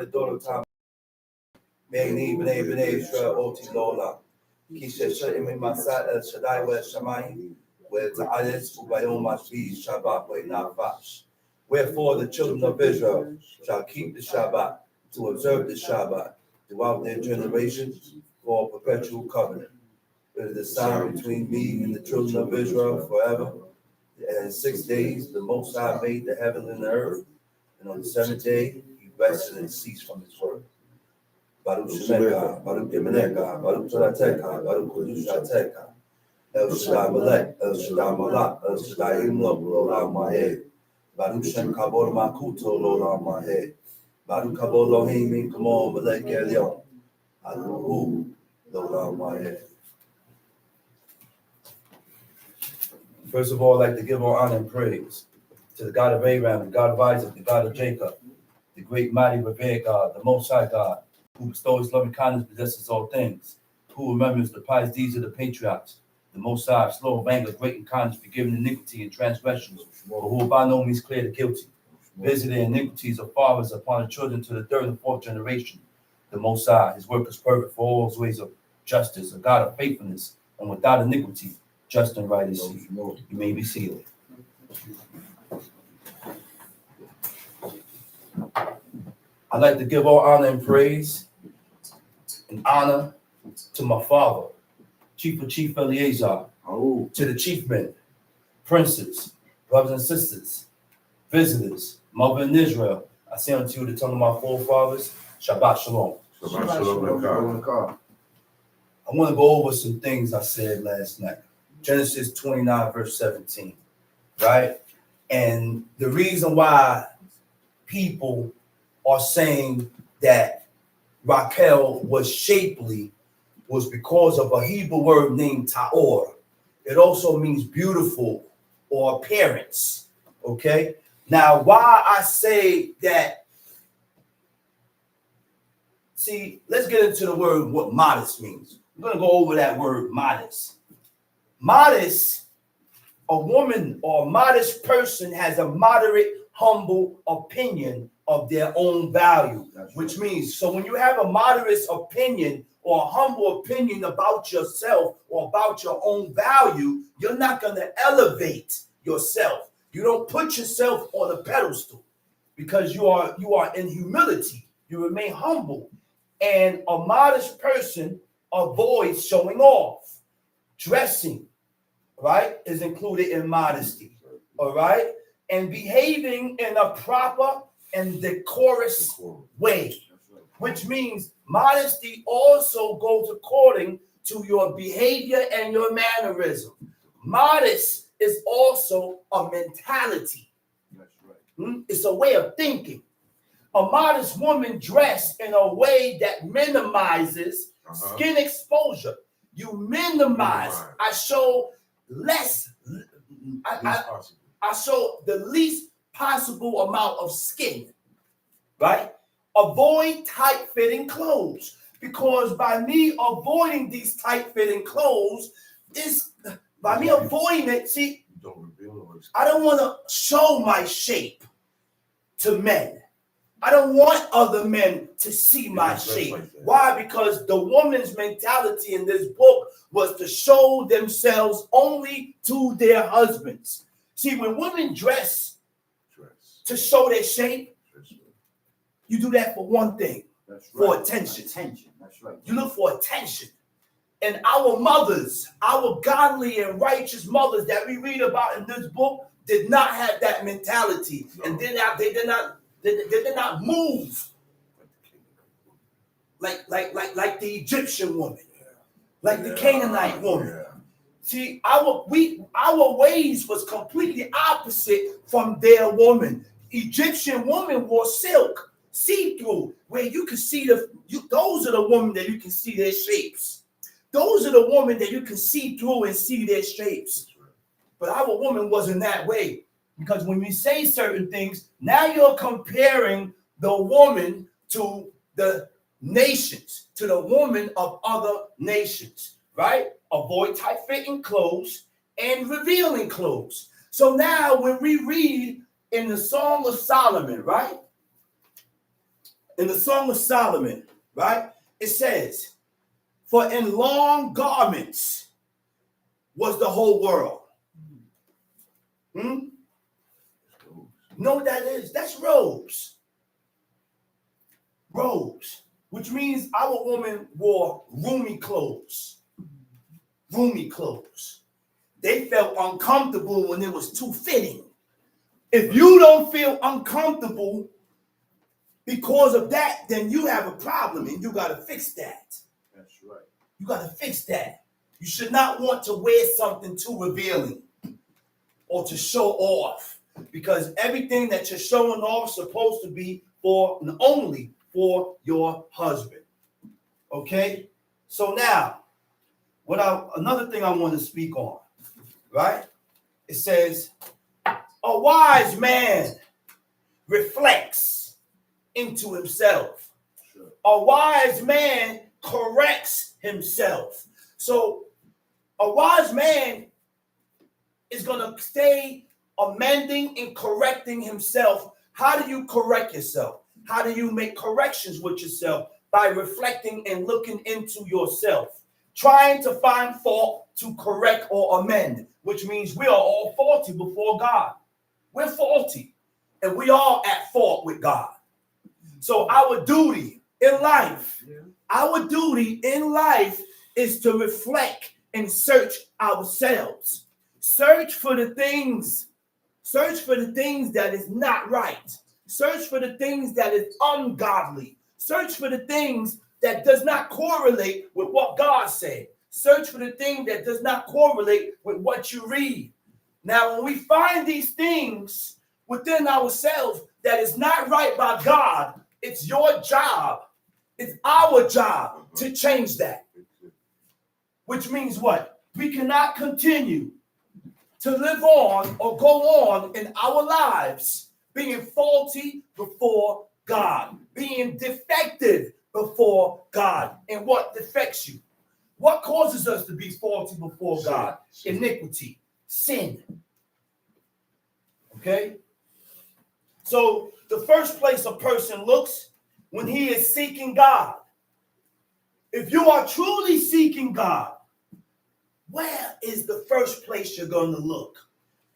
the daughter time. Beni b'nei b'nei Yisrael oti lola. Kisha she'imi masat el shaddai wa shamayim. Where ta'alis ubayom mashvi Shabbat wa nafash. Wherefore the children of Israel shall keep the Shabbat, to observe the Shabbat throughout their generations for a perpetual covenant. It is a sign between me and the children of Israel forever. And in 6 days the Most High made the heaven and the earth, and on the 7th day he rested and ceased from his work. Baruch Shemeka, Baruch Yemeneka, Baruch Torateka, Baruch Kodushateka, El Shaddai Melech, El Shaddai Malach, El Shaddai Imlok, L'Olam Vaed. Baruch Shem Kabod Makuto, L'Olam Vaed. Baruch Kabod Elohim Min Kamo Melech Elyon, Aluhu, L'Olam Vaed. First of all, I'd like to give all honor and praise to the God of Abraham, the God of Isaac, the God of Jacob, the great mighty revered God, the Most High God, who bestows loving kindness, possesses all things, who remembers the pious deeds of the patriarchs, the Most High, slow of anger, great in kindness, forgiving iniquity and transgressions, but who will by no means clear the guilty, visiting iniquities of fathers upon the children to the 3rd and 4th generation. The Most High, his work is perfect for all his ways of justice, a God of faithfulness, and without iniquity, just and right is he. You may be seated. I'd like to give all honor and praise and honor to my father, Chief Eliezer, to the chiefmen, princes, brothers and sisters, visitors, mother in Israel. I say unto you the tongue of my forefathers, Shabbat Shalom. Shabbat Shalom. I want to go over some things I said last night. Genesis 29, verse 17, right? And the reason why people are saying that Raquel was shapely was because of a Hebrew word named ta'or. It also means beautiful or appearance, okay? Now, why I say that, see, let's get into the word, what modest means. I'm going to go over that word modest. Modest, a woman or a modest person has a moderate, humble opinion of their own value, which means, so when you have a moderate opinion or a humble opinion about yourself or about your own value, you're not going to elevate yourself. You don't put yourself on a pedestal because you are in humility. You remain humble. And a modest person avoids showing off. Dressing, right, is included in modesty, all right? And behaving in a proper and decorous way, which means modesty also goes according to your behavior and your mannerism. Modest is also a mentality. It's a way of thinking. A modest woman dressed in a way that minimizes skin exposure. You minimize. I show less. I show the least possible amount of skin, right? Avoid tight-fitting clothes, because by me avoiding these tight-fitting clothes is by me avoiding it. See, I don't want to show my shape to men. I don't want other men to see my shape. Why? Because the woman's mentality in this book was to show themselves only to their husbands. See, when women dress to show their shape, you do that for one thing, for attention. That's right. You look for attention. And our mothers, our godly and righteous mothers that we read about in this book did not have that mentality. And they did not move like the Egyptian woman, like the Canaanite woman. See, our ways was completely opposite from their woman. Egyptian woman wore silk, see-through, where you can see those are the women that you can see their shapes. Those are the women that you can see through and see their shapes. But our woman wasn't that way. Because when we say certain things, now you're comparing the woman to the nations, to the woman of other nations, right? Avoid tight-fitting clothes and revealing clothes. So now when we read in the Song of Solomon, right? in the Song of Solomon, right? It says, for in long garments was the whole world. You know what that is? That's robes. Robes, which means our woman wore roomy clothes. Roomy clothes. They felt uncomfortable when it was too fitting. If you don't feel uncomfortable because of that, then you have a problem and you got to fix that. That's right. You got to fix that. You should not want to wear something too revealing or to show off, because everything that you're showing off is supposed to be for and only for your husband. Okay? So now, another thing I want to speak on, right? It says, a wise man reflects into himself. Sure. A wise man corrects himself. So a wise man is going to stay amending and correcting himself. How do you correct yourself? How do you make corrections with yourself? By reflecting and looking into yourself, trying to find fault to correct or amend, which means we are all faulty before God. We're faulty, and we are at fault with God. So our duty in life, is to reflect and search ourselves. Search for the things that is not right. Search for the things that is ungodly. Search for the things that does not correlate with what God said. Search for the thing that does not correlate with what you read. Now, when we find these things within ourselves that is not right by God, it's your job. It's our job to change that. Which means what? We cannot continue to live on or go on in our lives being faulty before God, being defective before God. And what defects you? What causes us to be faulty before God? Iniquity, sin. Okay? So the first place a person looks when he is seeking God. If you are truly seeking God, where is the first place you're going to look?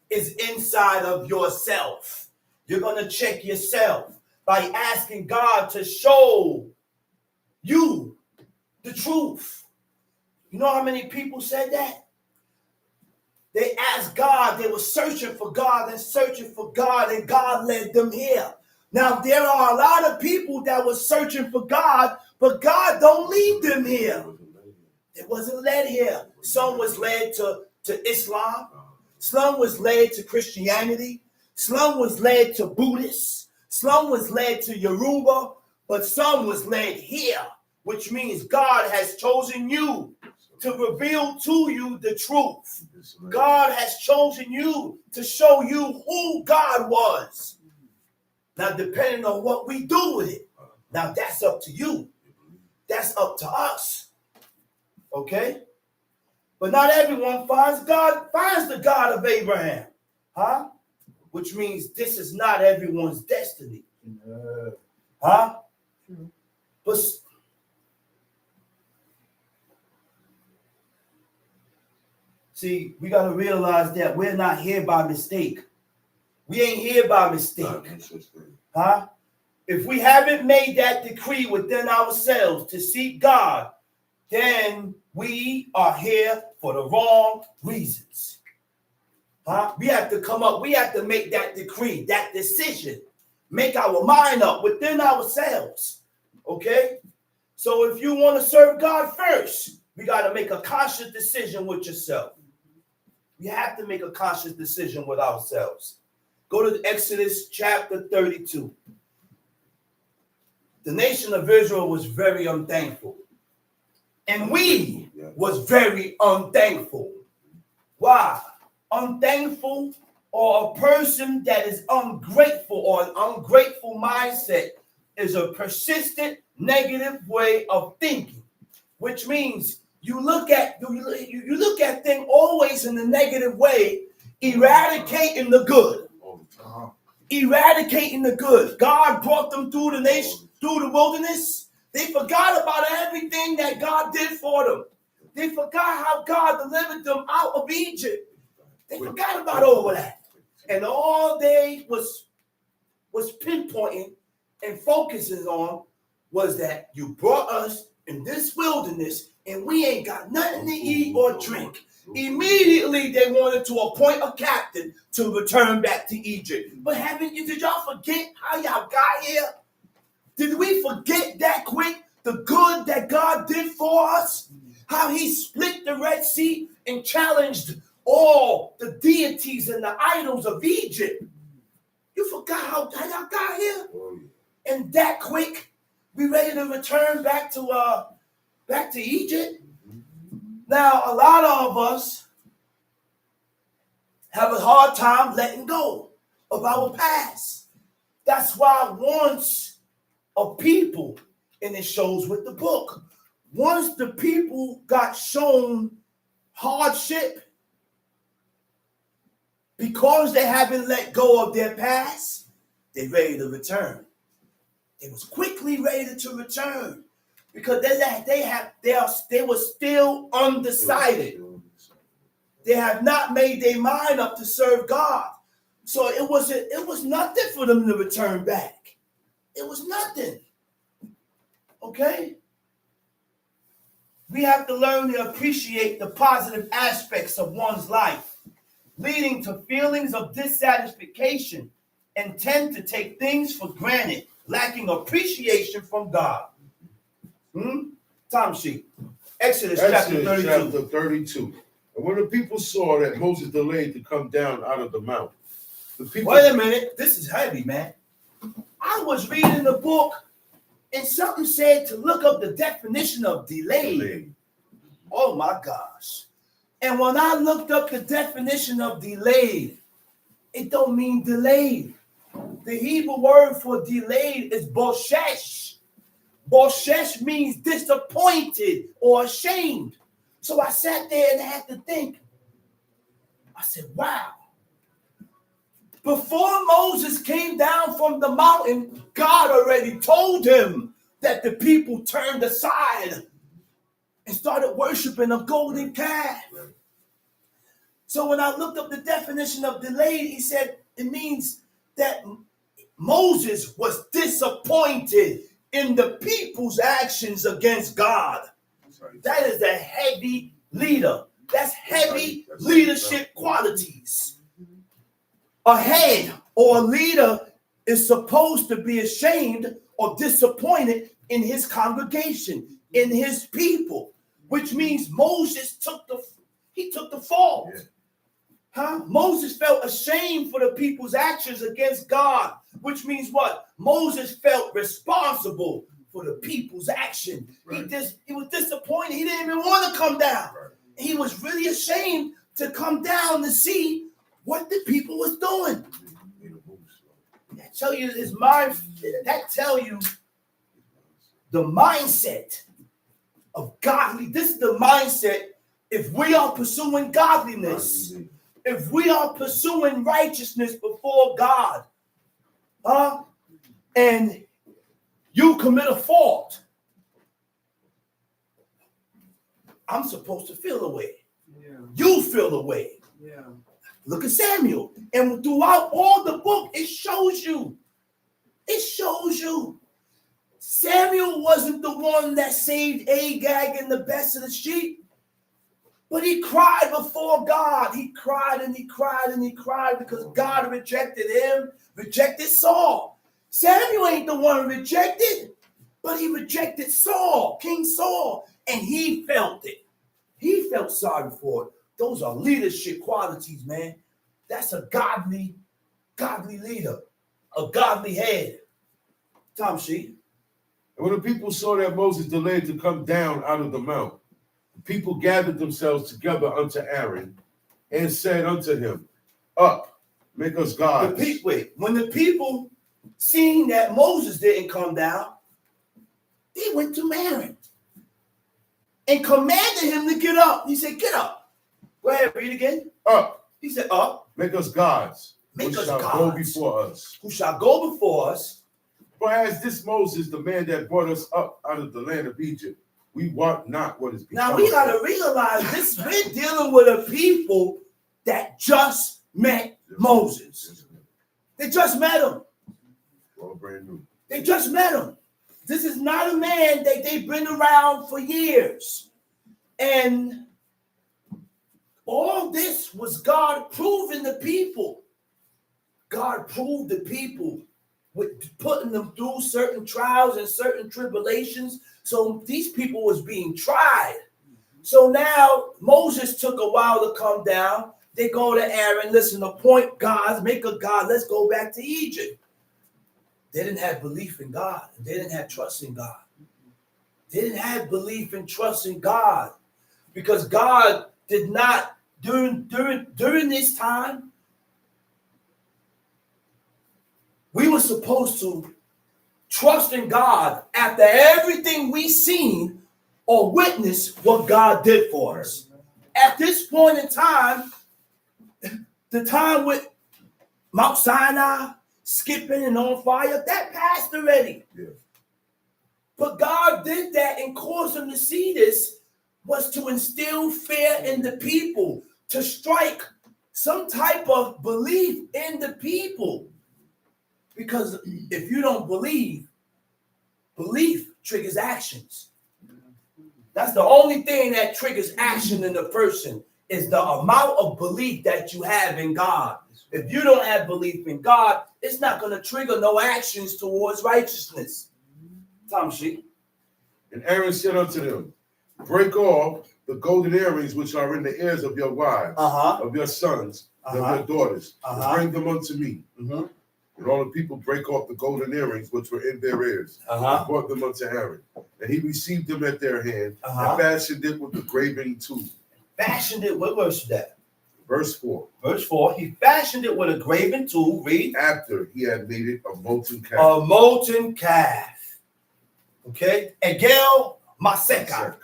Is inside of yourself. You're going to check yourself by asking God to show you the truth. You know how many people said that? They asked God, they were searching for God, and God led them here. Now, there are a lot of people that were searching for God, but God don't lead them here. It wasn't led here. Some was led to Islam. Some was led to Christianity. Some was led to Buddhists. Some was led to Yoruba. But some was led here, which means God has chosen you to reveal to you the truth. God has chosen you to show you who God was. Now, depending on what we do with it, now that's up to you. That's up to us. Okay? But not everyone finds the God of Abraham. Huh? Which means this is not everyone's destiny. Huh? But see, we got to realize that we're not here by mistake. We ain't here by mistake. Huh? If we haven't made that decree within ourselves to seek God, then we are here for the wrong reasons. Huh? We have to make that decree, that decision, make our mind up within ourselves. Okay? So if you want to serve God first, we got to make a conscious decision with yourself. We have to make a conscious decision with ourselves. Go to Exodus chapter 32. The nation of Israel was very unthankful. And we was very unthankful. Why? Unthankful, or a person that is ungrateful, or an ungrateful mindset, is a persistent negative way of thinking, which means you look at things always in the negative way, eradicating the good. Eradicating the good. God brought them through the nation. through the wilderness, they forgot about everything that God did for them. They forgot how God delivered them out of Egypt. They forgot about all of that. And all they was pinpointing and focusing on was that you brought us in this wilderness and we ain't got nothing to eat or drink. Immediately they wanted to appoint a captain to return back to Egypt. But did y'all forget how y'all got here? Did we forget that quick the good that God did for us? How he split the Red Sea and challenged all the deities and the idols of Egypt. You forgot how y'all got here? And that quick, we ready to return back to Egypt? Now, a lot of us have a hard time letting go of our past. That's why once a people, and it shows with the book, once the people got shown hardship, because they haven't let go of their past, they're ready to return. They was quickly ready to return because they were still undecided. They have not made their mind up to serve God. So it was nothing for them to return back. It was nothing. Okay? We have to learn to appreciate the positive aspects of one's life, leading to feelings of dissatisfaction, and tend to take things for granted, lacking appreciation from God. Time sheet. Exodus chapter 32. And when the people saw that Moses delayed to come down out of the mount, the people... Wait a minute. This is heavy, man. I was reading the book and something said to look up the definition of delayed. Oh my gosh. And when I looked up the definition of delayed, it don't mean delayed. The Hebrew word for delayed is boshesh. Boshesh means disappointed or ashamed. So I sat there and had to think. I said, wow. Before Moses came down from the mountain, God already told him that the people turned aside and started worshiping a golden calf. So when I looked up the definition of delayed, he said it means that Moses was disappointed in the people's actions against God. That is a heavy leader. That's heavy leadership qualities. A head or a leader is supposed to be ashamed or disappointed in his congregation, in his people, which means Moses took the fault. Moses felt ashamed for the people's actions against God, which means what? Moses felt responsible for the people's action. Right. He was disappointed. He didn't even want to come down. Right. He was really ashamed to come down to see what the people was doing. That tell you his mind. That tell you the mindset of godly. This is the mindset. If we are pursuing godliness, if we are pursuing righteousness before God, and you commit a fault, I'm supposed to feel away. Yeah. You feel away. Yeah. Look at Samuel. And throughout all the book, it shows you. It shows you. Samuel wasn't the one that saved Agag and the best of the sheep. But he cried before God. He cried and he cried and he cried because God rejected him, rejected Saul. Samuel ain't the one rejected, but he rejected Saul, King Saul, and he felt it. He felt sorry for it. Those are leadership qualities, man. That's a godly leader, a godly head. Tom Sheet. And when the people saw that Moses delayed to come down out of the mount, the people gathered themselves together unto Aaron and said unto him, up, make us gods. When the people seen that Moses didn't come down, they went to Aaron and commanded him to get up. He said, get up. Go ahead, read again. Up. He said, up. Make us gods. Make us gods. Go before us. Who shall go before us. For as this Moses, the man that brought us up out of the land of Egypt, we want not what is become. Now we got to realize this, we're dealing with a people that just met Moses. They just met him. All brand new. They just met him. This is not a man that they've been around for years. And all this was God proving the people. God proved the people with putting them through certain trials and certain tribulations. So these people was being tried. So now Moses took a while to come down. They go to Aaron, listen, appoint gods, make a god. Let's go back to Egypt. They didn't have belief in God. They didn't have trust in God. They didn't have belief and trust in God because God did not during this time. We were supposed to trust in God after everything we seen or witnessed what God did for us. At this point in time, the time with Mount Sinai skipping and on fire, that passed already. Yeah. But God did that and caused them to see this was to instill fear in the people, to strike some type of belief in the people. Because if you don't believe, belief triggers actions. That's the only thing that triggers action in the person is the amount of belief that you have in God. If you don't have belief in God, it's not going to trigger no actions towards righteousness. Tom Sheep. And Aaron said unto them, break off the golden earrings which are in the ears of your wives, of your sons, of your daughters, and bring them unto me. And all the people break off the golden earrings which were in their ears, and brought them unto Aaron. And he received them at their hand, and fashioned it with the graving tool. Fashioned it, what verse is that? Verse 4. Verse 4, he fashioned it with a graven tool, read. After he had made it a molten calf. A molten calf. Okay? Egel Maseka.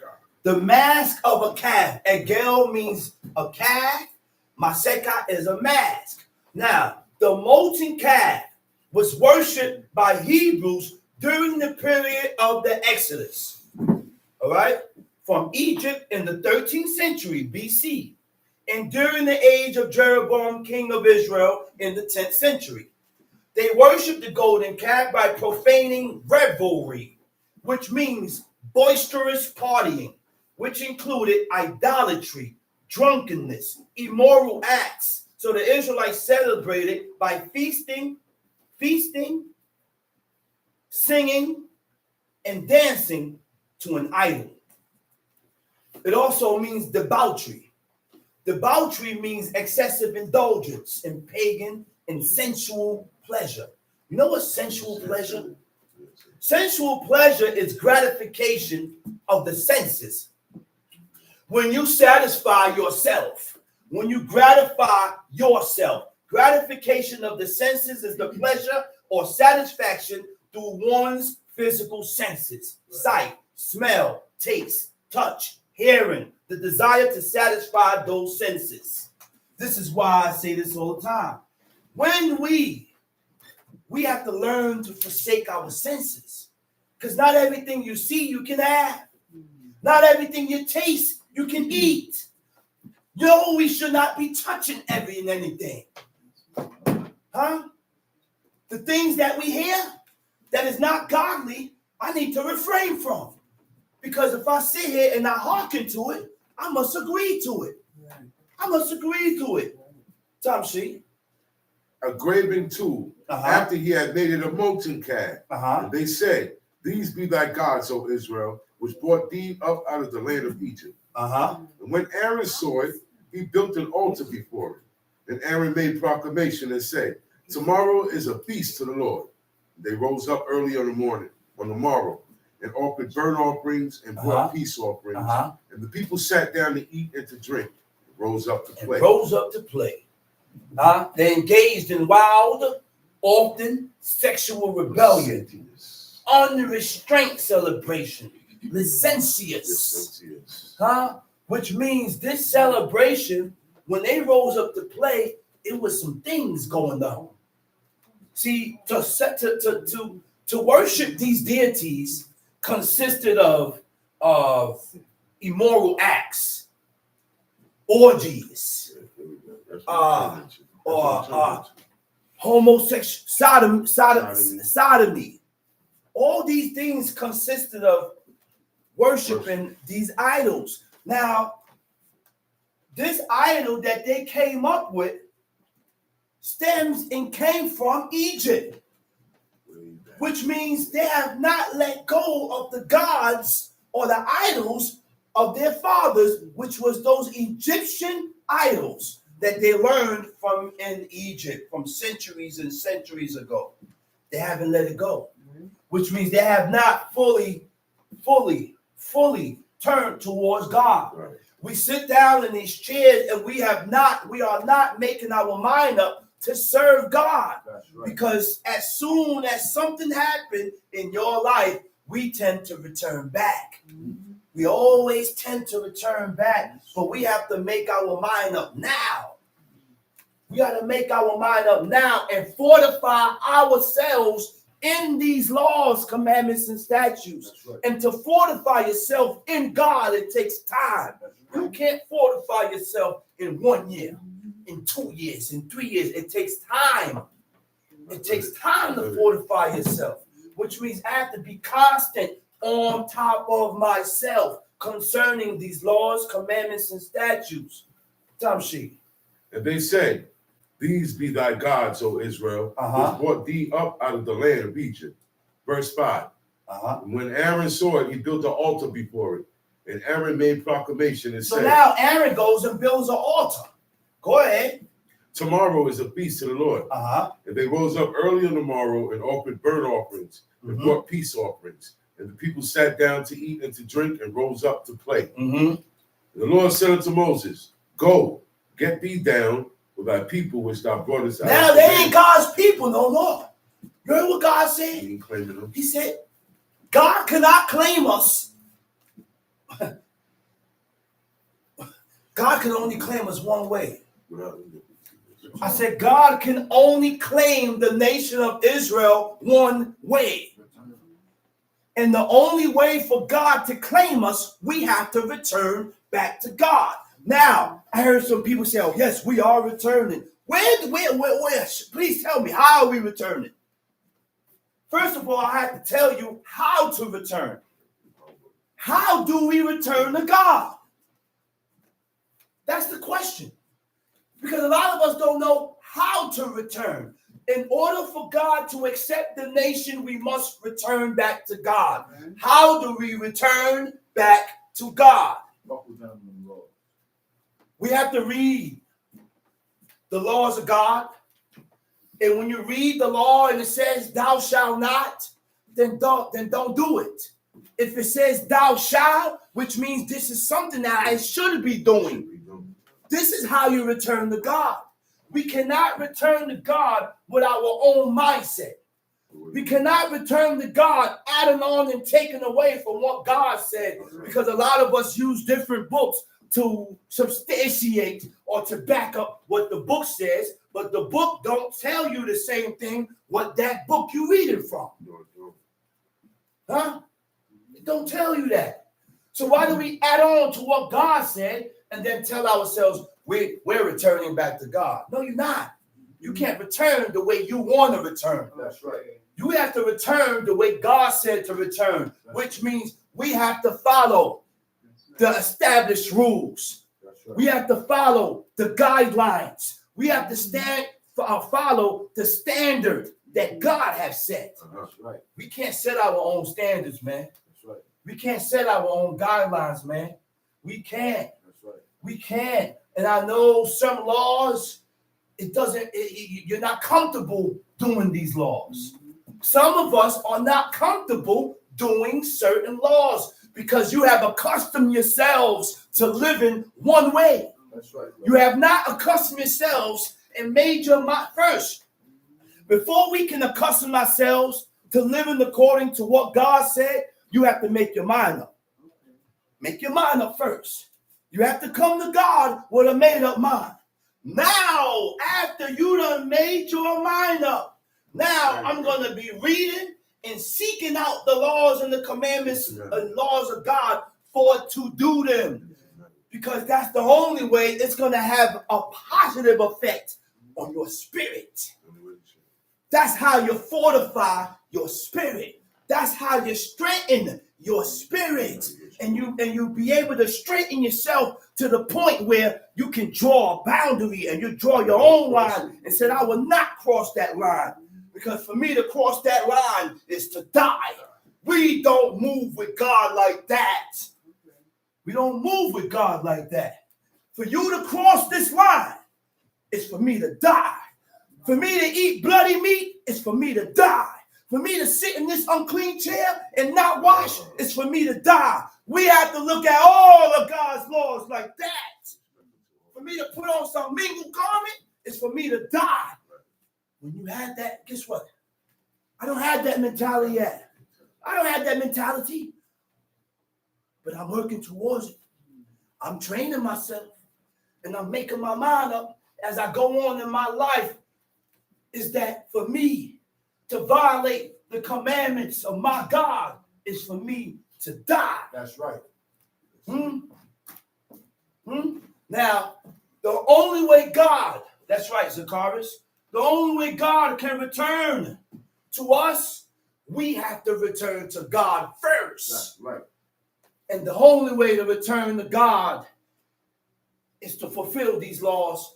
The mask of a calf. Egel means a calf. Maseka is a mask. Now, the molten calf was worshipped by Hebrews during the period of the Exodus. All right? From Egypt in the 13th century BC. And during the age of Jeroboam, king of Israel, in the 10th century. They worshiped the golden calf by profaning revelry, which means boisterous partying, which included idolatry, drunkenness, immoral acts. So the Israelites celebrated by feasting, singing, and dancing to an idol. It also means debauchery. Debauchery means excessive indulgence in pagan and sensual pleasure. You know what sensual pleasure? Sensual pleasure is gratification of the senses. When you satisfy yourself, when you gratify yourself, gratification of the senses is the pleasure or satisfaction through one's physical senses. Sight, smell, taste, touch, hearing, the desire to satisfy those senses. This is why I say this all the time. When we have to learn to forsake our senses, because not everything you see you can have. Not everything you taste you can eat. You know, we should not be touching every and anything. The things that we hear that is not godly, I need to refrain from. Because if I sit here and I hearken to it, I must agree to it. I must agree to it. Tom Sheep. A graven tool, after he had made it a molten calf. And they said, these be thy gods, O Israel, which brought thee up out of the land of Egypt. And when Aaron saw it, he built an altar before it. And Aaron made proclamation and said, tomorrow is a feast to the Lord. They rose up early on the morrow, and offered burnt offerings and brought peace offerings. And the people sat down to eat and to drink, and rose up to play. They engaged in wild, often sexual rebellion, unrestrained celebration, licentious, which means this celebration, when they rose up to play, it was some things going on. See, to To worship these deities consisted of immoral acts, orgies, homosexual sodomy. All these things consisted of worshiping these idols. Now, this idol that they came up with stems and came from Egypt, which means they have not let go of the gods or the idols of their fathers, which was those Egyptian idols that they learned from in Egypt from centuries and centuries ago. They haven't let it go, which means they have not fully turned towards God. Right. We sit down in these chairs and we are not making our mind up to serve God. Right. Because as soon as something happened in your life, we tend to return back. Mm-hmm. We always tend to return back, but we have to make our mind up now. We got to make our mind up now and fortify ourselves in these laws, commandments, and statutes. Right. And to fortify yourself in God, it takes time. Right. You can't fortify yourself in 1 year, in 2 years, in 3 years. It takes time. It takes time to fortify yourself, which means I have to be constant on top of myself concerning these laws, commandments, and statutes. Tamshi. And they say, these be thy gods, O Israel, which brought thee up out of the land of Egypt. Verse 5. When Aaron saw it, he built an altar before it. And Aaron made proclamation and said. So now Aaron goes and builds an altar. Go ahead. Tomorrow is a feast to the Lord. And they rose up early on the morrow and offered burnt offerings and brought peace offerings. And the people sat down to eat and to drink and rose up to play. And the Lord said unto Moses, go, get thee down with thy people which thou broughtest out. Now they ain't God's people no more. You heard what God said? He ain't claiming them. He said, God cannot claim us. God can only claim us one way. I said, God can only claim the nation of Israel one way. And the only way for God to claim us, we have to return back to God. Now, I heard some people say, oh, yes, we are returning. Where? Please tell me, how are we returning? First of all, I have to tell you how to return. How do we return to God? That's the question. Because a lot of us don't know how to return. In order for God to accept the nation, we must return back to God. How do we return back to God? We have to read the laws of God. And when you read the law and it says, thou shalt not, then don't do it. If it says thou shalt, which means this is something that I should be doing. This is how you return to God. We cannot return to God with our own mindset. We cannot return to God adding on and taking away from what God said, because a lot of us use different books to substantiate or to back up what the book says, but the book don't tell you the same thing what that book you reading from. Huh? It don't tell you that. So why do we add on to what God said and then tell ourselves we're returning back to God? No, you're not. You can't return the way you want to return. That's right. You have to return the way God said to return, which means we have to follow the established rules. Right. We have to follow the guidelines. We have to follow the standard that God has set. That's right. We can't set our own standards, man. That's right. We can't set our own guidelines, man. We can't. That's right. We can't. And I know some laws, you're not comfortable doing these laws. Some of us are not comfortable doing certain laws because you have accustomed yourselves to living one way. That's right. You have not accustomed yourselves and made your mind first. Before we can accustom ourselves to living according to what God said, you have to make your mind up. Make your mind up first. You have to come to God with a made-up mind. Now, after you done made your mind up, now I'm going to be reading and seeking out the laws and the commandments and laws of God for to do them. Because that's the only way it's going to have a positive effect on your spirit. That's how you fortify your spirit. That's how you strengthen your spirit. And you be able to strengthen yourself to the point where you can draw a boundary and you draw your own line and say, I will not cross that line. Because for me to cross that line is to die. We don't move with God like that. We don't move with God like that. For you to cross this line is for me to die. For me to eat bloody meat is for me to die. For me to sit in this unclean chair and not wash is for me to die. We have to look at all of God's laws like that. For me to put on some mingled garment is for me to die. When you have that, guess what? I don't have that mentality yet. I don't have that mentality. But I'm working towards it. I'm training myself. And I'm making my mind up as I go on in my life. Is that for me to violate the commandments of my God is for me to die. That's right. Now, the only way God, that's right, Zacharias, the only way God can return to us, we have to return to God first. That's right. And the only way to return to God is to fulfill these laws,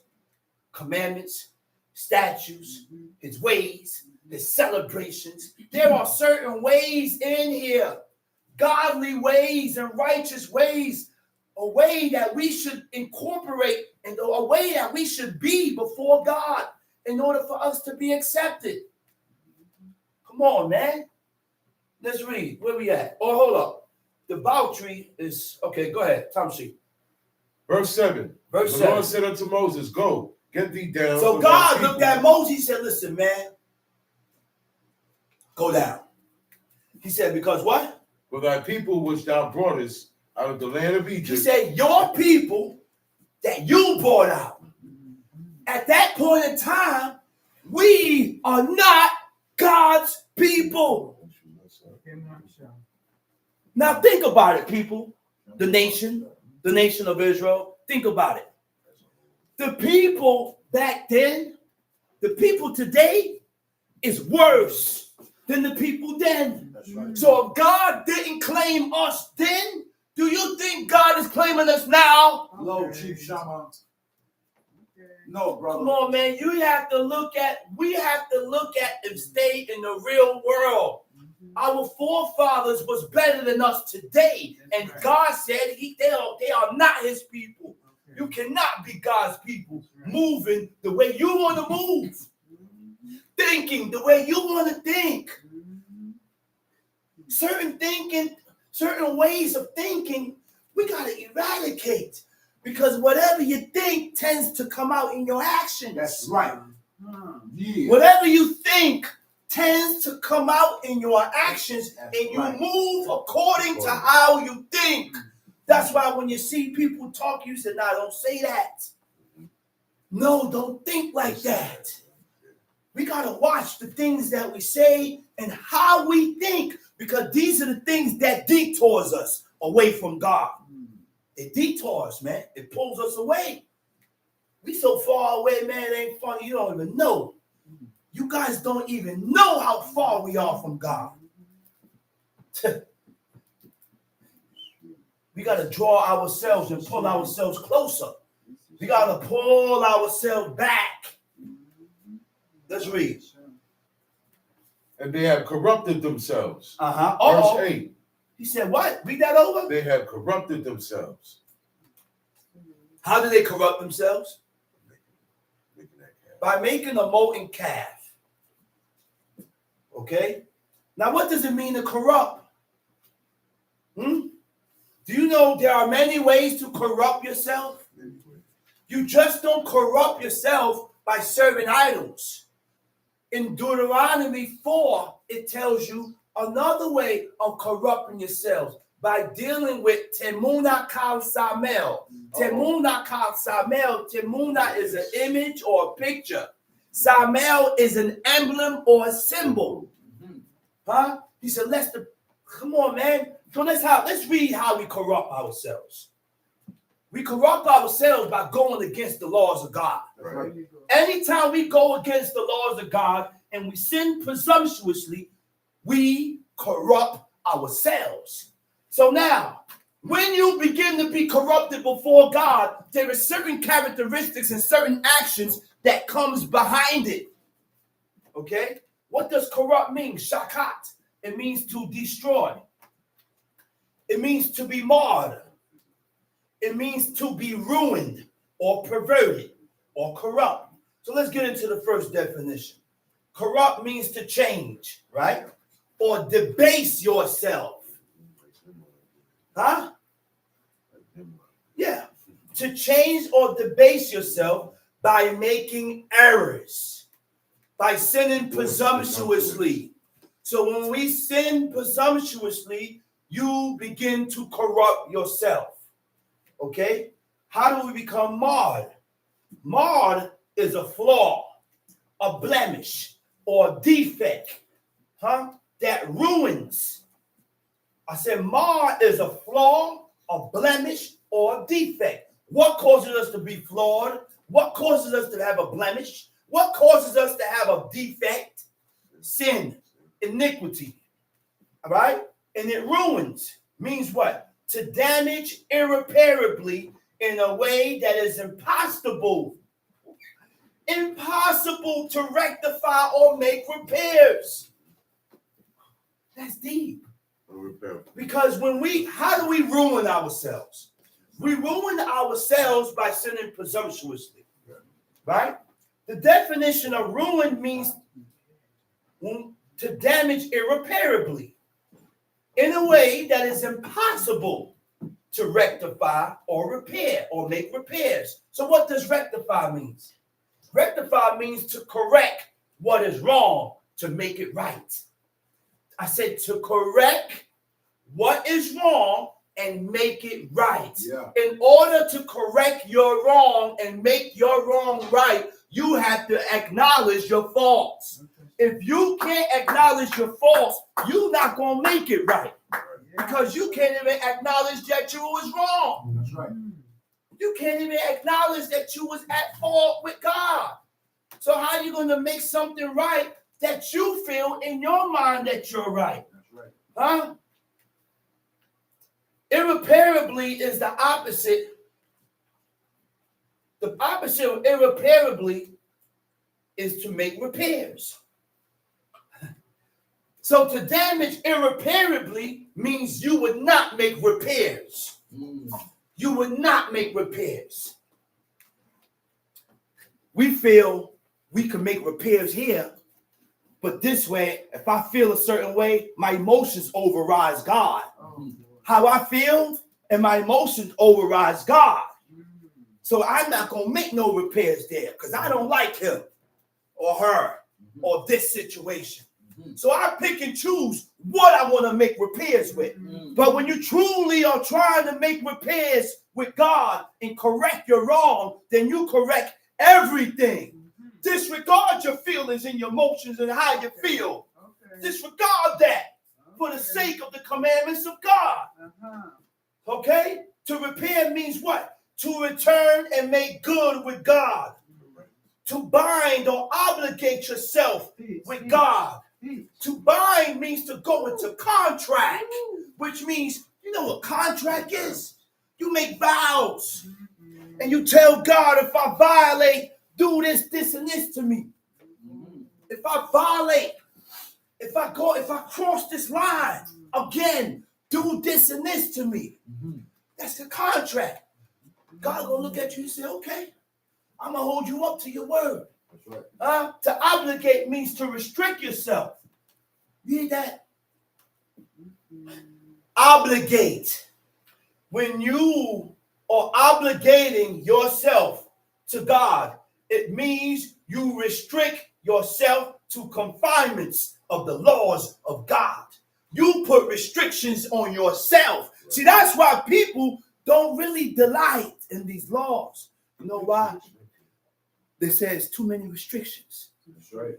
commandments, statutes, his ways, his celebrations. There are certain ways in here, godly ways and righteous ways, a way that we should incorporate and a way that we should be before God in order for us to be accepted. Come on, man. Let's read. Where we at? Oh, hold up. The debauchery is, okay, go ahead. Tom sheet. Verse 7. Verse the 7. Lord said unto Moses, go, get thee down. So God looked at Moses. He said, listen, man, go down. He said, because what? For thy people which thou broughtest out of the land of Egypt. He said, your people that you brought out. At that point in time, we are not God's people. Now think about it, people. The nation of Israel. Think about it. The people back then, the people today is worse than the people then. Right. So if God didn't claim us then, do you think God is claiming us now? Low, Chief Shaman. No, brother. Come on, man. We have to look at and stay in the real world. Our forefathers was better than us today. And God said they are not his people. You cannot be God's people moving the way you want to move. Thinking the way you want to think. Certain ways of thinking, we got to eradicate. Because whatever you think tends to come out in your actions. That's right. Yeah. Whatever you think tends to come out in your actions. That's and you right. move according to how you think. That's why when you see people talk, you say, nah, don't say that. No, don't think like that. We got to watch the things that we say and how we think, because these are the things that detours us away from God. It detours, man. It pulls us away. We so far away, man, it ain't funny. You don't even know. You guys don't even know how far we are from God. We got to draw ourselves and pull ourselves closer. We got to pull ourselves back. Let's read. And they have corrupted themselves. Uh-huh. Verse 8. He said, what? Read that over. They have corrupted themselves. How do they corrupt themselves? By making a molten calf. Okay? Now, what does it mean to corrupt? Do you know there are many ways to corrupt yourself? You just don't corrupt yourself by serving idols. In Deuteronomy 4, it tells you another way of corrupting yourselves by dealing with Temuna Kal Samel. Temuna Kal Samel. Temuna is an image or a picture. Samel is an emblem or a symbol. Huh? He said, come on, man. So let's read how we corrupt ourselves. We corrupt ourselves by going against the laws of God. Right. Anytime we go against the laws of God and we sin presumptuously, we corrupt ourselves. So now, when you begin to be corrupted before God, there are certain characteristics and certain actions that comes behind it. Okay? What does corrupt mean? Shakat. It means to destroy. It means to be marred. It means to be ruined or perverted or corrupt. So let's get into the first definition. Corrupt means to change, right? Or debase yourself. Huh? Yeah. To change or debase yourself by making errors, by sinning presumptuously. So when we sin presumptuously, you begin to corrupt yourself. Okay? How do we become marred? Marred is a flaw, a blemish, or defect, that ruins. I said marred is a flaw, a blemish, or a defect. What causes us to be flawed? What causes us to have a blemish? What causes us to have a defect? Sin, iniquity. All right? And it ruins. Means what? To damage irreparably in a way that is impossible to rectify or make repairs. That's deep. Because how do we ruin ourselves? We ruin ourselves by sinning presumptuously. Right? The definition of ruin means to damage irreparably in a way that is impossible to rectify or repair or make repairs. So what does rectify mean? Rectify means to correct what is wrong, to make it right. I said to correct what is wrong and make it right. Yeah. In order to correct your wrong and make your wrong right, you have to acknowledge your faults. If you can't acknowledge your faults, you're not going to make it right. Because you can't even acknowledge that you was wrong. That's right. You can't even acknowledge that you was at fault with God. So how are you going to make something right that you feel in your mind that you're right? That's right. Huh? Irreparably is the opposite. The opposite of irreparably is to make repairs. So to damage irreparably means you would not make repairs. You would not make repairs. We feel we can make repairs here, but this way, if I feel a certain way, my emotions overrides God. How I feel and my emotions overrides God. So I'm not going to make no repairs there because I don't like him or her or this situation. So I pick and choose what I want to make repairs with. But when you truly are trying to make repairs with God and correct your wrong, then you correct everything. Disregard your feelings and your emotions and how you feel. Disregard that for the sake of the commandments of God. Okay? To repair means what? To return and make good with God. To bind or obligate yourself with God. To bind means to go into contract, which means, you know what contract is? You make vows and you tell God, if I violate, do this, this, and this to me. If I violate, if I cross this line again, do this and this to me. That's the contract. God gonna look at you and say, okay, I'm gonna hold you up to your word. That's right. To obligate means to restrict yourself. You hear that? Obligate. When you are obligating yourself to God, it means you restrict yourself to confinements of the laws of God. You put restrictions on yourself. See, that's why people don't really delight in these laws. You know why? They say it's too many restrictions. That's right.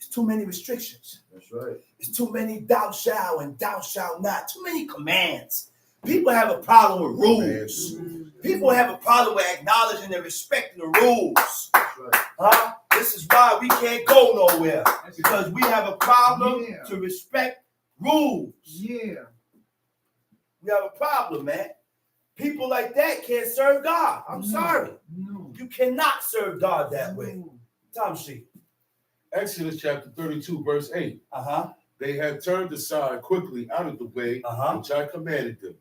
It's too many restrictions. That's right. It's too many thou shalt and thou shalt not. Too many commands. People have a problem with rules. People have a problem with acknowledging and respecting the rules. That's right. Huh? This is why we can't go nowhere. Because we have a problem to respect rules. Yeah. We have a problem, man. People like that can't serve God. I'm sorry. No. You cannot serve God that way. Tom sheet. Exodus chapter 32, verse 8. Uh-huh. They had turned aside quickly out of the way Uh-huh. which I commanded them.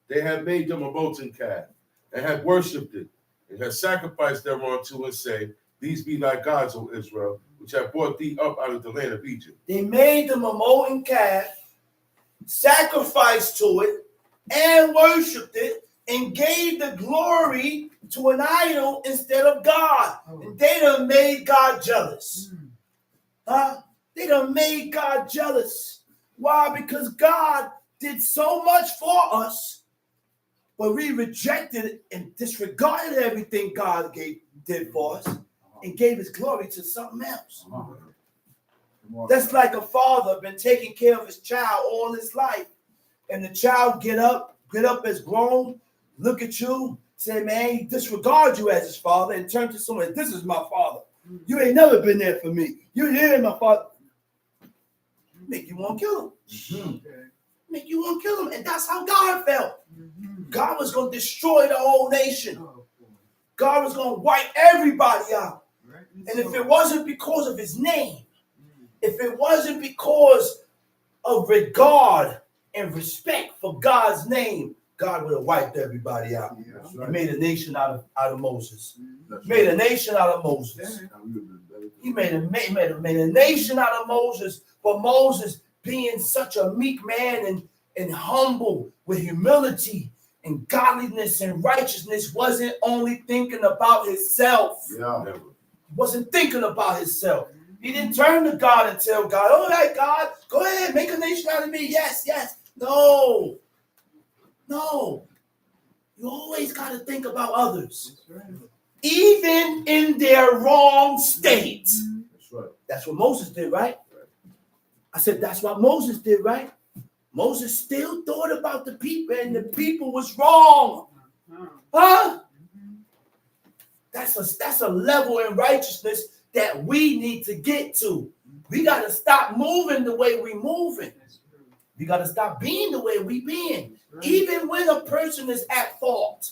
They had made them a molten calf, and had worshipped it, and had sacrificed thereunto, and say, These be thy gods, O Israel, which have brought thee up out of the land of Egypt. They made them a molten calf, sacrificed to it, and worshipped it, and gave the glory to an idol instead of God. And they done made God jealous. Huh? They done made God jealous. Why? Because God did so much for us, but we rejected it and disregarded everything God did for us and gave his glory to something else. That's like a father been taking care of his child all his life, and the child get up as grown, look at you, say, man, he disregard you as his father, and turn to someone, this is my father. You ain't never been there for me. You ain't my father. Make you want to kill him. Make you want to kill him. And that's how God felt. God was going to destroy the whole nation. God was going to wipe everybody out. And if it wasn't because of his name, if it wasn't because of regard and respect for God's name, God would have wiped everybody out. He made a nation out of Moses. Made a nation out of Moses. He made a nation out of Moses. But Moses, being such a meek man and humble with humility and godliness and righteousness, wasn't only thinking about himself. He wasn't thinking about himself. He didn't turn to God and tell God, all right, God, go ahead, make a nation out of me. Yes, yes. No. You always got to think about others. Even in their wrong state. That's what Moses did, right? I said, that's what Moses did, right? Moses still thought about the people, and the people was wrong. Huh? That's a level in righteousness that we need to get to. We got to stop moving the way we moving. We got to stop being the way we being. Even when a person is at fault.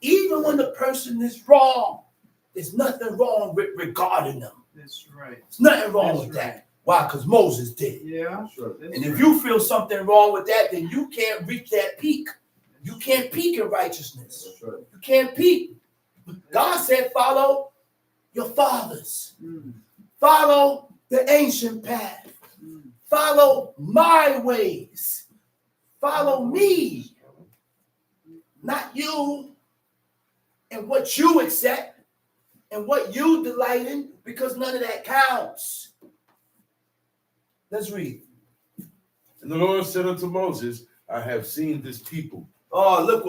Even when the person is wrong. There's nothing wrong with regarding them. That's right. There's nothing wrong with that. Why? Because Moses did. Yeah. And if you feel something wrong with that, then you can't reach that peak. You can't peak in righteousness. You can't peak. God said, follow your fathers. Follow the ancient path. Follow my ways. Follow me. Not you and what you accept and what you delight in, because none of that counts. Let's read. And the Lord said unto Moses, I have seen this people. Oh, look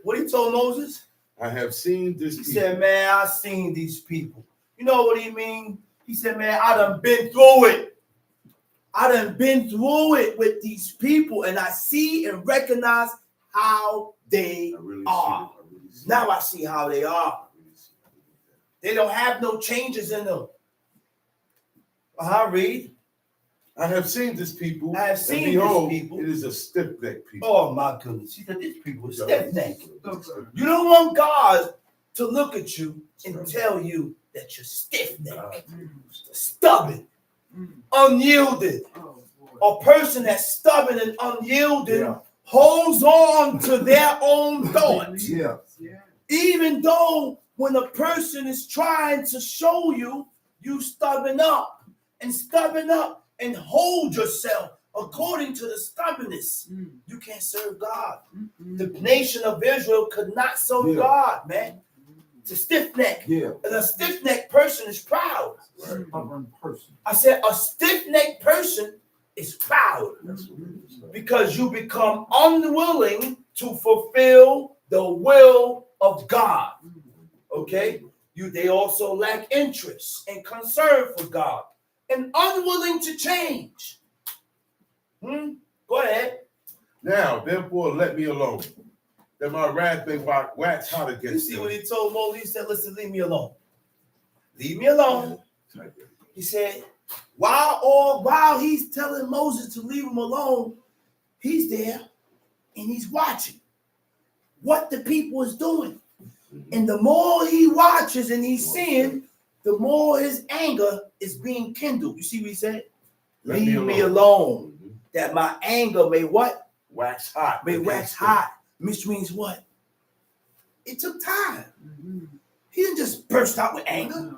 what he told Moses. I have seen this people. He said, man, I've seen these people. You know what he mean? He said, man, I done been through it. I done been through it with these people, and I see and recognize how they are. Now I see how they are. They don't have no changes in them. Read. I have seen this people. I have seen and behold, this people. It is a stiff-necked people. Oh my goodness. He said, these people are stiff-necked. You don't want God to look at you and tell you that you're stiff-necked, stubborn, unyielding. A person that's stubborn and unyielding holds on to their own thoughts. Even though when a person is trying to show you, you stubborn up and hold yourself according to the stubbornness. You can't serve God. The nation of Israel could not serve God, man. It's a stiff neck. And a stiff necked person is proud. I said a stiff necked person is proud because you become unwilling to fulfill the will of God. Okay? They also lack interest and concern for God and unwilling to change. Go ahead. Now, therefore, let me alone, that my wrath may wax hot You against see them. what he told Moses? He said, listen, leave me alone. Leave me alone. He said, while he's telling Moses to leave him alone, he's there and he's watching what the people is doing. And the more he watches and he's seeing, the more his anger is being kindled. You see what he said? Leave me alone, that my anger may what? Wax hot. May wax hot. Which means what? It took time. He didn't just burst out with anger.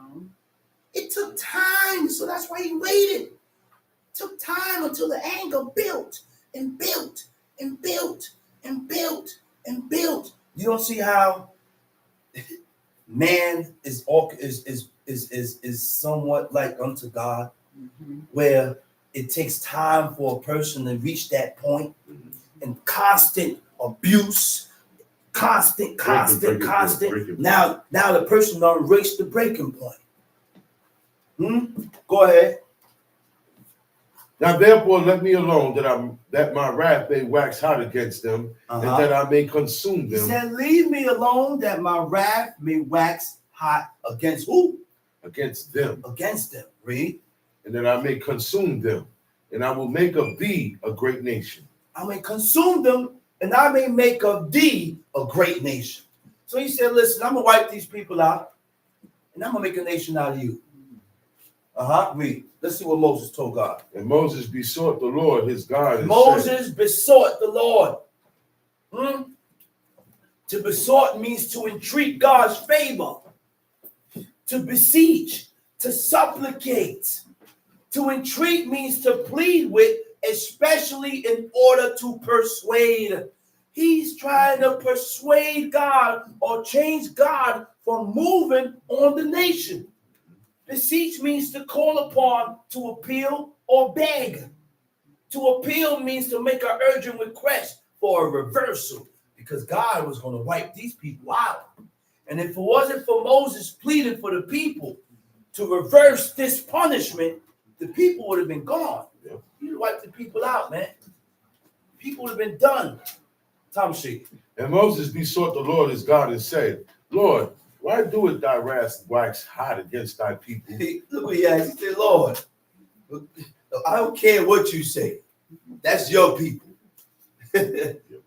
It took time, so that's why he waited. It took time until the anger built and built and built and built and built. You don't see how man is somewhat like unto God, where it takes time for a person to reach that point, and constant abuse, constant. Now the person done reached the breaking point. Go ahead. Now therefore let me alone, that my wrath may wax hot against them, and that I may consume them. He said, leave me alone, that my wrath may wax hot against who? Against them. Against them. Read. And that I may consume them, and I will make of thee a great nation. I may consume them, and I may make of thee a great nation. So he said, listen, I'm going to wipe these people out, and I'm going to make a nation out of you. Read. Let's see what Moses told God. And Moses besought the Lord his God. And Moses besought the Lord. To besought means to entreat God's favor, to beseech, to supplicate. To entreat means to plead with, especially in order to persuade. He's trying to persuade God or change God from moving on the nation. Beseech means to call upon, to appeal or beg. To appeal means to make an urgent request for a reversal, because God was going to wipe these people out. And if it wasn't for Moses pleading for the people to reverse this punishment, the people would have been gone. Yep. He wiped the people out, man. People would have been done. Tom Sheik. And Moses besought the Lord his God and said, Lord, why doeth thy wrath wax hot against thy people? Look what he asked. He said, Lord, I don't care what you say. That's your people.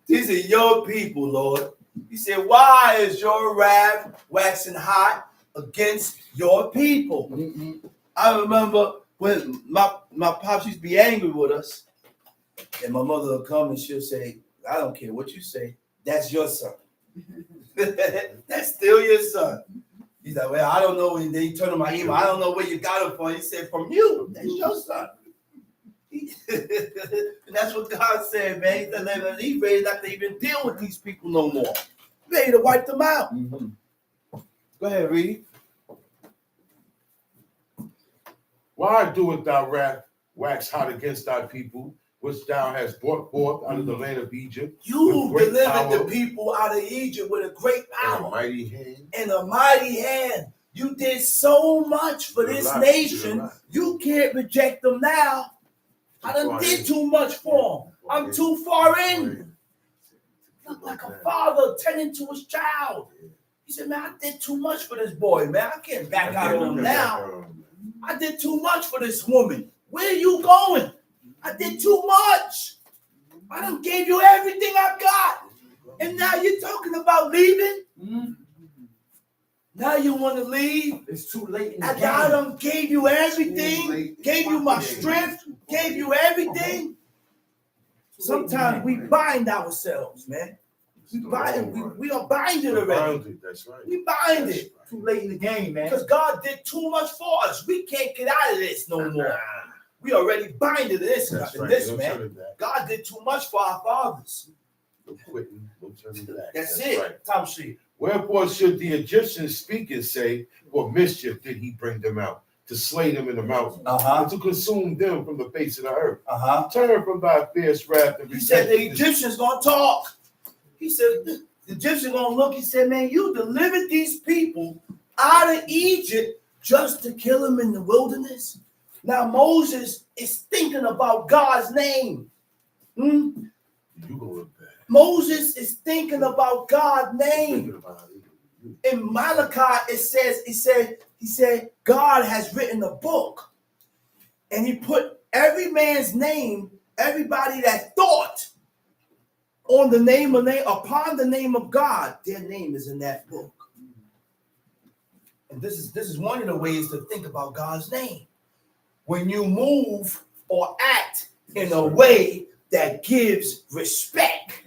These are your people, Lord. He said, why is your wrath waxing hot against your people? I remember when my pops used to be angry with us, and my mother would come and she'll say, I don't care what you say. That's your son. That's still your son. He's like, well, I don't know. And then he turned on my email. I don't know where you got it from. He said, from you. That's your son. And that's what God said, man. He's ready not to even deal with these people no more. Ready to wipe them out. Go ahead, read. Why doeth thou wrath wax hot against thy people, which thou hast brought forth out of the land of Egypt? You delivered the people out of Egypt with a great power. And a mighty hand. And a mighty hand. You did so much for this nation. You can't reject them now. I done did too much for them. I'm too far in. Look like a father tending to his child. He said, man, I did too much for this boy, man. I can't back out on him now. I did too much for this woman. Where are you going? I did too much. I done gave you everything I got. And now you're talking about leaving? Now you want to leave? It's too late in the game. I done gave you everything. Gave you my strength. Gave you everything. Sometimes we bind ourselves, man. We are binded already. That's right. We bind it. Too late in the game, man. Because God did too much for us. We can't get out of this no more. We already binded in this, man. God did too much for our fathers. No quitting, no turning back. That's it. Right. Tom Sheik. Wherefore should the Egyptians speak and say, for mischief did he bring them out, to slay them in the mountain, and to consume them from the face of the earth. Turn from thy fierce wrath and he said the Egyptians gonna talk. He said the Egyptians gonna look. He said, man, you delivered these people out of Egypt just to kill him in the wilderness? Now Moses is thinking about God's name. You go look bad. Moses is thinking about God's name. In Malachi, he said, God has written a book, and he put every man's name, everybody that thought on the name upon the name of God, their name is in that book. And this is one of the ways to think about God's name. When you move or act in a way that gives respect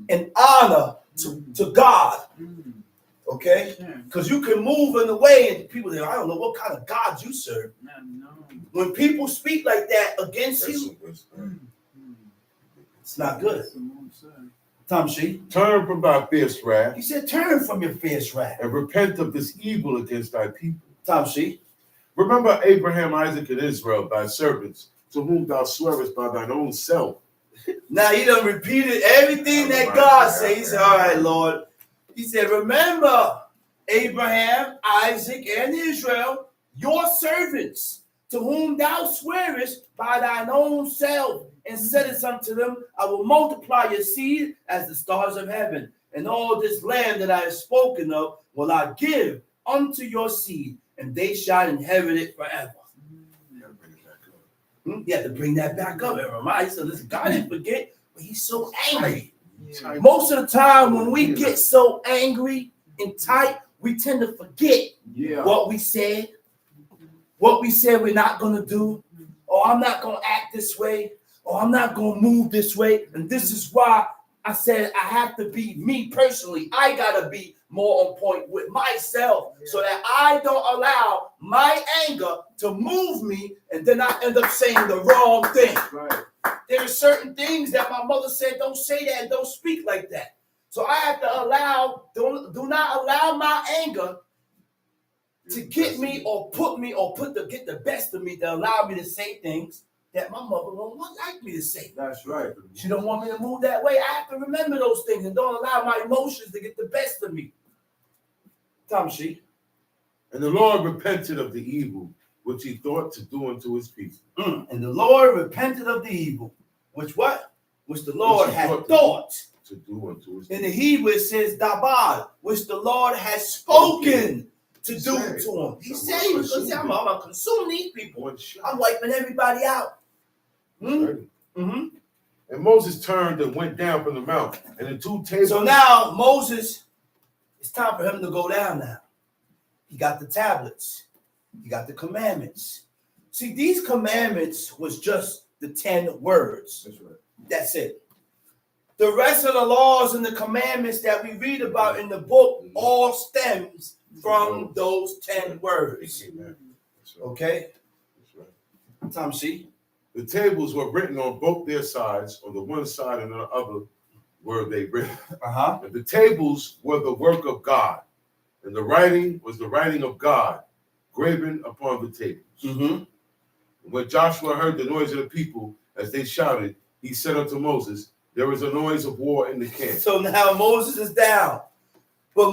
and honor to God. Okay? Because you can move in a way and people say, I don't know what kind of God you serve. When people speak like that against you, it's not good. Tamshi. Turn from thy fierce wrath. He said, turn from your fierce wrath. And repent of this evil against thy people. Tamshi. Remember Abraham, Isaac, and Israel, thy servants, to whom thou swearest by thine own self. Now he done repeated everything that God said. He said, all right, Lord. He said, remember Abraham, Isaac, and Israel, your servants, to whom thou swearest by thine own self, and saidest unto them, I will multiply your seed as the stars of heaven, and all this land that I have spoken of will I give unto your seed, and they shall inherit it forever. You have to bring that back up. He said, listen, God didn't forget, but he's so angry. Most of the time when we get so angry and tight, we tend to forget what we said we're not going to do, or I'm not going to act this way, or I'm not going to move this way. And this is why I said I have to be me personally. I got to be more on point with myself so that I don't allow my anger to move me and then I end up saying the wrong thing. Right. There are certain things that my mother said, don't say that, don't speak like that. So I have to do not allow my anger to get me or get the best of me to allow me to say things that my mother won't like me to say. That's right. She don't want me to move that way. I have to remember those things and don't allow my emotions to get the best of me. Tamshi. And the Lord repented of the evil which he thought to do unto his people. And the Lord repented of the evil, which what? Which the Lord had thought to do unto his people. In the Hebrew it says dabad, which the Lord has spoken to do to him. He said he was going to say, I'm going to consume these people. I'm wiping everybody out. And Moses turned and went down from the mount, and the two tables. So now Moses, it's time for him to go down now. He got the tablets. He got the commandments. See, these commandments was just the 10 words. That's right. That's it. The rest of the laws and the commandments that we read about in the book all stems from those 10 words. Okay? Tamshi. The tables were written on both their sides, on the one side and on the other were they written. And the tables were the work of God, and the writing was the writing of God, graven upon the tables. When Joshua heard the noise of the people as they shouted, he said unto Moses, there is a noise of war in the camp. So now Moses is down. But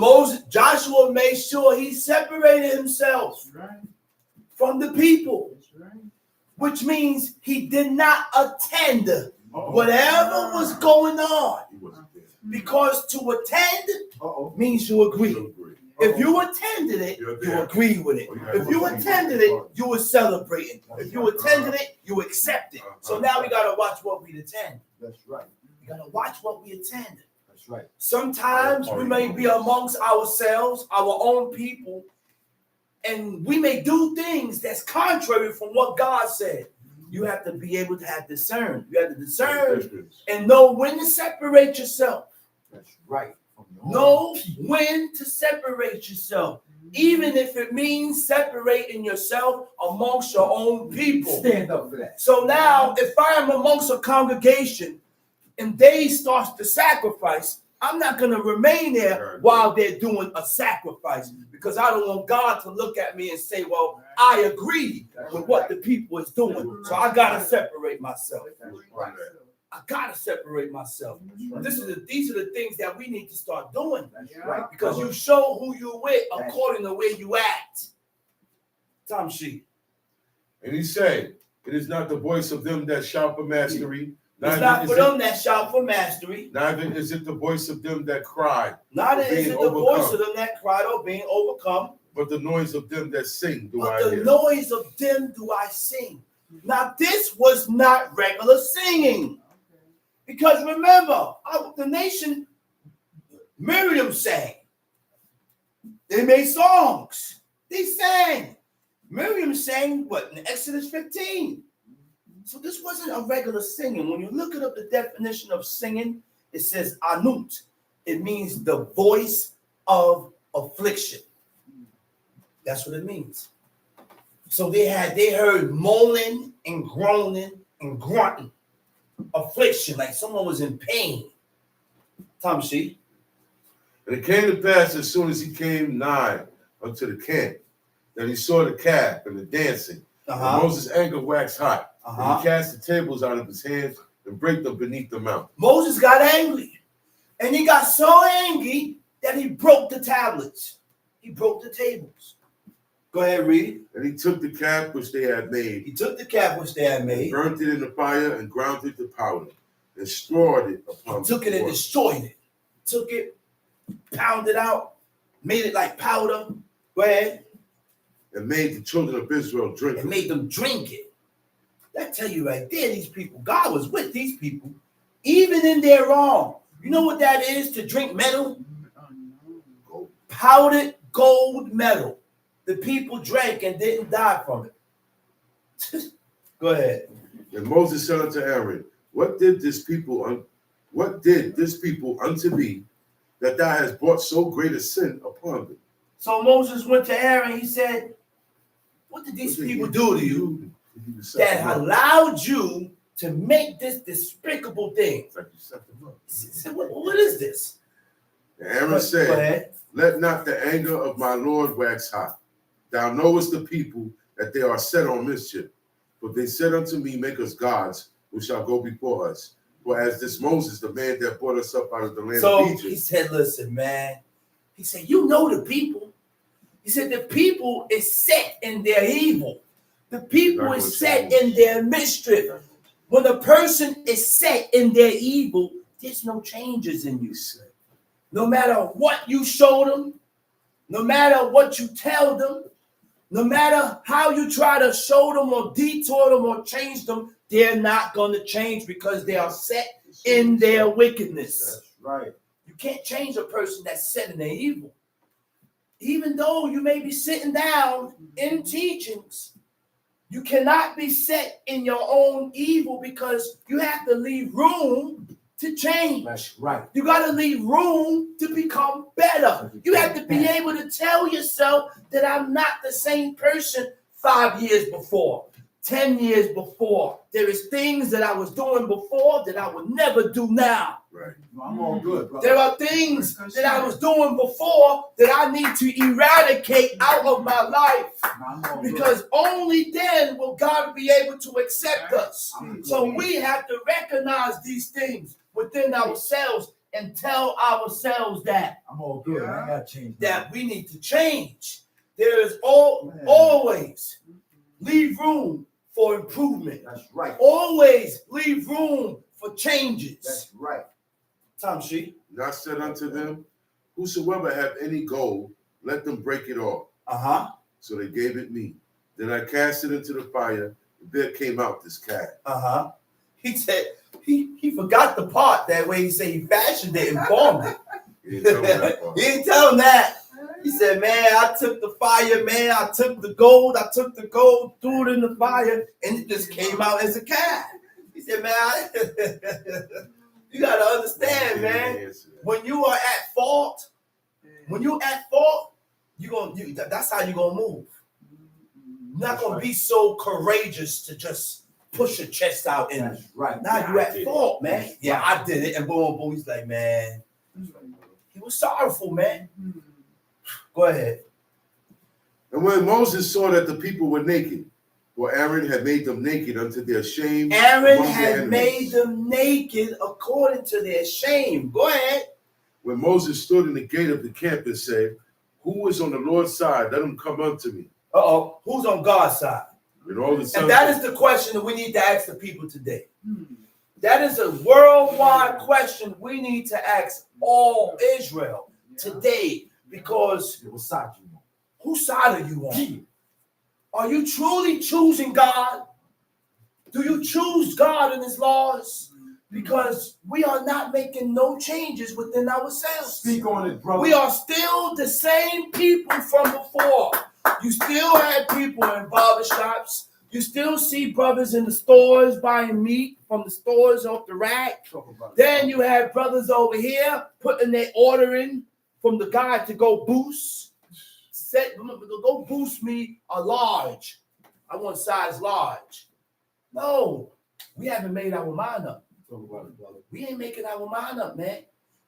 Joshua made sure he separated himself from the people. Which means he did not attend whatever was going on. Because to attend means you agree. If you attended it, you agree with it. If you attended it, you were celebrating. If you attended it, you accept it. So now we got to watch what we attend. That's right. We got to watch what we attend. That's right. Sometimes we may be amongst ourselves, our own people, and we may do things that's contrary from what God said. You have to be able to have discern. You have to discern and know when to separate yourself. That's right. Know when to separate yourself. Even if it means separating yourself amongst your own people. Stand up for that. So now, if I am amongst a congregation and they start to sacrifice, I'm not going to remain there while they're doing a sacrifice, because I don't want God to look at me and say, well, I agree with what the people is doing. So I got to separate myself. I gotta separate myself. These are the things that we need to start doing. That's right. Because you show who you're with according to where you at. Tom Sheep. And he said, it is not the voice of them that shout for mastery. It's not for them that shout for mastery. Neither is it the voice of them that cry. Neither is it the voice of them that cried or being overcome. But the noise of them that sing do But I the hear. noise of them do I sing. Now this was not regular singing. Because remember, the nation, Miriam sang. They made songs. They sang. Miriam sang what in Exodus 15. So this wasn't a regular singing. When you look up the definition of singing, it says anut. It means the voice of affliction. That's what it means. So they heard moaning and groaning and grunting. Affliction, like someone was in pain. Tom Sheep. And it came to pass as soon as he came nigh unto the camp, that he saw the calf and the dancing. And Moses' anger waxed hot. And he cast the tables out of his hands and brake them beneath the mount. Moses got angry. And he got so angry that he broke the tablets. He broke the tables. Go ahead, read. And he took the calf which they had made. He took the calf which they had made. Burnt it in the fire and ground it to powder. And stored it upon Took it and destroyed it. Took it, pounded out, made it like powder. Go ahead. And made the children of Israel drink And it. made them drink it. That tell you right there, these people, God was with these people, even in their wrong. You know what that is to drink metal? Powdered gold metal. The people drank and didn't die from it. Go ahead. And Moses said unto Aaron, What did this people unto thee, that thou hast brought so great a sin upon them? So Moses went to Aaron. He said, what did these people do to you that allowed you to make this despicable thing? He said, what is this? And Aaron said, Let not the anger of my Lord wax hot. Thou knowest the people that they are set on mischief. But they said unto me, Make us gods, which shall go before us. For as this Moses, the man that brought us up out of the land of Egypt. So he said, listen, man. He said, you know the people. He said, the people is set in their evil. The people is set in their mischief. When a person is set in their evil, there's no changes in you. No matter what you show them, no matter what you tell them, no matter how you try to show them or detour them or change them, they're not going to change because they are set in their wickedness. That's right. You can't change a person that's set in their evil. Even though you may be sitting down in teachings, you cannot be set in your own evil because you have to leave room to change. That's right. You got to leave room to become better. You have to be able to tell yourself that I'm not the same person 5 years before, 10 years before. There is things that I was doing before that I will never do now. Right. No, I'm all good, brother. There are things that I was doing before that I need to eradicate out of my life. No, I'm all good. Because only then will God be able to accept us. So we have to recognize these things within ourselves and tell ourselves that I'm all good. I ain't got to change that we need to change. There is always leave room for improvement. That's right. Always leave room for changes. That's right. Tom Sheep. And I said unto them, Whosoever have any gold, let them break it off. So they gave it me. Then I cast it into the fire, and there came out this calf. He said he forgot the part that way. He said he fashioned it and formed it. He didn't tell me that part. He didn't tell him that. He said, man, I took the fire, man. I took the gold, threw it in the fire, and it just came out as a calf. He said, man, you got to understand, man. When you are at fault, that's how you're going to move. You're not going to be so courageous to just push your chest out. And That's right. now you're at fault, man. Yeah, I did it. And boom, boom. He's like, man, he was sorrowful, man. Go ahead. And when Moses saw that the people were naked, For Aaron had made them naked unto their shame. Aaron among their had enemies. made them naked according to their shame. Go ahead. When Moses stood in the gate of the camp and said, Who is on the Lord's side? Let him come unto me. Who's on God's side? And all the sons And that is the question that we need to ask the people today. That is a worldwide question we need to ask all Israel today, because What side you want? whose side are you on? Are you truly choosing God? Do you choose God and his laws? Because we are not making no changes within ourselves. Speak on it, brother. We are still the same people from before. You still have people in barbershops. You still see brothers in the stores buying meat from the stores off the rack. Then you have brothers over here putting their order in from the guy to go boost. Go boost me a large. I want size large. No, we haven't made our mind up. We ain't making our mind up, man.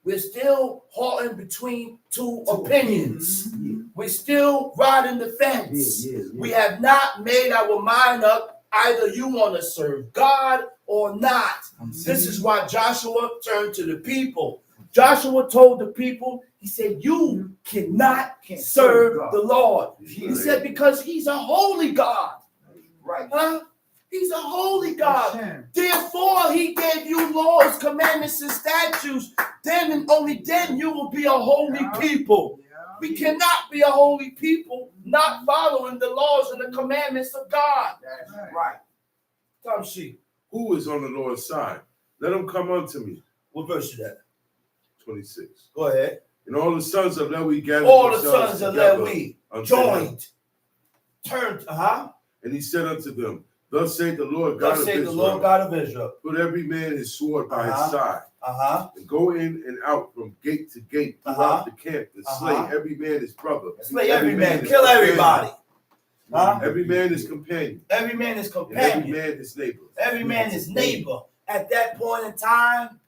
We're still halting between two opinions. We're still riding the fence. We have not made our mind up. Either you want to serve God or not. This is why Joshua turned to the people. Joshua told the people, he said, you cannot serve the Lord. He said, because he's a holy God. Right. Huh? He's a holy God. Therefore, he gave you laws, commandments, and statutes. Then and only then you will be a holy people. We cannot be a holy people not following the laws and the commandments of God. That's right. Come see. Who is on the Lord's side? Let him come unto me. What verse is that? 26. Go ahead. And all the sons of Levi gathered All the themselves sons of together Levi unto him. joined. Turned, And he said unto them, Thus saith the Lord God Thus of saith Israel, the Lord God of Israel. Put every man his sword by his side, and go in and out from gate to gate throughout the camp, and slay every man his brother. Slay every man. his Kill companion. everybody. Every man his companion. Every man is And every companion. man his neighbor. Every man is neighbor. At that point in time,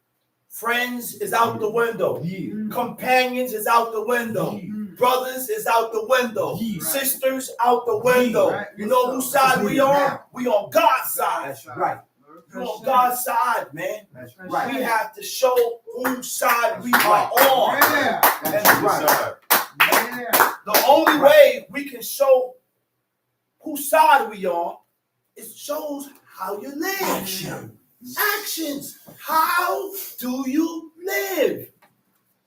friends is out the window. Companions is out the window. Brothers is out the window. Sisters out the window. You know whose side we on? We on God's side. That's right. We on God's side, man. That's We right. have to show whose side we are on. That's right. Side. The only way we can show whose side we on is shows how you live. Actions. How do you live?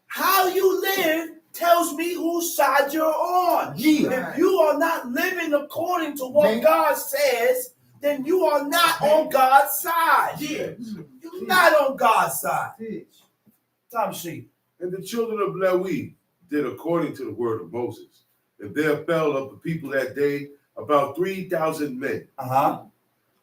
How you live tells me whose side you're on. If you are not living according to what God says, then you are not on God's side. You're not on God's side. Tom sheep. And the children of Levi did according to the word of Moses. And there fell of the people that day about 3,000 men.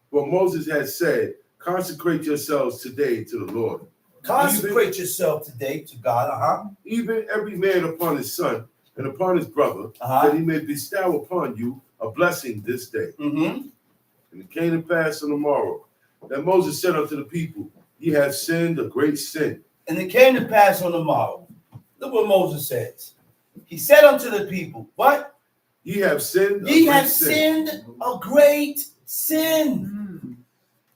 For Moses had said, Consecrate yourselves today to the Lord. Consecrate yourself today to God. Even every man upon his son and upon his brother, that he may bestow upon you a blessing this day. And it came to pass on the morrow that Moses said unto the people, Ye have sinned a great sin. And it came to pass on the morrow. Look what Moses says. He said unto the people, what? Ye have sinned Ye have sinned a great sin.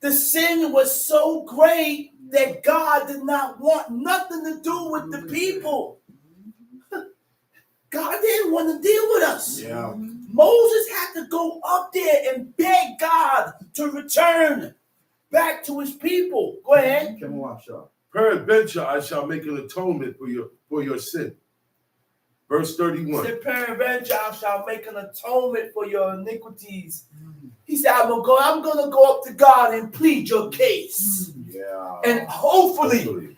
The sin was so great that God did not want nothing to do with the people. God didn't want to deal with us. Moses had to go up there and beg God to return back to his people. Go ahead. Come on, Shaw. Peradventure I shall make an atonement for your sin. Verse 31. He said, peradventure I shall make an atonement for your iniquities. He said, I'm gonna go up to God and plead your case. And hopefully,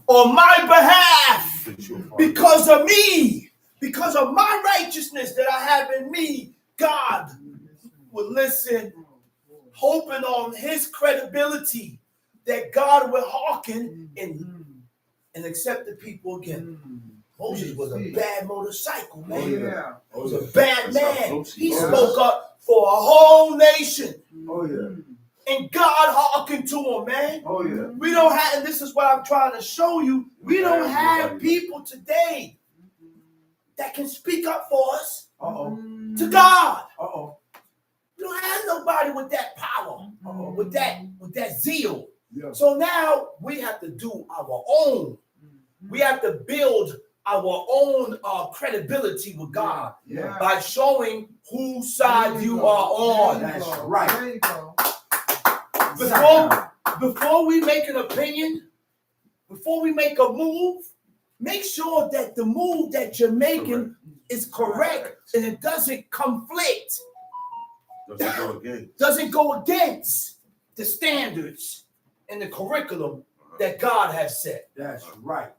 on my behalf, because of me, because of my righteousness that I have in me, God will listen, hoping on his credibility that God will hearken and accept the people again. Moses was a bad motorcycle, man. He was a bad man. He spoke up for a whole nation. And God hearkened to him, man. We don't have, and this is what I'm trying to show you, we don't have people today that can speak up for us to God. You don't have nobody with that power, with that zeal. Yeah. So now we have to do our own. We have to build our own credibility with God Yeah. by showing whose side you are on. That's right. There you go. Before we make an opinion, before we make a move, make sure that the move that you're making is correct and it doesn't conflict, doesn't go against the standards and the curriculum that God has set. That's right.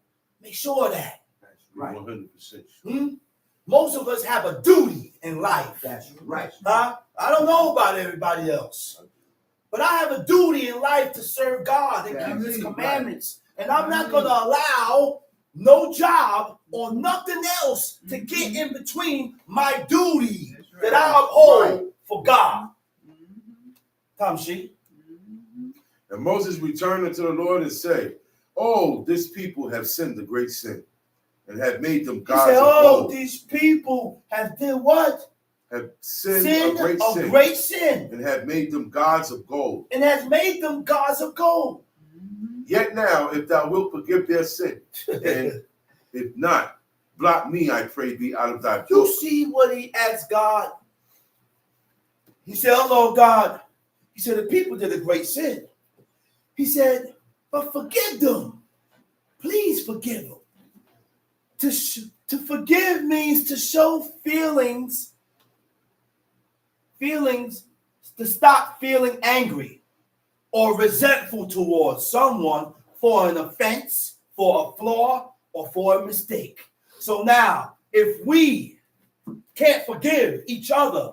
Make sure of that. That's right. 100%. Most of us have a duty in life. That's right. I don't know about everybody else, but I have a duty in life to serve God and keep His commandments. And I'm not going to allow no job or nothing else to get in between my duty that I uphold for God. Tom She. And Moses returned unto the Lord and said, oh, this people have sinned a great sin and have made them He gods said, of oh, gold. these people have did what? Have sinned a great sin and have made them gods of gold. And has made them gods of gold. Yet now, if thou wilt forgive their sin, and if not, blot me, I pray thee, out of thy book. You see what he asked God? He said, oh, Lord God. He said, the people did a great sin. He said, but forgive them. Please forgive them. To forgive means to show feelings, to stop feeling angry or resentful towards someone for an offense, for a flaw, or for a mistake. So now, if we can't forgive each other,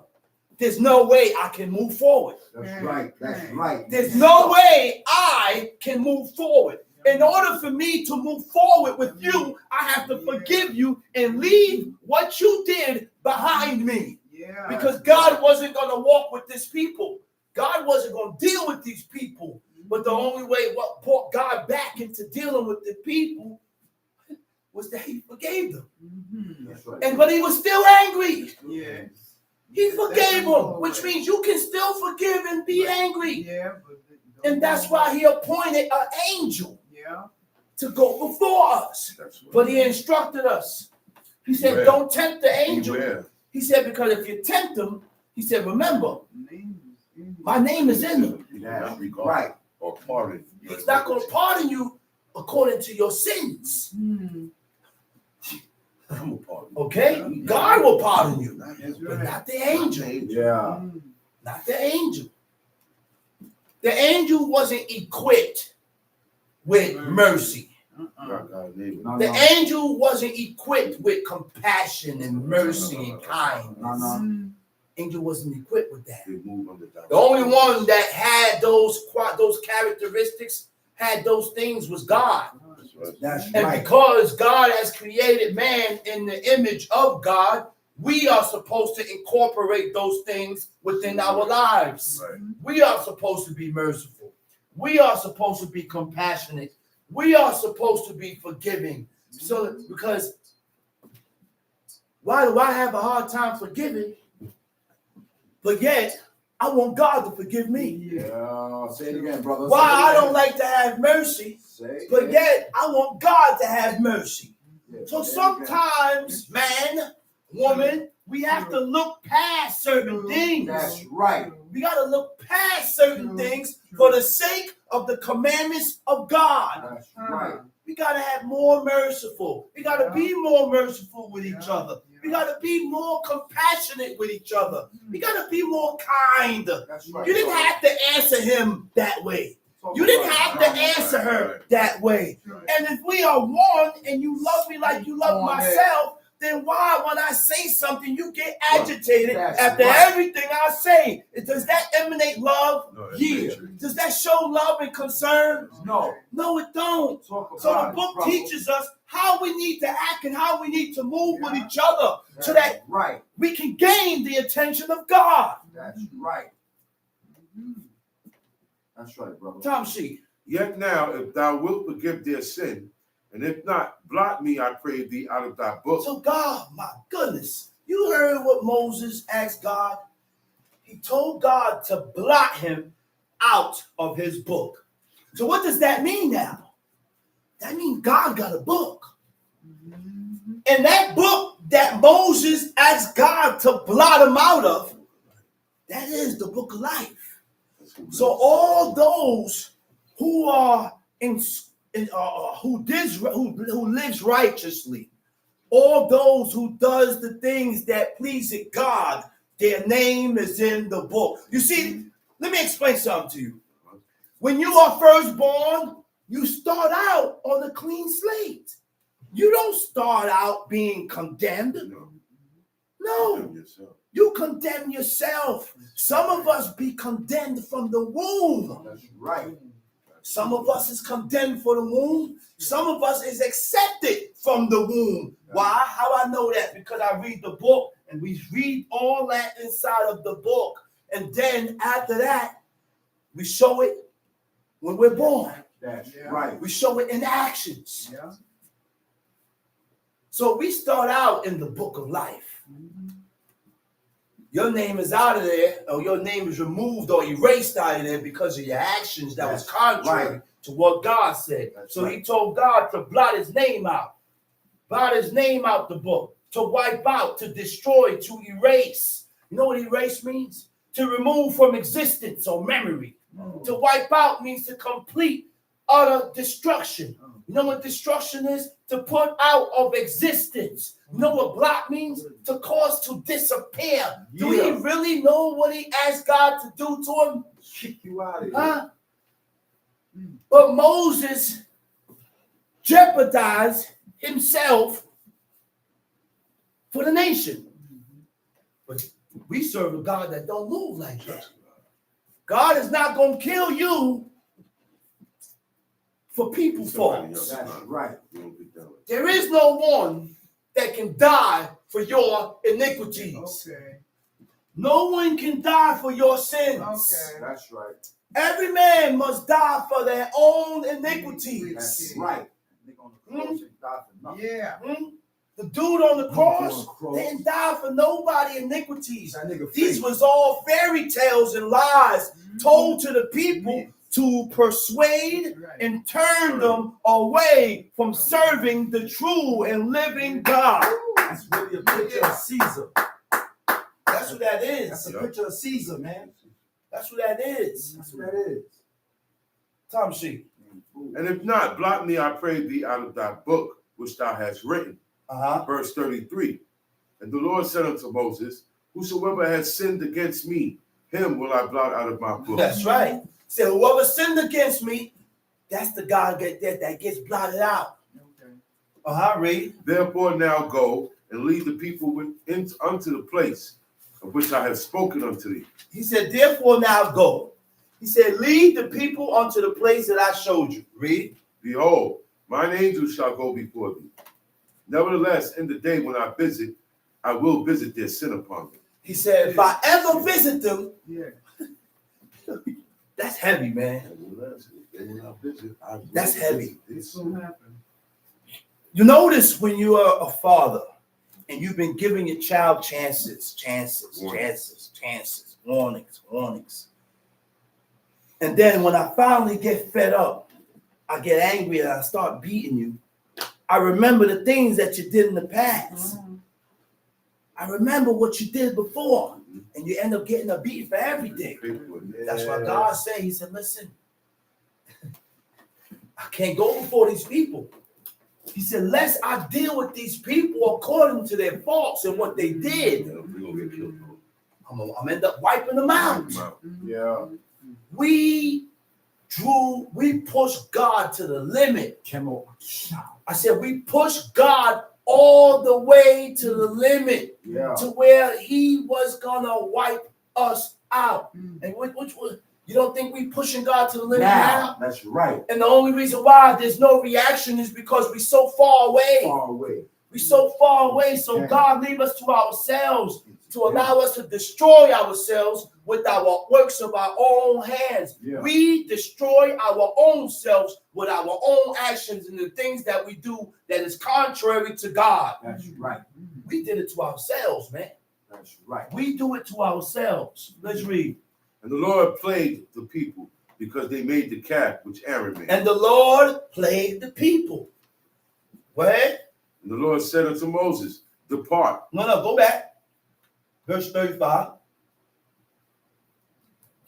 there's no way I can move forward. That's right. That's right. There's no way I can move forward. In order for me to move forward with you, I have to forgive you and leave what you did behind me. Yeah. Because God wasn't going to walk with these people. God wasn't going to deal with these people. But the only way what brought God back into dealing with the people was that he forgave them. That's right. But he was still angry. Yeah. He forgave them, which means you can still forgive and be angry. Yeah. And that's why he appointed an angel to go before us. But he instructed us. He said, Beware. don't tempt the angel. Beware. He said, because if you tempt them, he said, remember, my name is in them. He will not regard Right. or pardon. He's not going to pardon you according to your sins. I'm a pardon. Okay? God will pardon you, That's but right. not the angel. Yeah. Not the angel. The angel wasn't equipped with mercy. No, The no. angel wasn't equipped with compassion and mercy and kindness. No. Angel wasn't equipped with that. They move under the The only one that had those characteristics, had those things, was God. That's And right. because God has created man in the image of God, we are supposed to incorporate those things within our lives. Right. We are supposed to be merciful. We are supposed to be compassionate. We are supposed to be forgiving. So, because why do I have a hard time forgiving? But yet, I want God to forgive me. Yeah. Say it again, brother. Why I don't like to have mercy, Say it but again. yet I want God to have mercy. Yeah, So say it again. sometimes, man, woman, we have to look past certain things. That's right. We got to look past certain things for the sake of the commandments of God. That's right. We got to have more merciful. We got to be more merciful with each other. We got to be more compassionate with each other. We got to be more kind. That's right. You didn't have to answer him that way. You didn't have to answer her that way. And if we are one and you love me like you love myself, then why, when I say something, you get agitated That's after right. everything I say? Does that emanate love? No, that's Yeah. not true. Does that show love and concern? No. No, it don't. Talk So the about it, book brother. teaches us how we need to act and how we need to move with each other so That's that right. we can gain the attention of God. That's right. That's right, brother. Tom She. Yet now, if thou wilt forgive their sin, and if not, blot me, I pray thee, out of thy book. So God, my goodness, you heard what Moses asked God. He told God to blot him out of his book. So what does that mean now? That means God got a book. And that book that Moses asked God to blot him out of, that is the book of life. So all those who are who lives righteously, all those who does the things that please God, their name is in the book. You see, let me explain something to you. When you are first born, you start out on a clean slate. You don't start out being condemned. No, you condemn yourself. Some of us be condemned from the womb. That's right. Some of us is condemned for the womb. Some of us is accepted from the womb. Why? How I know that? Because I read the book and we read all that inside of the book. And then after that, we show it when we're born. That's right. We show it in actions. Yeah. So we start out in the book of life. Your name is out of there, or your name is removed or erased out of there because of your actions that was contrary to what God said. So he told God to blot his name out. Blot his name out the book. To wipe out, to destroy, to erase. You know what erase means? To remove from existence or memory. To wipe out means to complete utter destruction. You know what destruction is? To put out of existence. You know what blot means? To cause to disappear. Do we really know what he asked God to do to him? Kick you out of here. Huh? But Moses jeopardized himself for the nation. But we serve a God that don't move like that. God is not going to kill you for people's faults. That's right. There is no one that can die for your iniquities. Okay. No one can die for your sins. Okay. That's right. Every man must die for their own iniquities. That's right. They're gonna cross and die for nothing. Yeah. The dude on the cross didn't die for nobody iniquities. These was all fairy tales and lies told to the people to persuade and turn them away from serving the true and living God. That's really a picture of Caesar. That's what that is. That's a picture of Caesar, man. That's what that is. That's what that is. Tom sheet. And if not, blot me, I pray thee, out of thy book, which thou hast written. Verse 33. And the Lord said unto Moses, whosoever has sinned against me, him will I blot out of my book. That's right. So whoever sinned against me, that's the God that gets blotted out. Okay. Read. Therefore now go and lead the people unto the place of which I have spoken unto thee. He said, therefore now go. He said, lead the people unto the place that I showed you. Read. Behold, mine angels shall go before thee. Nevertheless, in the day when I visit, I will visit their sin upon them. He said, if I ever visit them, Yeah. that's heavy, man. That's heavy. It's gonna happen. You notice when you are a father and you've been giving your child chances, warnings. And then when I finally get fed up, I get angry and I start beating you. I remember the things that you did in the past. I remember what you did before, and you end up getting a beat for everything. That's why God said, he said, listen, I can't go before these people. He said, lest I deal with these people according to their faults and what they did, I'm going to end up wiping them out. Yeah. We pushed God to the limit. I said, we pushed God all the way to the limit, to where he was gonna wipe us out. And which was, you don't think we pushing God to the limit now? That's right. And the only reason why there's no reaction is because we're so far away. We're so far away. So God leave us to ourselves, to allow us to destroy ourselves with our works of our own hands. We destroy our own selves with our own actions and the things that we do that is contrary to God. That's right. We did it to ourselves, man. That's right. We do it to ourselves. Let's read. And the Lord plagued the people because they made the calf which Aaron made. And the Lord plagued the people. Go ahead. And the Lord said unto Moses, depart. No, go back. Verse 35.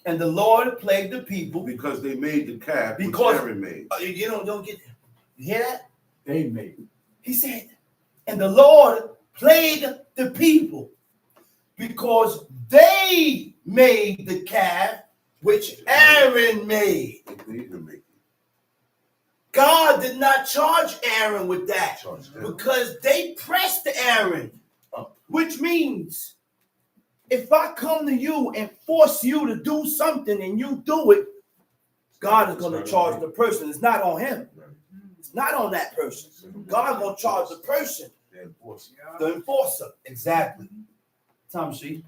And the Lord plagued the people Because they made the calf which Because- Aaron made. You don't get. You hear that? They made it. He said, and the Lord plagued the people because they made the calf which Aaron made. They didn't make it. God did not charge Aaron with that Charge them. because they pressed Aaron, which means if I come to you and force you to do something and you do it, God is going to charge the person. It's not on him. It's not on that person. God going to charge the person, They enforce it. the enforcer. Exactly. Tom, see?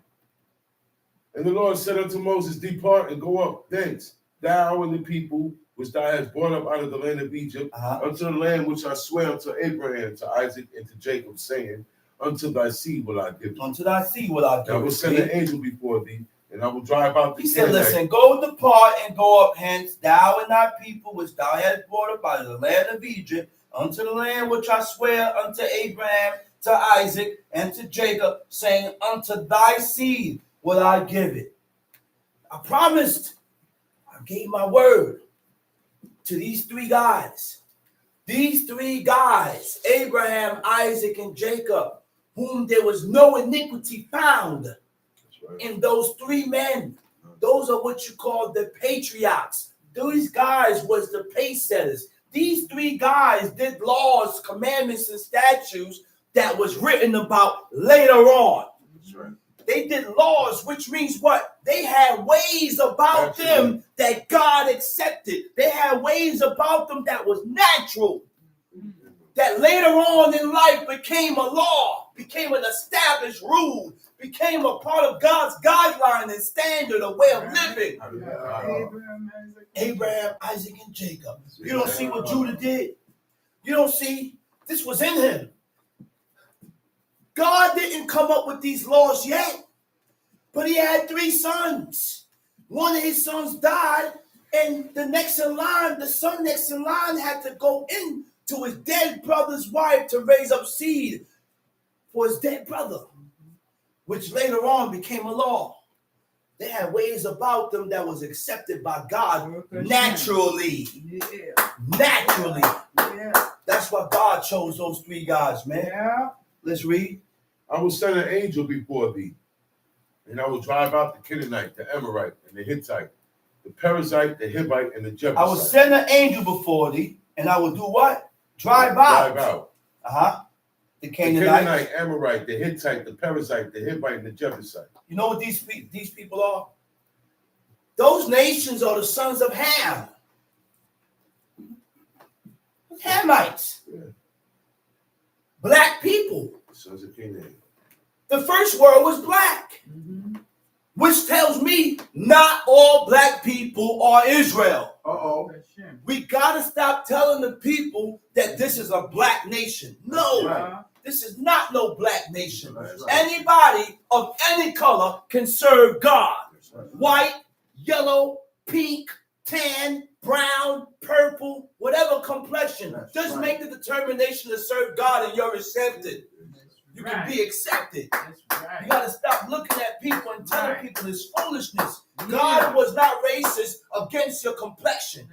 And the Lord said unto Moses, depart and go up thence, thou and the people which thou hast brought up out of the land of Egypt, unto the land which I swear unto Abraham, to Isaac, and to Jacob, saying, unto thy seed will I give it. Until I see what I And I will do. send an angel before thee, and I will drive out the He said, Canaanite. listen, go depart and go up hence, thou and thy people which thou hast brought up out of the land of Egypt, unto the land which I swear unto Abraham, to Isaac, and to Jacob, saying, unto thy seed will I give it. I promised, I gave my word to these three guys. These three guys, Abraham, Isaac, and Jacob, whom there was no iniquity found That's right. in those three men. Those are what you call the patriarchs. These guys was the pace setters. These three guys did laws, commandments, and statutes that was written about later on. That's right. They did laws, which means what? They had ways about them that God accepted. They had ways about them that was natural. That later on in life became a law, became an established rule, became a part of God's guideline and standard, a way of living. Abraham, Isaac, and Jacob. You don't see what Judah did. You don't see, this was in him. God didn't come up with these laws yet, but he had three sons. One of his sons died, and the next in line, the son next in line had to go in to his dead brother's wife to raise up seed for his dead brother, which later on became a law. They had ways about them that was accepted by God naturally. Naturally. That's why God chose those three guys, man. Let's read. I will send an angel before thee, and I will drive out the Canaanite, the Amorite, and the Hittite, the Perizzite, the Hivite, and the Jebusite. I will send an angel before thee, and I will do what? Drive out. Drive out. The The Canaanite. Canaanite, Amorite, the Hittite, the Perizzite, the Hivite, and the Jebusite. You know what these people are? Those nations are the sons of Ham. Hamites. Yeah. Black people. The sons of Canaan. The first world was black. Which tells me not all black people are Israel. Uh-oh. We gotta stop telling the people that this is a black nation. No, Right. this is not no black nation. That's right. Anybody of any color can serve God. That's right. White, yellow, pink, tan, brown, purple, whatever complexion. That's Just right. make the determination to serve God and you're accepted. You can be accepted. You got to stop looking at people and telling people this foolishness. God was not racist against your complexion.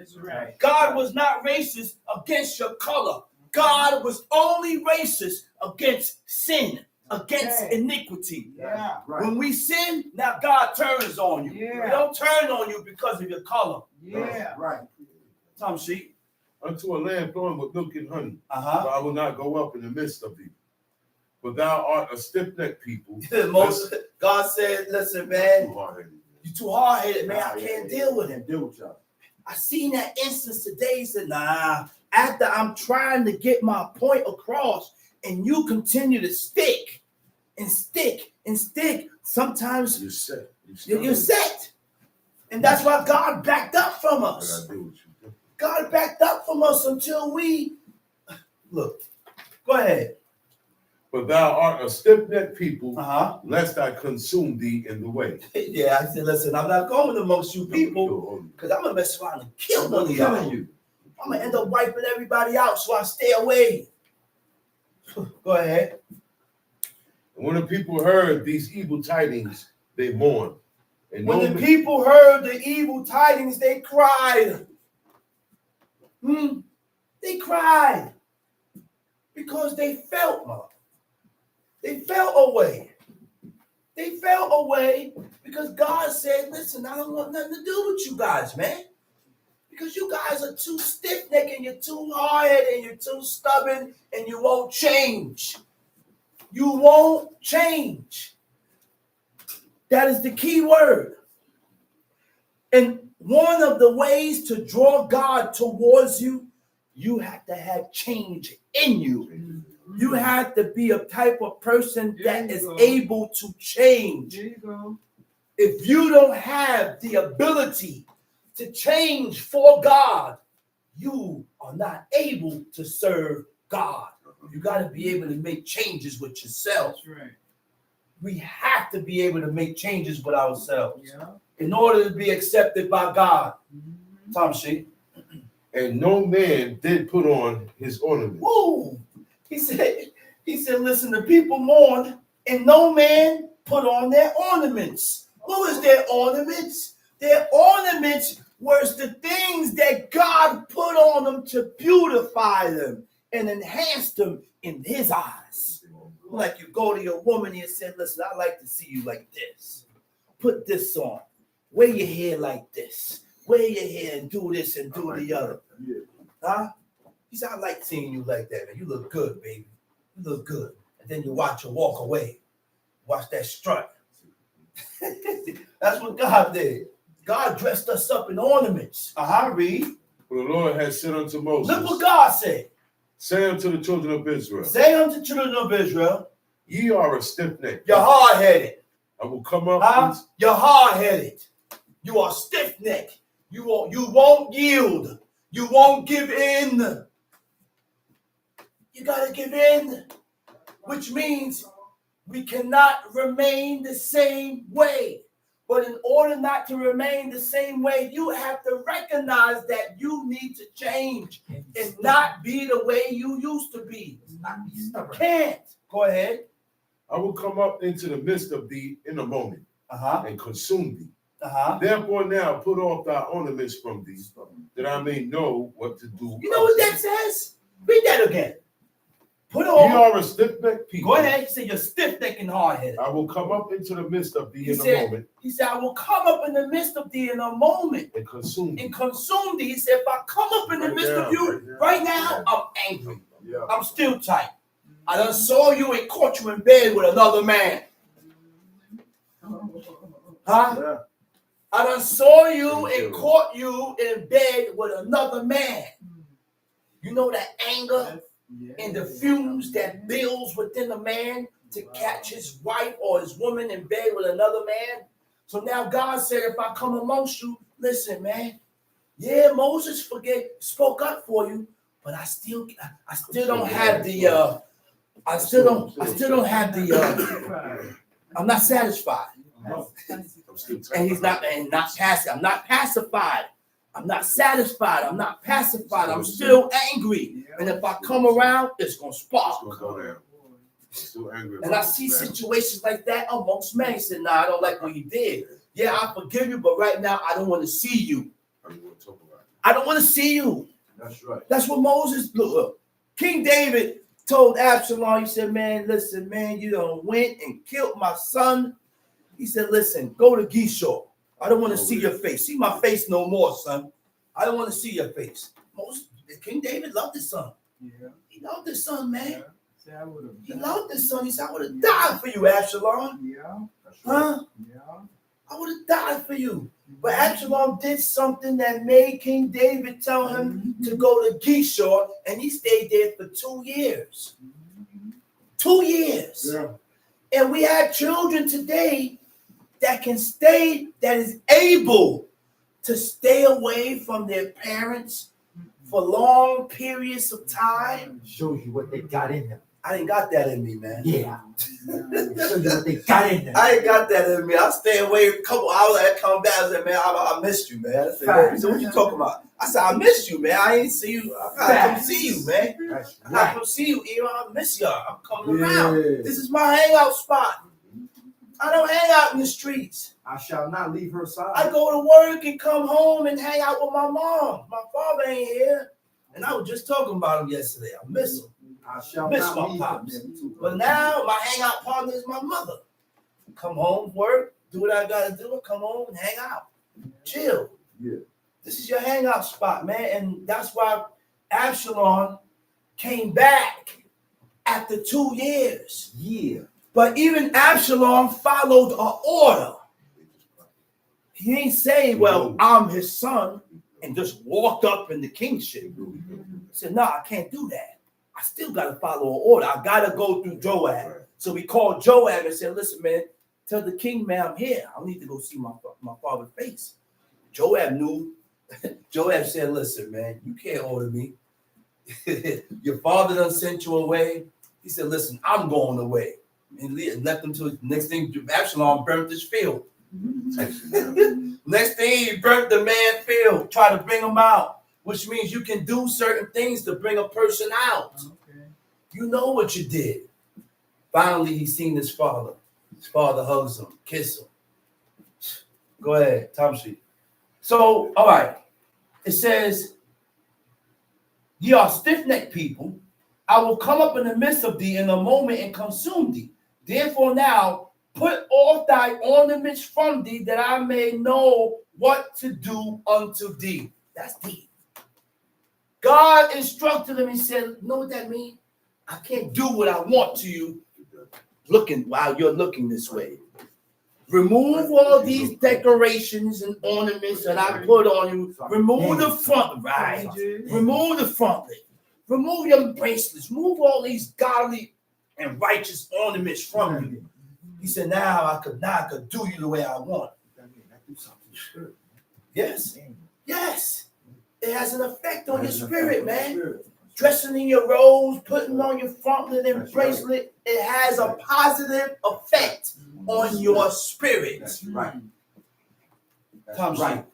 God was not racist against your color. God was only racist against sin, against iniquity. Yeah. Right. When we sin, now God turns on you. Yeah. He don't turn on you because of your color. Yeah. Right. Tom sheep. Unto a land flowing with milk and honey, Uh-huh. for I will not go up in the midst of thee. For thou art a stiff-necked people. God said, listen, man, Too hard-headed. you're too hard-headed, man. I can't deal with him. Deal with y'all. I seen that instance today. He said, nah, after I'm trying to get my point across and you continue to stick and stick and stick, sometimes You're set. you're set. And that's why God backed up from I us. gotta do what you do. God backed up from us until we, look, go ahead. But thou art a stiff-necked people, Uh-huh. lest I consume thee in the way. Yeah, I said, listen, I'm not going amongst you people because I'm going to mess around and kill one of y'all. Killing you. I'm going to end up wiping everybody out, so I stay away. Go ahead. And when the people heard these evil tidings, they mourned. And When no the man- people heard the evil tidings, they cried. They cried because they felt, Mom. They fell away. They fell away because God said, listen, I don't want nothing to do with you guys, man. Because you guys are too stiff-necked and you're too hard-headed and you're too stubborn and you won't change. You won't change. That is the key word. And one of the ways to draw God towards you, you have to have change in you. You have to be a type of person that is able to change. There you go. If you don't have the ability to change for God, you are not able to serve God. You got to be able to make changes with yourself. That's right. We have to be able to make changes with ourselves Yeah. in order to be accepted by God. Mhm. Tom Shee. And no man did put on his ornament. Woo! He said, listen, the people mourned, and no man put on their ornaments. What was their ornaments? Their ornaments was the things that God put on them to beautify them and enhance them in his eyes. Like you go to your woman and say, listen, I like to see you like this. Put this on. Wear your hair like this. Wear your hair and do this and do the other. Yeah. Huh? He said, I like seeing you like that, man. You look good, baby. You look good. And then you watch her walk away. Watch that strut. That's what God did. God dressed us up in ornaments. Read. For the Lord has said unto Moses, Look what God said. say unto the children of Israel, Say unto the children of Israel, ye are a stiff neck. you're hard-headed. I will come up. Huh? You're hard-headed. You are stiff-necked. You won't yield. You won't give in. You got to give in, which means we cannot remain the same way. But in order not to remain the same way, you have to recognize that you need to change and not be the way you used to be. You can't. Go ahead. I will come up into the midst of thee in a moment and consume thee. Therefore now put off thy ornaments from thee, that I may know what to do. You know what that says? Read that again. Put Ye on. are a stiff-necked people. Go ahead. He said you're stiff-necked and hard-headed. I will come up into the midst of thee He in said- a moment He said, I will come up in the midst of thee in a moment and consume thee. and consume thee. He said, if I come up in the Right midst now, of you, right now, I'm angry. Yeah. I'm still tight. I done saw you and caught you in bed with another man. Huh? Yeah. I done saw you and caught you in bed with another man. You know that anger Yeah. and the fumes that builds within a man to catch his wife or his woman in bed with another man. So now God said, if I come amongst you, listen, man. Yeah, Moses spoke up for you, but I still don't have the I'm not satisfied. I'm still And he's not passive. I'm not pacified. I'm not satisfied. I'm not pacified. I'm still angry. And if I come around, it's gonna spark. It's gonna go down. I'm still angry. And I see situations like that amongst men. He said, nah, I don't like what you did. Yeah, I forgive you, but right now I don't want to see you. I don't want to talk about it. I don't want to see you. That's right. That's what Moses, look. King David told Absalom, he said, man, listen, man, you done went and killed my son. He said, listen, go to Geshur. I don't want to see your face. See my face no more, son. I don't want to see your face. King David loved his son. Yeah. He loved his son, man. Yeah. Say I would have. He loved his son. He said, I would have died for you, Absalom. Yeah. That's right. Huh? Yeah. I would have died for you. But Absalom did something that made King David tell him to go to Geshur, and he stayed there for 2 years. 2 years. Yeah. And we have children today that is able to stay away from their parents for long periods of time. Shows you what they got in them. I ain't got that in me, man. Yeah. So they got in there. I ain't got that in me. I stay away a couple hours. I come back. I said, man, I missed you, man. I said, Fact. so what you talking about? I said, I missed you, man. I ain't see you. I gotta come see you, man. That's I gotta right. come see you. Even I miss y'all. I'm coming Yeah. around. This is my hangout spot. I don't hang out in the streets. I shall not leave her side. I go to work and come home and hang out with my mom. My father ain't here. And I was just talking about him yesterday. I miss him. I shall Miss not my leave pops. her. But now my hangout partner is my mother. Come home, work, do what I gotta do, come home and hang out. Chill. Yeah. This is your hangout spot, man. And that's why Absalom came back after 2 years. Yeah. But even Absalom followed an order. He ain't saying, well, I'm his son, and just walked up in the kingship. He said, no, I can't do that. I still got to follow an order. I got to go through Joab. So we called Joab and said, listen, man, tell the king, man, I'm here. I need to go see my father's face. Joab knew. Joab said, listen, man, you can't order me. Your father done sent you away. He said, listen, I'm going away. And left him to the next thing. Absalom burnt his field. Next thing, he burnt the man's field, try to bring him out, which means you can do certain things to bring a person out. Okay. You know what you did. Finally, he seen his father. His father hugs him, kiss him. Go ahead, Tom Street. So, all right. It says, ye are stiff-necked people. I will come up in the midst of thee in a moment and consume thee. Therefore now, put off thy ornaments from thee, that I may know what to do unto thee. That's deep. God instructed him. He said, know what that means? I can't do what I want to you looking while you're looking this way. Remove all these decorations and ornaments that I put on you. Remove the front, right? Remove the frontlet. Remove your bracelets. Remove all these godly and righteous ornaments from you. He said, now I could do you the way I want. Yes. Yes. It has an effect on your spirit, man. Dressing in your robes, putting on your frontlet and bracelet, it has a positive effect on your spirit. That's right. That's Tom right.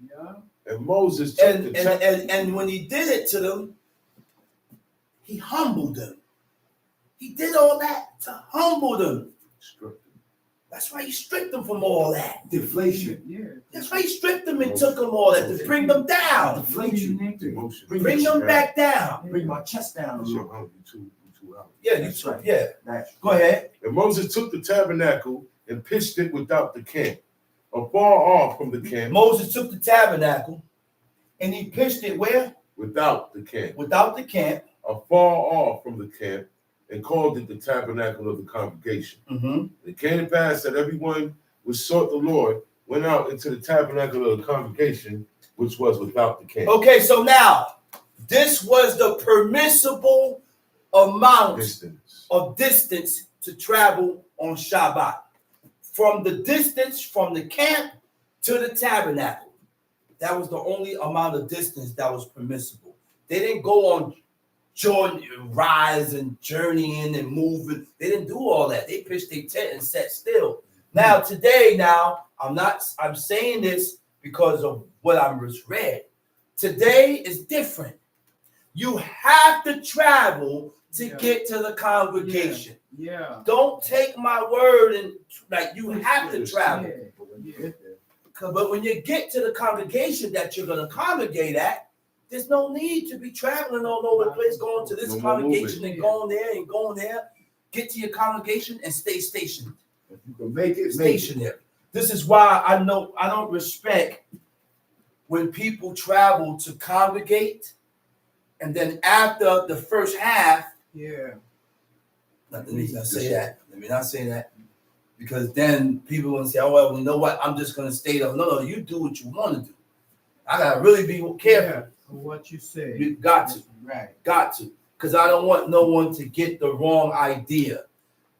Yeah. And Moses took And when he did it to them, he humbled them. He did all that to humble them. That's why he stripped them from all that. Deflation. Yeah. That's why he stripped them and took them all that to bring them down. Deflation. emotion. Bring them back down. Bring my chest down a little. Yeah, That's right. yeah. That's Go ahead. And Moses took the tabernacle and pitched it without the camp, afar off from the camp. Moses took the tabernacle and he pitched it where? Without the camp, Without the camp. afar off from the camp, and called it the tabernacle of the congregation. Mm-hmm. It came to pass that everyone which sought the Lord went out into the tabernacle of the congregation, which was without the camp. Okay, so now this was the permissible amount of distance to travel on Shabbat. From the distance from the camp to the tabernacle. That was the only amount of distance that was permissible. They didn't go on rise and journeying and moving. They didn't do all that. They pitched their tent and sat still. Now today, I'm saying this because of what I just read. Today is different. You have to travel to get to the congregation. Yeah. Don't take my word and like you have to travel. Yeah. But when you get to the congregation that you're going to congregate at, there's no need to be traveling all over the place, going to this congregation and going there and going there. Get to your congregation and stay stationed. If you can make it, Stationary. This is why I don't respect when people travel to congregate and then after the first half. Yeah. Let me not say that. Let me not say that. Because then people will say, oh, well, you know what? I'm just going to stay there. No, you do what you want to do. I got to really be careful. Yeah. What you say. You got to. Right. Got to. Because I don't want no one to get the wrong idea.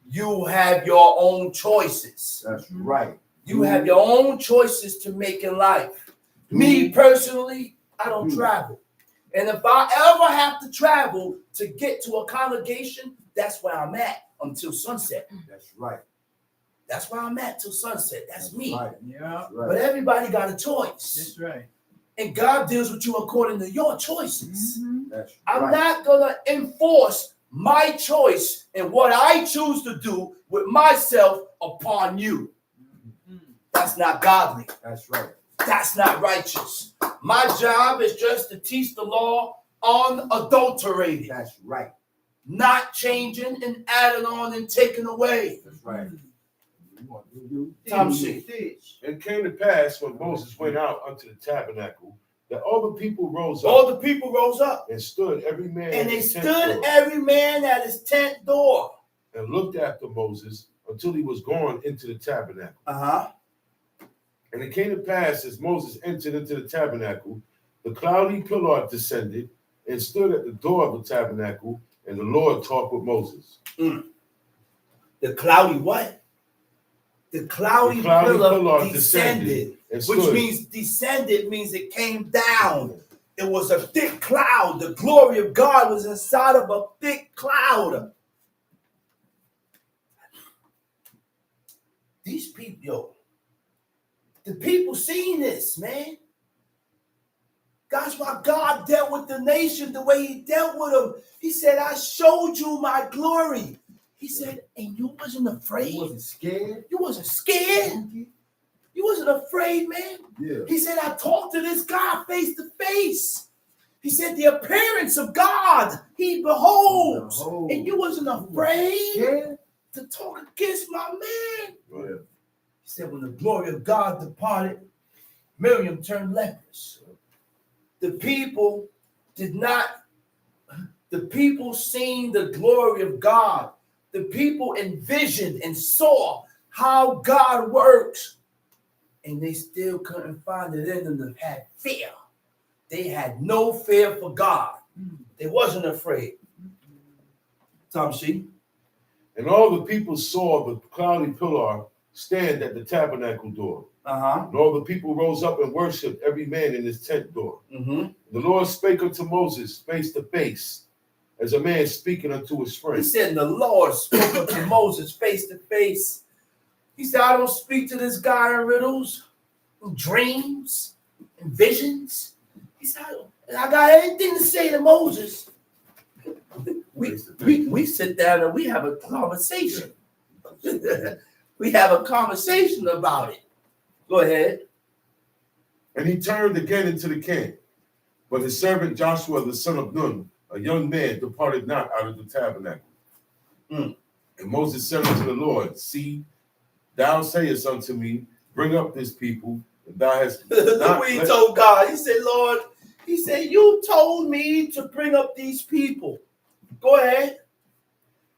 You have your own choices. That's right. You have your own choices to make in life. Me personally, I don't travel. And if I ever have to travel to get to a congregation That's where I'm at until sunset. That's right. That's where I'm at till sunset. That's me. Right. Yeah. Right. But everybody got a choice. That's right. And God deals with you according to your choices. That's I'm right. not going to enforce my choice and what I choose to do with myself upon you. That's not godly. That's right. That's not righteous. My job is just to teach the law unadulterated, That's right. not changing and adding on and taking away. That's right. You want to do Tom Teach, C. teach. And it came to pass when Moses went out unto the tabernacle that all the people rose up All the people rose up and stood every man and at they his tent stood door, every man at his tent door. and looked after Moses until he was gone into the tabernacle. Uh-huh. And it came to pass as Moses entered into the tabernacle, the cloudy pillar descended and stood at the door of the tabernacle, and the Lord talked with Moses. The cloudy what? The cloudy pillar descended. And Which stood. means descended means it came down. It was a thick cloud. The glory of God was inside of a thick cloud. These people, yo, the people seen this, man. That's why God dealt with the nation the way he dealt with them. He said, I showed you my glory. He said, and you wasn't afraid? You wasn't scared? You wasn't scared? You wasn't afraid, man? Yeah. He said, I talked to this guy face to face. He said, the appearance of God he beholds. Behold. And you wasn't afraid Yeah. to talk against my man. Right. He said, when the glory of God departed, Miriam turned leprous. The people seen the glory of God. The people envisioned and saw how God works. And they still couldn't find it in them. They had fear. They had no fear for God. They wasn't afraid. Tom C. And all the people saw the cloudy pillar stand at the tabernacle door. Uh-huh. And all the people rose up and worshipped every man in his tent door. Mm-hmm. The Lord spake unto Moses face to face, as a man speaking unto his He friend. said, the Lord spoke unto Moses face to face. He said, I don't speak to this guy in riddles, in dreams, in visions. He said, I got anything to say to Moses. We sit down and we have a conversation. We have a conversation about it. Go ahead. And he turned again into the camp. But his servant Joshua, the son of Nun, a young man, departed not out of the tabernacle. And Moses said unto the Lord, see, thou sayest unto me, bring up this people, and thou hast Look not what he let- told God. He said, Lord, he said, you told me to bring up these people. Go ahead.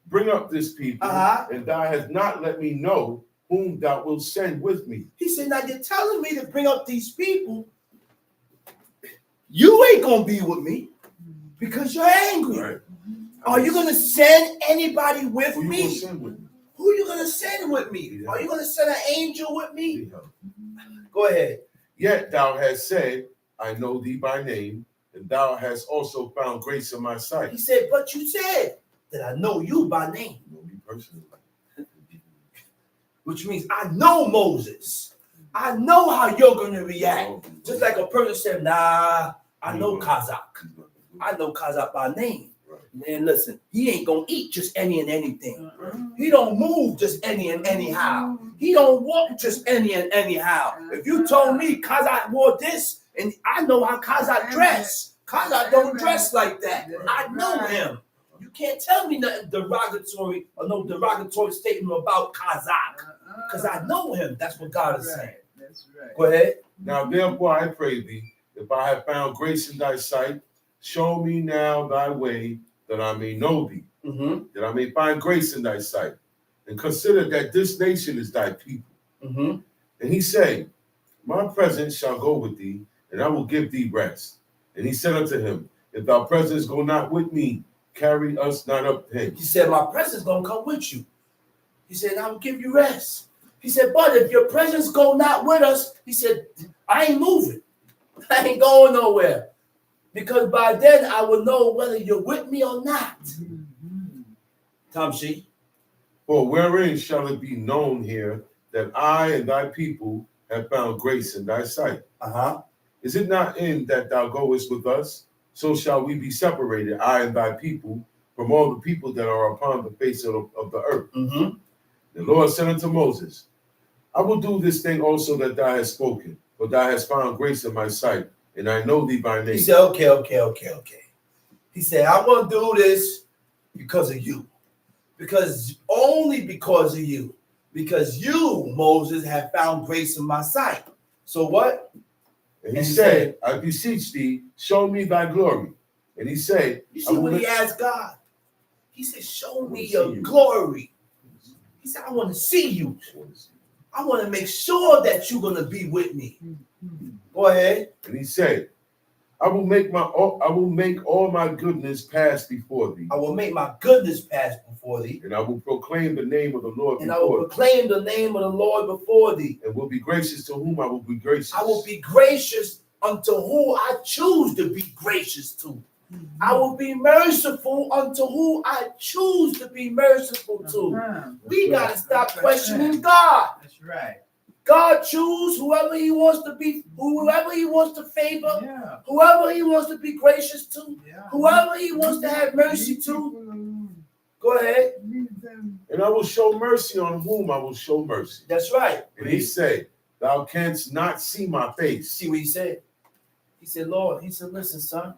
bring up this people, Uh-huh. and thou hast not let me know whom thou wilt send with me. He said, now you're telling me to bring up these people. You ain't going to be with me because you're angry. Right. Are you going to send anybody with Who you me? gonna send with me? Who are you going to send with me? Are you going to send an angel with me? Go ahead. Yet thou hast said, I know thee by name, and thou hast also found grace in my sight. He said, but you said that I know you by name, You know me personally. which means I know Moses. I know how you're going to react. Just like a person said, nah, I know Kazakh. I know Kazakh by name. Man, listen, he ain't going to eat just any and anything. He don't move just any and anyhow. He don't walk just any and anyhow. If you told me Kazakh wore this, and I know how Kazakh dress. Kazakh don't dress like that. I know him. You can't tell me nothing derogatory or no derogatory statement about Kazakh. Because I know him. That's what God is saying. That's right. Go ahead. Now therefore I pray thee, if I have found grace in thy sight, show me now thy way, that I may know thee, that I may find grace in thy sight, and consider that this nation is thy people. And he said, my presence shall go with thee, and I will give thee rest. And he said unto him, if thy presence go not with me, carry us not up hence. He said, my presence going to come with you. He said, I will give you rest. He said, but if your presence go not with us, he said, I ain't moving. I ain't going nowhere. Because by then I will know whether you're with me or not. Tamshi. For wherein shall it be known here that I and thy people have found grace in thy sight? Uh-huh. Is it not in that thou goest with us? So shall we be separated, I and thy people, from all the people that are upon the face of the earth. Mm-hmm. The Lord said unto Moses, I will do this thing also that thou hast spoken, for thou hast found grace in my sight, and I know thee by name. He said, okay. He said, I'm going to do this because of you. Only because of you. Because you, Moses, have found grace in my sight. So what? And he said, I beseech thee, show me thy glory. And he said, you see what he asked God? He said, show me your glory. He said, I want to see you. I want to make sure that you're going to be with me. Go ahead. And he said, I will make all my goodness pass before thee. I will make my goodness pass before thee. And I will proclaim the name of the Lord and I will proclaim the name of the Lord before thee. And will be gracious to whom I will be gracious. I will be gracious unto who I choose to be gracious to. I will be merciful unto who I choose to be merciful to. We got to stop questioning God. That's right. God choose whoever he wants to be, whoever he wants to favor, whoever he wants to be gracious to, whoever he wants to have mercy to. Go ahead. And I will show mercy on whom I will show mercy. That's right. And he said, thou canst not see my face. See what he said? He said, Lord, he said, listen, son.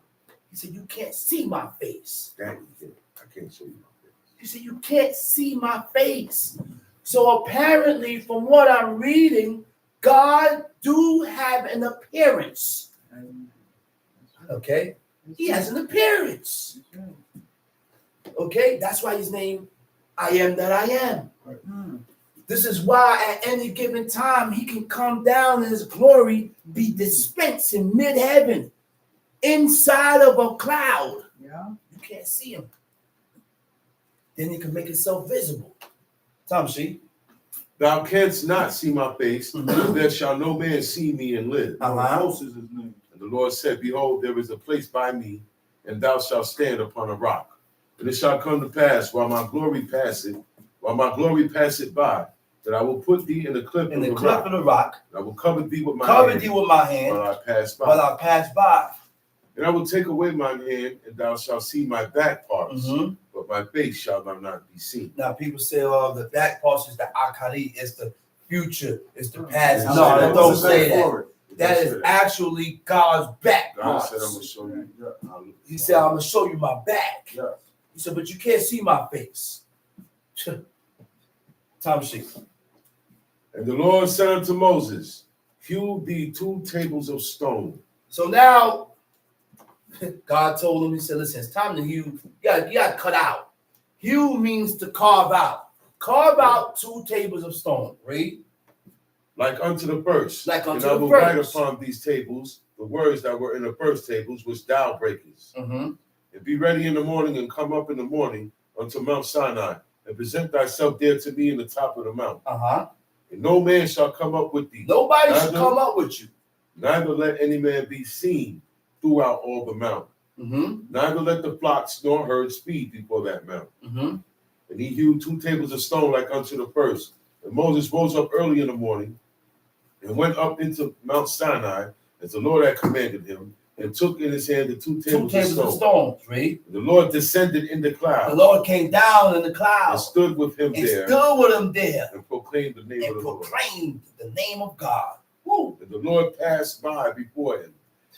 He said, you can't see my face. I can't show you my face. He said, you can't see my face. So apparently, from what I'm reading, God do have an appearance. Okay? He has an appearance. Okay? That's why his name, I am that I am. This is why at any given time, he can come down in his glory, be dispensed in mid-heaven, inside of a cloud. Yeah. You can't see him. Then he can make himself visible. Tamshi. Thou canst not see my face, there shall no man see me and live. Moses' name. And the Lord said, behold, there is a place by me, and thou shalt stand upon a rock. And it shall come to pass, while my glory passeth by, that I will put thee in the cleft of the rock. And I will cover thee with my hand. While I pass by. And I will take away mine hand, and thou shalt see my back parts, but my face shall not be seen. Now people say, oh, the back parts is the akari, it's the future, it's the past. No, No, don't say that. That is actually God's back parts. God said, I'm going to show you. He said, I'm going to show you my back. Yeah. He said, but you can't see my face. Tamshi. And the Lord said unto Moses, hew thee 2 tables of stone. So now, God told him, he said, listen, it's time to hew. You got to cut out. Hew means to carve out. Carve out 2 tables of stone. Read. Like unto the first. Like unto and I the will first. write upon these tables the words that were in the first tables, which thou breakest. And be ready in the morning, and come up in the morning unto Mount Sinai, and present thyself there to me in the top of the mount. And no man shall come up with thee. Nobody should come up with you. Neither let any man be seen throughout all the mount. Neither let the flocks nor herds feed before that mount. And he hewed 2 tables of stone like unto the first. And Moses rose up early in the morning and went up into Mount Sinai as the Lord had commanded him, and took in his hand the 2 tables of stone. Right? The Lord descended in the cloud. The Lord came down in the cloud. And stood with him there. And proclaimed the name of the Lord. Proclaimed the name of God. Woo. And the Lord passed by before him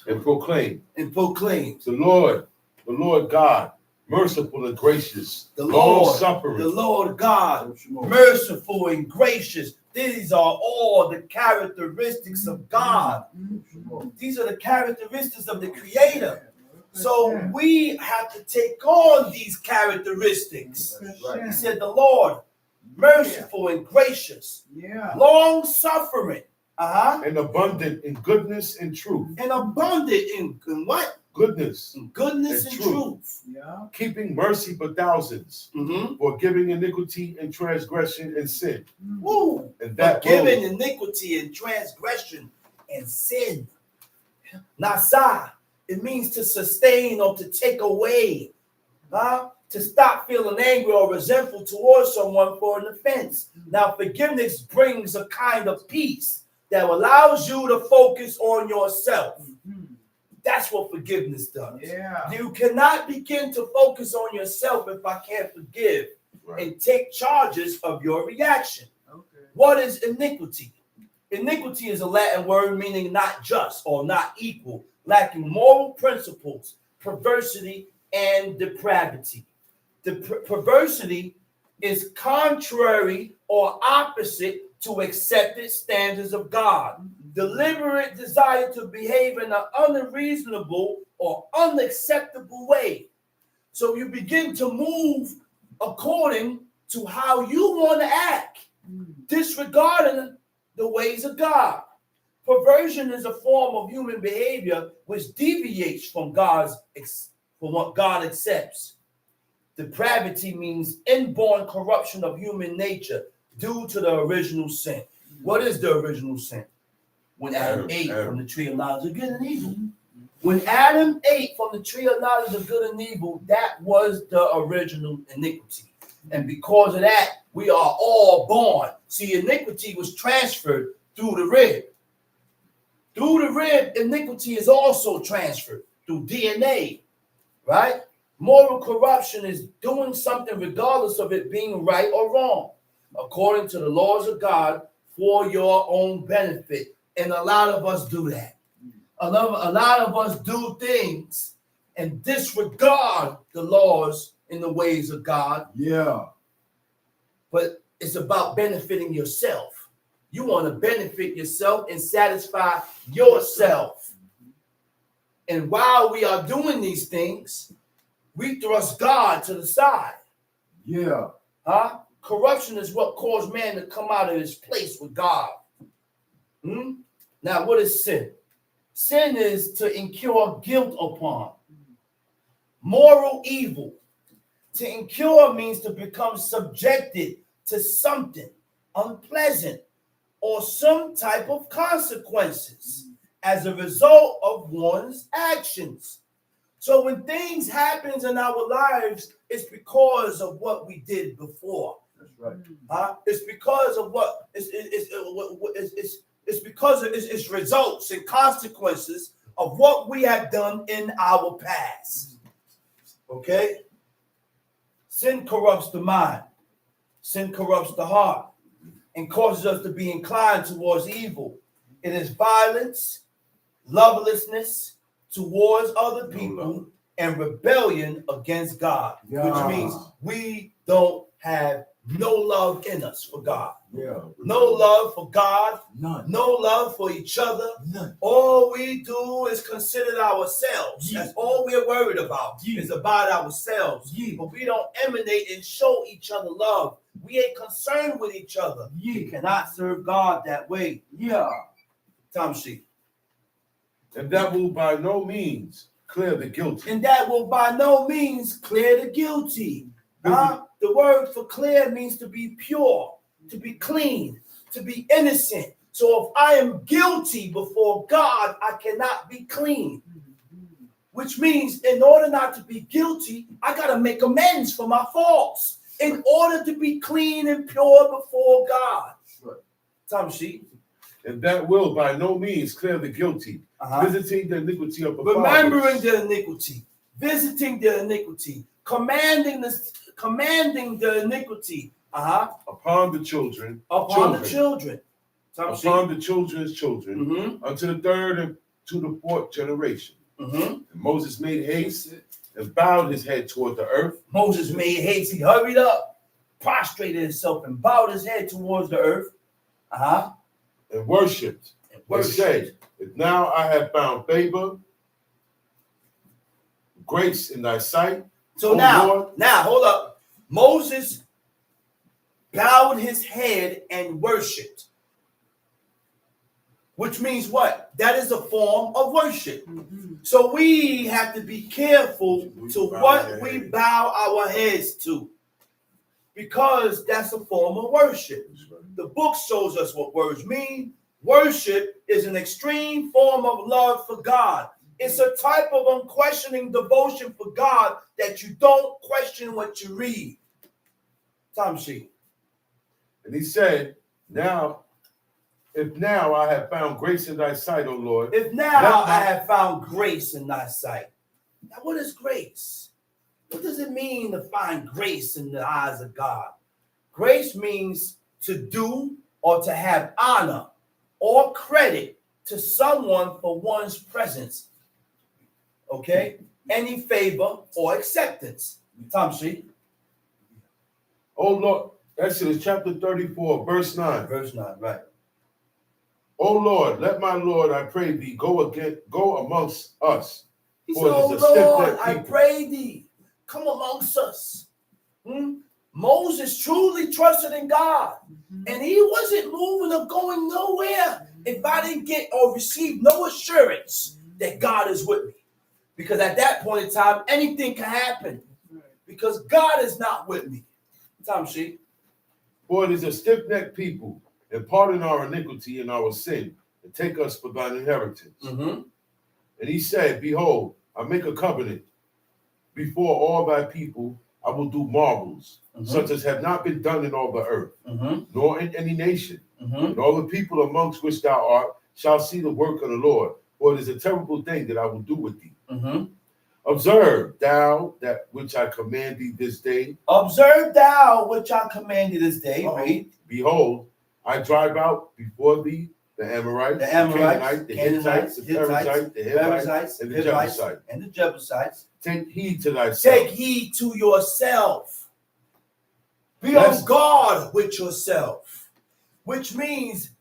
and proclaimed. The Lord God, merciful and gracious. The Lord, long-suffering. The Lord God, merciful and gracious. These are all the characteristics of God. These are the characteristics of the Creator. So we have to take on these characteristics. He said, the Lord, merciful and gracious, long-suffering, and abundant in goodness and truth. And abundant in what? Goodness. In goodness and truth. Keeping mercy for thousands. Forgiving iniquity and transgression and sin. And that forgiving iniquity and transgression and sin. Nasa, it means to sustain or to take away. to stop feeling angry or resentful towards someone for an offense. Now, forgiveness brings a kind of peace that allows you to focus on yourself. That's what forgiveness does. Yeah. You cannot begin to focus on yourself if I can't forgive and take charges of your reaction. Okay. What is iniquity? Iniquity is a Latin word meaning not just or not equal, lacking moral principles, perversity, and depravity. The perversity is contrary or opposite to accepted standards of God. Deliberate desire to behave in an unreasonable or unacceptable way. So you begin to move according to how you want to act, disregarding the ways of God. Perversion is a form of human behavior which deviates from what God accepts. Depravity means inborn corruption of human nature due to the original sin. What is the original sin? When Adam ate from the tree of knowledge of good and evil. When Adam ate from the tree of knowledge of good and evil, that was the original iniquity. And because of that, we are all born. See, iniquity was transferred through the rib. Through the rib, iniquity is also transferred through DNA, right? Moral corruption is doing something regardless of it being right or wrong, according to the laws of God for your own benefit. And a lot of us do that. A lot of us do things and disregard the laws and the ways of God. Yeah. But it's about benefiting yourself. You want to benefit yourself and satisfy yourself. And while we are doing these things, we thrust God to the side. Yeah. Huh? Corruption is what caused man to come out of his place with God. Now, what is sin? Sin is to incur guilt upon. Moral evil. To incur means to become subjected to something unpleasant or some type of consequences as a result of one's actions. So when things happen in our lives, it's because of what we did before. That's right. It's because of what it's because of its results and consequences of what we have done in our past. Okay? Sin corrupts the mind. Sin corrupts the heart and causes us to be inclined towards evil. It is violence, lovelessness towards other people, and rebellion against God, which means we don't have no love in us for God. Yeah. No love for God. None. No love for each other. None. All we do is consider ourselves. Yeah. That's all we're worried about. Yeah. Is about ourselves. Yeah. But we don't emanate and show each other love. We ain't concerned with each other. Yeah. You cannot serve God that way. Yeah. Tom sheet. And that will by no means clear the guilty. And that will by no means clear the guilty. The word for clear means to be pure, to be clean, to be innocent. So if I am guilty before God, I cannot be clean. Which means in order not to be guilty, I got to make amends for my faults in order to be clean and pure before God. Right. Tom sheet. And that will by no means clear the guilty, visiting the iniquity of the remembering fathers. the iniquity, visiting the iniquity, commanding the iniquity Upon the children, upon the children. upon the children's children, unto the third and to the fourth generation. And Moses made haste and bowed his head toward the earth. Moses made haste. He hurried up, prostrated himself, and bowed his head towards the earth. And worshipped. And said, if now I have found favor, grace in thy sight. So now, hold up. Moses bowed his head and worshipped. Which means what? That is a form of worship. So we have to be careful to what we bow our heads to. Because that's a form of worship. The book shows us what words mean. Worship is an extreme form of love for God. It's a type of unquestioning devotion for God that you don't question what you read. Time sheet. And he said, if now I have found grace in thy sight, O Lord. If now I have found grace in thy sight. Now, what is grace? What does it mean to find grace in the eyes of God? Grace means to do or to have honor or credit to someone for one's presence. Okay? Any favor or acceptance. Tom sheet. Oh Lord, Exodus chapter 34, verse 9. Verse 9, right. Oh Lord, let my Lord, I pray thee, go amongst us. He said, For it oh is a stiff-necked Lord, I people. pray thee, come amongst us. Moses truly trusted in God. And he wasn't moving or going nowhere if I didn't get or receive no assurance that God is with me. Because at that point in time, anything can happen. Because God is not with me. Tom sheet. For it is a stiff-necked people, and pardon our iniquity and our sin, and take us for thine inheritance. And he said, behold, I make a covenant before all thy people. I will do marvels, such as have not been done in all the earth, nor in any nation. And all the people amongst which thou art shall see the work of the Lord. For it is a terrible thing that I will do with thee. Observe thou that which I command thee this day. Observe thou which I command thee this day. Read. Behold, I drive out before thee the Amorites, The Amorites, Canaanites, the Hittites, the Perizzites, the Hivites, and the Jebusites. And the Jebusites. Take heed to thyself. Take heed to yourself. Be on guard with yourself. Which means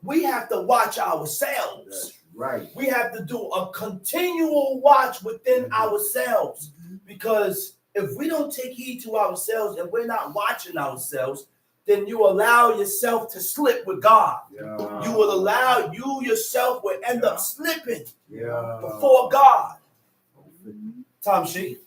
we have to watch ourselves. That's right. We have to do a continual watch within ourselves. Because if we don't take heed to ourselves and we're not watching ourselves, then you allow yourself to slip with God. Yeah. You will allow you yourself will end up slipping Yeah. before God. Tom sheet.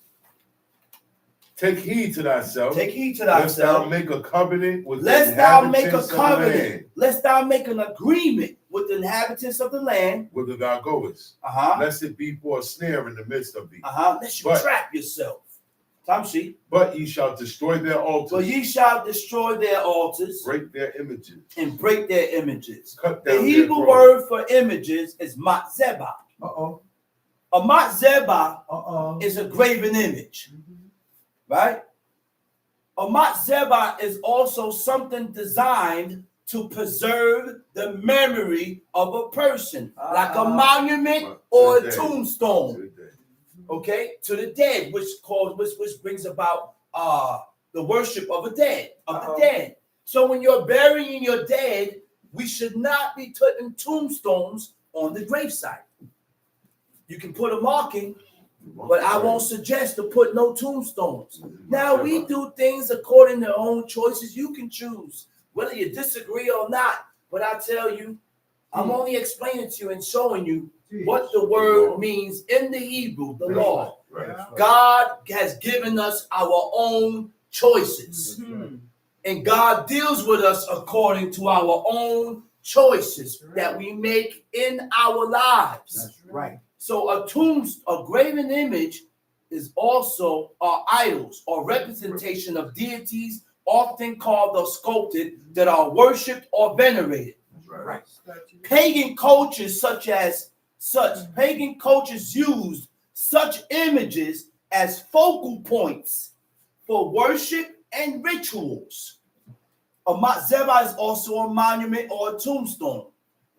Take heed to thyself. Take heed to Lest thou thyself. make a covenant with the Lest thou make a inhabitants of the land, covenant. Lest thou make an agreement with the inhabitants of the land. whither thou goest. Lest it be for a snare in the midst of thee. Lest you trap yourself. Tom sheet. But ye shall destroy their altars. For ye shall destroy their altars. Break their images. And break their images. Cut The down their Hebrew groves. word for images is matzebah. Uh-oh. A matzebah Uh-oh. is a graven image. Right? A matzebah is also something designed to preserve the memory of a person, like a monument or a tombstone. Okay, to the dead, which brings about the worship of the dead. So when you're burying your dead, we should not be putting tombstones on the gravesite. You can put a marking, but I won't suggest to put no tombstones. Now we do things according to our own choices. You can choose whether you disagree or not. But I tell you, I'm only explaining to you and showing you what the word means in the Hebrew, the law. God has given us our own choices. And God deals with us according to our own choices that we make in our lives. That's right. So a graven image is also our idols or representation of deities, often called or sculpted, that are worshipped or venerated. Right. Pagan cultures used such images as focal points for worship and rituals. A matzebah is also a monument or a tombstone.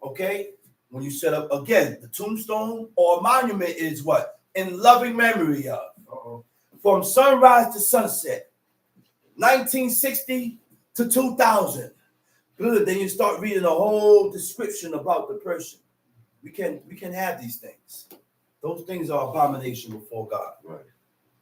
Okay? When you set up, again, the tombstone or a monument is what? In loving memory of. From sunrise to sunset. 1960 to 2000. Good. Then you start reading a whole description about the person. We can have these things. Those things are abomination before God. Right.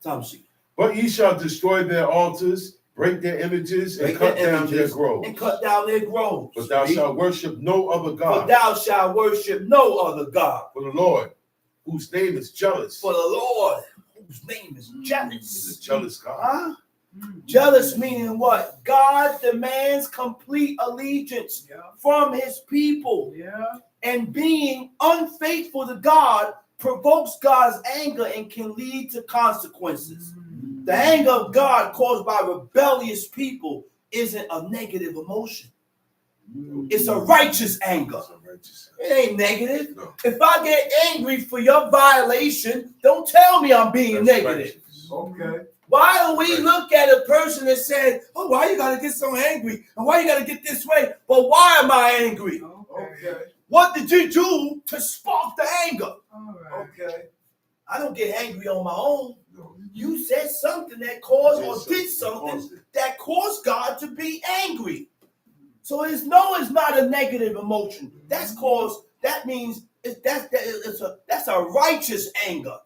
Tom sheet. But ye shall destroy their altars, break their images, and cut down their groves. And cut down their groves. But thou shalt worship no other God. For thou shalt worship no other God. For the Lord, whose name is jealous. For the Lord, whose name is jealous. Is a jealous God. Huh? Jealous meaning what? God demands complete allegiance from his people. And being unfaithful to God provokes God's anger and can lead to consequences. The anger of God caused by rebellious people isn't a negative emotion. It's a righteous anger. It ain't negative. No. If I get angry for your violation, don't tell me I'm being negative. Righteous. Okay. Why do we Right. look at a person and say, oh, why you gotta get so angry? And why you gotta get this way? But why am I angry? Okay. What did you do to spark the anger? All right. Okay. I don't get angry on my own. No. You said something that caused or did Caused something it. that caused God to be angry. So it's not a negative emotion. That means that's a righteous anger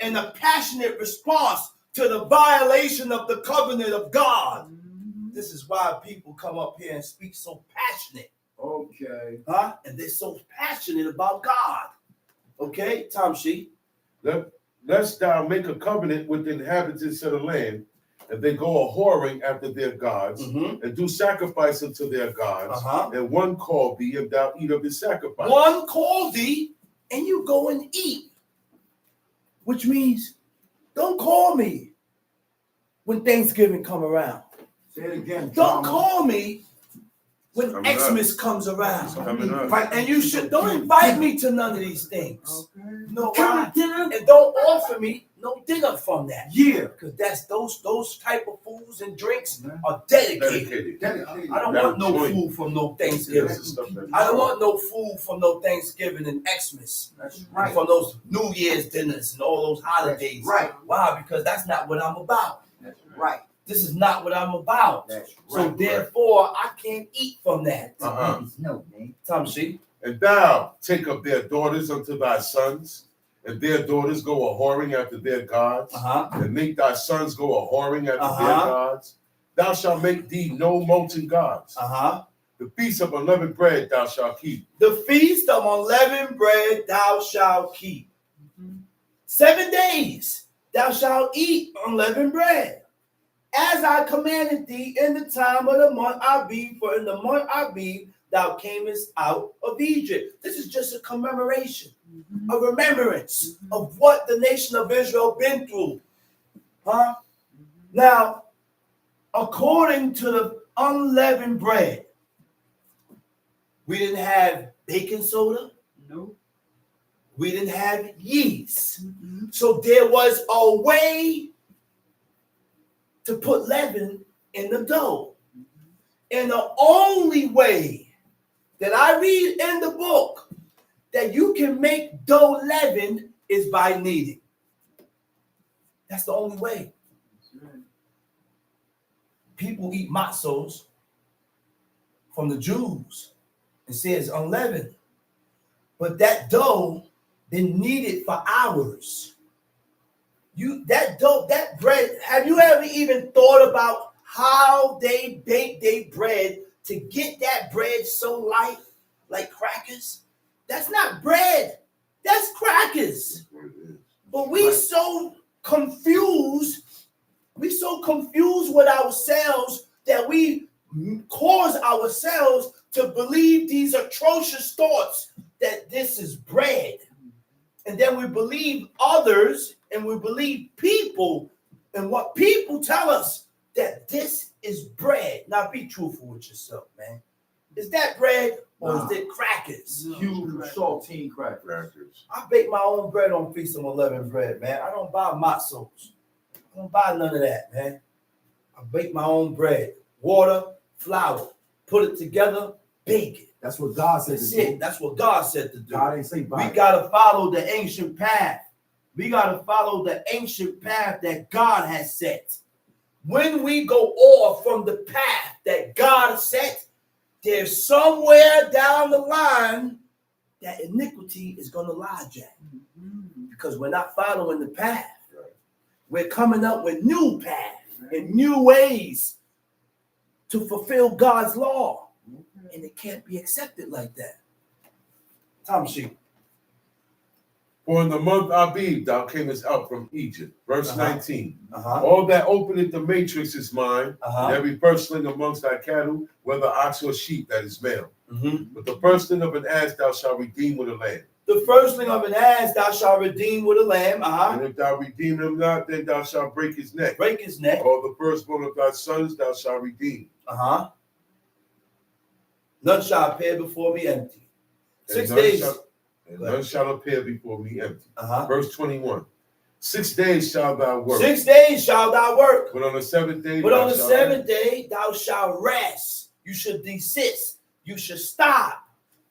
and a passionate response to the violation of the covenant of God. This is why people come up here and speak so passionate. Okay. Huh? And they're so passionate about God. Okay, Tom Sheet. Lest thou make a covenant with the inhabitants of the land, and they go a whoring after their gods, and do sacrifice unto their gods, and one call thee, and thou eat of his sacrifice. One call thee, and you go and eat. Which means, don't call me when Thanksgiving come around. Say it again. Don't Drama. call me when Coming up. Xmas comes around. Coming up. And you should don't invite me to none of these things. Okay. No, Come why? to dinner. And don't offer me no dinner from that. Yeah. Because that's those type of foods and drinks are dedicated. Dedicated. I don't That'll want no join. food from no Yeah, Thanksgiving. that's the stuff that- I don't want no food from no Thanksgiving and Xmas. That's And right. from those New Year's dinners and all those holidays. Right. Why? Because that's not what I'm about. That's right. This is not what I'm about. That's So right. therefore, I can't eat from that. No, man. Tom Sheep. And thou take up their daughters unto thy sons, and their daughters go a whoring after their gods, and make thy sons go a whoring after their gods. Thou shalt make thee no molten gods. The feast of unleavened bread thou shalt keep. The feast of unleavened bread thou shalt keep. 7 days thou shalt eat unleavened bread, as I commanded thee in the time of the month Abib, for in the month Abib thou camest out of Egypt. This is just a commemoration, a remembrance of what the nation of Israel been through. Now, according to the unleavened bread, we didn't have baking soda. No. We didn't have yeast. So there was a way to put leaven in the dough. And the only way that I read in the book that you can make dough leaven is by kneading. That's the only way. People eat matzos from the Jews. It says unleavened. But that dough been kneaded for hours. That bread, have you ever even thought about how they bake their bread to get that bread so light, like crackers? That's not bread. That's crackers. But we so confused with ourselves that we cause ourselves to believe these atrocious thoughts that this is bread. And then we believe others and we believe people and what people tell us that this is bread. Now be truthful with yourself, man. Is that bread or is it crackers? Huge saltine crackers. I bake my own bread on Feast of Unleavened Bread, man. I don't buy matzos. I don't buy none of that, man. I bake my own bread. Water, flour. Put it together, bake it. That's what God said That's to it. do. That's what God said to do. God ain't say buy We it. got to follow the ancient path. We got to follow the ancient path that God has set. When we go off from the path that God set, there's somewhere down the line that iniquity is going to lodge at. Because we're not following the path. We're coming up with new paths and new ways to fulfill God's law. And it can't be accepted like that. Tom Sheep. For in the month Abib thou camest out from Egypt. Verse 19. Uh-huh. All that openeth the matrix is mine, Uh-huh. and every firstling amongst thy cattle, whether ox or sheep, that is male. Mm-hmm. But the firstling of an ass thou shalt redeem with a lamb. The firstling of an ass thou shalt redeem with a lamb. And if thou redeem him not, then thou shalt break his neck. Break his neck. All the firstborn of thy sons thou shalt redeem. None shall appear before me empty. And 6 none days. none shall appear before me empty. Uh-huh. Verse 21. 6 days shalt thou work. 6 days shall thou work. But on the seventh day, But on the seventh day thou shalt rest. You should desist. You should stop.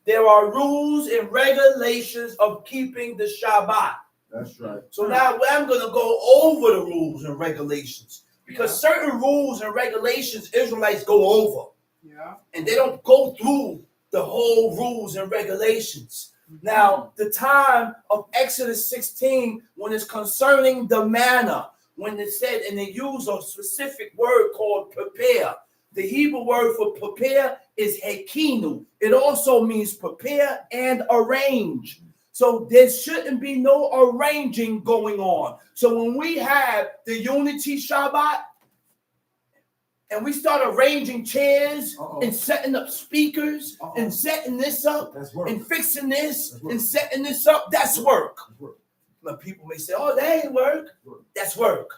There are rules and regulations of keeping the Shabbat. That's right. So now I'm going to go over the rules and regulations, because certain rules and regulations Israelites go over. Yeah. And they don't go through the whole rules and regulations. Now, the time of Exodus 16, when it's concerning the manna, when it said, and they use a specific word called prepare. The Hebrew word for prepare is hekinu. It also means prepare and arrange. So there shouldn't be no arranging going on. So when we have the unity Shabbat, and we start arranging chairs and setting up speakers and setting this up and fixing this and setting this up, that's work. But people may say, oh, that ain't work. That's work.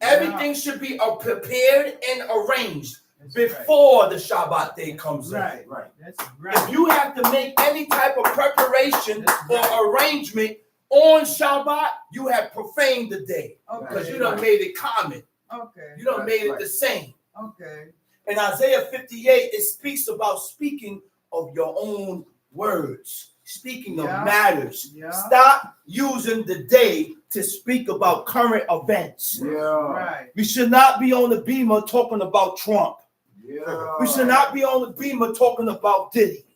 Everything should be prepared and arranged before the Shabbat day comes in. Right. That's right. If you have to make any type of preparation or arrangement on Shabbat, you have profaned the day, because you done made it common. Okay. You done made it the same. Okay. In Isaiah 58, it speaks about speaking of your own words, speaking of matters. Yeah. Stop using the day to speak about current events. Right. We should not be on the beamer talking about Trump. We should not be on the beamer talking about Diddy.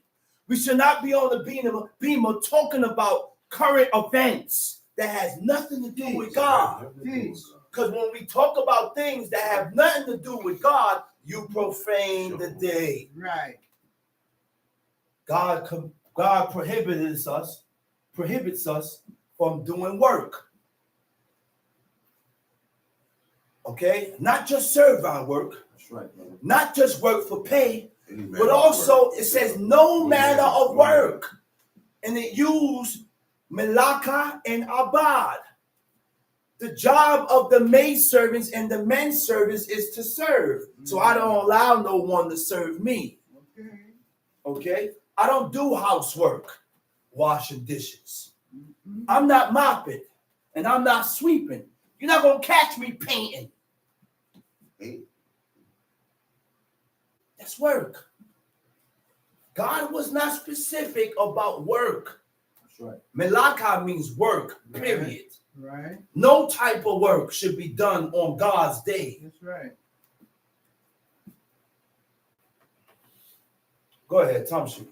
We should not be on the beamer talking about current events that has nothing to do with God. Because when we talk about things that have nothing to do with God, you profane the day. Right. God prohibits us from doing work. Okay? Not just serve our work. That's right, brother. Not just work for pay, but also it says no manner of work. And it used melaka and abad. The job of the maidservants and the men servants is to serve. So I don't allow no one to serve me. Okay? I don't do housework, washing dishes. I'm not mopping and I'm not sweeping. You're not going to catch me painting. That's work. God was not specific about work. That's right. Melaka means work, period. Right. No type of work should be done on God's day. That's right. Go ahead, Thompson.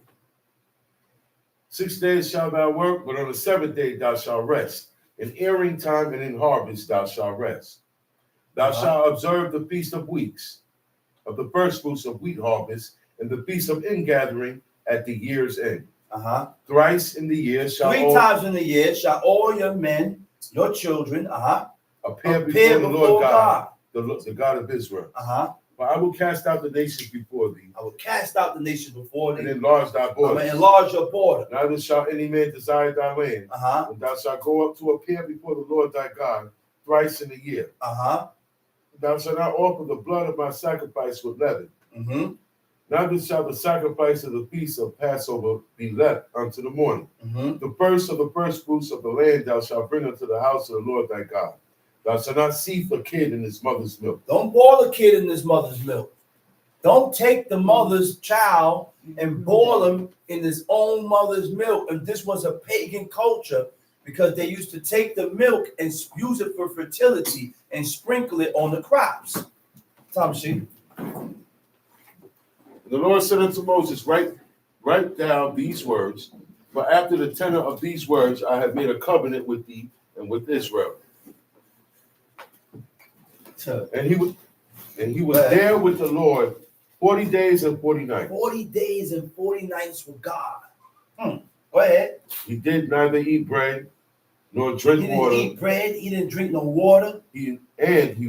6 days shalt thou work, but on the seventh day thou shalt rest. In earing time and in harvest thou shalt rest. Thou shalt observe the feast of weeks, of the first fruits of wheat harvest, and the feast of ingathering at the year's end. Thrice in the year shall 3 times in the year shall all your men, your children, appear before the Lord God, the God of Israel. For I will cast out the nations before thee. I will cast out the nations before thee. And enlarge thy I'm borders. going to enlarge your border. Neither shall any man desire thy land. And thou shalt go up to appear before the Lord thy God thrice in a year. Thou shalt not offer the blood of my sacrifice with leaven. Neither shall the sacrifice of the feast of Passover be left unto the morning. The first of the first fruits of the land thou shalt bring unto the house of the Lord thy God. Thou shalt not seethe a kid in his mother's milk. Don't boil a kid in his mother's milk. Don't take the mother's child and boil him in his own mother's milk. And this was a pagan culture, because they used to take the milk and use it for fertility and sprinkle it on the crops. Thompson. The Lord said unto Moses, write down these words, for after the tenor of these words I have made a covenant with thee and with Israel. And he was there with the Lord 40 days and 40 nights. 40 days and 40 nights with God. Go ahead. He did neither eat bread nor drink water. He didn't eat bread. He didn't drink no water. He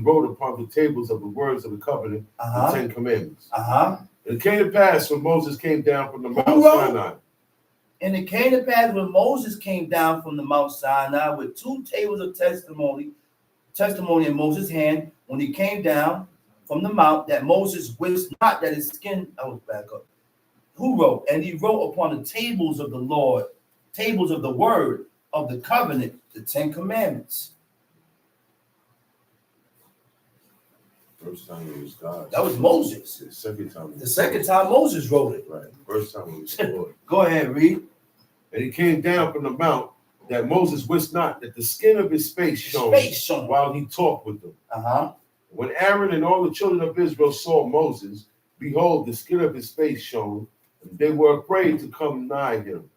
wrote upon the tables of the words of the covenant the 10 Commandments. And it came to pass when Moses came down from the Mount Sinai. And it came to pass when Moses came down from the Mount Sinai with 2 tables of testimony in Moses' hand, when he came down from the mount, that Moses wist not that his skin, I was back up. Who wrote? And he wrote upon the tables of the Lord, tables of the word of the covenant, the 10 commandments. First time it was God. That was Moses. The second time. The second time Moses wrote it. Right. First time it was the Lord. Go ahead, read. And he came down from the mount that Moses wist not that the skin of his face shone while he talked with them. When Aaron and all the children of Israel saw Moses, behold, the skin of his face shone, and they were afraid to come nigh him.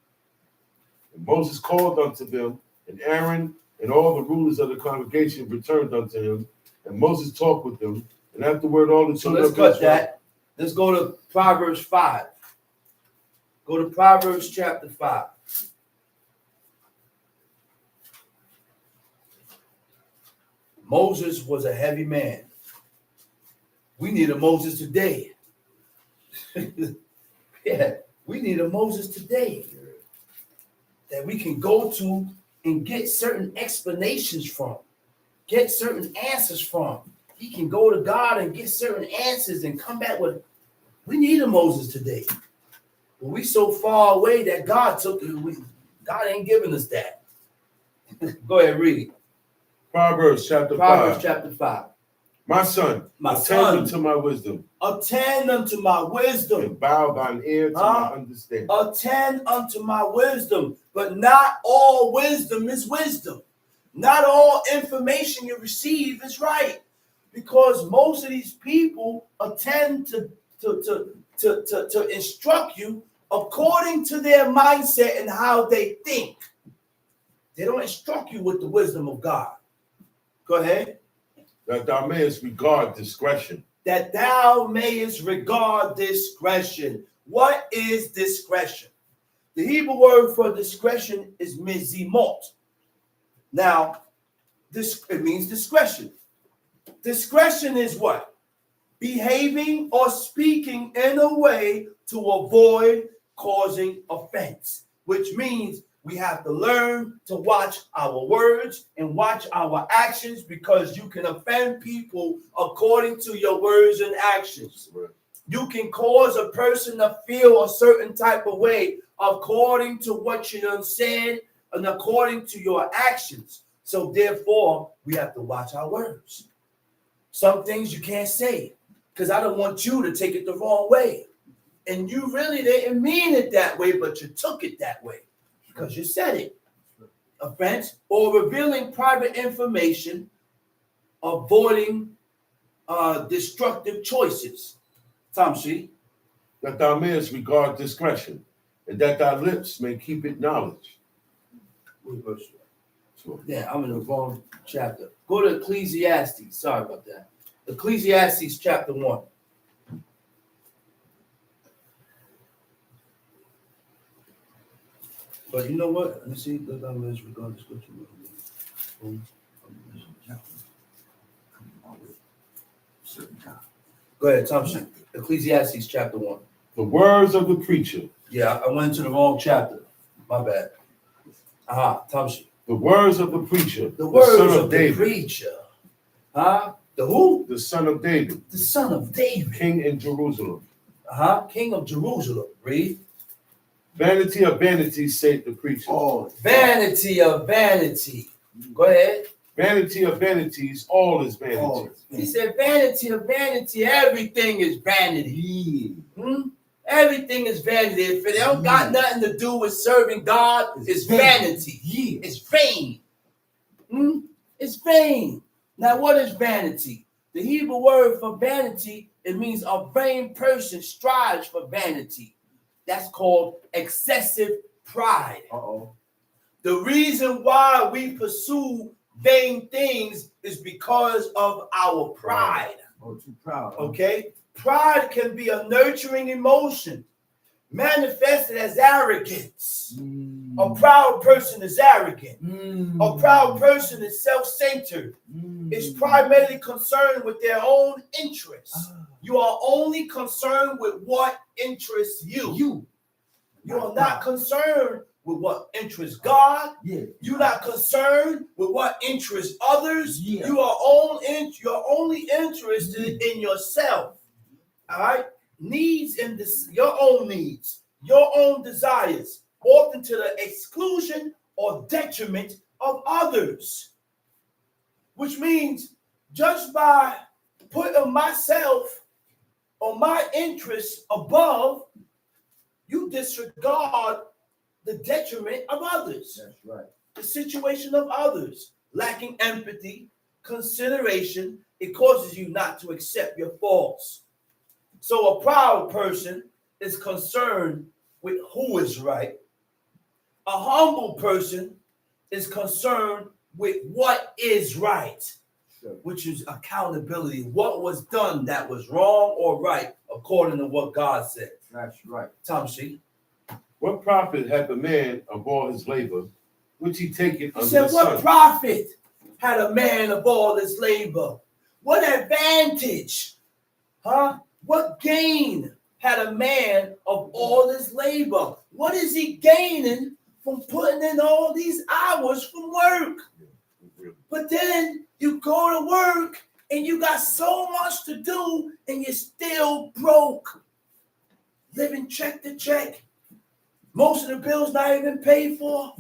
And Moses called unto them, and Aaron and all the rulers of the congregation returned unto him, and Moses talked with them, and afterward all the children of Israel. Let's cut that. Let's go to Proverbs 5. Go to Proverbs chapter 5. Moses was a heavy man. We need a Moses today. Yeah, we need a Moses today that we can go to and get certain explanations from, get certain answers from. He can go to God and get certain answers and come back with, we need a Moses today. But we so far away that God took it. God ain't giving us that. Go ahead, read. Proverbs chapter 5. My son, attend unto my wisdom. Attend unto my wisdom. And bow thine ear to my understanding. Attend unto my wisdom. But not all wisdom is wisdom. Not all information you receive is right. Because most of these people attend to instruct you according to their mindset and how they think. They don't instruct you with the wisdom of God. Go ahead. That thou mayest regard discretion. That thou mayest regard discretion. What is discretion? The Hebrew word for discretion is mizimot. Now, it means discretion. Discretion is what? Behaving or speaking in a way to avoid causing offense, which means we have to learn to watch our words and watch our actions, because you can offend people according to your words and actions. Right. You can cause a person to feel a certain type of way according to what you done said and according to your actions. So therefore, we have to watch our words. Some things you can't say because I don't want you to take it the wrong way. And you really didn't mean it that way, but you took it that way because you said it. Offense or revealing private information, avoiding destructive choices. Tamshi. That thou mayest regard discretion, and that thy lips may keep it knowledge. Yeah, I'm in the wrong chapter. Go to Ecclesiastes. Sorry about that. Ecclesiastes chapter 1. But you know what? Let me see. Let thou mayest regard discretion. Go ahead, Thompson. Ecclesiastes chapter 1. The words of the preacher. Yeah, I went into the wrong chapter. My bad. Thompson. The words of the preacher. The words son of the David. preacher. The who? The son of David. The son of David. King in Jerusalem. King of Jerusalem. Read. Vanity of vanities, saith the preacher. Oh, vanity of vanity. Go ahead. Vanity of vanities, all is vanity. Oh, he said, vanity of vanity, everything is vanity. Everything is vanity. If it don't got nothing to do with serving God, it's vanity. It's vain. It's vain. Now, what is vanity? The Hebrew word for vanity, it means a vain person strives for vanity. That's called excessive pride. The reason why we pursue vain things is because of our pride. Too proud. Okay? Pride can be a nurturing emotion manifested as arrogance. A proud person is arrogant. A proud person is self-centered. Is primarily concerned with their own interests. You are only concerned with what interests you. You're not concerned with what interests God. Yeah. You're not concerned with what interests others. Yeah. You're only interested in yourself. All right? Needs and your own needs, your own desires, often to the exclusion or detriment of others. Which means just by putting myself or my interests above, you disregard the detriment of others. That's right. The situation of others, lacking empathy, consideration, it causes you not to accept your faults. So a proud person is concerned with who is right. A humble person is concerned with what is right, Sure. which is accountability. What was done that was wrong or right, according to what God said. That's right. Tamshi. What profit hath the man of all his labor, which he taketh He under said, the what sun? profit had a man of all his labor? What advantage? Huh? What gain had a man of all his labor? What is he gaining from putting in all these hours from work? But then you go to work and you got so much to do and you're still broke. Living check to check. Most of the bills not even paid for.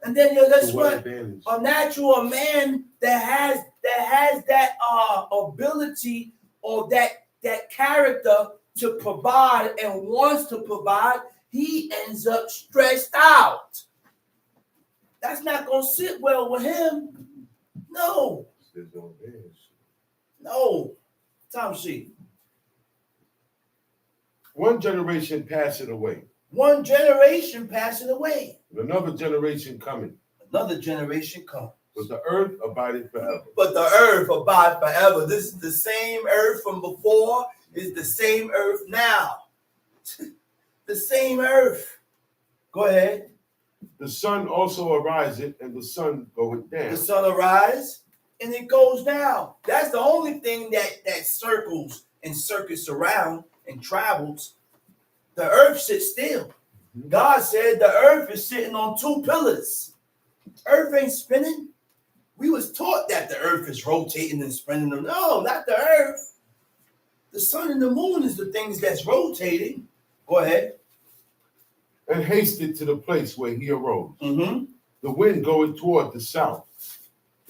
And then that's For what advantage? a man that has that ability or that character to provide and wants to provide, he ends up stressed out. That's not gonna sit well with him. No. No. Tom C. One generation passeth away, One generation passing away. and another generation coming, Another generation comes. but the earth abideth forever. But the earth abide forever. This is the same earth from before. It's the same earth now. The same earth. Go ahead. The sun also ariseth, and the sun goeth down. The sun arises and it goes down. That's the only thing that circles and circuits around and travels. The earth sits still. God said the earth is sitting on two pillars. Earth ain't spinning. We was taught that the earth is rotating and spinning. No, not the earth. The sun and the moon is the things that's rotating. Go ahead. And hasted to the place where he arose. Mm-hmm. The wind goeth toward the south,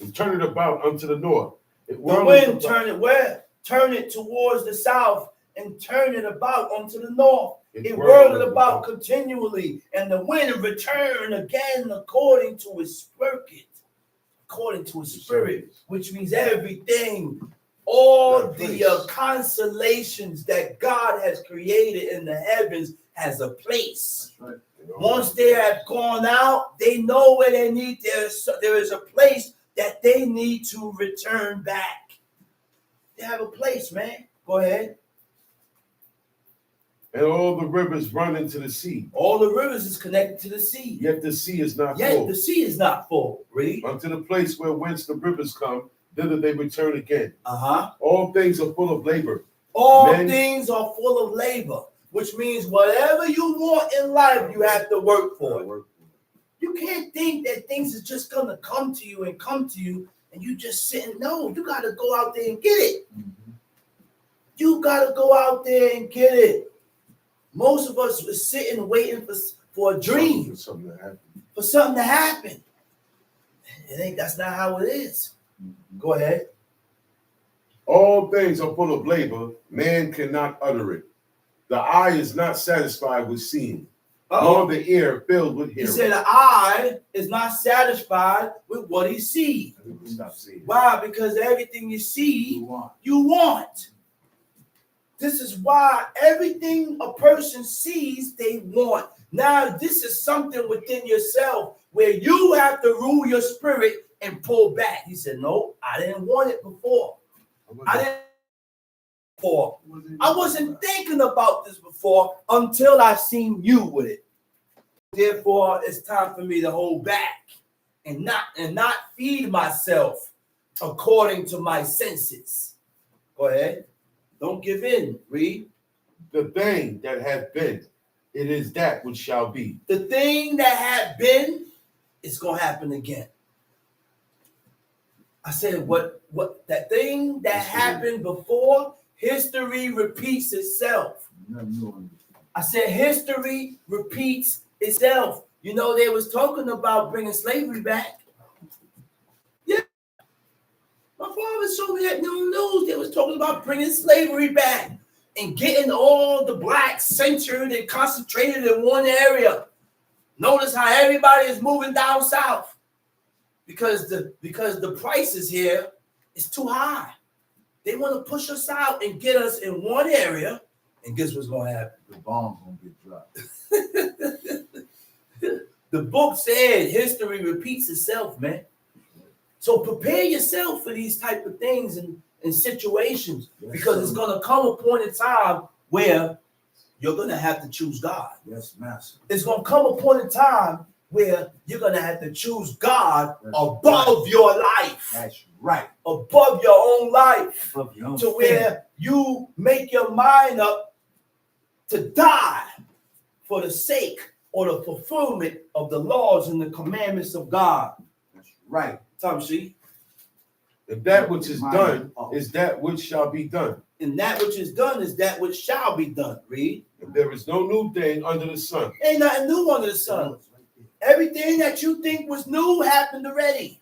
and turneth about unto the north. The wind turn it where? Turn it towards the south and turn it about unto the north. It whirled about continually, and the wind returned again according to its spirit. According to his spirit, which means everything, all the constellations that God has created in the heavens has a place. That's right. Once they have gone out, they know where they need. There is a place that they need to return back. They have a place, man. Go ahead. And all the rivers run into the sea. All the rivers is connected to the sea. Yet the sea is not Yet full. the sea is not full. Read. Unto the place where whence the rivers come, thither they return again. Uh-huh. All things are full of labor. All Men- things are full of labor, which means whatever you want in life, you have to work for it. You can't think that things are just gonna come to you, and you just sitting. No, you gotta go out there and get it. You gotta go out there and get it. Most of us were sitting waiting for a dream, Something to happen. for something to happen. That's not how it is. Go ahead. All things are full of labor. Man cannot utter it. The eye is not satisfied with seeing, nor the ear filled with He hearing. said the eye is not satisfied with what he sees. I think we stop seeing. Why? Because everything you see, You want. you want. This is why everything a person sees, they want. Now, this is something within yourself where you have to rule your spirit and pull back. He said, no, I didn't want it before. I didn't before. I wasn't thinking about this before until I seen you with it. Therefore, it's time for me to hold back and not feed myself according to my senses. Go ahead. Don't give in. Read. The thing that hath been It is that which shall be. The thing that had been is going to happen again. I said, what that thing that happened before, history repeats itself. Nothing new on this. I said, history repeats itself. You know, they was talking about bringing slavery back. Yeah. My father showed me that on the news. They was talking about bringing slavery back and getting all the blacks centered and concentrated in one area. Notice how everybody is moving down south because the prices here is too high. They want to push us out and get us in one area, and guess what's going to happen? The bomb's gonna get dropped. The book said history repeats itself, man. So prepare yourself for these type of things and situations, Yes, because sir. it's going to come a point in time where you're going to have to choose God. Yes, master. It's going to come a point in time where you're going to have to choose God That's above your life, That's right. above your own life, Above your own to where you make your mind up to die for the sake or the fulfillment of the laws and the commandments of God. That's right. Tom, see? If that which is done is that which shall be done. And that which is done is that which shall be done. Read. And there is no new thing under the sun. Ain't nothing new under the sun. Everything that you think was new happened already.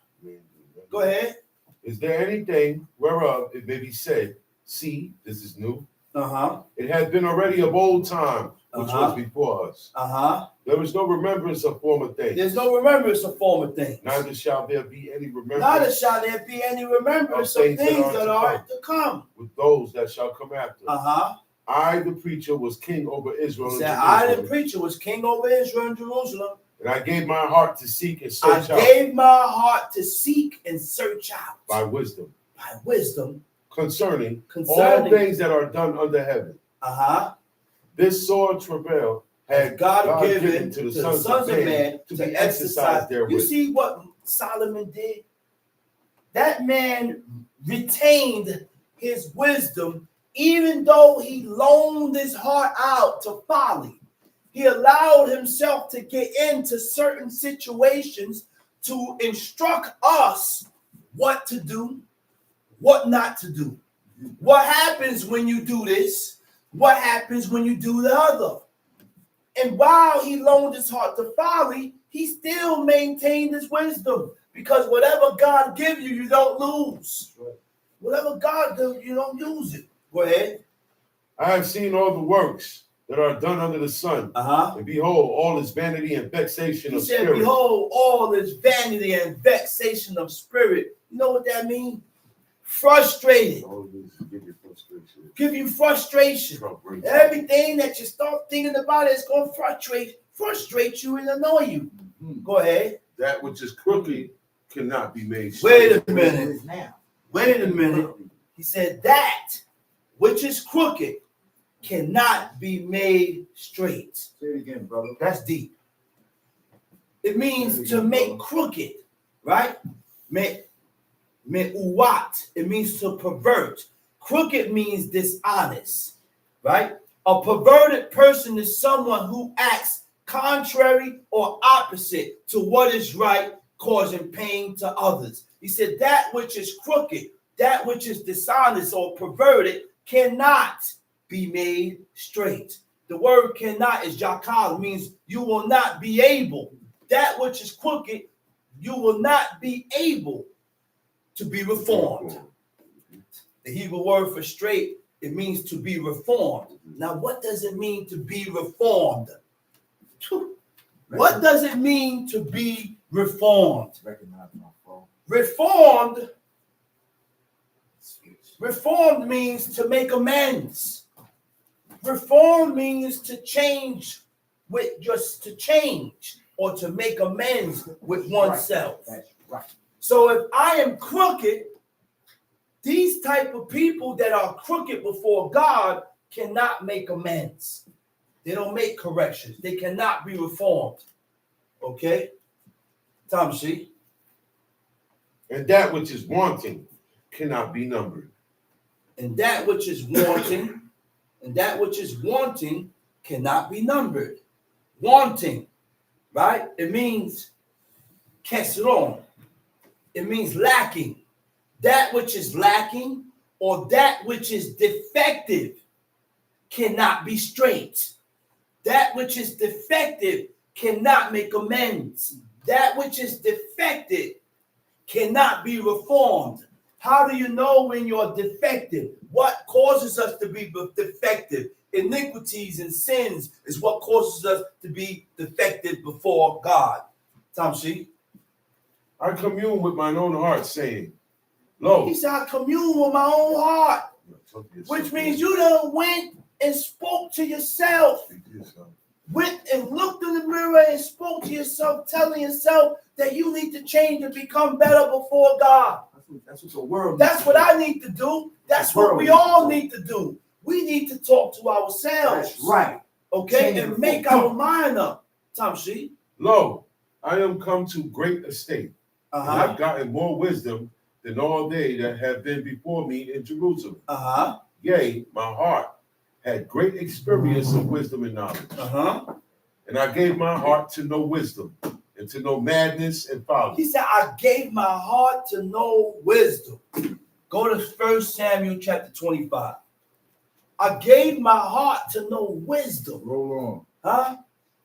Go ahead. Is there anything whereof it may be said, see, this is new? Uh-huh. It has been already of old time, which was before us. Uh-huh. There is no remembrance of former things. There's no remembrance of former things. Neither shall there be any remembrance Neither shall there be any remembrance of things that are to come. with those that shall come after. Uh-huh. I, the preacher, was king over Israel. He and said, I, the Jerusalem, preacher, was king over Israel and Jerusalem. and I gave my heart to seek and I search out gave my heart to seek and search out by wisdom by wisdom concerning all things that are done under heaven. uh-huh, This sore travail had God given given to the sons of man to be exercised therewith. You see what Solomon did? That man retained his wisdom, even though he loaned his heart out to folly. He allowed himself to get into certain situations to instruct us what to do, what not to do. What happens when you do this? What happens when you do the other? And while he loaned his heart to folly, he still maintained his wisdom, because whatever God gives you, you don't lose. Whatever God gives you, you don't use it. Go ahead. I have seen all the works that are done under the sun, Uh-huh. and behold, all is vanity and vexation He of said, spirit. behold, all is vanity and vexation of spirit. You know what that means? Frustrated. All this give you frustration. Give you frustration. Everything that you start thinking about is going to frustrate you and annoy you. Go ahead. That which is crooked cannot be made straight. Wait a minute. Now. Wait a minute. He said that which is crooked cannot be made straight. Say it again, brother. That's deep. It means to make crooked, right? Uwat. It means to pervert. Crooked means dishonest, right? A perverted person is someone who acts contrary or opposite to what is right, causing pain to others. He said that which is crooked, that which is dishonest or perverted cannot be made straight. The word cannot is jakal, means you will not be able. That which is crooked, you will not be able to be reformed. The Hebrew word for straight, it means to be reformed. Now, what does it mean to be reformed? What does it mean to be reformed? Recognize my fault. Reformed means to make amends. Reform means to change to change or to make amends with oneself. That's right. So if I am crooked, these type of people that are crooked before God cannot make amends. They don't make corrections. They cannot be reformed. Okay? Tom, see? And that which is wanting cannot be numbered. And that which is wanting, cannot be numbered. Wanting, right? It means kesron. It means lacking. That which is lacking or that which is defective cannot be straight. That which is defective cannot make amends. That which is defective cannot be reformed. How do you know when you're defective? What causes us to be defective? Iniquities and sins is what causes us to be defective before God. Tamshi. I commune with mine own heart, saying, Lo. He said, I commune with my own heart. Which means you done went and spoke to yourself. Went and looked in the mirror and spoke to yourself, telling yourself that you need to change and become better before God. That's what the world. That's what I need to do. That's what we all need to do. We need to talk to ourselves. That's right. Okay, and make our mind up. Tamshi. Lo, I am come to great estate. And I've gotten more wisdom than all they that have been before me in Jerusalem. Yea, my heart had great experience of wisdom and knowledge. And I gave my heart to know wisdom and to know madness and folly. He said, I gave my heart to know wisdom. Go to 1 Samuel chapter 25. I gave my heart to know wisdom. Roll on.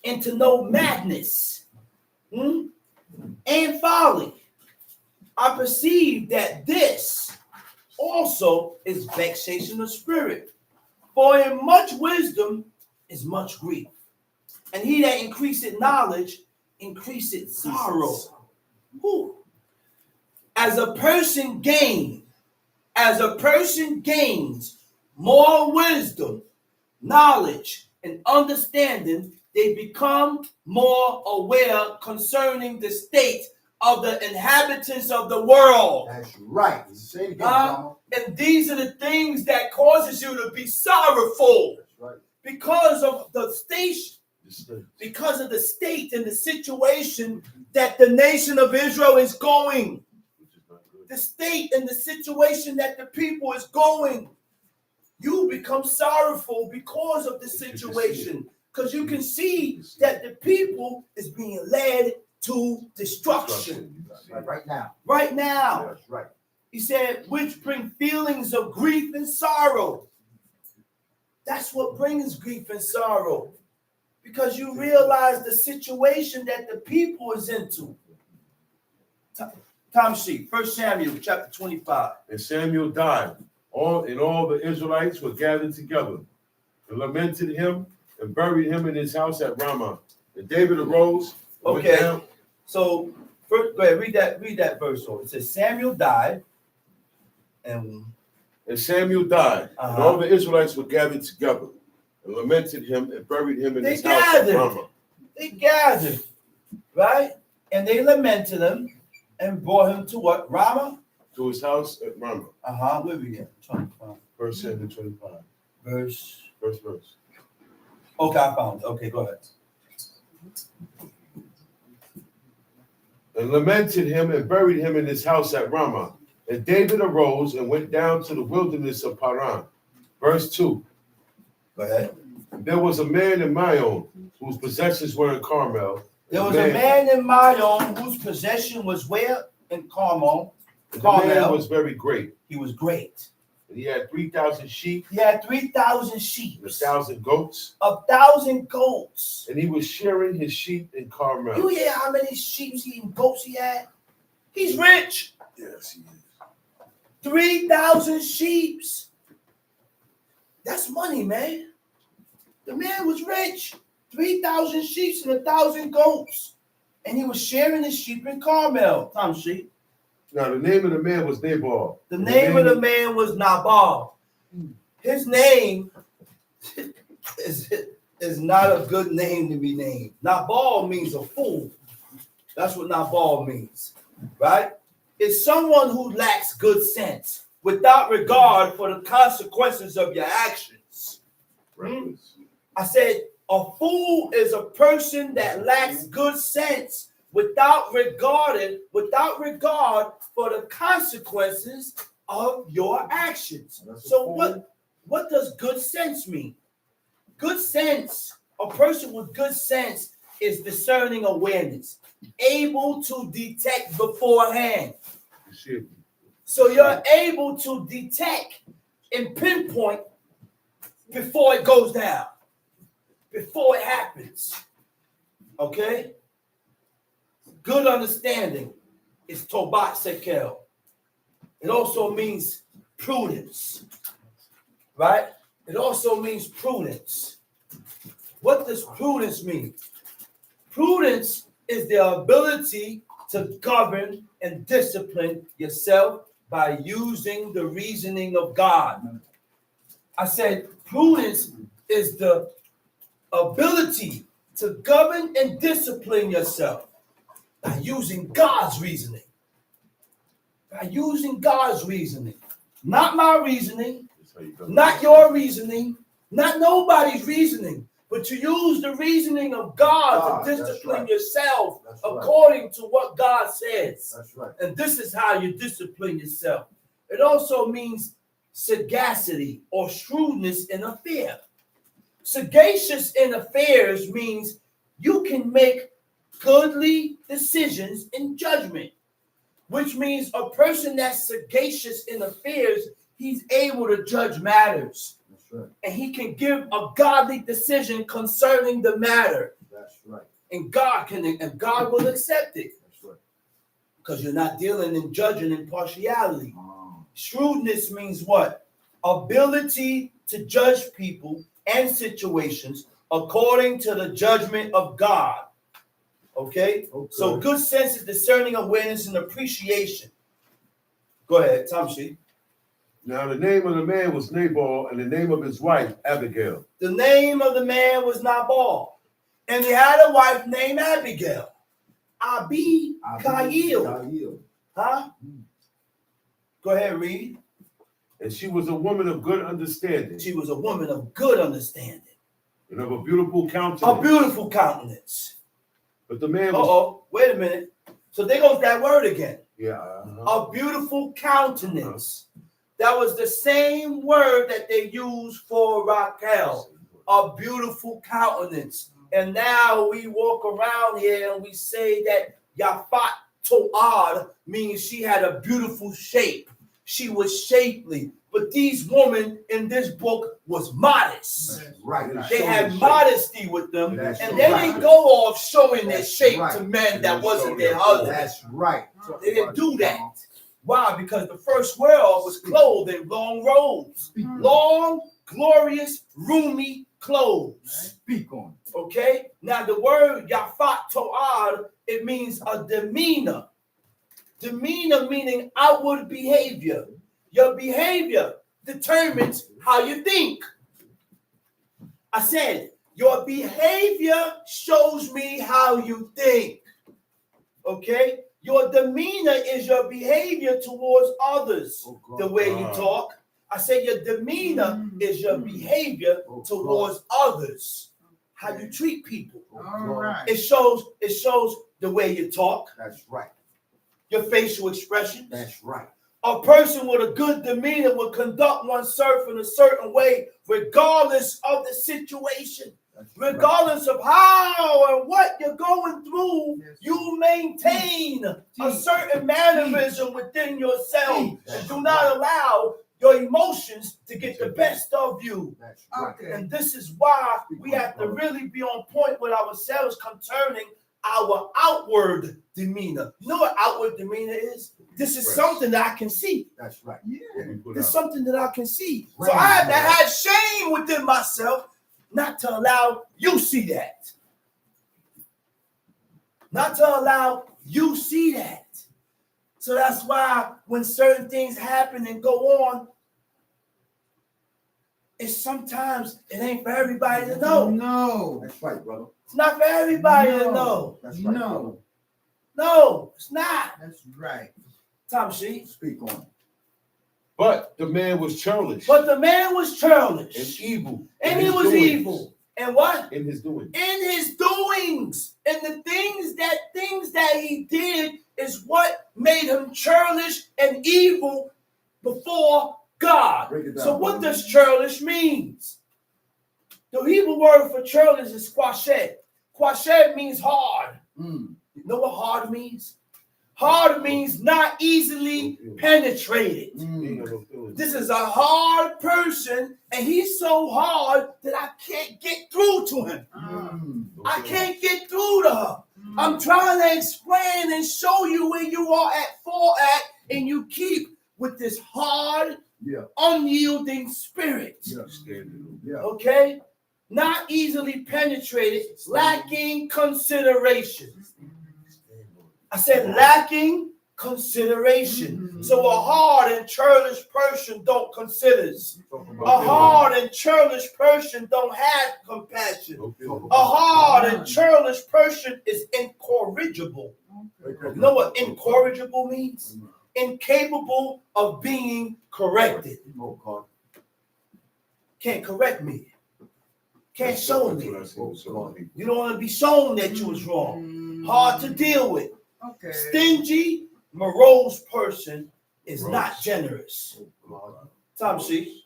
And to know madness and folly. I perceive that this also is vexation of spirit. For in much wisdom is much grief. And he that increaseth knowledge increaseth sorrow. Whew. As a person gains more wisdom, knowledge, and understanding, they become more aware concerning the state of the inhabitants of the world. That's right. Say it again, Mama. And these are the things that causes you to be sorrowful. That's right. Because of the station, because of the state and the situation that the nation of Israel is going. The state and the situation that the people is going. You become sorrowful because of the situation. Because you can see that the people is being led to destruction. Right now. Right now. That's right. He said, which bring feelings of grief and sorrow. That's what brings grief and sorrow. Because you realize the situation that the people is into. Time sheet, 1 Samuel chapter 25. And Samuel died. All the Israelites were gathered together and lamented him and buried him in his house at Ramah. And David arose. Okay. So first, go ahead, read that verse over. It says Samuel died. And Samuel died. And all the Israelites were gathered together and lamented him and buried him in his house at Ramah. They gathered, right? And they lamented him and brought him to what? Ramah? To his house at Ramah. Where we at? 25. 1 Samuel 25. Verse. Verse. Okay, I found it. Okay, go ahead. And lamented him and buried him in his house at Ramah. And David arose and went down to the wilderness of Paran. Verse 2. Go ahead. There was a man in Maon whose possessions were in Carmel. There was a man in Maon whose possession was where? In Carmel. The man was very great. He was great. And he had 3,000 sheep. He had 3,000 sheep. 1,000 goats. 1,000 goats. And he was shearing his sheep in Carmel. You hear how many sheep and goats he had? He's rich. Yes, he is. 3,000 sheep. That's money, man. The man was rich. 3,000 sheep and 1,000 goats. And he was sharing his sheep in Carmel. Tom sheep. Now, the name of the man was Nabal. The name of the man was Nabal. His name is not a good name to be named. Nabal means a fool. That's what Nabal means, right? It's someone who lacks good sense without regard for the consequences of your actions. I said a fool is a person that lacks good sense without regard for the consequences of your actions. So what does good sense mean? Good sense, a person with good sense is discerning awareness, able to detect beforehand. So you're able to detect and pinpoint before it goes down, before it happens. Okay? Good understanding is tobat sekel. It also means prudence, right? It also means prudence. What does prudence mean? Prudence is the ability to govern and discipline yourself by using the reasoning of God. I said prudence is the ability to govern and discipline yourself by using God's reasoning. By using God's reasoning. Not my reasoning, not your reasoning, not nobody's reasoning, but to use the reasoning of God to discipline yourself according to what God says. That's right. And this is how you discipline yourself. It also means sagacity or shrewdness in affair. Sagacious in affairs means you can make goodly decisions in judgment, which means a person that's sagacious in affairs, he's able to judge matters. That's right. And he can give a godly decision concerning the matter. That's right. And God will accept it. That's right. Because you're not dealing and judging in partiality. Shrewdness means what? Ability to judge people and situations according to the judgment of God. Okay? So good sense is discerning awareness and appreciation. Go ahead, Tamshi. Now the name of the man was Nabal, and the name of his wife Abigail. The name of the man was Nabal, and he had a wife named Abigail. Abigail. Huh? Go ahead, read. And she was a woman of good understanding. She was a woman of good understanding. And of a beautiful countenance. A beautiful countenance. But the man was... Wait a minute. So there goes that word again. Yeah. A beautiful countenance. That was the same word that they used for Raquel. A beautiful countenance. And now we walk around here and we say that Yafat To'ad means she had a beautiful shape. She was shapely. But these women in this book was modest. That's right. They had modesty with them. That's and they didn't go off showing their shape to men that wasn't their husband. That's right. They didn't do that. Why? Because the first world was clothed in long robes. Long, glorious, roomy clothes. Speak on it. Okay? Now the word Yafat To'ad, it means a demeanor. Demeanor meaning outward behavior. Your behavior determines how you think. I said, your behavior shows me how you think. Okay? Your demeanor is your behavior towards others. The way you talk. I say your demeanor is your behavior towards others. How you treat people. All right. It shows the way you talk. That's right. Your facial expressions. That's right. A person with a good demeanor will conduct oneself in a certain way, regardless of the situation, regardless of how and what you're going through. You maintain a certain mannerism within yourself and do not allow your emotions to get the best of you. That's right. And this is why we have to really be on point with ourselves concerning our outward demeanor. You know what outward demeanor is? This is something that I can see. That's right. Yeah. This is something that I can see. So I have to have shame within myself not to allow you see that. Not to allow you see that. So that's why when certain things happen and go on, it's sometimes it ain't for everybody to know. No. That's right, brother. It's not for everybody to know. That's right. No. No, it's not. That's right. Tom Sheet. Speak on it. But the man was churlish. But the man was churlish. And evil. And he was evil. And what? In his doing. In his doings. And the things that he did is what made him churlish and evil before God. Break it down, So what brother. does churlish means? The Hebrew word for churlish is quashed. Quashed means hard. Mm. You know what hard means? Hard means not easily penetrated. Mm. This is a hard person, and he's so hard that I can't get through to him. Mm. I can't get through to her. I'm trying to explain and show you where you are at, and you keep with this hard, Yeah. unyielding spirit. Yeah. Yeah. Okay? Not easily penetrated, lacking consideration. I said lacking consideration. So a hard and churlish person don't consider. A hard and churlish person don't have compassion. A hard and churlish person is incorrigible. You know what incorrigible means? Incapable of being corrected. Can't correct me. Can't show me. You don't want to be shown that you was wrong. Hard to deal with. Okay. Stingy, morose person is not generous. Tom C.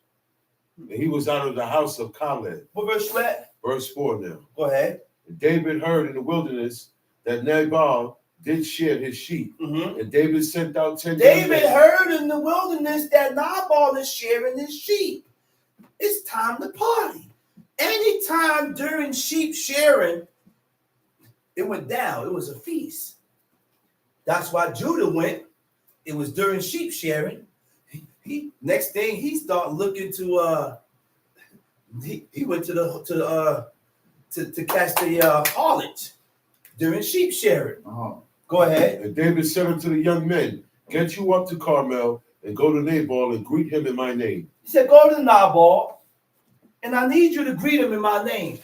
And he was out of the house of Caleb. What verse you at? Verse 4 now. Go ahead. And David heard in the wilderness that Nabal did shear his sheep. Mm-hmm. And David sent out 10 David men. heard in the wilderness that Nabal is shearing his sheep. It's time to party. Anytime during sheep shearing, it went down. It was a feast. That's why Judah went. It was during sheep shearing. He next thing he started looking to he went to catch the harlot during sheep shearing. Go ahead. And David said unto the young men, get you up to Carmel and go to Nabal and greet him in my name. He said, go to Nabal, and I need you to greet him in my name.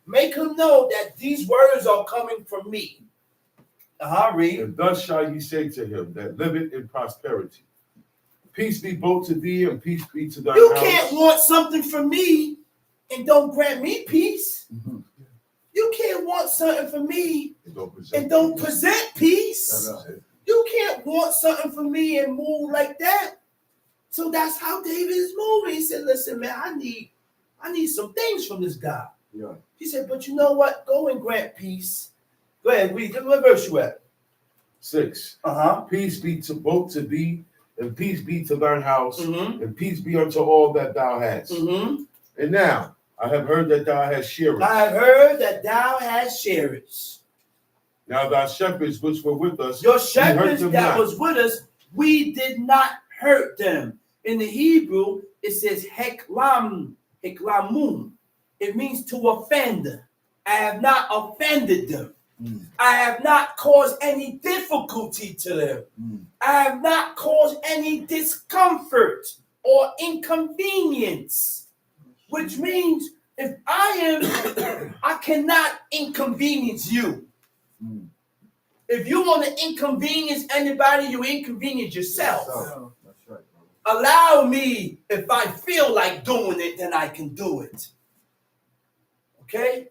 Make him know that these words are coming from me. Read. And thus shall ye say to him that liveth in prosperity. Peace be both to thee and peace be to thy You house. can't want something from me and don't grant me peace. Mm-hmm. You can't want something from me And and don't present peace. You can't want something from me and move like that. So that's how David is moving. He said, listen, man, I need some things from this guy. Yeah. He said, but you know what? Go and grant peace. Go ahead, read. What verse you at? 6. Peace be to both to thee, and peace be to thine house, and peace be unto all that thou hast. And now I have heard that thou hast shearers. I have heard that thou hast shearers. Now thy shepherds which were with us, Your we hurt shepherds them that not. was with us, we did not hurt them. In the Hebrew, it says heklamun. It means to offend. I have not offended them. I have not caused any difficulty to them. I have not caused any discomfort or inconvenience. Which means if I cannot inconvenience you. If you want to inconvenience anybody, you inconvenience yourself. That's right, brother. Allow me, if I feel like doing it, then I can do it. Okay?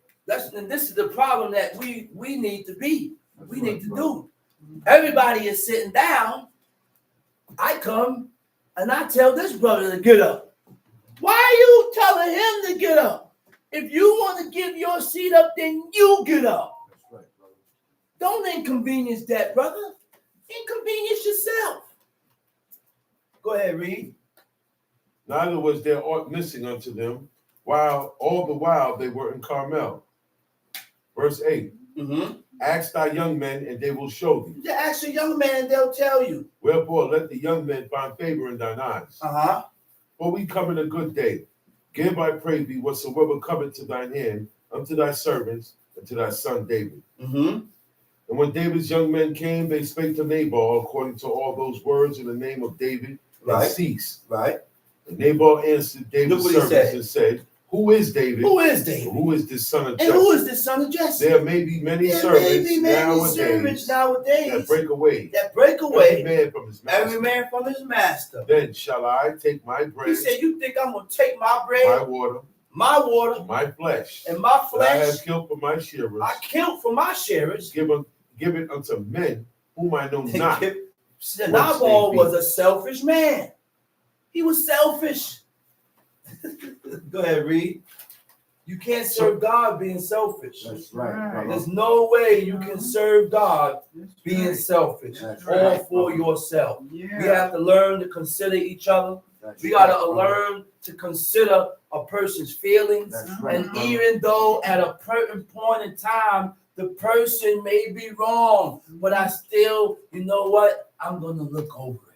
And this is the problem that we need to be. We need to do. Everybody is sitting down. I come and I tell this brother to get up. Why are you telling him to get up? If you want to give your seat up, then you get up. That's right, brother. Don't inconvenience that, brother. Inconvenience yourself. Go ahead, read. Neither was there aught missing unto them, while all the while they were in Carmel. Verse 8. Ask thy young men, and they will show thee. You ask a young man, they'll tell you. Wherefore let the young men find favor in thine eyes. For we come in a good day. Give, I pray thee, whatsoever cometh to thine hand, unto thy servants, and to thy son David. And when David's young men came, they spake to Nabal according to all those words in the name of David, and ceased. Right. And Nabal answered David's servants and said, Who is David? Who is David? Who is this son of Jesse? And who is this son of Jesse? There may be many servants nowadays that break away. Every man from his master. Every man from his master. Then shall I take my bread, He said, you think I'm going to take my bread, my water, and my flesh, my that I flesh, have killed for my shearers, I killed for my shearers. give it unto men whom I know not. Nabal was a selfish man. He was selfish. Go ahead, read. You can't serve God being selfish. That's right, brother. There's no way you can serve God being selfish, That's all right, for brother. yourself. Yeah. We have to learn to consider each other. That's We got to right, brother. learn to consider a person's feelings. That's right, And brother. even though at a certain point in time, the person may be wrong, but I still, you know what? I'm going to look over it.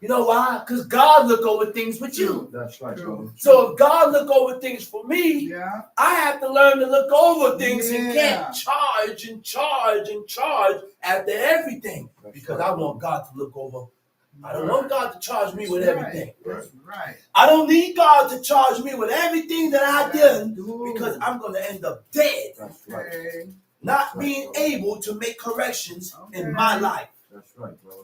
You know why? Because God look over things with you. That's right, brother. So if God look over things for me, Yeah. I have to learn to look over things and Yeah. can't charge after everything. That's Because right, I want God to look over. I don't want God to charge me with That's everything. That's right. I don't need God to charge me with everything that I did Dude. because I'm going to end up dead, That's right. Okay. not being able to make corrections in my life. That's right, brother.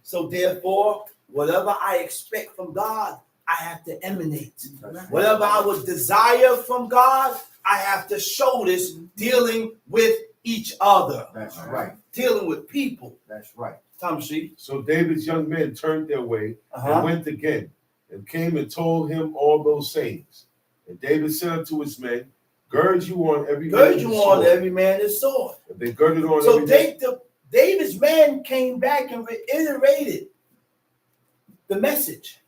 So therefore, whatever I expect from God, I have to emanate. That's right. Whatever I would desire from God, I have to show this dealing with each other, That's right. dealing with people. That's right. Tamshi. So David's young men turned their way and Uh-huh. went again, and came and told him all those sayings. And David said unto his men, gird you on every man Gird his you sword. on every man his sword. And they girded on So every man. David's men came back and reiterated the message,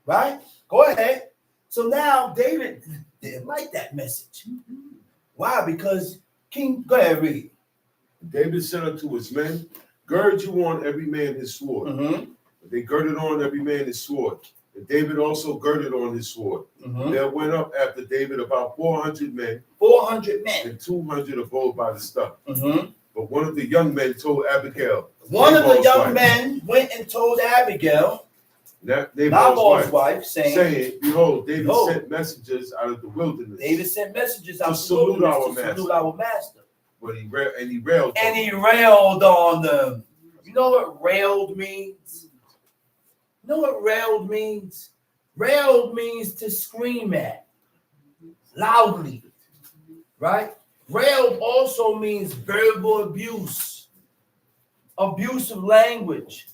right? Go ahead. So now David didn't like that message. Why? Because go ahead, read. David said unto his men, gird you on every man his sword. Mm-hmm. They girded on every man his sword. And David also girded on his sword. Mm-hmm. There went up after David about 400 men 400 men. and 200 of gold by the stuff. Mm-hmm. But one of the young men told Abigail, One of the Nabal's young wife, men went and told Abigail, Nabal's Nabal's wife, wife, saying, behold, David Behold. sent messengers out of the wilderness. David sent messages out To to salute the our wilderness to salute our master. But he railed. And he railed on them. You know what railed means? You know what railed means? Railed means to scream at loudly, right? Railed also means verbal abuse, abusive language,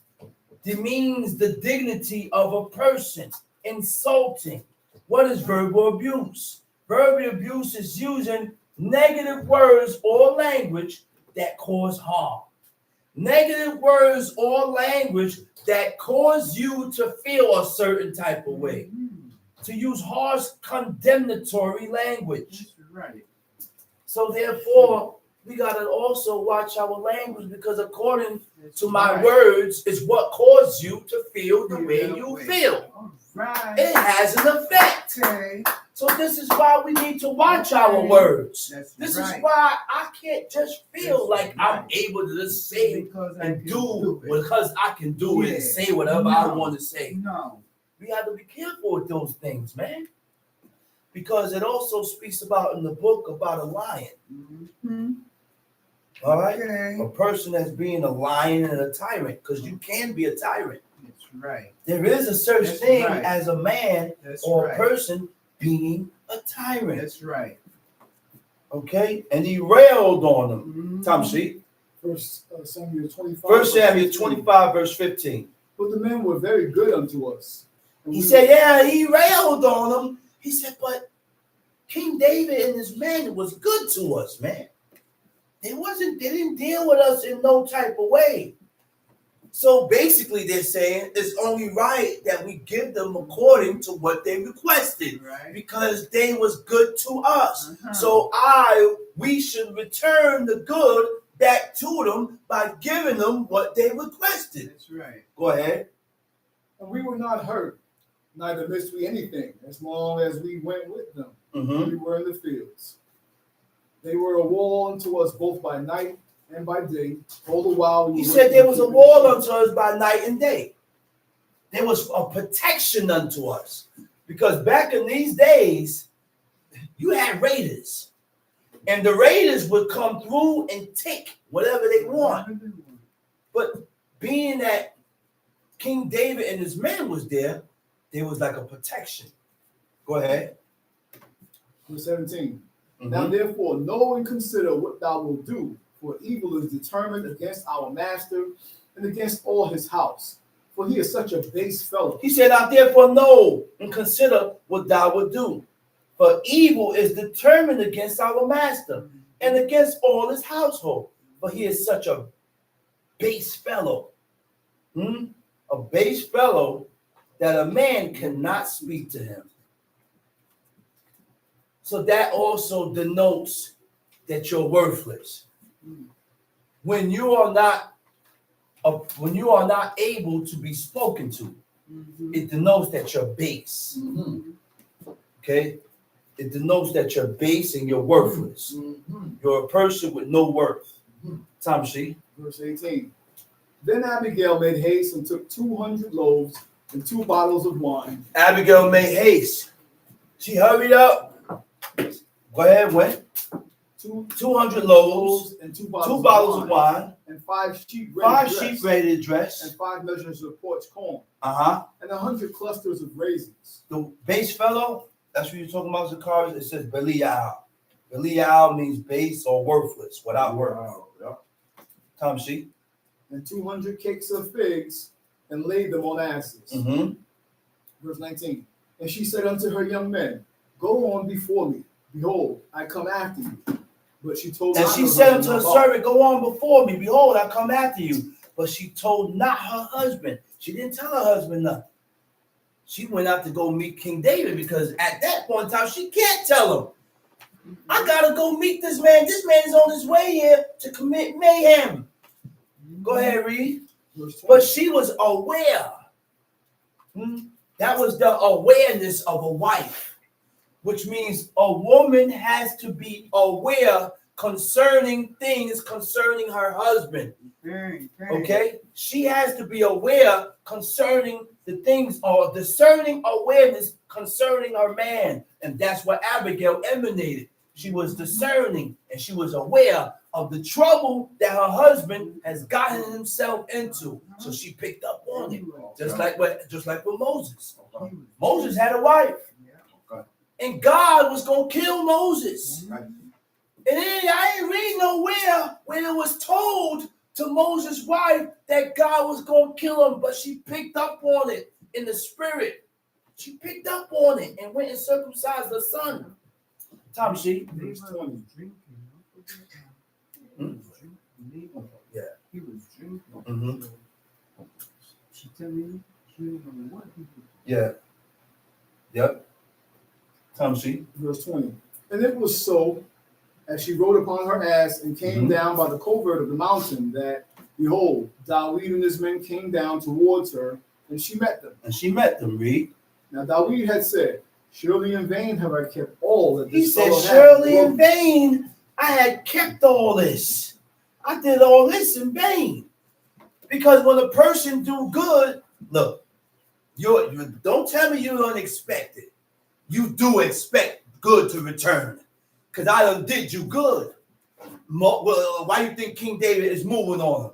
demeans the dignity of a person, insulting. What is verbal abuse? Verbal abuse is using negative words or language that cause harm. Negative words or language that cause you to feel a certain type of way. To use harsh, condemnatory language. That's right. So therefore, we got to also watch our language because according to my words is what caused you to feel the way you feel. All right. It has an effect. Okay. So this is why we need to watch our words. That's This right. is why I can't just feel That's like I'm right. able to just say Because I and can do it. because I can do it and Yeah. say whatever I No. want to say. No. We have to be careful with those things, man. Because it also speaks about in the book about a lion. Mm-hmm. All right? Okay. A person that's being a lion and a tyrant, because you can be a tyrant. That's right. There is a such That's thing right. as a man That's or right. a person being a tyrant. That's right. Okay? And he railed on them. Mm-hmm. Tamshi. First Samuel 25. 1 Samuel verse 15. 25, verse 15. But the men were very good unto us. And He we- said, yeah, he railed on them. He said, but King David and his men was good to us, man. They didn't deal with us in no type of way. So basically they're saying it's only right that we give them according to what they requested Right. because they was good to us. Uh-huh. So we should return the good back to them by giving them what they requested. That's right. Go ahead. And we were not hurt, neither missed we anything, as long as we went with them. Mm-hmm. We were in the fields. They were a wall unto us both by night and by day. All the while we He were said there was a wall keeping unto us by night and day. There was a protection unto us. Because back in these days, you had raiders. And the raiders would come through and take whatever they want. But being that King David and his men was there was like a protection. Go ahead. Verse 17. Mhm. Now therefore know and consider what thou wilt do, for evil is determined against our master and against all his house. For he is such a base fellow. He said, I therefore know and consider what thou would do. For evil is determined against our master and against all his household. For he is such a base fellow. A base fellow that a man cannot speak to him. So that also denotes that you're worthless. When you are not able to be spoken to, it denotes that you're base. Okay? It denotes that you're base and you're worthless. You're a person with no worth. Tamshi. Verse 18. Then Abigail made haste and took 200 loaves and 2 bottles of wine. Abigail made haste. She hurried up. Go ahead, went. 200 loaves and 2 bottles of wine. And 5 sheep ready to dress. And 5 measures of parched corn. And 100 clusters of raisins. The base fellow, that's what you're talking about, Zacharias. It says Belial. Belial means base or worthless, without worth. Tamshi. And 200 cakes of figs, and laid them on asses. Verse 19. And she said unto her young men, Go on before me. Behold, I come after you. But she told and she said unto her servant, Go on before me. Behold, I come after you. But she told not her husband. She didn't tell her husband nothing. She went out to go meet King David because at that point in time, she can't tell him. I got to go meet this man. This man is on his way here to commit mayhem. Go ahead, read. But she was aware. That was the awareness of a wife, which means a woman has to be aware concerning things concerning her husband. Okay? She has to be aware concerning the things or discerning awareness concerning her man. And that's what Abigail emanated. She was discerning and she was aware of the trouble that her husband has gotten himself into. So she picked up on it. Just like with Moses. Moses had a wife. And God was going to kill Moses. And then I ain't read nowhere when it was told to Moses' wife that God was going to kill him, but she picked up on it in the spirit. She picked up on it and went and circumcised her son. Tamshi. Verse 20. Yeah. He was drinking. She tell me she didn't know what he was. Yeah. Yep. Tamshi. Verse 20. And it was so, as she rode upon her ass and came down by the covert of the mountain, that, behold, Dawid and his men came down towards her, and she met them. Read. Now Dawid had said, Surely in vain have I kept all that this fellow had. He said, surely in vain I had kept all this. I did all this in vain. Because when a person do good, look, you don't tell me you don't expect it. You do expect good to return. Because I done did you good. Well, why do you think King David is moving on him?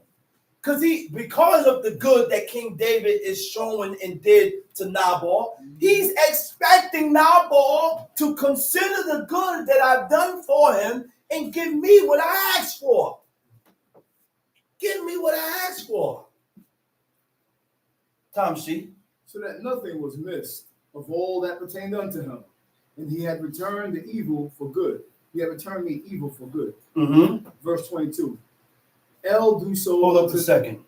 Because of the good that King David is showing and did to Nabal, he's expecting Nabal to consider the good that I've done for him and give me what I asked for. Give me what I asked for. Tamshi. So that nothing was missed of all that pertained unto him. And he had returned the evil for good. He had returned me evil for good. Verse 22. Do so. Hold up a second.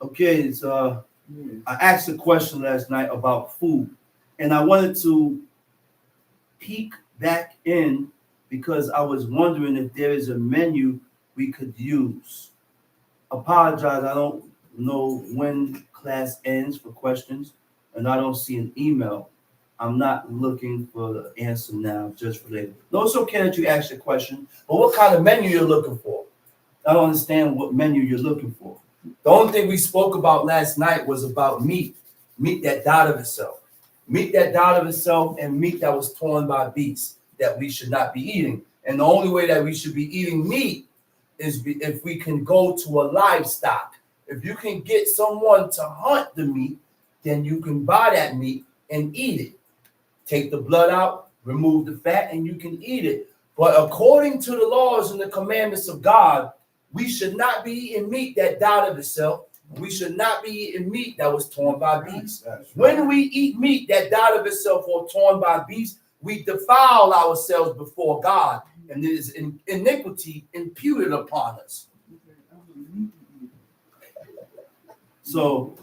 Okay, so I asked a question last night about food, and I wanted to peek back in because I was wondering if there is a menu we could use. Apologize, I don't know when class ends for questions, and I don't see an email. I'm not looking for the answer now, just related. No, it's okay that you asked the question, but what kind of menu you're looking for? I don't understand what menu you're looking for. The only thing we spoke about last night was about meat that died of itself. Meat that died of itself and meat that was torn by beasts that we should not be eating. And the only way that we should be eating meat is if we can go to a livestock. If you can get someone to hunt the meat, then you can buy that meat and eat it. Take the blood out, remove the fat, and you can eat it. But according to the laws and the commandments of God, we should not be eating meat that died of itself. We should not be eating meat that was torn by beasts. When we eat meat that died of itself or torn by beasts, we defile ourselves before God, and there is iniquity imputed upon us. So,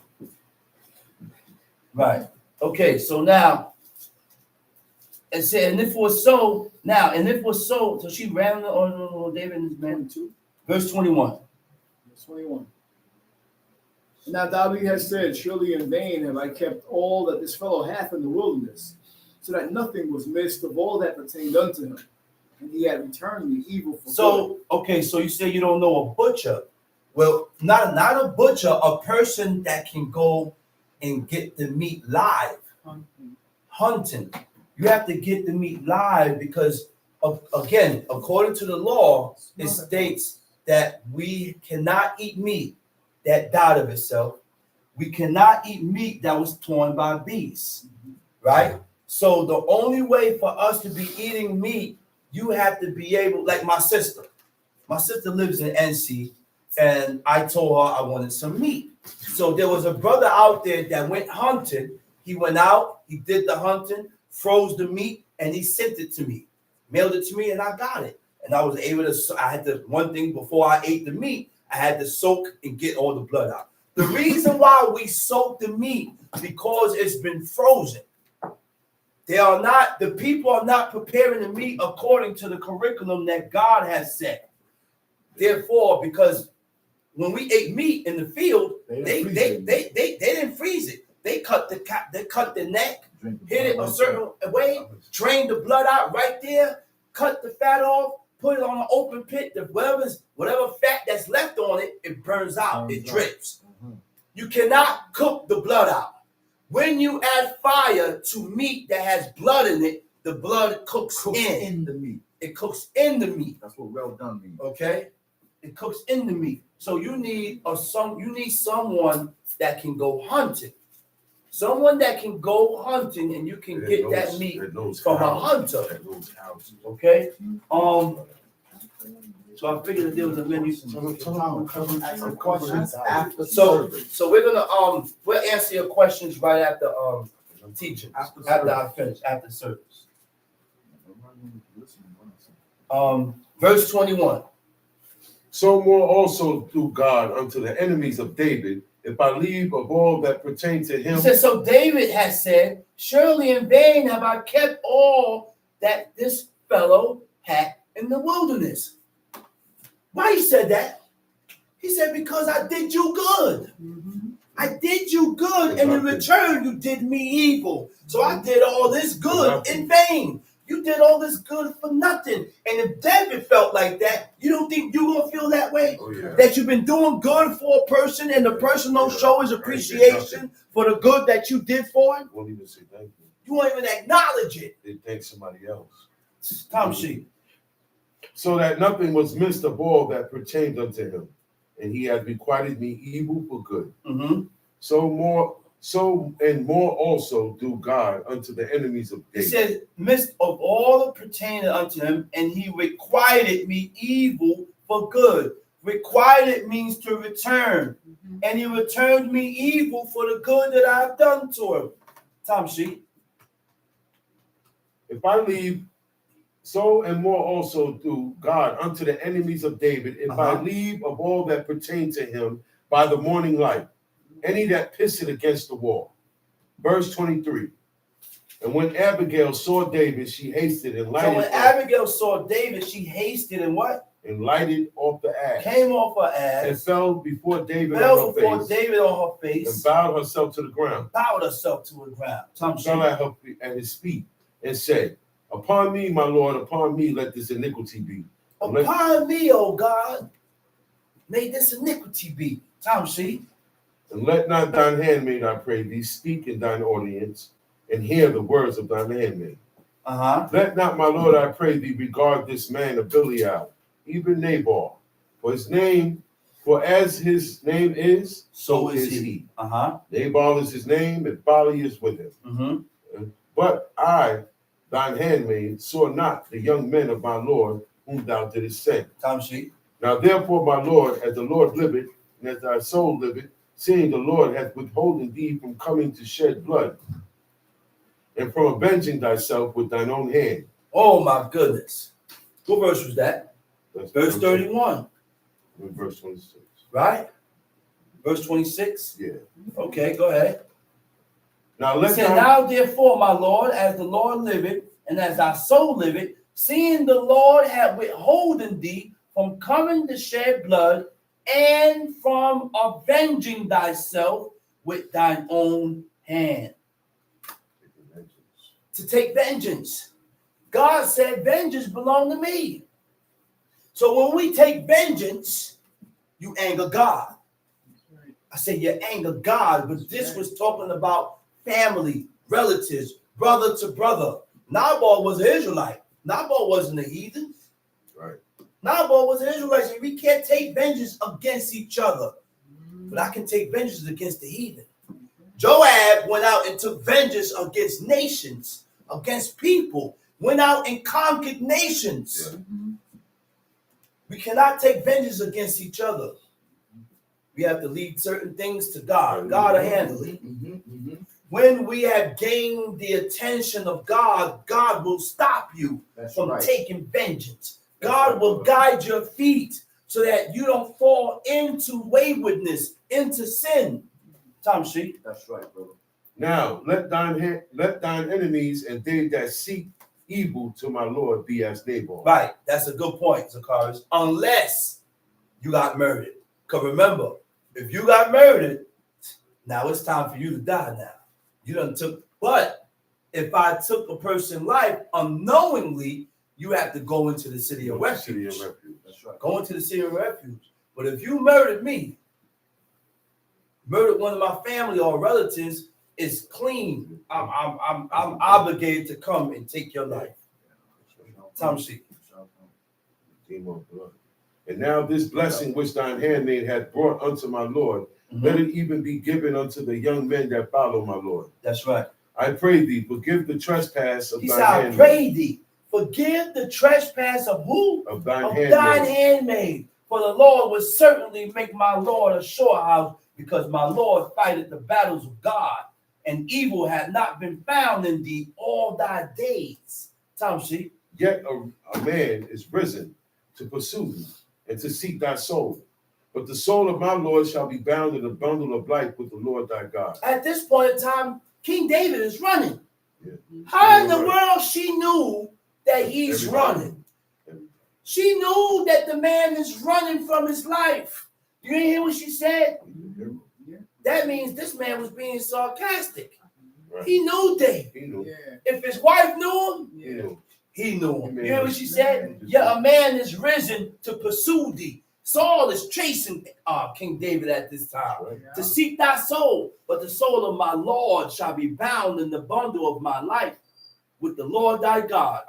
right. Okay, so now it said, and if it was so, so she ran on David and his men. 22. Verse 21. Verse 21. And now David has said, surely in vain have I kept all that this fellow hath in the wilderness, so that nothing was missed of all that pertained unto him. And he had returned me evil for good. So, okay, so you say you don't know a butcher. Well, not a butcher, a person that can go and get the meat live. Hunting. You have to get the meat live because, again, according to the law, it states that we cannot eat meat that died of itself. We cannot eat meat that was torn by beasts, right? So the only way for us to be eating meat, you have to be able, like my sister. My sister lives in NC, and I told her I wanted some meat. So there was a brother out there that went hunting. He went out, he did the hunting, froze the meat, and he sent it to me, mailed it to me, and I got it. And I was able to, I had to, one thing before I ate the meat, I had to soak and get all the blood out. The reason why we soak the meat, because it's been frozen. The people are not preparing the meat according to the curriculum that God has set. Therefore, because when we ate meat in the field, they didn't freeze it. They cut the neck, hit it a certain way, drained the blood out right there, cut the fat off, put it on an open pit. Whatever fat that's left on it, it burns out, it drips. You cannot cook the blood out. When you add fire to meat that has blood in it, the blood cooks in the meat. It cooks in the meat. That's what well done means. Okay, it cooks in the meat. So you need someone that can go hunting. Someone that can go hunting, and you can get that meat from a hunter. Okay. So I figured that there was a menu. Questions after So we're gonna we'll answer your questions right after teaching. After I finish, after service. Verse 21. So more also do God unto the enemies of David, if I leave of all that pertain to him. He says, so David has said, surely in vain have I kept all that this fellow had in the wilderness. Why he said that? He said, because I did you good. I did you good, and in return you did me evil. So I did all this good in vain. You did all this good for nothing. And if David felt like that, you don't think you're going to feel that way? Oh, yeah. That you've been doing good for a person and the person don't show his appreciation for the good that you did for him? Won't even say thank you. You won't even acknowledge it. They thank somebody else. Tom Sheep. So that nothing was missed of all that pertained unto him, and he had requited me evil for good. So more also do God unto the enemies of David. He says, midst of all that pertained unto him, and he requited me evil for good. Requited means to return. And he returned me evil for the good that I have done to him. Tom Sheep. If I leave, so and more also do God unto the enemies of David, if I leave of all that pertain to him by the morning light, any that pisseth against the wall. Verse 23. And when Abigail saw David, she hasted and lighted. So when Abigail saw David, she hasted and what? And lighted off the ass. Came off her ass. And fell before David on her face. And bowed herself to the ground. Bowed herself to the ground. And fell at his feet and said, upon me, my Lord, upon me let this iniquity be. Upon me, O God, may this iniquity be. Tom Sheep. And let not thine handmaid, I pray thee, speak in thine audience, and hear the words of thine handmaid. Let not, my Lord, I pray thee, regard this man of Belial, even Nabal, for as his name is, so is he. Nabal is his name, and folly is with him. But I, thine handmaid, saw not the young men of my Lord, whom thou didst send. Now therefore, my Lord, as the Lord liveth, and as thy soul liveth, seeing the Lord hath withholden thee from coming to shed blood, and from avenging thyself with thine own hand. Oh my goodness. What verse was that? That's Verse 31, Verse 26. right? Verse 26? Yeah. Okay, go ahead. Now He let said, thine, now therefore, my Lord, as the Lord liveth, and as thy soul liveth, seeing the Lord have withholden thee from coming to shed blood, and from avenging thyself with thine own hand. To take vengeance. God said, vengeance belong to me. So when we take vengeance, you anger God. I said, you anger God, but this was talking about family, relatives, brother to brother. Nabal was an Israelite. Nabal wasn't a heathen. right. Nabal was an Israelite. We can't take vengeance against each other, but I can take vengeance against the heathen. Joab went out and took vengeance against nations, against people, went out and conquered nations. Yeah. We cannot take vengeance against each other. We have to leave certain things to God. God will handle it. When we have gained the attention of God, God will stop you from taking vengeance. God will guide your feet so that you don't fall into waywardness, into sin. Tom Sheet. That's right, brother. Now let thine enemies and they that seek evil to my Lord be as Nabal. Right. That's a good point, Zacharias. Unless you got murdered. Because remember, if you got murdered, now it's time for you to die now. You done took, but if I took a person's life unknowingly, you have to go into the city of refuge. That's right. Go into the city of refuge. But if you murdered me, murdered one of my family or relatives, is clean. I'm obligated to come and take your life. Tom Sheet. And now this blessing which thine handmaid hath brought unto my Lord, let it even be given unto the young men that follow my Lord. That's right. I pray thee, forgive the trespass of He thine said, I handmaid. pray thee, forgive the trespass of who? Of thine Of handmaid. thine handmaid. For the Lord will certainly make my Lord a sure house, because my Lord fighteth the battles of God, and evil hath not been found in thee all thy days. Tom Sheet. Yet a man is risen to pursue thee and to seek thy soul. But the soul of my Lord shall be bound in a bundle of life with the Lord thy God. At this point in time, King David is running. Yeah. How in the world she knew that he's Everybody. running? She knew that the man is running from his life. You didn't hear what she said? That means this man was being sarcastic. Right. He knew David. He knew. If his wife knew him, He knew. he knew him. He You hear what she said? Yeah. Yeah, a man is risen to pursue thee. Saul is chasing King David at this time, Right. to seek thy soul. But the soul of my Lord shall be bound in the bundle of my life with the Lord thy God.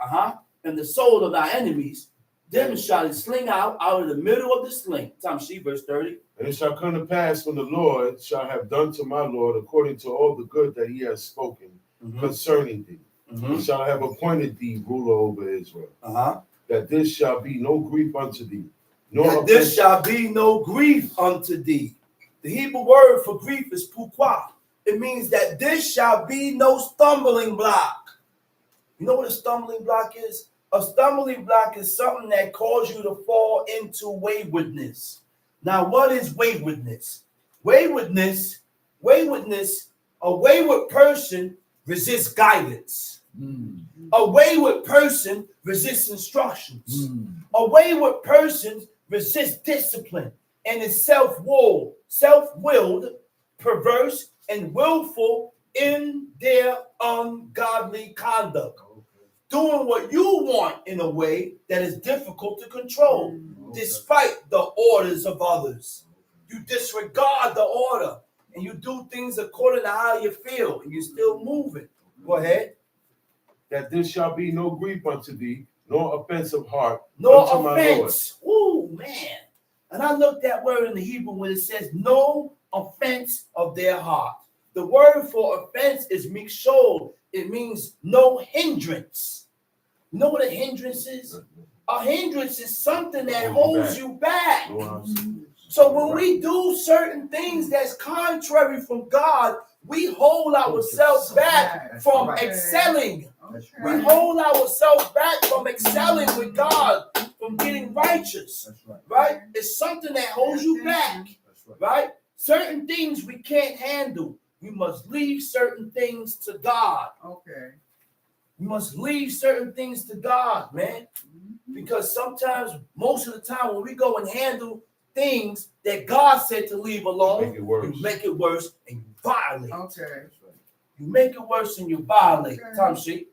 And the soul of thy enemies, them shall he sling out of the middle of the sling. Tom Sheet, verse 30. And it shall come to pass when the Lord shall have done to my Lord according to all the good that he has spoken concerning thee. He shall have appointed thee ruler over Israel. That this shall be no grief unto thee. That this shall be no grief unto thee. The Hebrew word for grief is pukwa. It means that this shall be no stumbling block. You know what a stumbling block is? A stumbling block is something that causes you to fall into waywardness. Now, what is waywardness? Waywardness, a wayward person resists guidance. A wayward person resists instructions. A wayward person resists discipline and is self-willed, perverse, and willful in their ungodly conduct. Doing what you want in a way that is difficult to control, despite the orders of others. You disregard the order and you do things according to how you feel, and you're still moving. Go ahead. That this shall be no grief unto thee, nor offense of heart. No unto offense. Oh, man. And I looked that word in the Hebrew when it says no offense of their heart. The word for offense is mikshol. It means no hindrance. You know what a hindrance is? A hindrance is something that holds you back. So when we do certain things that's contrary from God, we hold ourselves back That's from right. excelling. That's We right. hold ourselves back from excelling with God, from getting righteous. That's right. Right? It's something that holds you back. That's right. Right? Certain things we can't handle. We must leave certain things to God. Okay. We must leave certain things to God, man. Because sometimes, most of the time, when we go and handle things that God said to leave alone, Make it worse. you make it worse and you violate. Okay. You make it worse and you violate. Okay. Tom Sheik.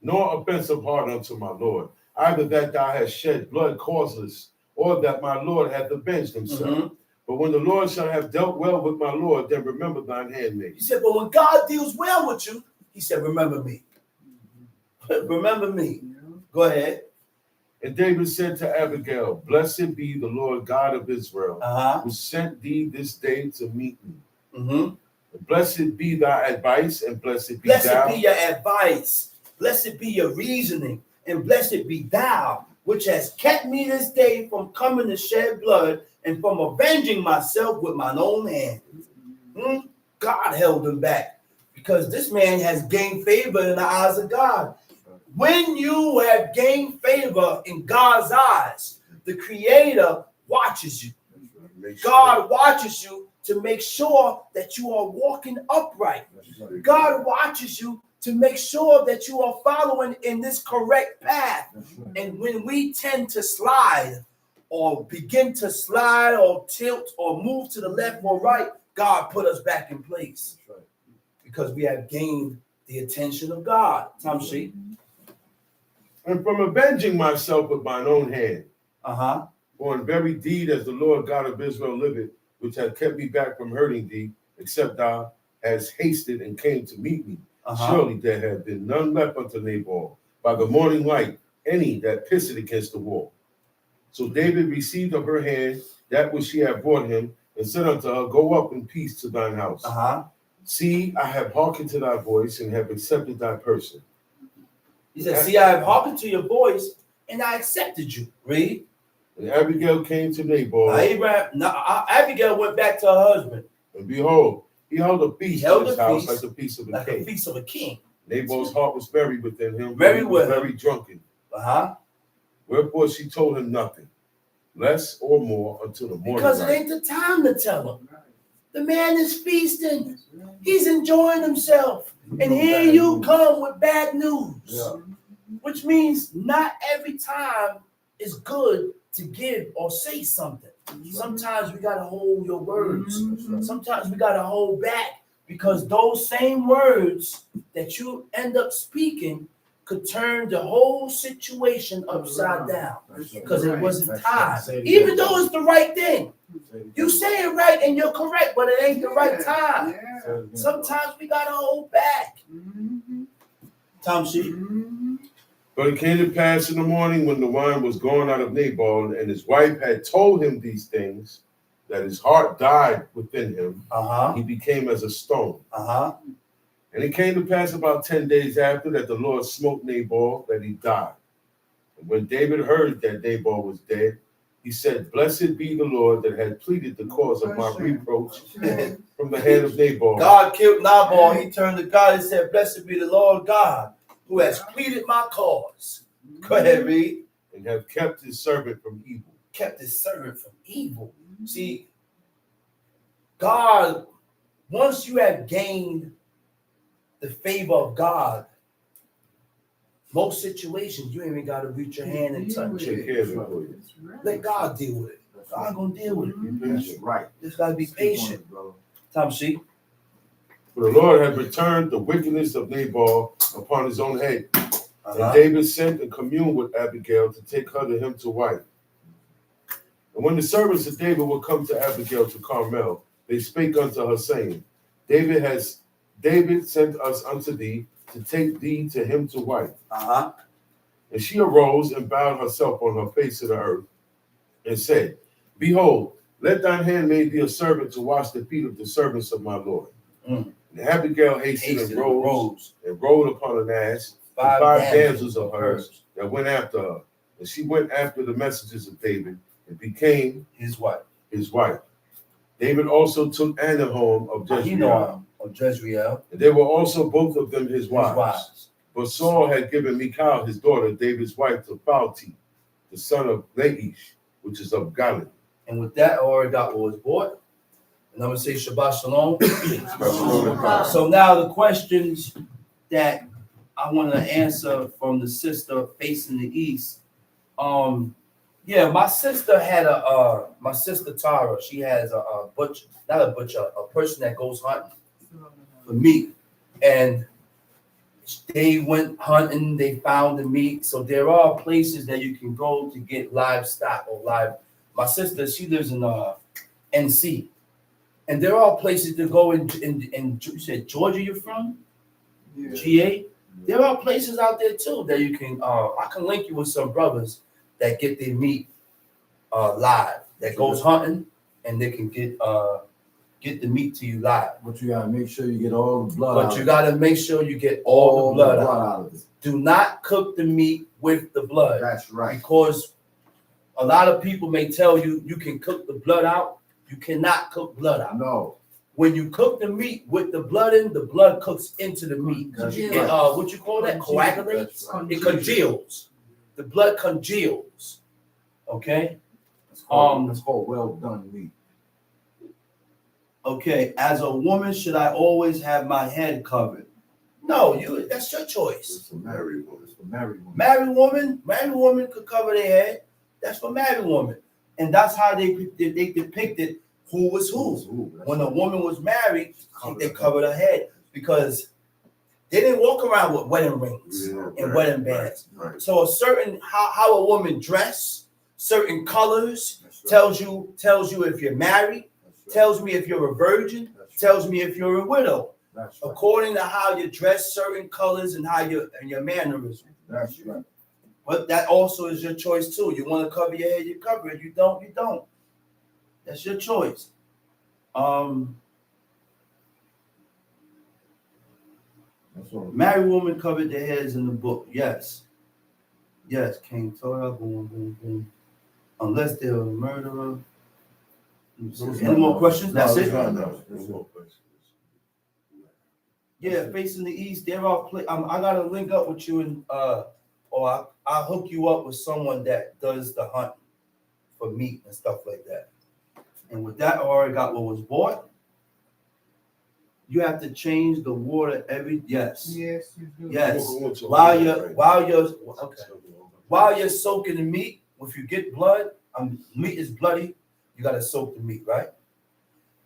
Nor offensive heart unto my Lord, either that thou hast shed blood causeless, or that my Lord hath avenged himself. But when the Lord shall have dealt well with my Lord, then remember thine handmaid. He said, but when God deals well with you, he said, remember me. Remember me. Go ahead. And David said to Abigail, blessed be the Lord God of Israel, who sent thee this day to meet me. And blessed be thy advice, and blessed be thou. Blessed be your advice. Blessed be your reasoning. And blessed be thou, which has kept me this day from coming to shed blood and from avenging myself with mine own hand. God held him back because this man has gained favor in the eyes of God. When you have gained favor in God's eyes, the Creator watches you. God watches you to make sure that you are walking upright. God watches you to make sure that you are following in this correct path. And when we tend to slide or begin to slide or tilt or move to the left or right, God put us back in place because we have gained the attention of God. Tom Sheik. And from avenging myself with mine own hand, for in very deed as the Lord God of Israel liveth, which hath kept me back from hurting thee, except thou hast hasted and came to meet me. Surely there have been none left unto Nabal by the morning light, any that pissed against the wall. So David received of her hand that which she had brought him, and said unto her, go up in peace to thine house. See, I have hearkened to thy voice, and have accepted thy person. He said, see, I have hearkened to your voice, and I accepted you. Read. And Abigail came to Nabal. Abigail went back to her husband. And behold, he held a feast in his house like the feast of a king. A feast of a king. Nabal's heart was very within him. Very he was well. very drunken. Wherefore she told him nothing, less or more, until the morning. Because it ain't the time to tell him. The man is feasting. He's enjoying himself. And here you come with bad news. Which means not every time is good to give or say something. Sometimes we got to hold your words. Sometimes we got to hold back because those same words that you end up speaking could turn the whole situation upside down because it wasn't time. Even though it's the right thing. You say it right and you're correct, but it ain't the right time. Sometimes we got to hold back. Tom Sheik. But it came to pass in the morning when the wine was gone out of Nabal, and his wife had told him these things, that his heart died within him. He became as a stone. And it came to pass about 10 days after that the Lord smote Nabal, that he died. And when David heard that Nabal was dead, he said, blessed be the Lord that had pleaded the cause of my reproach from the hand of Nabal. God killed Nabal. He turned to God and said, blessed be the Lord God who has pleaded my cause. Go ahead, read. And have kept his servant from evil. Kept his servant from evil. See, God, once you have gained the favor of God, most situations you ain't even got to reach your hand and touch Take it. care of it for you. Let God deal with it. God gonna deal with it. That's right. Just gotta be patient. Tom Sheik. For the Lord had returned the wickedness of Nabal upon his own head. And David sent and communed with Abigail to take her to him to wife. And when the servants of David were come to Abigail to Carmel, they spake unto her, saying, David sent us unto thee to take thee to him to wife. And she arose and bowed herself on her face to the earth, and said, behold, let thine handmaid be a servant to wash the feet of the servants of my Lord. And Abigail hastened and rose and rode upon an ass, five damsels of hers that went after her. And she went after the messengers of David and became his wife. David also took Ahinoam of Jezreel, of Jezreel, and they were also both of them his his wives. wives. But Saul had given Michal, his daughter, David's wife, to Phalti, the son of Laish, which is of Galilee. And with that, I already got what was bought. And I'm going to say Shabbat Shalom. So now the questions that I want to answer from the sister facing the east. Yeah, my sister had my sister Tara, she has a butcher, not a butcher, a person that goes hunting for meat. And they went hunting, they found the meat. So there are places that you can go to get livestock or live. My sister, she lives in NC. And there are places to go in you said Georgia you're from? Yeah. GA? There are places out there too that you can I can link you with some brothers that get their meat live, that goes hunting and they can get the meat to you live. But you gotta make sure you get all the blood But out. you gotta make sure you get all the blood out. out of it. Do not cook the meat with the blood. That's right. Because a lot of people may tell you you can cook the blood out. You cannot cook blood out. No. When you cook the meat with the blood in, the blood cooks into the meat. That's It, right. what you call that? Coagulates? That's right. It congeals. The blood congeals. Okay? That's called well done meat. Okay. As a woman, should I always have my head covered? No, that's your choice. It's a married woman. It's for married women. Married woman could cover their head. That's for married women. And that's how they depicted who was who. When a woman was married, they covered her head because they didn't walk around with wedding rings and wedding bands. Right. So a certain how a woman dress, certain colors That's right. tells you if you're married, That's right. tells me if you're a virgin, That's right. tells me if you're a widow. That's right. According to how you dress, certain colors and how your mannerism. That's right. But that also is your choice too. You want to cover your head, you cover it. You don't, you don't. That's your choice. That's all. Married women covered their heads in the book. Yes. Yes, King Torah, boom, boom, boom. Unless they're a murderer. Any more questions? That's it? No more questions. Yeah, facing the east, there are I gotta link up with you and or I'll hook you up with someone that does the hunt for meat and stuff like that. And with that, I already got what was bought. You have to change the water Yes, you do. Yes. While While you're soaking the meat, if you get blood, meat is bloody, you gotta soak the meat, right?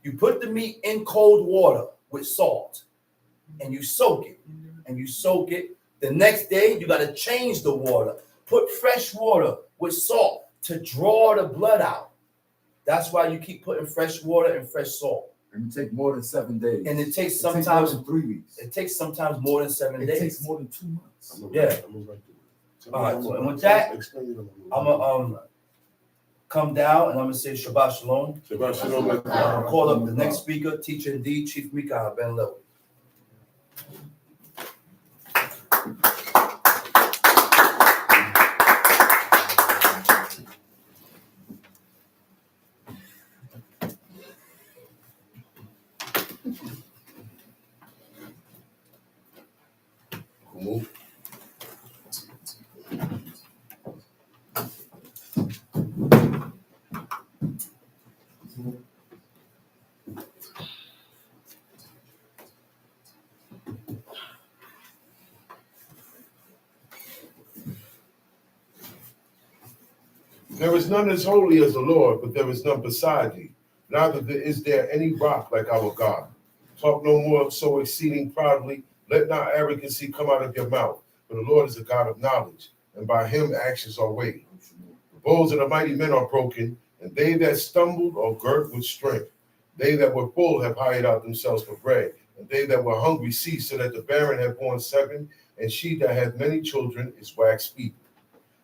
You put the meat in cold water with salt, and you soak it, and you soak it. The next day, you gotta change the water. Put fresh water with salt to draw the blood out. That's why you keep putting fresh water and fresh salt. And it takes more than 7 days. And it takes more sometimes than 3 weeks. it takes sometimes more than 7 It days. takes more than 2 months. Yeah. All right, so and with that, I'm gonna come down and I'm gonna say Shabbat Shalom. Shabbat Shalom. I'm gonna call up the next speaker, Teacher D, Chief Mika Ben Lewy. Move. There is none as holy as the Lord, but there is none beside thee. Neither is there any rock like our God. Talk no more so exceeding proudly. Let not arrogancy come out of your mouth. For the Lord is a God of knowledge, and by him actions are weighed. The bows of the mighty men are broken, and they that stumbled are girt with strength. They that were full have hired out themselves for bread, and they that were hungry ceased, so that the barren have borne 7, and she that hath many children is waxed feeble.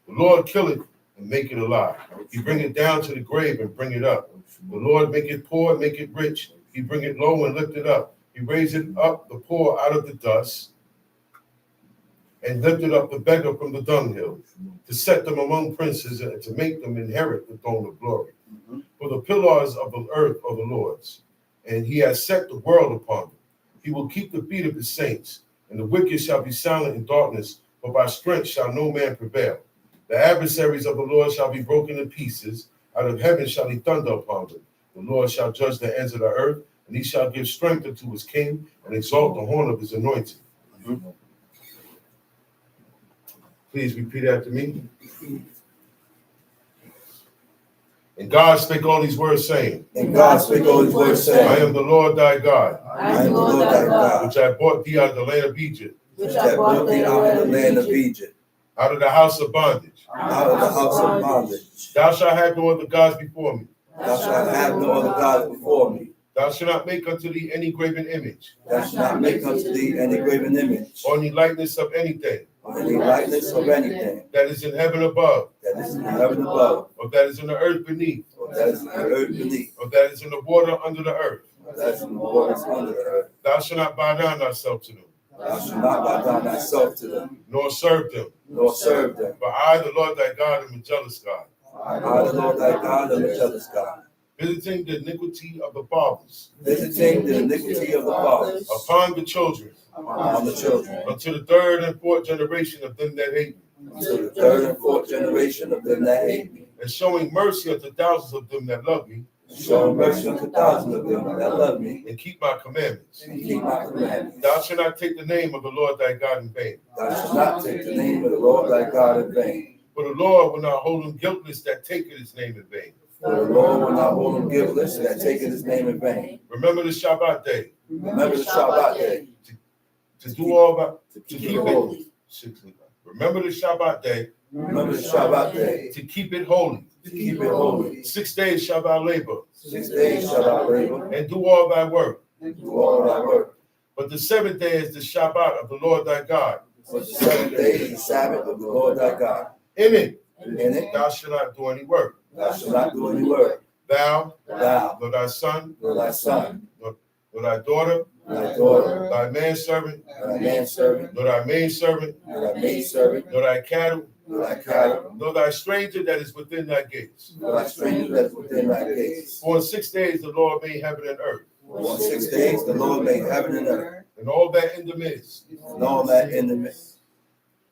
The Lord killeth and make it alive. He bring it down to the grave and bring it up. The Lord make it poor and make it rich. He bring it low and lift it up. He raised up the poor out of the dust and lifted up the beggar from the dunghill, to set them among princes and to make them inherit the throne of glory. For For the pillars of the earth are the Lord's, and he has set the world upon them. He will keep the feet of his saints, and the wicked shall be silent in darkness, for by strength shall no man prevail. The adversaries of the Lord shall be broken in pieces. Out of heaven shall he thunder upon them. The Lord shall judge the ends of the earth, and he shall give strength unto his king, and exalt the horn of his anointing. Please repeat after me. And God spake all these words, saying, And God spake all these words, saying, I am the Lord thy God, I am the Lord thy God, which I brought thee out of the land of Egypt, which I brought thee out of the land of Egypt, out of the house of bondage. out of the house of bondage. Thou shalt have no other gods before me. Thou shalt have no other gods before me. Thou shalt not make unto thee any graven image, Thou shalt not make unto thee any graven image, or any likeness of anything or any likeness of anything that is in heaven above, that is in heaven above, or that is in the earth beneath, or that is in the earth beneath, or that is in the water under the earth. or that is in the waters under the earth. Thou shalt not bow down thyself to them, Thou shalt not bow down thyself to them, nor serve them. nor serve them. For I, the Lord thy God, am a jealous God, I, the Lord thy God, am a jealous God, visiting the iniquity of the fathers visiting the iniquity of the fathers upon the children, upon the children, unto the third and fourth generation of them that hate me, unto the third and fourth generation of them that hate me, and showing mercy unto thousands of them that love me, showing mercy unto thousands of them that love me, and keep my commandments. and keep my commandments. Thou shalt not take the name of the Lord thy God in vain. Thou shalt not take the name of the Lord thy God in vain. For the Lord will not hold him guiltless that taketh his name in vain. For the Lord will not hold him guiltless that taketh his name in vain. Remember the Shabbat day, Remember the Shabbat day, to do all that, to to keep keep it holy. it. Remember the Shabbat day, Remember the Shabbat day, to keep it holy. to keep it holy. 6 days shalt thou labor, 6 days shalt thou labor, and do all thy work. and do all thy work. But the 7th day is the Shabbat of the Lord thy God. For the 7th day is the Sabbath of the Lord thy God. In it In it thou shalt not do any work. thou shalt not do any work. Thou, Thou, nor thy son, nor thy son, nor thy daughter, nor thy daughter, thy manservant, nor thy manservant, nor thy maidservant, nor thy maidservant, nor thy cattle, nor thy cattle, nor thy stranger that is within thy gates. nor thy stranger that is within thy gates. For in 6 days the Lord made heaven and earth, For in 6 days the Lord made heaven and earth, and all that in the midst, and all that in the midst.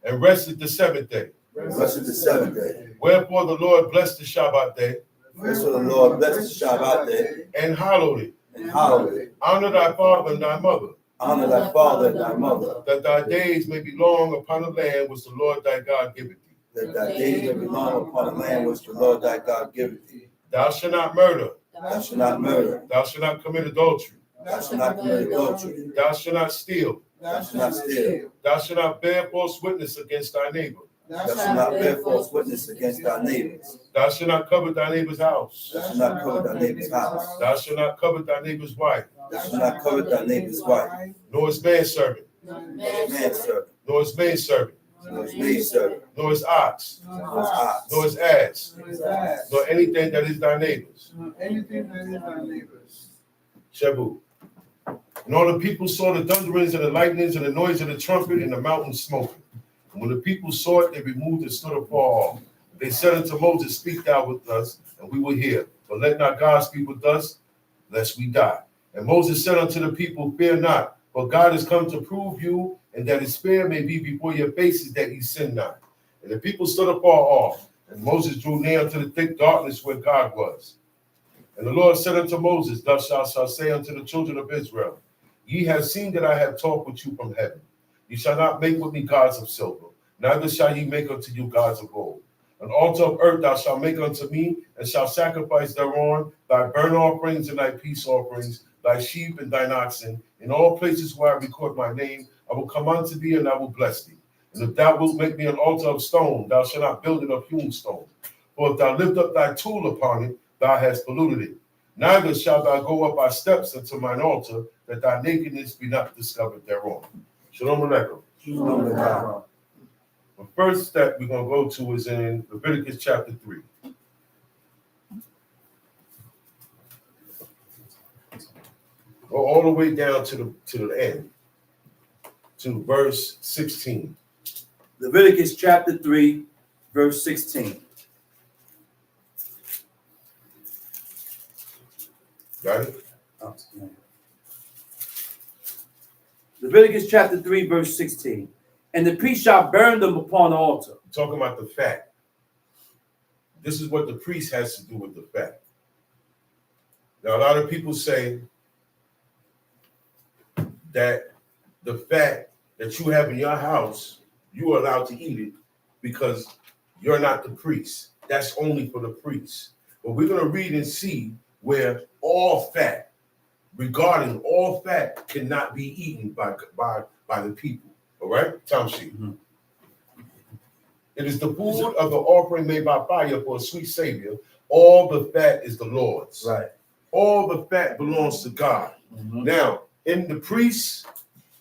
and rested the 7th day. And rested the 7th day. Wherefore the Lord blessed the Shabbat day, Wherefore the Lord blessed the Shabbat day, and hallowed it. and hallowed it. Honor thy father and thy mother, Honor thy father and thy mother, that thy days may be long upon the land which the Lord thy God giveth thee. that thy days may be long upon the land which the Lord thy God giveth thee. Thou shalt not murder. Thou shalt not murder. Thou shalt not commit adultery. Thou shalt not commit adultery. Thou shalt not steal. Thou shalt not steal. Thou shalt not bear false witness against thy neighbor. Thou shalt not bear false witness against thy neighbors. Thou shalt not covet thy neighbor's house. Thou shalt not covet thy neighbor's house. Thou shalt not covet thy neighbor's wife, Thou shalt not covet thy neighbor's wife, nor his manservant, manservant, nor his maidservant, nor his maidservant, nor his ox, nor his ox, nor his ass, His ass. nor anything that is thy neighbor's. Anything that is our neighbors. Shabu. And all the people saw the thunderings and the lightnings and the noise of the trumpet and the mountain smoking. And when the people saw it, they removed and stood afar off. They said unto Moses, Speak thou with us, and we will hear. But let not God speak with us, lest we die. And Moses said unto the people, Fear not, for God is come to prove you, and that his fear may be before your faces, that ye sin not. And the people stood afar off, and Moses drew near unto the thick darkness where God was. And the Lord said unto Moses, Thus shalt thou say unto the children of Israel, Ye have seen that I have talked with you from heaven. Ye shall not make with me gods of silver, neither shall ye make unto you gods of gold. An altar of earth thou shalt make unto me, and shalt sacrifice thereon thy burnt offerings and thy peace offerings, thy sheep and thine oxen. In all places where I record my name, I will come unto thee, and I will bless thee. And if thou wilt make me an altar of stone, thou shalt not build it of hewn stone. For if thou lift up thy tool upon it, thou hast polluted it. Neither shalt thou go up by steps unto mine altar, that thy nakedness be not discovered thereon. Shalom Aleichem. Shalom Aleichem. The first step we're going to go to is in Leviticus chapter 3. Go all the way down to the end, to verse 16. Leviticus chapter 3, verse 16. Got it? Leviticus chapter 3, verse 16. And the priest shall burn them upon the altar. Talking about the fat. This is what the priest has to do with the fat. Now, a lot of people say that the fat that you have in your house, you are allowed to eat it because you're not the priest. That's only for the priest. But we're going to read and see where all fat, regarding all fat, cannot be eaten by the people. All right? Time sheet. Mm-hmm. It is the food of the offering made by fire for a sweet savior. All the fat is the Lord's. Right. All the fat belongs to God. Mm-hmm. Now, in the priest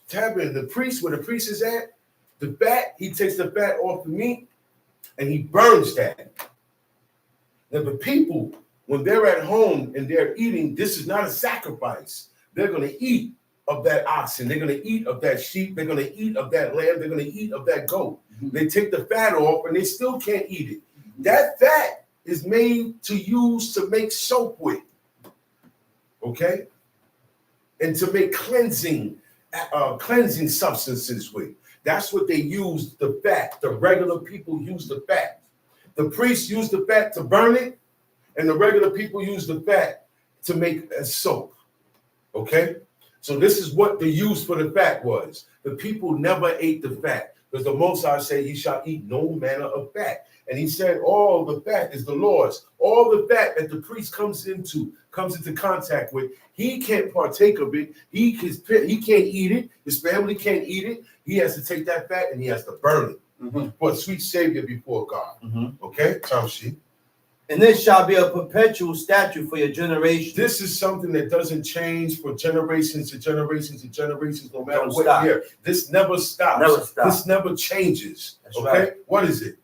tabernacle, the priest, where the priest is at, the fat, he takes the fat off the meat and he burns that. Now, the people, when they're at home and they're eating, this is not a sacrifice. They're going to eat of that oxen. They're going to eat of that sheep. They're going to eat of that lamb. They're going to eat of that goat. Mm-hmm. They take the fat off and they still can't eat it. Mm-hmm. That fat is made to use to make soap with. Okay? And to make cleansing substances with. That's what they use the fat. The regular people use the fat. The priests use the fat to burn it, and the regular people use the fat to make a soap. Okay? So this is what the use for the fat was. The people never ate the fat, because the Most High said, "Ye shall eat no manner of fat." And he said, all the fat is the Lord's. All the fat that the priest comes into contact with, he can't partake of it. He can't eat it. His family can't eat it. He has to take that fat and he has to burn it for a sweet savior before God. Okay, Tom Sheep. And this shall be a perpetual statute for your generation. This is something that doesn't change for generations to generations to generations, no matter Don't what stop. year. This never stops. Never stop. This never changes. That's okay, right. What is it?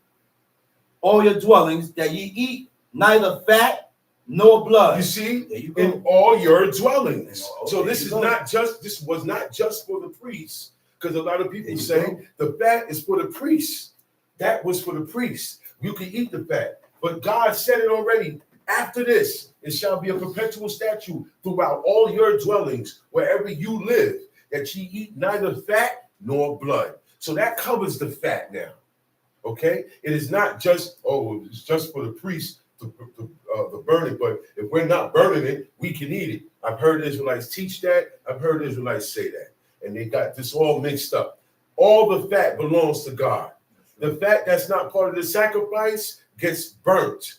All your dwellings, that ye eat neither fat nor blood. You see, there you go. in all your dwellings. Okay, So this was not just for the priests, because a lot of people say the fat is for the priests. That was for the priests. You can eat the fat, but God said it already. After this, it shall be a perpetual statute throughout all your dwellings, wherever you live, that ye eat neither fat nor blood. So that covers the fat now. Okay, it is not just, it's just for the priest to burn it, but if we're not burning it, we can eat it. I've heard Israelites teach that. I've heard Israelites say that, and they got this all mixed up. All the fat belongs to God. The fat that's not part of the sacrifice gets burnt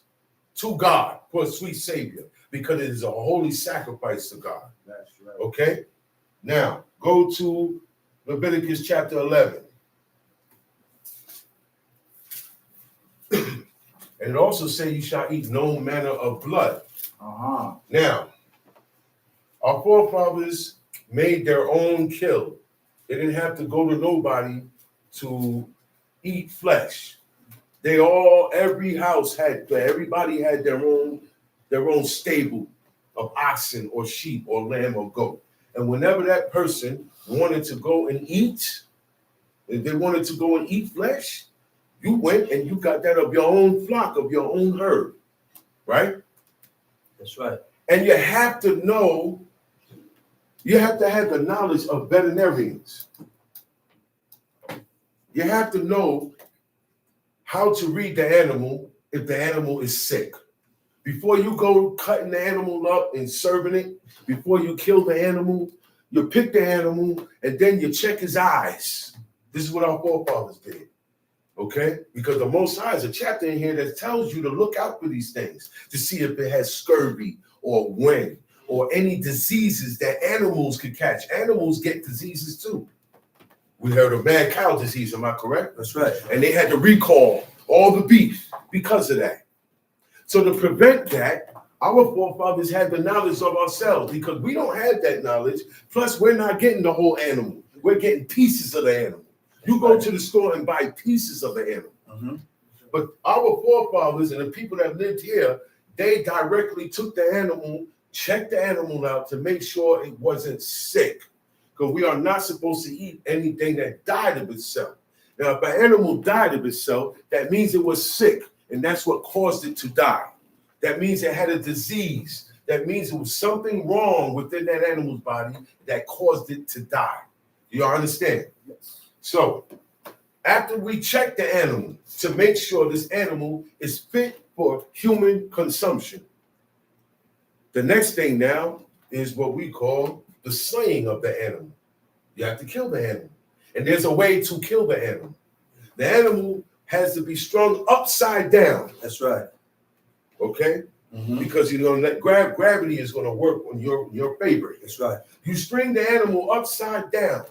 to God for a sweet savior, because it is a holy sacrifice to God. That's right. Okay, now go to Leviticus chapter 11. And it also says you shall eat no manner of blood. Now, our forefathers made their own kill. They didn't have to go to nobody to eat flesh. Everybody had their own stable of oxen or sheep or lamb or goat. And whenever that person wanted to go and eat, if they wanted to go and eat flesh, you went and you got that of your own flock, of your own herd, right? That's right. And you have to know, you have to have the knowledge of veterinarians. You have to know how to read the animal if the animal is sick. Before you go cutting the animal up and serving it, before you kill the animal, you pick the animal and then you check his eyes. This is what our forefathers did. Okay, because the Most High is a chapter in here that tells you to look out for these things, to see if it has scurvy or wen or any diseases that animals could catch. Animals get diseases too. We heard of mad cow disease, am I correct? That's right. And they had to recall all the beef because of that. So to prevent that, our forefathers had the knowledge of ourselves, because we don't have that knowledge. Plus, we're not getting the whole animal. We're getting pieces of the animal. You go to the store and buy pieces of the animal. But our forefathers and the people that lived here, they directly took the animal, checked the animal out to make sure it wasn't sick. Because we are not supposed to eat anything that died of itself. Now, if an animal died of itself, that means it was sick, and that's what caused it to die. That means it had a disease that means it was something wrong within that animal's body that caused it to die. You understand? Yes. So after we check the animal to make sure this animal is fit for human consumption, the next thing now is what we call the slaying of the animal. You have to kill the animal. And there's a way to kill the animal. The animal has to be strung upside down. That's right. Okay? Mm-hmm. Because you're going to let gravity is going to work on your favor. That's right. You string the animal upside down.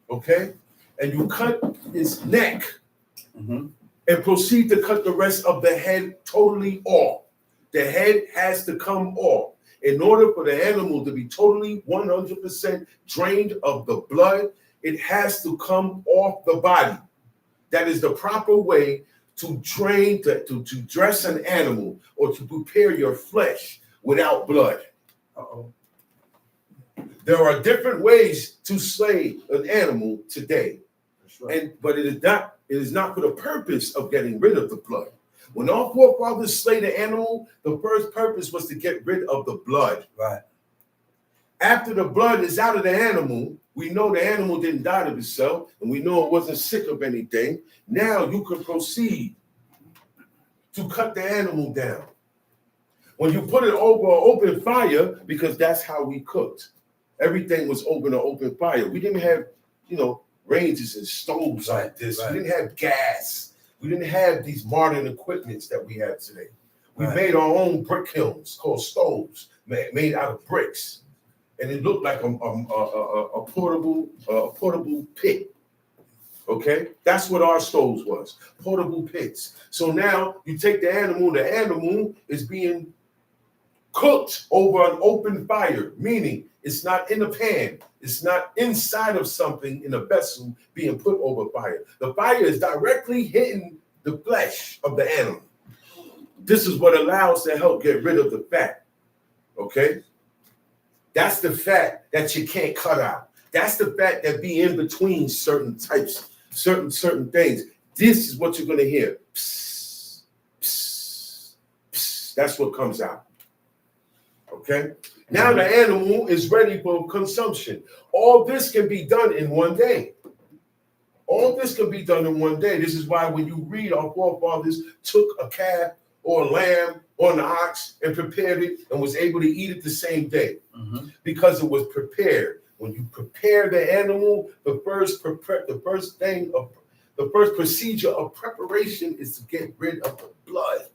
Okay? And you cut his neck Mm-hmm. and proceed to cut the rest of the head totally off. The head has to come off. In order for the animal to be totally 100% drained of the blood, it has to come off the body. That is the proper way to drain, to dress an animal or to prepare your flesh without blood. Uh-oh. There are different ways to slay an animal today. That's right. But it is not for the purpose of getting rid of the blood. When our forefathers slayed the animal, the first purpose was to get rid of the blood. Right. After the blood is out of the animal, we know the animal didn't die of itself, and we know it wasn't sick of anything. Now you can proceed to cut the animal down. When you put it over an open fire, because that's how we cooked. Everything was over an open fire. We didn't have, ranges and stoves like this. Right. We didn't have gas. We didn't have these modern equipments that we have today. We Right. made our own brick kilns called stoves, made out of bricks, and it looked like a portable pit. Okay, that's what our stoves was, portable pits. So now you take the animal is being cooked over an open fire, meaning it's not in a pan, it's not inside of something in a vessel being put over fire. The fire is directly hitting the flesh of the animal. This is what allows to help get rid of the fat. Okay, that's the fat that you can't cut out. That's the fat that be in between certain types, certain things. This is what you're gonna hear. Psst, psst, psst. That's what comes out. Okay. Now the animal is ready for consumption. All this can be done in one day. All this can be done in one day. This is why when you read our forefathers took a calf or a lamb or an ox and prepared it and was able to eat it the same day, because it was prepared. When you prepare the animal, the first procedure of preparation is to get rid of the blood.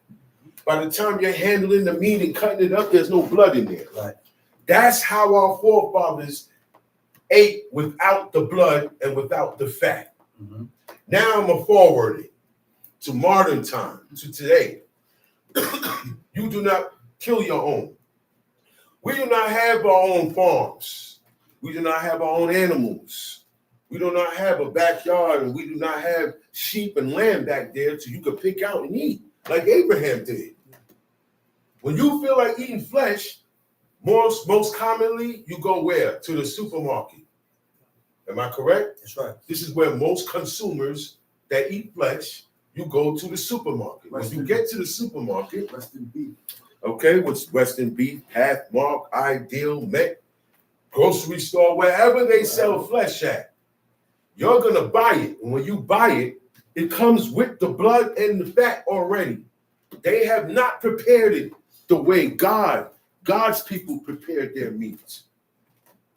By the time you're handling the meat and cutting it up, there's no blood in there. Right. That's how our forefathers ate without the blood and without the fat. Mm-hmm. Now I'm going to forward it to modern time, to today. You do not kill your own. We do not have our own farms. We do not have our own animals. We do not have a backyard, and we do not have sheep and lamb back there so you can pick out and eat like Abraham did. When you feel like eating flesh, most commonly, you go where? To the supermarket. Am I correct? That's right. This is where most consumers that eat flesh, you go to the supermarket. When you get to the supermarket, Western beef. okay, what's Western beef, Pathmark, Ideal, Met, grocery store, wherever they sell flesh at, you're going to buy it. And when you buy it, it comes with the blood and the fat already. They have not prepared it the way God's people prepared their meats.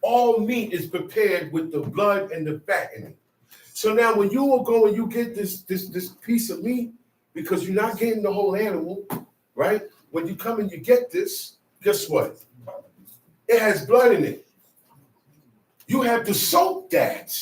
All meat is prepared with the blood and the fat in it. So now when you will go and you get this piece of meat, because you're not getting the whole animal, right? When you come and you get this, guess what? It has blood in it. You have to soak that.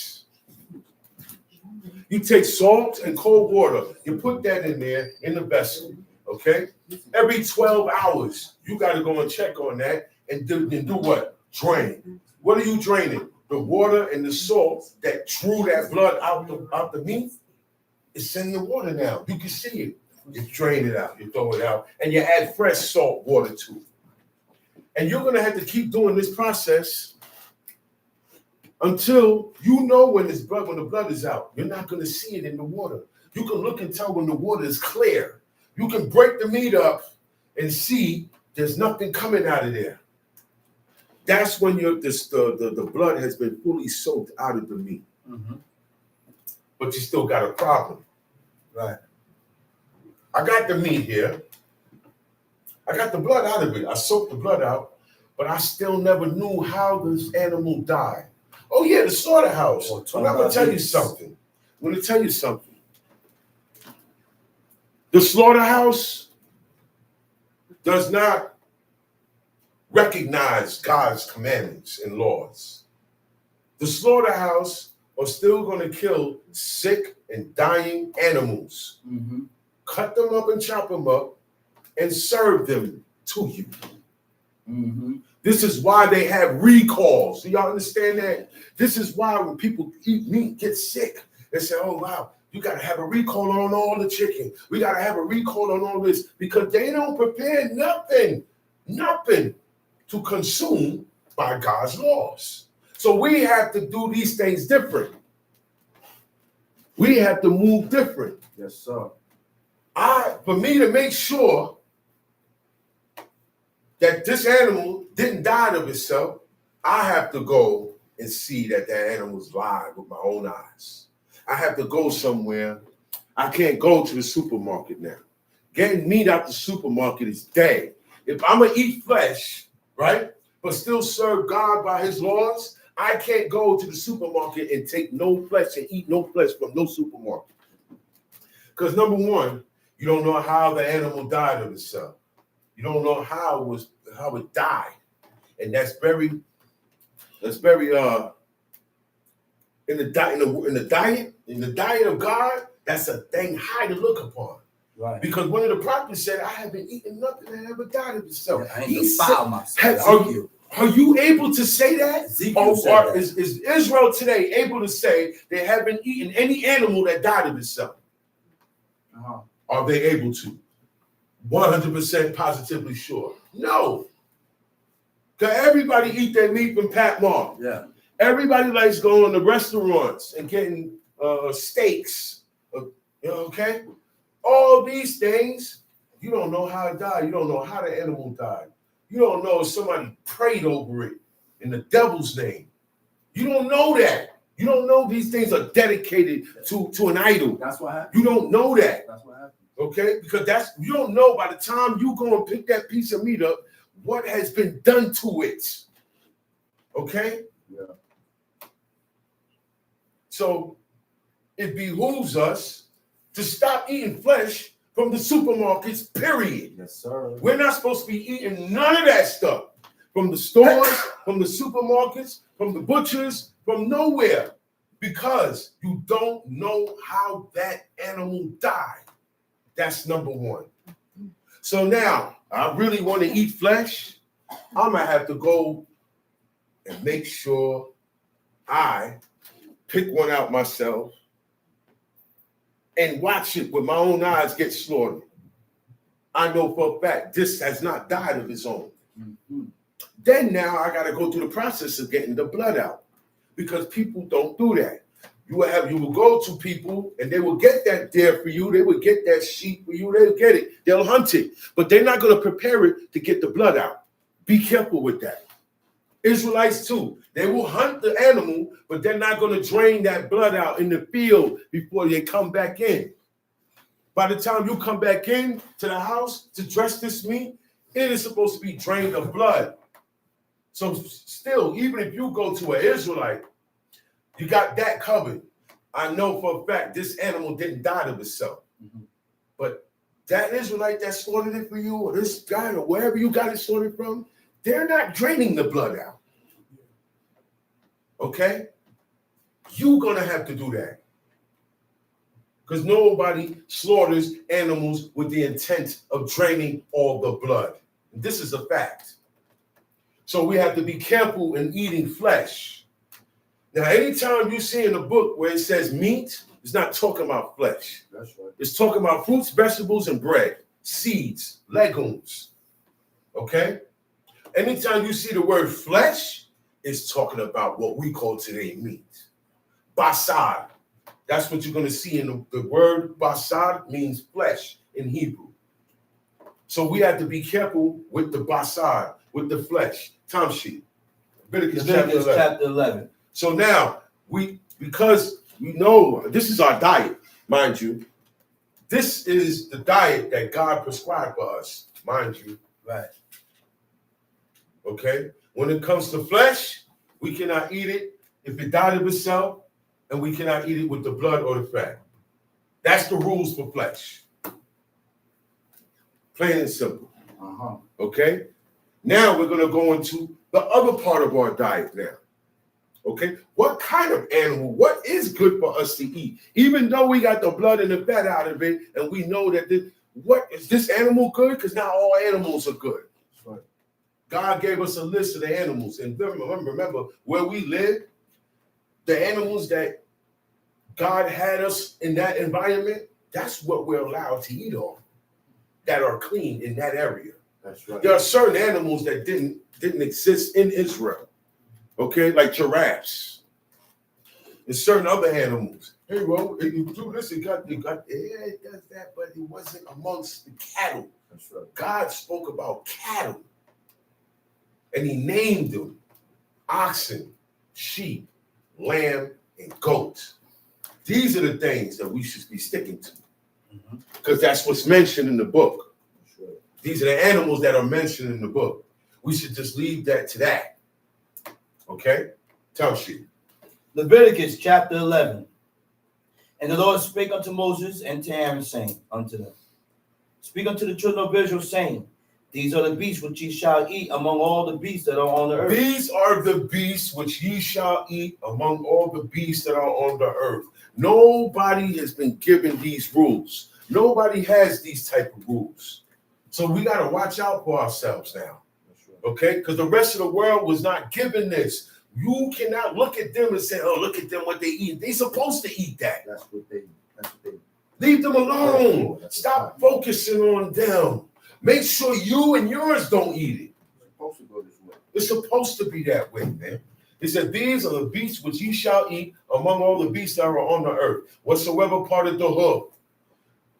You take salt and cold water. You put that in there in the vessel, okay? Every 12 hours, you got to go and check on that and do what? Drain. What are you draining? The water and the salt that drew that blood out the meat. It's in the water now. You can see it. You drain it out. You throw it out. And you add fresh salt water to it. And you're going to have to keep doing this process until you know when the blood is out. You're not going to see it in the water. You can look and tell when the water is clear. You can break the meat up and see there's nothing coming out of there. That's when the blood has been fully soaked out of the meat. Mm-hmm. But you still got a problem. Right. I got the meat here. I got the blood out of it. I soaked the blood out, but I still never knew how this animal died. Oh yeah, the slaughterhouse. Well, But I'm gonna tell you something. I'm gonna tell you something. The slaughterhouse does not recognize God's commandments and laws. The slaughterhouse are still going to kill sick and dying animals, Mm-hmm. cut them up and chop them up, and serve them to you. Mm-hmm. This is why they have recalls. Do y'all understand that? This is why when people eat meat, get sick, they say, oh, wow, you got to have a recall on all the chicken. We got to have a recall on all this, because they don't prepare nothing to consume by God's laws. So we have to do these things different. We have to move different. Yes, sir. For me to make sure that this animal didn't die of itself, I have to go and see that that animal's live with my own eyes. I have to go somewhere. I can't go to the supermarket now. Getting meat out the supermarket is dead. If I'm going to eat flesh, right, but still serve God by his laws, I can't go to the supermarket and take no flesh and eat no flesh from no supermarket. Because number one, you don't know how the animal died of itself. You don't know how it died. And that's very in the diet of God, that's a thing high to look upon. Right. Because one of the prophets said, I haven't eaten nothing that ever died of itself. I ain't He defile said, myself. are you able to say that? Ezekiel said that. Is Israel today able to say they haven't eaten any animal that died of itself? Uh-huh. Are they able to? 100% positively sure. No. Because everybody eat their meat from Pat Mark. Yeah. Everybody likes going to restaurants and getting steaks. Okay? All these things, you don't know how it died. You don't know how the animal died. You don't know if somebody prayed over it in the devil's name. You don't know that. You don't know these things are dedicated to an idol. That's what happened. You don't know that. That's what happened. Okay? Because you don't know by the time you go and pick that piece of meat up, what has been done to it. Okay? Yeah. So it behooves us to stop eating flesh from the supermarkets, period. Yes, sir. We're not supposed to be eating none of that stuff from the stores, from the supermarkets, from the butchers, from nowhere, because you don't know how that animal died. That's number one. So now, I really want to eat flesh. I'm going to have to go and make sure I pick one out myself and watch it with my own eyes get slaughtered. I know for a fact this has not died of its own. Mm-hmm. Then now I got to go through the process of getting the blood out, because people don't do that. You will go to people and they will get that deer for you. They will get that sheep for you. They'll get it. They'll hunt it, but they're not going to prepare it to get the blood out. Be careful with that. Israelites too. They will hunt the animal, but they're not going to drain that blood out in the field before they come back in. By the time you come back in to the house to dress this meat, it is supposed to be drained of blood. So still, even if you go to an Israelite, you got that covered. I know for a fact this animal didn't die of itself. Mm-hmm. But that Israelite that slaughtered it for you, or this guy, or wherever you got it slaughtered from, they're not draining the blood out. Okay? You're going to have to do that. Because nobody slaughters animals with the intent of draining all the blood. This is a fact. So we have to be careful in eating flesh. Now, anytime you see in a book where it says meat, it's not talking about flesh. That's right. It's talking about fruits, vegetables, and bread, seeds, legumes. Okay? Anytime you see the word flesh, it's talking about what we call today meat. Basar. That's what you're going to see in the word basar means flesh in Hebrew. So we have to be careful with the basar, with the flesh. Tom sheet. Leviticus chapter 11. So now because we know this is our diet, mind you. This is the diet that God prescribed for us, mind you. Right. Okay? When it comes to flesh, we cannot eat it if it died of itself, and we cannot eat it with the blood or the fat. That's the rules for flesh. Plain and simple. Okay? Now we're going to go into the other part of our diet now. Okay? What kind of animal, what is good for us to eat? Even though we got the blood and the fat out of it, and we know that what is this animal good? Because not all animals are good. Right. God gave us a list of the animals. And remember where we live, the animals that God had us in that environment, that's what we're allowed to eat on, that are clean in that area. That's right. There are certain animals that didn't exist in Israel, okay, like giraffes and certain other animals. Hey, well, if you do this, it does that, but it wasn't amongst the cattle. That's right. God spoke about cattle, and he named them oxen, sheep, lamb, and goat. These are the things that we should be sticking to, because that's what's mentioned in the book. These are the animals that are mentioned in the book. We should just leave that to that. Okay? Tell she. Leviticus chapter 11. And the Lord spake unto Moses and to Aaron, saying unto them, Speak unto the children of Israel, saying, These are the beasts which ye shall eat among all the beasts that are on the earth. These are the beasts which ye shall eat among all the beasts that are on the earth. Nobody has been given these rules. Nobody has these type of rules. So we got to watch out for ourselves now. Okay? Because the rest of the world was not given this. You cannot look at them and say, oh, look at them, what they eat. They're supposed to eat that. That's what they Leave them alone. Stop focusing on them. Make sure you and yours don't eat it. supposed to go this way. It's supposed to be that way, man. It said, these are the beasts which ye shall eat among all the beasts that are on the earth. Whatsoever part of the hoof.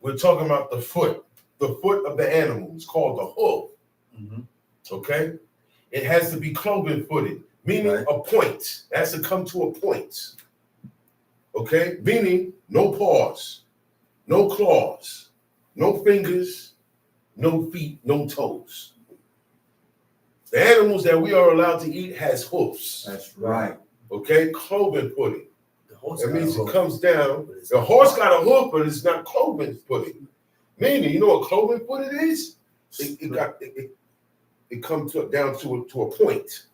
We're talking about the foot of the animal. It's called the hoof. Okay? It has to be cloven-footed, meaning a point. It has to come to a point. Okay? Meaning no paws, no claws, no fingers, no feet, no toes. The animals that we are allowed to eat has hoofs. That's right. Okay? Cloven-footed. horse That got a means it hoof. comes down. The horse got a hoof, but it's not cloven-footed. Meaning, you know what cloven-footed is? It comes down to a point,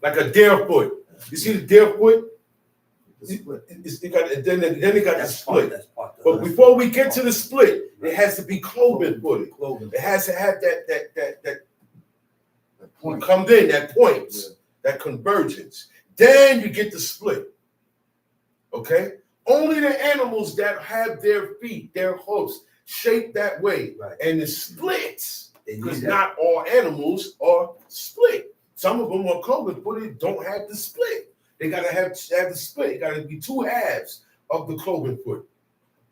like a deer foot. You see the deer foot? Then it got the split. That's part of But it. before we get to the split, it has to be cloven-footed. Cloven. It has to have that Point. comes in, that point, that convergence. Then you get the split. Okay? Only the animals that have their feet, their hoofs, shaped that way, Right. and it splits. They need Because that. not all animals are split. Some of them are cloven-footed, don't have the split. They gotta have the split. It gotta be two halves of the cloven foot.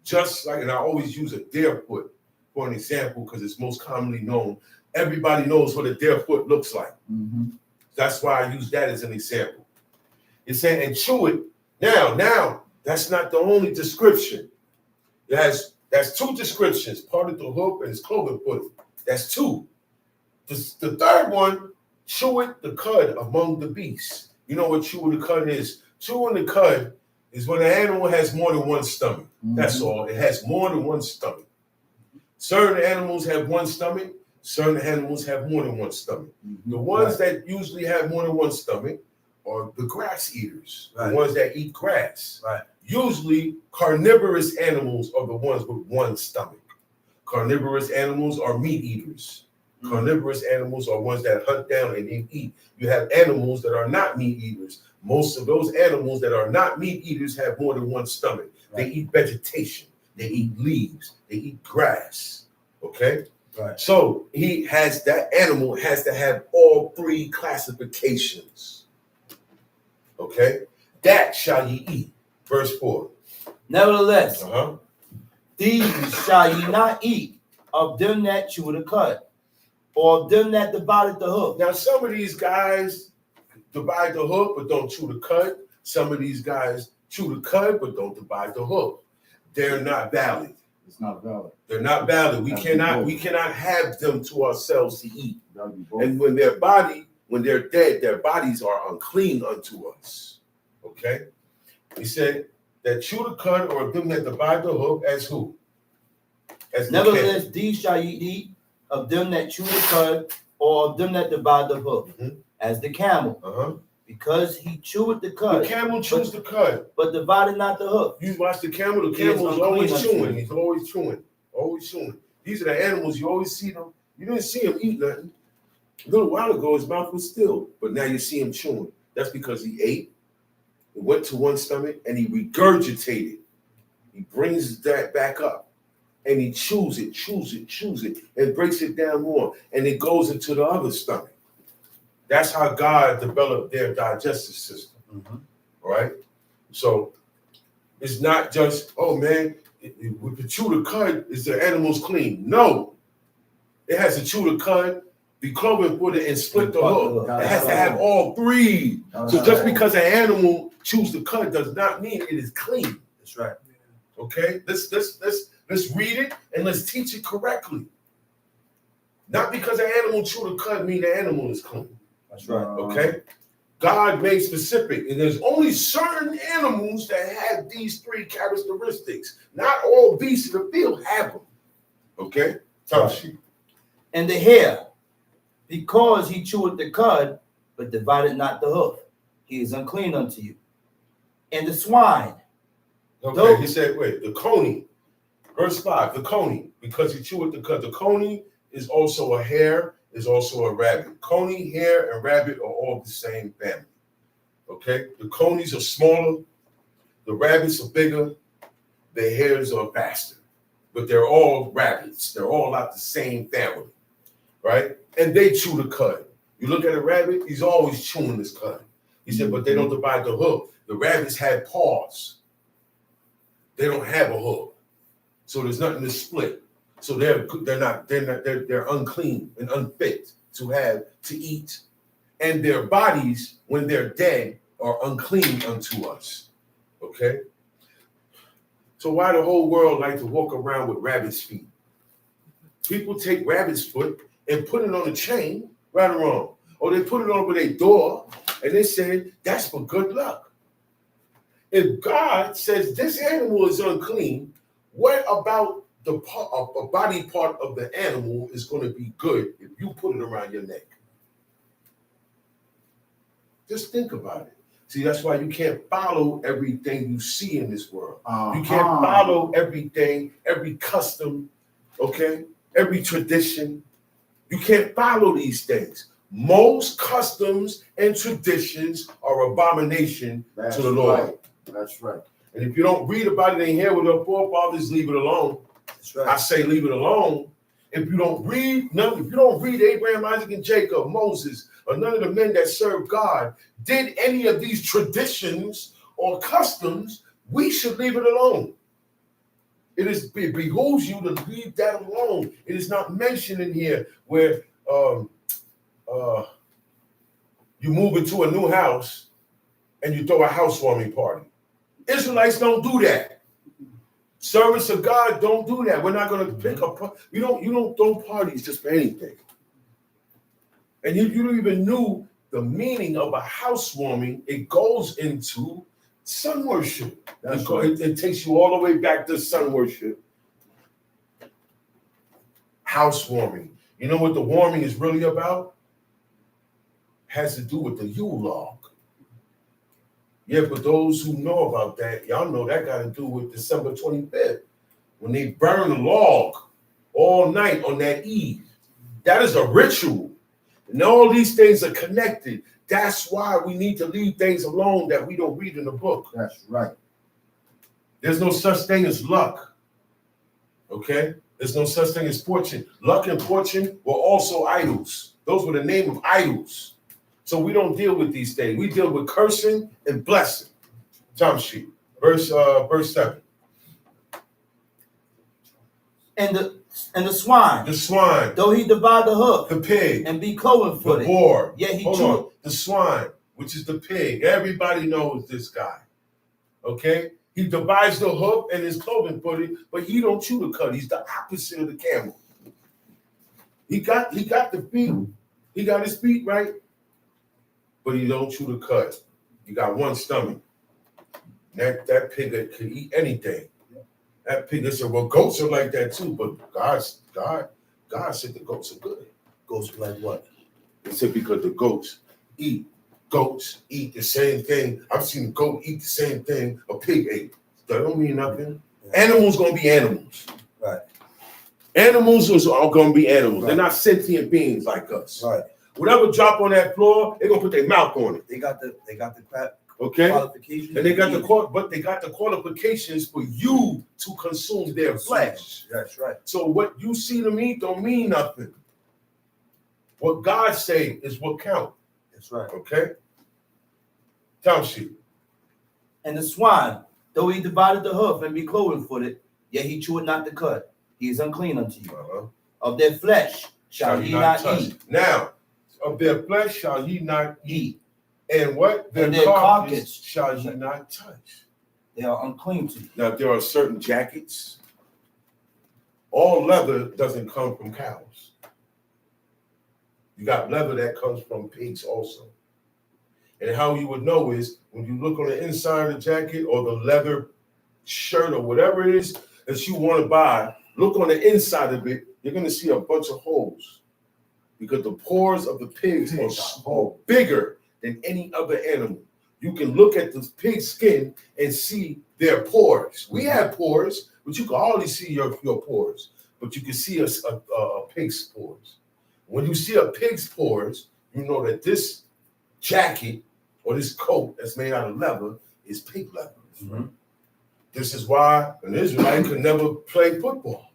Just like, and I always use a deer foot for an example because it's most commonly known. Everybody knows what a deer foot looks like. That's why I use that as an example. It's saying, and chew it. Now, that's not the only description. That's two descriptions, part of the hoof and it's cloven foot. That's two. The third one, chew it the cud among the beasts. You know what chewing the cud is? Chewing the cud is when an animal has more than one stomach. That's all. It has more than one stomach. Certain animals have one stomach. Certain animals have more than one stomach. The ones that usually have more than one stomach are the grass eaters, the ones that eat grass. Right. Usually, carnivorous animals are the ones with one stomach. Carnivorous animals are meat eaters. Carnivorous animals are ones that hunt down and they eat. You have animals that are not meat eaters. Most of those animals that are not meat eaters have more than one stomach. They eat vegetation. They eat leaves. They eat grass. Okay? Right. So that animal has to have all three classifications. Okay? That shall ye eat. Verse 4. Nevertheless, Uh-huh. these shall ye not eat of them that chew the cud, or of them that divided the hoof. Now, some of these guys divide the hoof but don't chew the cud. Some of these guys chew the cud but don't divide the hoof. They're not valid. It's not valid. They're not valid. We Gotta be cannot both. have them to ourselves to eat. Gotta be both. And when they're dead, their bodies are unclean unto us. Okay? He said that chew the cud or them that divide the hoof as who? As the Nevertheless, these shall ye eat of them that chew the cud, or of them that divide the hoof, as the camel, Uh-huh. because he cheweth the The cud, camel chews the cud. but divided not the hoof. You watch the camel He is is always unclean unto chewing. you. He's always chewing. Always chewing. These are the animals, you always see them. You didn't see him eat nothing. A little while ago, his mouth was still, but now you see him chewing. That's because he ate, it went to one stomach, and he regurgitated. He brings that back up, and he chews it, and breaks it down more, and it goes into the other stomach. That's how God developed their digestive system, right? So it's not just, oh man, with the chew the cud, is the animals clean? No, it has to chew the cud, be cloven footed, and split the hoof. It has to have all three. So just because an animal chews the cud does not mean it is clean. That's right. Okay, let's read it and let's teach it correctly. Not because an animal chew the cud mean the animal is clean. That's right. Okay, God made specific, and there's only certain animals that have these three characteristics. Not all beasts of the field have them. Okay, Right. And the hare, because he cheweth the cud, but divided not the hoof, he is unclean unto you. And the swine, Okay, he said, wait, the coney, verse 5, the coney, because he cheweth the cud. The coney is also a hare, is also a rabbit. Coney, hare, and rabbit are all the same family. Okay, the conies are smaller, the rabbits are bigger, the hares are faster, but they're all rabbits. They're all not the same family, right? And they chew the cud. You look at a rabbit, he's always chewing his cud. He said, but they don't divide the hoof. The rabbits have paws. They don't have a hoof, so there's nothing to split. So they're unclean and unfit to eat, and their bodies, when they're dead, are unclean unto us. Okay. So why the whole world like to walk around with rabbit's feet? People take rabbit's foot and put it on a chain, right or wrong, or they put it over their door and they say that's for good luck. If God says this animal is unclean, what about the a body part of the animal is going to be good if you put it around your neck? Just think about it. See, that's why you can't follow everything you see in this world. You can't follow everything, every custom, okay? Every tradition. You can't follow these things. Most customs and traditions are abomination to the Lord. Right. That's right. And if you don't read about it and hear with our forefathers, leave it alone. that's right. I say leave it alone. If you don't read Abraham, Isaac, and Jacob, Moses, or none of the men that served God did any of these traditions or customs, we should leave it alone. It behooves you to leave that alone. It is not mentioned in here where you move into a new house and you throw a housewarming party. Israelites don't do that. Servants of God don't do that. We're not going to pick up. You don't throw parties just for anything. And you don't even know the meaning of a housewarming. It goes into sun worship. It takes you all the way back to sun worship. Housewarming. You know what the warming is really about? Has to do with the Yule log. Yeah, but those who know about that, y'all know that got to do with December 25th, when they burn the log all night on that eve. That is a ritual. And all these things are connected. That's why we need to leave things alone that we don't read in the book. That's right. There's no such thing as luck. Okay? There's no such thing as fortune. Luck and fortune were also idols. Those were the name of idols. So we don't deal with these things. We deal with cursing and blessing. Jump sheet, verse 7. And And the swine, the swine, though he divide the hoof the pig, and be cloven the footed, boar. yet he Hold chew on. The swine, which is the pig. Everybody knows this guy. Okay? He divides the hoof and is cloven footed, but he don't chew the cud. He's the opposite of the camel. He got the feet. He got his feet right, but he don't chew the cud. He got one stomach. That pig could eat anything. That pig, they said, well, goats are like that too, but God said the goats are good. Goes like what? They said because the goats eat the same thing. I've seen a goat eat the same thing a pig ate. That don't mean nothing. Animals gonna be animals. Right. Animals are gonna be animals. Right. They're not sentient beings like us. Right. Whatever drop on that floor, they're gonna put their mouth on it. They got the Okay? qualifications. And they got the qualifications for you to consume their flesh. That's right. So what you see them eat don't mean nothing. What God say is what count. That's right. Okay? Township. And the swine, though he divided the hoof and be cloven footed, yet he cheweth not the cud. He is unclean unto you. Of their flesh shall ye not touch. eat. Now, of their flesh shall ye not eat. And what? Their their carcass shall ye not touch. They are unclean to you. Now, there are certain jackets. All leather doesn't come from cows. You got leather that comes from pigs also. And how you would know is when you look on the inside of the jacket or the leather shirt or whatever it is that you want to buy, look on the inside of it, you're going to see a bunch of holes because the pores of the pigs are bigger than any other animal. You can look at the pig skin and see their pores. We have pores, but you can hardly see your pores, but you can see a pig's pores. When you see a pig's pores, you know that this jacket or this coat that's made out of leather is pig leather. Mm-hmm. This is why an Israelite could never play football.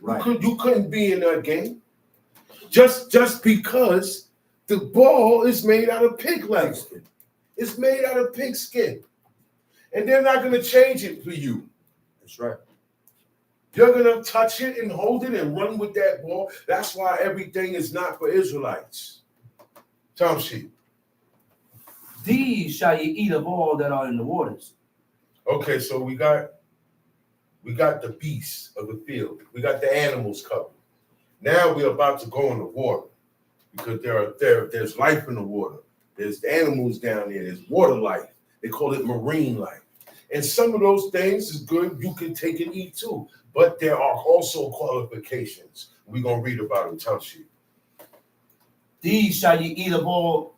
Right. You couldn't be in that game just because the ball is made out of pig leather. It's made out of pig skin. And they're not going to change it for you. That's right. You're going to touch it and hold it and run with that ball. That's why everything is not for Israelites. Township. These shall ye eat of all that are in the waters. Okay, so we got the beasts of the field. We got the animals covered. Now we're about to go in the water because there's life in the water. There's animals down there. There's water life. They call it marine life. And some of those things is good. You can take and eat too. But there are also qualifications. We're going to read about them, Township. These shall ye eat of all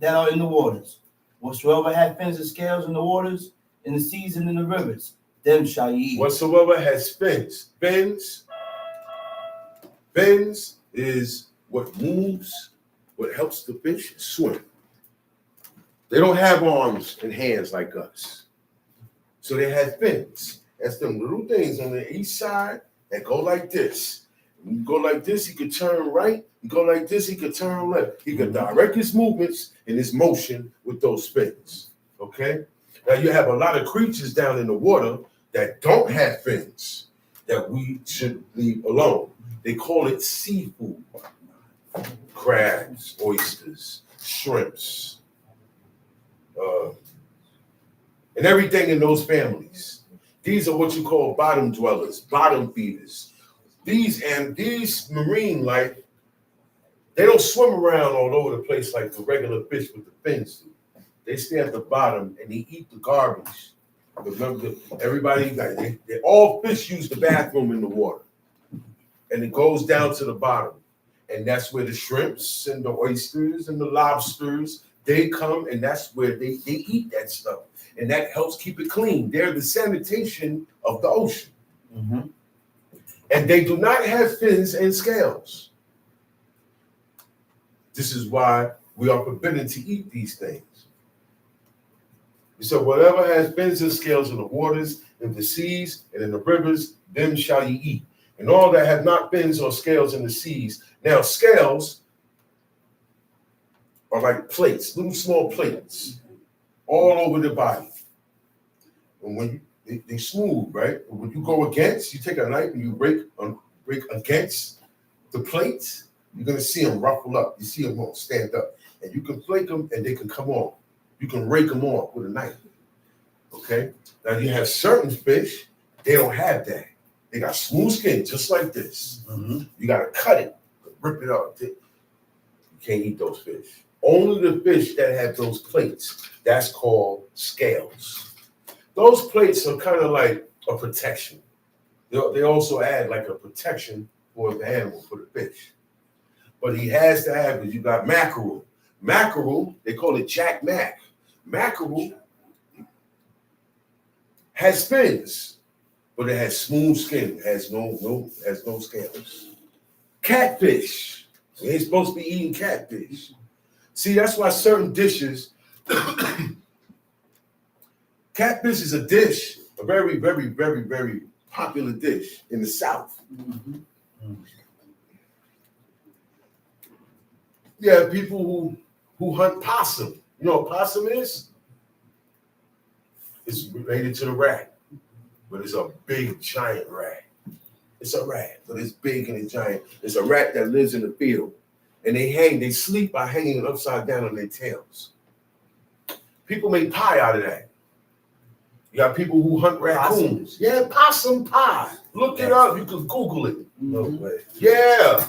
that are in the waters. Whatsoever hath fins and scales in the waters, in the seas and in the rivers, them shall ye eat. Whatsoever has fins. Fins is what moves, what helps the fish swim. They don't have arms and hands like us. So they have fins. That's them little things on the east side that go like this. When you go like this, he could turn right. You go like this, he could turn left. He could direct his movements and his motion with those fins. Okay? Now you have a lot of creatures down in the water that don't have fins that we should leave alone. They call it seafood. Crabs, oysters, shrimps, and everything in those families. These are what you call bottom dwellers, bottom feeders. These marine life, they don't swim around all over the place like the regular fish with the fins do. They stay at the bottom and they eat the garbage. Remember, all fish use the bathroom in the water. And it goes down to the bottom. And that's where the shrimps and the oysters and the lobsters, they come, and that's where they eat that stuff. And that helps keep it clean. They're the sanitation of the ocean. Mm-hmm. And they do not have fins and scales. This is why we are forbidden to eat these things. So whatever has fins and scales in the waters, in the seas, and in the rivers, them shall ye eat. And all that have not fins or scales in the seas. Now scales are like plates, little small plates, all over the body. And when they smooth, right? And when you go against, you take a knife and you break break against the plates, you're gonna see them ruffle up. You see them all stand up, and you can flake them, and they can come off. You can rake them off with a knife. Okay. Now you have certain fish, they don't have that. They got smooth skin, just like this. You gotta cut it, rip it up. You can't eat those fish. Only the fish that have those plates, that's called scales. Those plates are kind of like a protection. They also add like a protection for the animal, for the fish. But he has to have, because you got mackerel. Mackerel, they call it Jack Mac. Mackerel has fins, but it has smooth skin, has no scales. Catfish. We ain't supposed to be eating catfish. See, that's why certain dishes, catfish is a dish, a very, very, very, very popular dish in the South. Yeah, people who hunt possum. You know what possum is? It's related to the rat, but it's a big, giant rat. It's a rat, but it's big and it's giant. It's a rat that lives in the field. And they sleep by hanging it upside down on their tails. People make pie out of that. You got people who hunt raccoons. Yeah, possum pie. Look it up. You can Google it. No way. Yeah.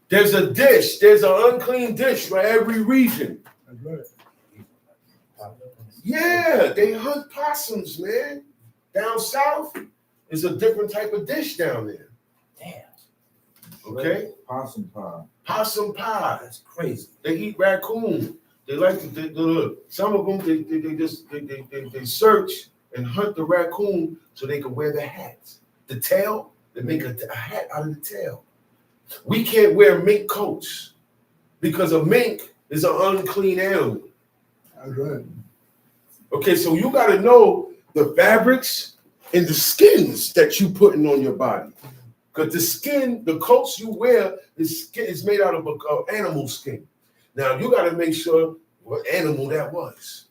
There's a dish. There's an unclean dish for every region. Yeah, they hunt possums, man. Down south, it's a different type of dish down there. Damn. Okay? Possum pie. Possum pie. That's crazy. They eat raccoon. They like to. Some of them they search and hunt the raccoon so they can wear the hats. The tail, they make a hat out of the tail. We can't wear mink coats because a mink is an unclean animal. That's right. Okay, so you got to know the fabrics and the skins that you putting on your body. Because the skin, the coats you wear is made out of animal skin. Now, you got to make sure what animal that was.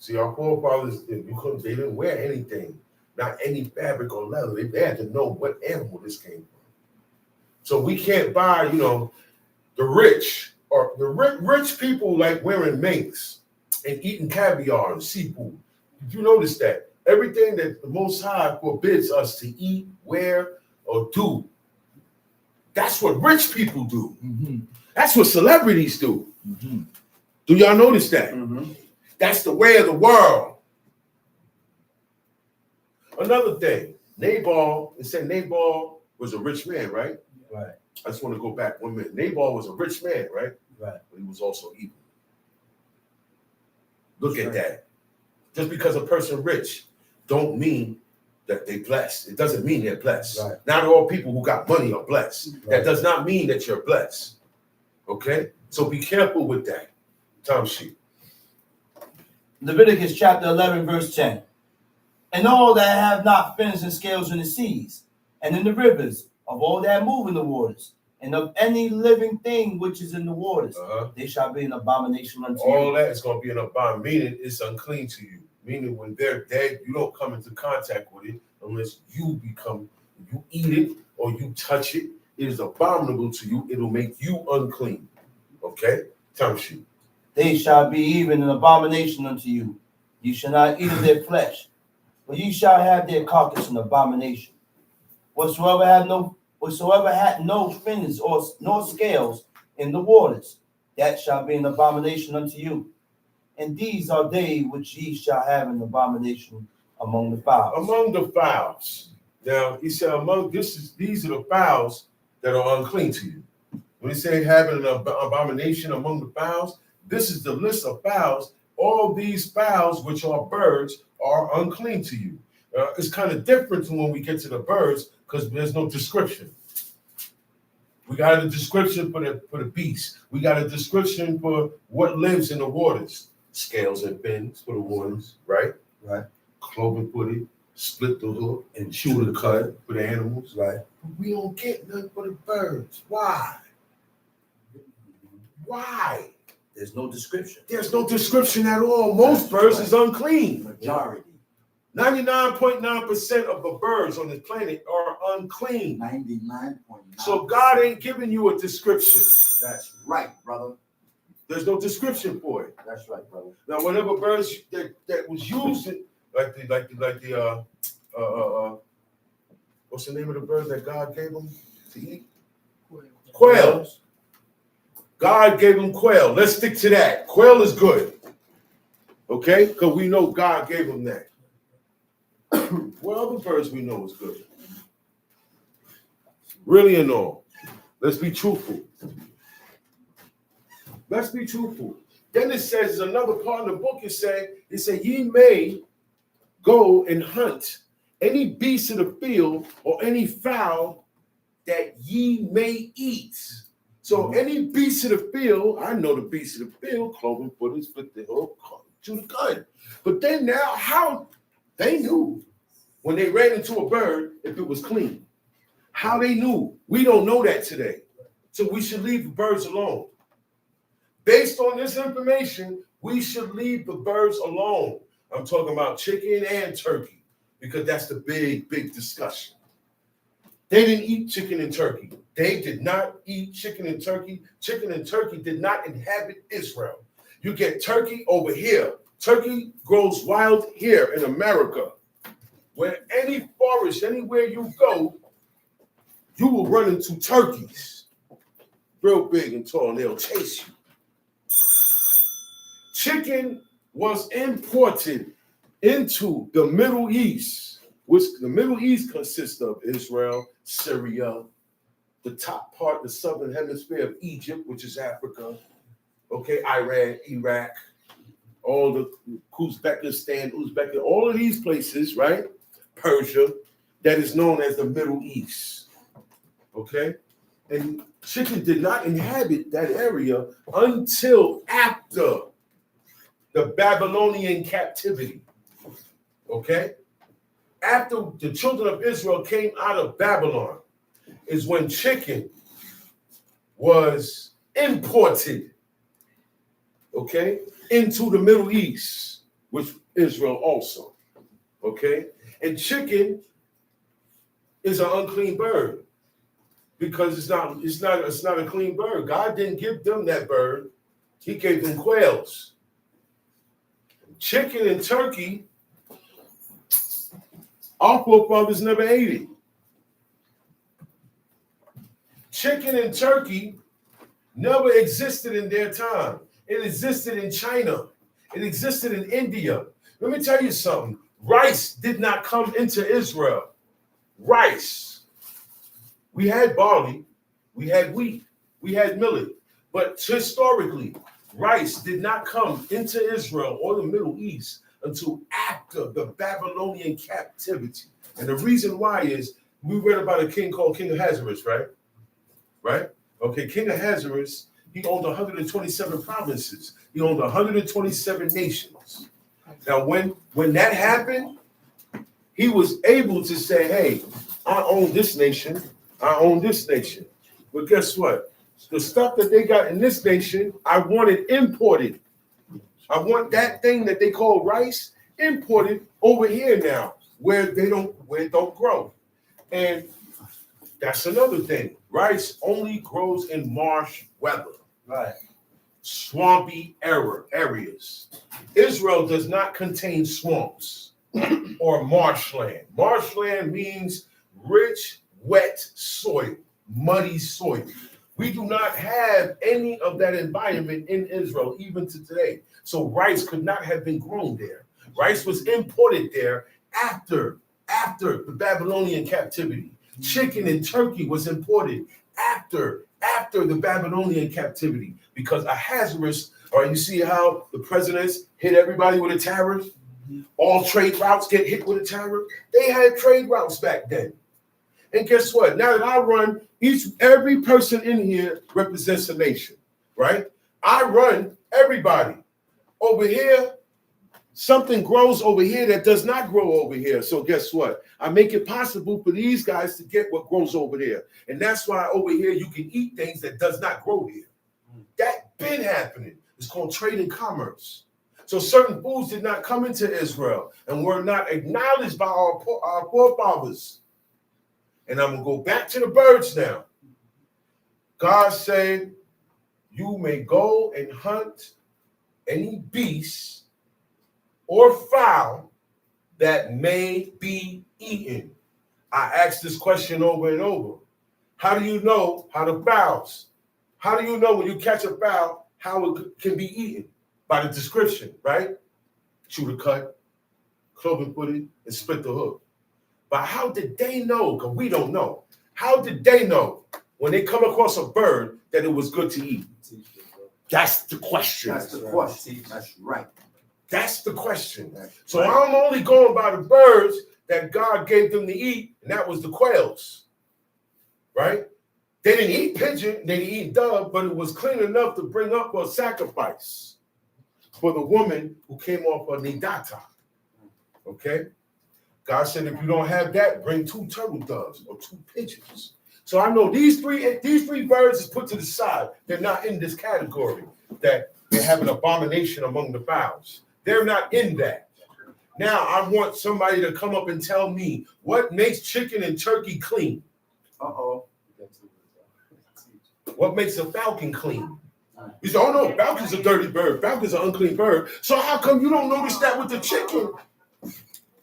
See, our forefathers, they didn't wear anything, not any fabric or leather. They had to know what animal this came from. So we can't buy, the rich, or the rich people like wearing minks and eating caviar and seafood. Did you notice that? Everything that the Most High forbids us to eat, wear, or do, that's what rich people do. That's what celebrities do. Do y'all notice that? That's the way of the world. Another thing, Nabal, it said Nabal was a rich man, right? Right. I just want to go back 1 minute. Nabal was a rich man, right? Right. But he was also evil. Look at that. Just because a person rich don't mean that they blessed. It doesn't mean they're blessed. Right. Not all people who got money are blessed. Right. That does not mean that you're blessed. Okay? So be careful with that. Time sheet. Leviticus chapter 11, verse 10. And all that have not fins and scales in the seas, and in the rivers, of all that move in the waters, and of any living thing which is in the waters, they shall be an abomination unto you. All that is going to be an abomination, meaning it's unclean to you. Meaning when they're dead, you don't come into contact with it unless you eat it or you touch it. It is abominable to you. It'll make you unclean. Okay? Time sheet. They shall be even an abomination unto you. You shall not eat of their flesh, but you shall have their carcass an abomination. Whatsoever had no fins or nor scales in the waters, that shall be an abomination unto you. And these are they which ye shall have an abomination among the fowls. Among the fowls. Now he said, these are the fowls that are unclean to you. When he say having an abomination among the fowls, this is the list of fowls. All these fowls, which are birds, are unclean to you. It's kind of different from when we get to the birds because there's no description. We got a description for the beast. We got a description for what lives in the waters. Scales and fins for the waters, right? Right. Cloven-footed, split the hook, and chew the cud for the animals. Right. But we don't get none for the birds. Why? Why? There's no description. There's no description at all. Most birds is unclean. Majority. 99.9% of the birds on this planet are unclean. 99.9. So God ain't giving you a description. That's right, brother. There's no description for it. That's right, brother. Now, whatever birds that was used, like the what's the name of the bird that God gave them to eat? Quails. God gave them quail. Let's stick to that. Quail is good. Okay? Because we know God gave them that. What other birds we know is good? Really and all. Let's be truthful. Let's be truthful. Then it says, another part of the book, it said, ye may go and hunt any beast of the field or any fowl that ye may eat. So any beast of the field, I know the beast of the field, cloven footers, foot the hook, to the gun. But then now, how they knew when they ran into a bird if it was clean? How they knew? We don't know that today. So we should leave the birds alone. Based on this information, we should leave the birds alone. I'm talking about chicken and turkey because that's the big discussion. They didn't eat chicken and turkey. They did not eat chicken and turkey. Chicken and turkey did not inhabit Israel. You get turkey over here. Turkey grows wild here in America. Where any forest, anywhere you go, you will run into turkeys. Real big and tall, and they'll chase you. Chicken was imported into the Middle East, which the Middle East consists of Israel, Syria, the top part, the southern hemisphere of Egypt, which is Africa, okay, Iran, Iraq, all the Uzbekistan, all of these places, right? Persia, that is known as the Middle East, okay? And chicken did not inhabit that area until after the Babylonian captivity, okay? After the children of Israel came out of Babylon is when chicken was imported, okay, into the Middle East, which Israel also, okay? And chicken is an unclean bird because it's not a clean bird. God didn't give them that bird. He gave them quails. Chicken and turkey, our forefathers never ate it. Chicken and turkey never existed in their time. It existed in China. It existed in India. Let me tell you something. Rice did not come into Israel. Rice. We had barley. We had wheat. We had millet. But historically, rice did not come into Israel or the Middle East until after the Babylonian captivity. And the reason why is we read about a king called King Ahasuerus, right? Right? Okay, King Ahasuerus, he owned 127 provinces. He owned 127 nations. Now, when that happened, he was able to say, hey, I own this nation. I own this nation. But guess what? The stuff that they got in this nation, I want it imported. I want that thing that they call rice imported over here now, where it don't grow. And that's another thing. Rice only grows in marsh weather. Right. Swampy areas. Israel does not contain swamps or marshland. Marshland means rich, wet soil, muddy soil. We do not have any of that environment in Israel, even to today. So rice could not have been grown there. Rice was imported there after the Babylonian captivity. Chicken and turkey was imported after the Babylonian captivity because Ahasuerus, or you see how the presidents hit everybody with a tariff? All trade routes get hit with a tariff. They had trade routes back then. And guess what? Now that I run, every person in here represents a nation, right? I run everybody. Over here, something grows over here that does not grow over here. So guess what? I make it possible for these guys to get what grows over there. And that's why over here you can eat things that does not grow here. That been happening. It's called trade and commerce. So certain foods did not come into Israel and were not acknowledged by our forefathers. And I'm going to go back to the birds now. God said, you may go and hunt any beast or fowl that may be eaten. I asked this question over and over. How do you know how the fowls? How do you know when you catch a fowl how it can be eaten? By the description, right? Shoot a cut, cloven footed, and split the hook. But how did they know? Because we don't know. How did they know when they come across a bird that it was good to eat? That's the question. That's the question. That's right. That's the question. That's So right. I'm only going by the birds that God gave them to eat, and that was the quails, right? They didn't eat pigeon, they didn't eat dove, but it was clean enough to bring up a sacrifice for the woman who came off of Nidata, okay? God said, if you don't have that, bring 2 turtle doves or 2 pigeons. So I know these three birds is put to the side. They're not in this category that they have an abomination among the fowls. They're not in that. Now I want somebody to come up and tell me what makes chicken and turkey clean. Uh-oh. What makes a falcon clean? You say, oh no, falcon's a dirty bird. Falcon's an unclean bird. So how come you don't notice that with the chicken?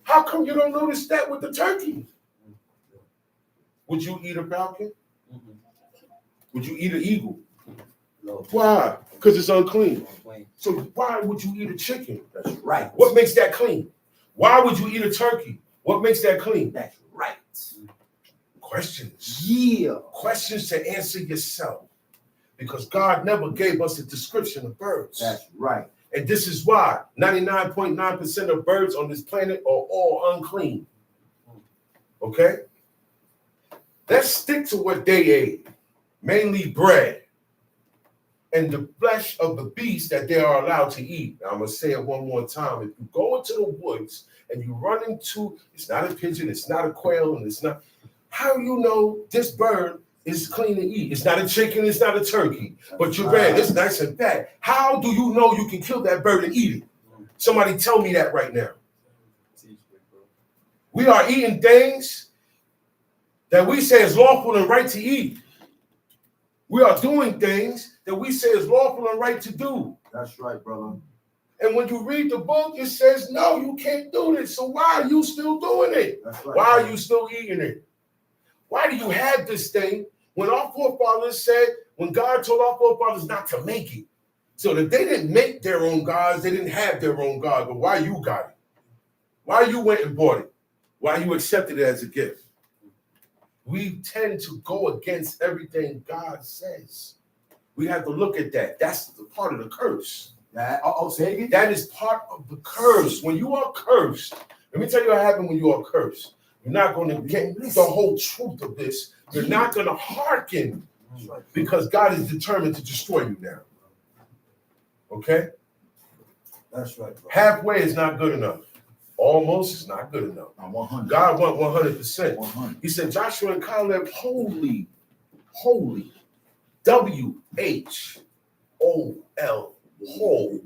How come you don't notice that with the turkey? Would you eat a falcon? Would you eat an eagle? No. Why? Because it's unclean. So why would you eat a chicken? That's right. What makes that clean? Why would you eat a turkey? What makes that clean? That's right. Questions. Yeah. Questions to answer yourself. Because God never gave us a description of birds. That's right. And this is why 99.9% of birds on this planet are all unclean. Okay? Let's stick to what they ate. Mainly bread and the flesh of the beast that they are allowed to eat. Now, I'm going to say it one more time. If you go into the woods and you run into, it's not a pigeon, it's not a quail, and it's not, how do you know this bird is clean to eat? It's not a chicken, it's not a turkey, but you're red, it's nice and fat. How do you know you can kill that bird and eat it? Somebody tell me that right now. We are eating things that we say is lawful and right to eat. We are doing things that we say is lawful and right to do. That's right, brother. And when you read the book, it says, no, you can't do this. So why are you still doing it? That's right. Why are you still eating it? Why do you have this thing when our forefathers said, when God told our forefathers not to make it? So that they didn't make their own gods, they didn't have their own God, but why you got it? Why you went and bought it? Why you accepted it as a gift? We tend to go against everything God says. We have to look at that. That's the part of the curse. Say again? That is part of the curse. When you are cursed, let me tell you what happened when you are cursed. You're not going to get the whole truth of this. You're not going to hearken because God is determined to destroy you now. Okay? That's right, bro. Halfway is not good enough. Almost is not good enough. I'm 100. God want 100%. 100. He said, Joshua and Caleb, holy, holy, W-H-O-L, whole,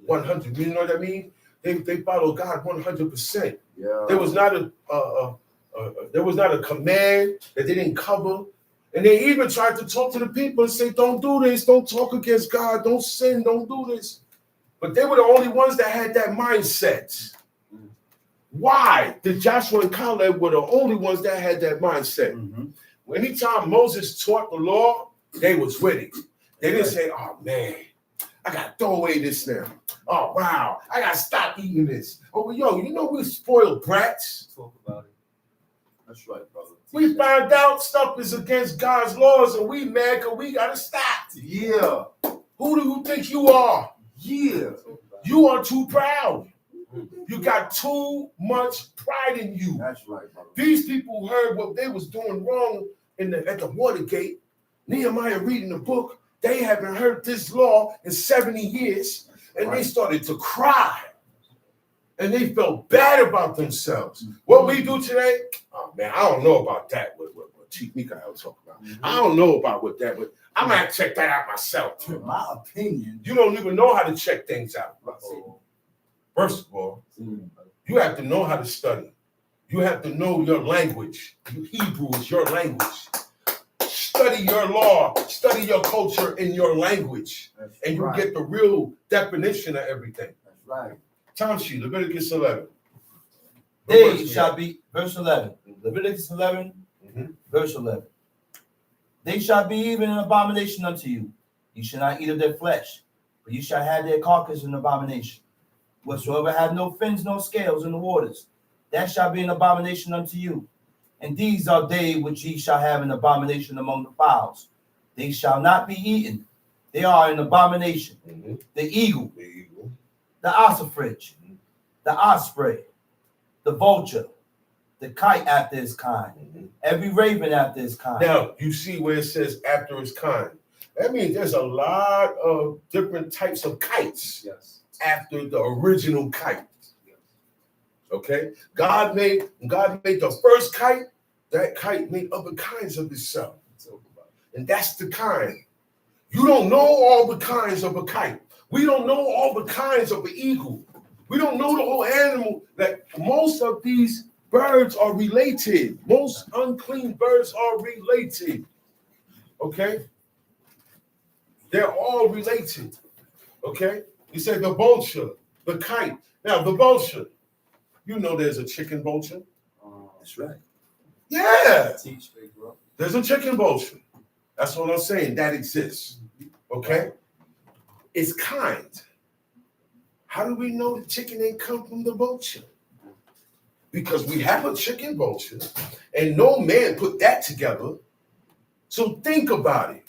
100. You know what I mean? They follow God 100%. Yeah. There was not a command that they didn't cover. And they even tried to talk to the people and say, don't do this, don't talk against God, don't sin, don't do this. But they were the only ones that had that mindset. Why did Joshua and Caleb were the only ones that had that mindset? Mm-hmm. Anytime Moses taught the law, they was with it. They didn't say, oh man, I got to throw away this now. Oh wow, I got to stop eating this. Oh, yo, you know we're spoiled brats. Talk about it. That's right, brother. We found out stuff is against God's laws and we mad because we got to stop. Yeah. Who do you think you are? Yeah. You are too proud. You got too much pride in you. That's right, brother. These people heard what they was doing wrong at the Watergate. Nehemiah reading the book. They haven't heard this law in 70 years. And they started to cry. And they felt bad about themselves. What we do today, oh man, I don't know about that. What Mikael talk about. I don't know about what that, but I might check that out myself. In my opinion, You don't even know how to check things out. First of all, you have to know how to study. You have to know your language. Hebrew is your language. Study your law, study your culture in your language, and you get the real definition of everything. that's right. Tom Sheet, Leviticus 11. They shall be, verse 11, Leviticus 11, Mhm. verse 11. They shall be even an abomination unto you. You shall not eat of their flesh, but you shall have their carcass an abomination. Whatsoever have no fins, no scales in the waters, that shall be an abomination unto you. And these are they which ye shall have an abomination among the fowls. They shall not be eaten. They are an abomination. Mhm. The eagle, The eagle. the ossifrage, the osprey, the vulture, the kite after his kind, Mhm. every raven after his kind. Now, you see where it says after its kind. That means there's a lot of different types of kites Yes. after the original kite. Okay? God made the first kite. That kite made other kinds of itself. And that's the kind. You don't know all the kinds of a kite. We don't know all the kinds of an eagle. We don't know the whole animal. Like most of these birds are related. Most unclean birds are related. Okay? They're all related. Okay? He said the vulture, the kite. Now, the vulture, you know there's a chicken vulture. That's right. Yeah, Teach, big bro. there's a chicken vulture. That's what I'm saying. That exists. Okay? It's kind. How do we know the chicken ain't come from the vulture? Because we have a chicken vulture, and no man put that together. So think about it.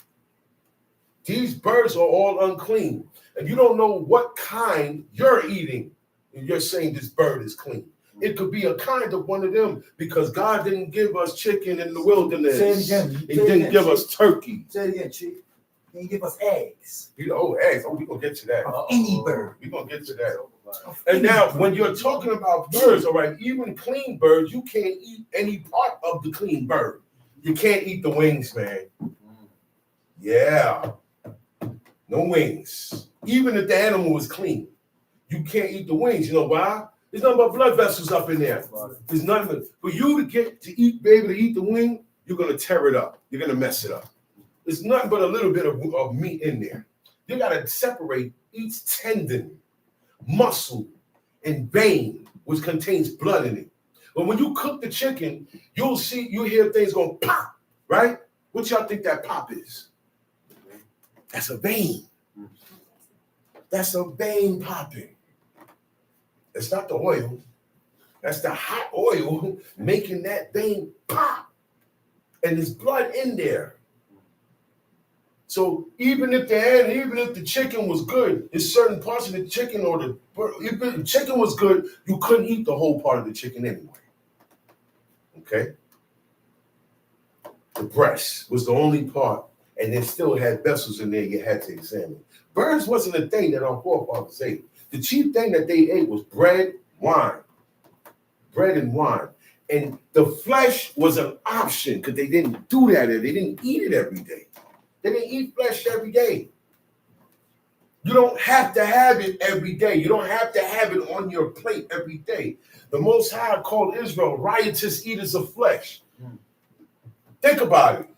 These birds are all unclean, and you don't know what kind you're eating, and you're saying this bird is clean. It could be a kind of one of them because God didn't give us chicken in the wilderness. Say it again. He didn't give us turkey. Say it again, Chief. Can you give us eggs? You know, eggs. Oh, we're going to get to that. Any bird. We're going to get to that. And now, when you're talking about birds, all right, even clean birds, you can't eat any part of the clean bird. You can't eat the wings, man. Yeah. No wings. Even if the animal is clean, you can't eat the wings. You know why? There's nothing but blood vessels up in there. There's nothing. For you to get to eat, be able to eat the wing, you're going to tear it up. You're going to mess it up. There's nothing but a little bit of meat in there. You got to separate each tendon, muscle, and vein, which contains blood in it. But when you cook the chicken, you hear things going pop, right? What y'all think that pop is? That's a vein. That's a vein popping. It's not the oil. That's the hot oil making that vein pop. And there's blood in there. So even if the chicken was good, in certain parts of the chicken if the chicken was good, you couldn't eat the whole part of the chicken anyway. Okay? The breast was the only part, and it still had vessels in there you had to examine. Birds wasn't a thing that our forefathers ate. The chief thing that they ate was bread, wine. Bread and wine. And the flesh was an option because they didn't do that. They didn't eat it every day. They didn't eat flesh every day. You don't have to have it every day. You don't have to have it on your plate every day. The Most High called Israel riotous eaters of flesh. Think about it.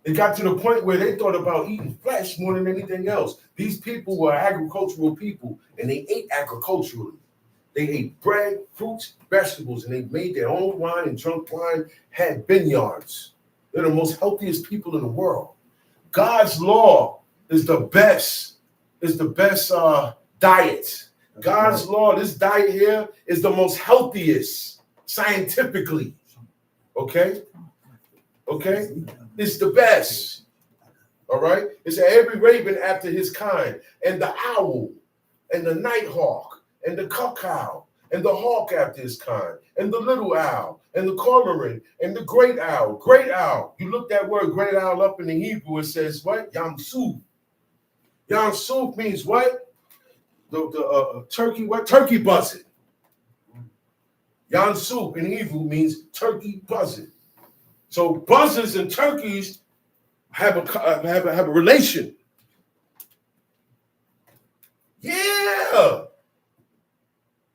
It got to the point where they thought about eating flesh more than anything else. These people were agricultural people, and they ate agriculturally. They ate bread, fruits, vegetables, and they made their own wine and drunk wine, had vineyards. They're the most healthiest people in the world. God's law is the best diet. God's law, this diet here is the most healthiest scientifically. Okay? Okay? It's the best. All right? It's every raven after his kind, and the owl, and the nighthawk, and the cuckow, and the hawk after his kind, and the little owl, and the cormorant, and the great owl. Great owl. You look that word great owl up in the Hebrew, it says what? Yamsuf. Yamsuf means what? The turkey, what? Turkey buzzard. Yamsuf in Hebrew means turkey buzzard. So buzzards and turkeys have a relation. Yeah.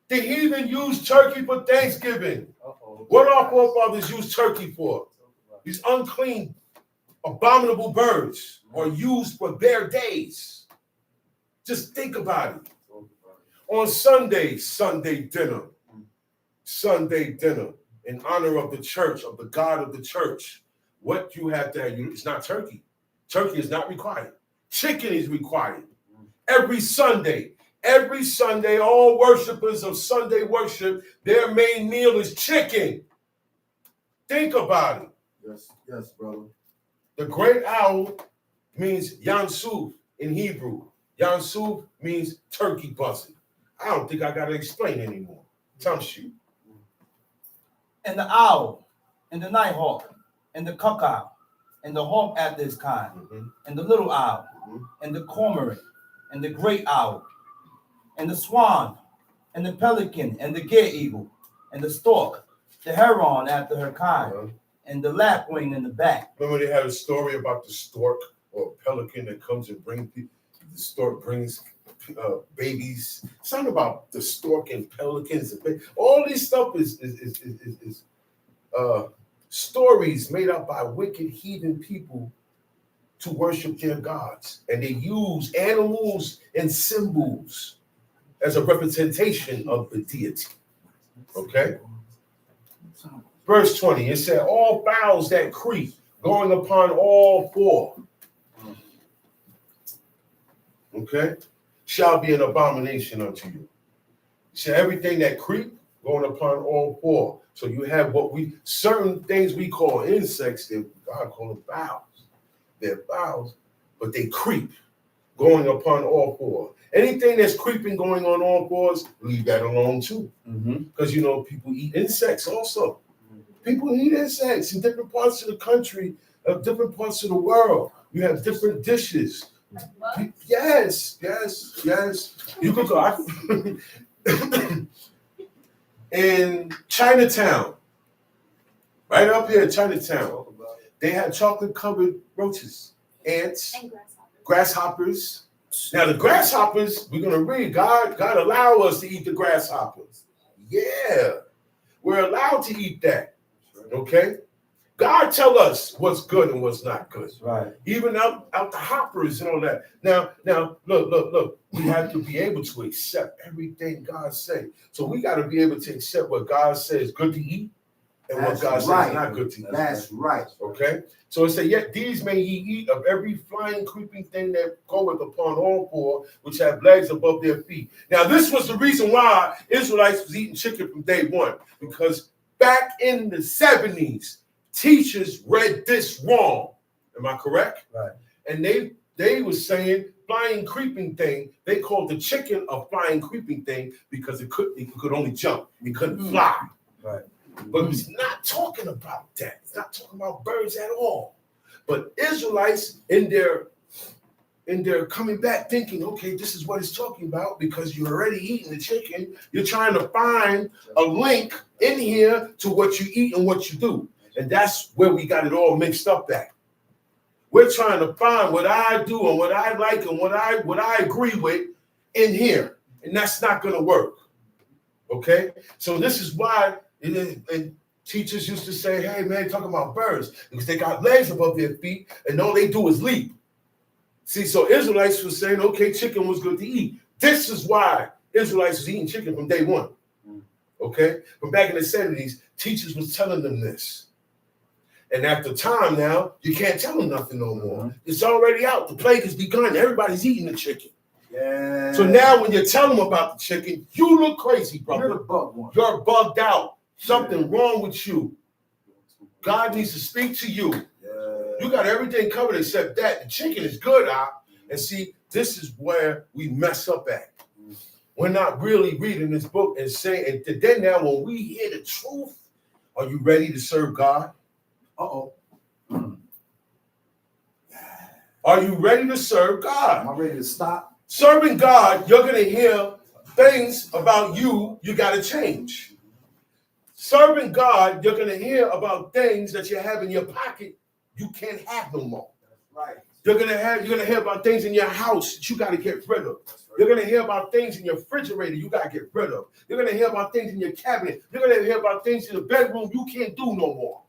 The heathen used turkey for Thanksgiving. What our forefathers used turkey for? These unclean, abominable birds are used for their days. Just think about it. On Sunday, Sunday dinner in honor of the church, of the God of the church. What you have to have, it's not turkey. Turkey is not required. Chicken is required. Every Sunday, all worshipers of Sunday worship, their main meal is chicken. Think about it. Yes, brother. The great owl means Yansuf in Hebrew. Yansuf means turkey buzzing. I don't think I got to explain anymore. Tamshi. And the owl, and the nighthawk, and the cuckoo, and the hawk after his kind, and the little owl, and the cormorant, and the great owl, and the swan, and the pelican, and the gay-eagle, and the stork, the heron after her kind, and the lapwing in the back. Remember they had a story about the stork or pelican that comes and brings people. The stork brings babies. Something about the stork and pelicans. All this stuff is stories made up by wicked heathen people to worship their gods, and they use animals and symbols as a representation of the deity. Okay. Verse 20, it said, all fowls that creep, going upon all four, okay, shall be an abomination unto you. So everything that creep, going upon all four. So you have certain things we call insects, that God call them fowls. They're fowls, but they creep, going upon all four. Anything that's creeping, going on all fours, leave that alone too. Because people eat insects also. People eat insects in different parts of the country, different parts of the world. You have different dishes. Yes. You could go in Chinatown, right up here in Chinatown. They had chocolate-covered roaches, ants, and grasshoppers. Now the grasshoppers, we're gonna read. God allow us to eat the grasshoppers. Yeah, we're allowed to eat that. Okay, God tell us what's good and what's not good. Right. Even out the hoppers and all that. Now, look. We have to be able to accept everything God says. So we got to be able to accept what God says is good to eat and what God says is not good to eat. That's right. Okay. So it said, yet these may ye eat of every flying, creeping thing that goeth upon all four, which have legs above their feet. Now, this was the reason why Israelites was eating chicken from day one, because back in the 70s, teachers read this wrong. Am I correct? Right. And they were saying flying, creeping thing. They called the chicken a flying, creeping thing because it could only jump. It couldn't fly. Right. But it's not talking about that. It's not talking about birds at all. But Israelites in their coming back thinking, okay, this is what it's talking about, because you're already eating the chicken. You're trying to find a link in here to what you eat and what you do. And that's where we got it all mixed up at. We're trying to find what I do and what I like and what I agree with in here. And that's not going to work. Okay? So this is why and teachers used to say, hey, man, talking about birds, because they got legs above their feet and all they do is leap. See, so Israelites were saying, okay, chicken was good to eat. This is why Israelites was eating chicken from day one. Okay? From back in the 70s, teachers was telling them this. And after time now, you can't tell them nothing no more. It's already out. The plague has begun. Everybody's eating the chicken. Yeah. So now when you tell them about the chicken, you look crazy, brother. You're the bug one. You're bugged out. Something wrong with you. God needs to speak to you. You got everything covered except that. The chicken is good, and see, this is where we mess up at. We're not really reading this book and saying, and then now when we hear the truth, are you ready to serve God? Uh-oh. Are you ready to serve God? Am I ready to stop? Serving God, you're going to hear things about you got to change. Serving God, you're going to hear about things that you have in your pocket you can't have no more. Right. You're going to hear about things in your house that you got to get rid of. You're going to hear about things in your refrigerator you got to get rid of. You're going to hear about things in your cabinet. You're going to hear about things in the bedroom you can't do no more.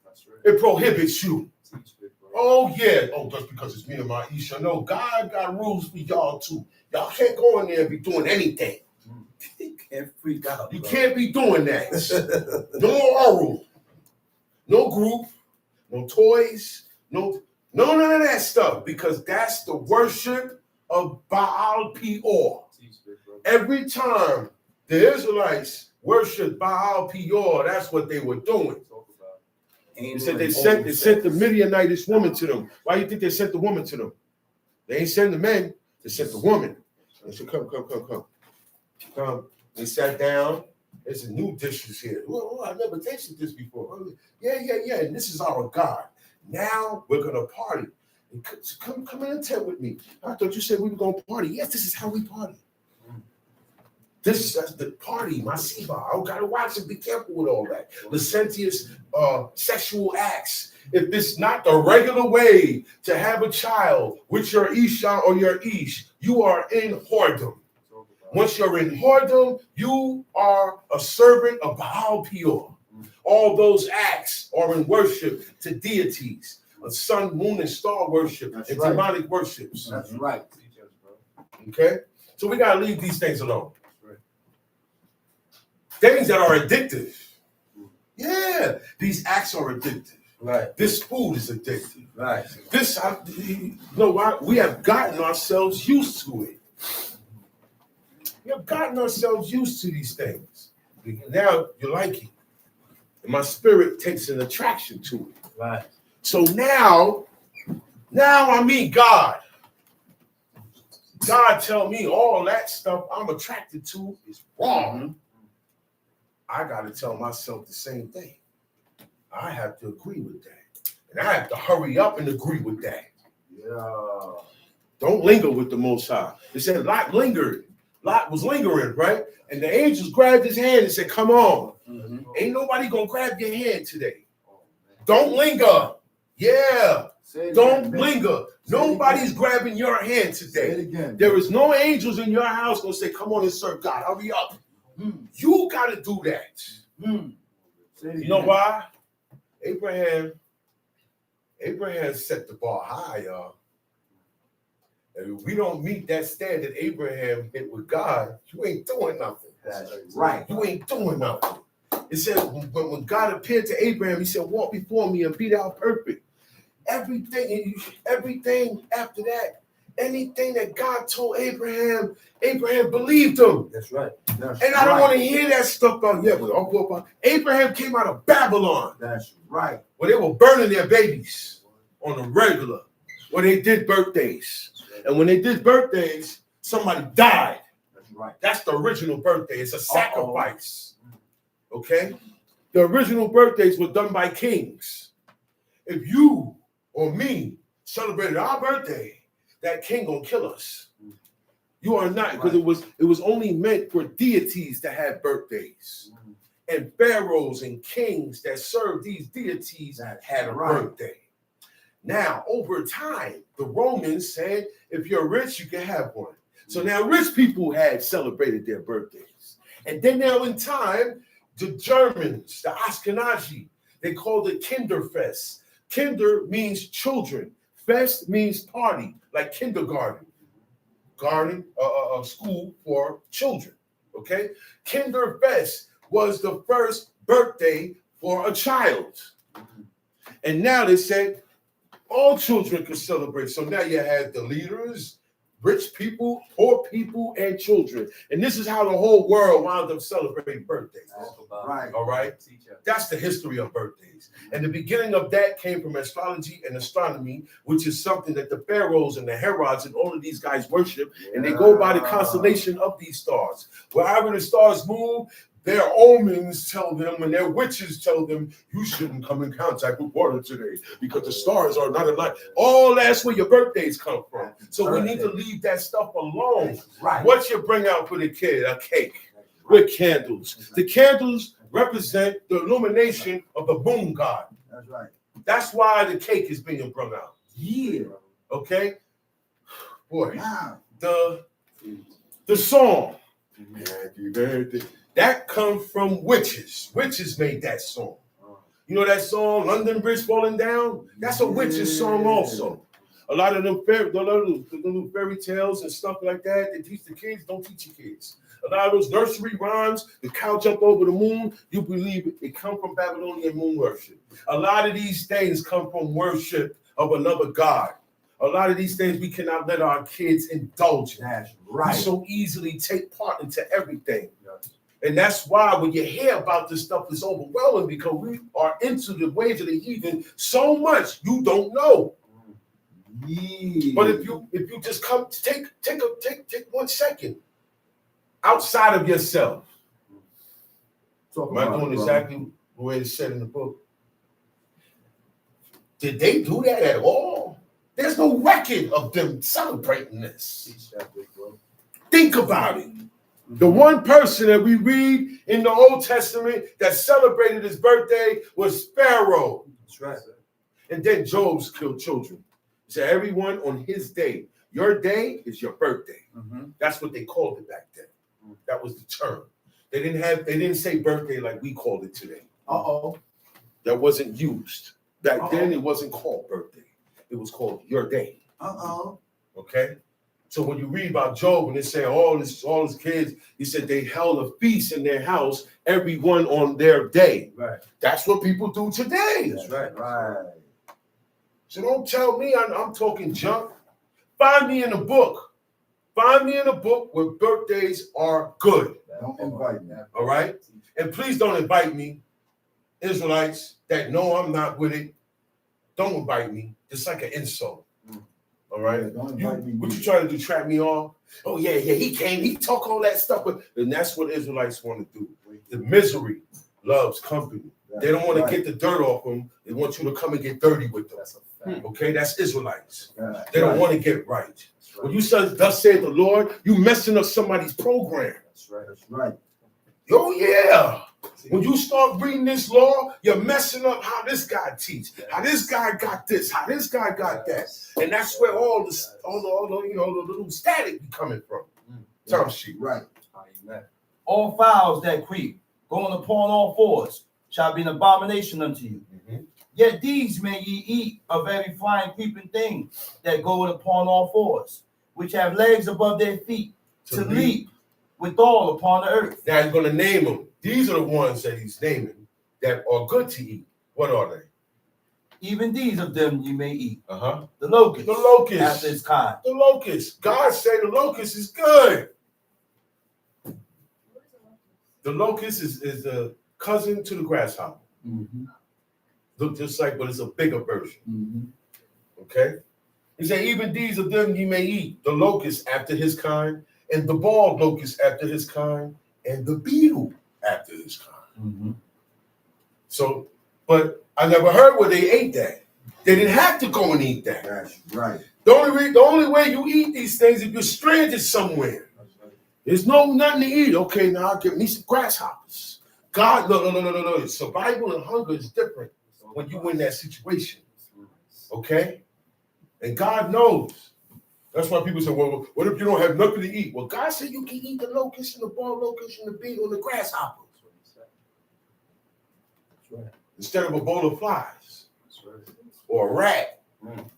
That's right. It prohibits you. Teach it, bro. Oh, yeah. Oh, just because it's me and my Isha. No, God got rules for y'all, too. Y'all can't go in there and be doing anything. You can't freak out. You bro. can't be doing that. No oral. No group. No toys. No, none of that stuff. Because that's the worship of Baal Peor. Teach it, bro. Every time the Israelites worshiped Baal Peor, that's what they were doing. Talk about They said they sent the Midianitish woman to them. Why do you think they sent the woman to them? They ain't send the men. They sent the woman. They said, come. They sat down. There's some new dishes here. Well, I've never tasted this before. Yeah. And this is our God. Now we're gonna party. Come in and tent with me. I thought you said we were gonna party. Yes, this is how we party. This is the party, my Siva. I gotta watch and be careful with all that. Licentious sexual acts. If this is not the regular way to have a child with your Isha or your Ish, you are in whoredom. Once you're in whoredom, you are a servant of Baal Peor. All those acts are in worship to deities, sun, moon, and star worship, and demonic worships. That's right. Teach us, bro. Okay? So we got to leave these things alone. Things that are addictive. Yeah, these acts are addictive. Right. This food is addictive. Right. You know why? We have gotten ourselves used to it. We have gotten ourselves used to these things. Now you like it. And my spirit takes an attraction to it. Right. So now I meet God. God tell me all that stuff I'm attracted to is wrong. I got to tell myself the same thing. I have to agree with that. And I have to hurry up and agree with that. Yeah. Don't linger with the Most High. It said Lot lingered. Lot was lingering, right? And the angels grabbed his hand and said, come on. Ain't nobody going to grab your hand today. Don't linger. Yeah. Don't linger. Nobody's grabbing your hand today. Again. There is no angels in your house going to say, come on and serve God. Hurry up. You got to do that. You know why? Abraham set the bar high, y'all. And if we don't meet that standard Abraham hit with God, you ain't doing nothing. That's right. You ain't doing nothing. It said when God appeared to Abraham, he said, walk before me and be thou perfect. Everything after that, anything that God told Abraham believed him. That's right. And I don't want to hear that stuff about, Abraham came out of Babylon. That's right. Where they were burning their babies on a regular, where they did birthdays. And when they did birthdays, somebody died. That's right. That's the original birthday. It's a sacrifice. Okay? The original birthdays were done by kings. If you or me celebrated our birthday, that king gonna kill us. You are not, because it was only meant for deities to have birthdays. And pharaohs and kings that served these deities had a birthday. Now, over time, the Romans said, if you're rich, you can have one. So now rich people had celebrated their birthdays. And then now in time, the Germans, the Ashkenazi, they called it Kinderfest. Kinder means children. Fest means party, like kindergarten. School for children, okay? Kinderfest was the first birthday for a child. And now they said all children could celebrate. So now you have the leaders, rich people, poor people, and children. And this is how the whole world wound up celebrating birthdays. Right. All right? That's the history of birthdays. And the beginning of that came from astrology and astronomy, which is something that the pharaohs and the Herods and all of these guys worship. And they go by the constellation of these stars. Wherever the stars move, their omens tell them and their witches tell them, you shouldn't come in contact with water today because the stars are not aligned. All that's where your birthdays come from. So we need to leave that stuff alone. Right. What you bring out for the kid? A cake. with candles. The candles represent the illumination of the moon god. That's right. That's why the cake is being brought out. Yeah. Okay? Boy, Wow. the song, Happy Birthday, that comes from witches. Witches made that song. You know that song, London Bridge Falling Down? That's a witch's song also. A lot of them fairy tales and stuff like that, they teach the kids, don't teach your kids. A lot of those nursery rhymes, the cow jumped over the moon, you believe it come from Babylonian moon worship. A lot of these things come from worship of another god. A lot of these things we cannot let our kids indulge in. That's We right. so easily take part into everything. And that's why when you hear about this stuff, it's overwhelming because we are into the ways of the heathen so much you don't know. Yeah. But if you just come take 1 second outside of yourself. Talk Am I about doing it, bro. exactly the way it's said in the book? Did they do that at all? There's no record of them celebrating this. Think about it. The one person that we read in the Old Testament that celebrated his birthday was Pharaoh. That's right. And then Job's killed children. He said, everyone on his day, your day is your birthday. That's what they called it back then. That was the term. They didn't say birthday like we called it today. Uh-oh. That wasn't used. Back then it wasn't called birthday. It was called your day. Uh-oh. Okay? So when you read about Job and they say all his kids, he said they held a feast in their house, everyone on their day. Right. That's what people do today. That's right. Right. So don't tell me I'm talking junk. Find me in a book. Find me in a book where birthdays are good. Don't invite me. All right? And please don't invite me, Israelites that know I'm not with it. Don't invite me. It's like an insult. All right? Yeah, don't invite me. What you trying to do? Trap me off? Oh, yeah, he came. He talk all that stuff. And that's what Israelites want to do. The misery loves company. They don't want to get the dirt off them. They want you to come and get dirty with them. That's a fact. Okay? That's Israelites. Right. They don't want to get right. That's When you say, thus said the Lord, you messing up somebody's program. That's right. That's right. Oh, yeah. When you start reading this law, you're messing up how this guy teach, how this guy got this, how this guy got that. And that's where all the little static be coming from. Term sheet. Right. Amen. All fowls that creep, going upon all fours, shall be an abomination unto you. Yet these may ye eat of every flying creeping thing that goeth upon all fours, which have legs above their feet, to leap withal upon the earth. Now he's going to name them. These are the ones that he's naming that are good to eat. What are they? Even these of them you may eat. Uh-huh. The locust. The locust. After its kind. The locust. God say the locust is good. The locust is a cousin to the grasshopper. Look just like, but it's a bigger version. Okay? He said, even these of them you may eat. The locust after his kind, and the bald locust after his kind, and the beetle after his kind. So, but I never heard where they ate that. They didn't have to go and eat that. That's right. The only way you eat these things if you're stranded somewhere. There's nothing to eat. Okay, now I'll give me some grasshoppers. God, no. Survival and hunger is different when you in that situation. Okay? And God knows. That's why people say, well, what if you don't have nothing to eat? Well, God said you can eat the locust and the bald locust and the beetle and the grasshopper. Instead of a bowl of flies or a rat.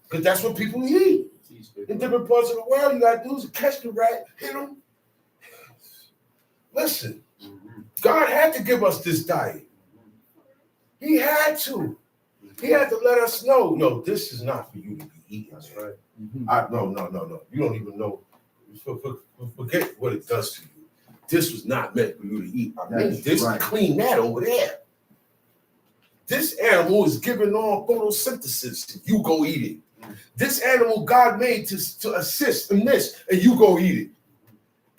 Because that's what people eat. In different parts of the world, you got to do is catch the rat, hit them. Listen, God had to give us this diet. He had to. He had to let us know, no, this is not for you to be eating. That's right. No. You don't even know. Forget what it does to you. This was not meant for you to eat. Clean that over there. This animal is giving off photosynthesis. You go eat it. This animal God made to assist in this, and you go eat it.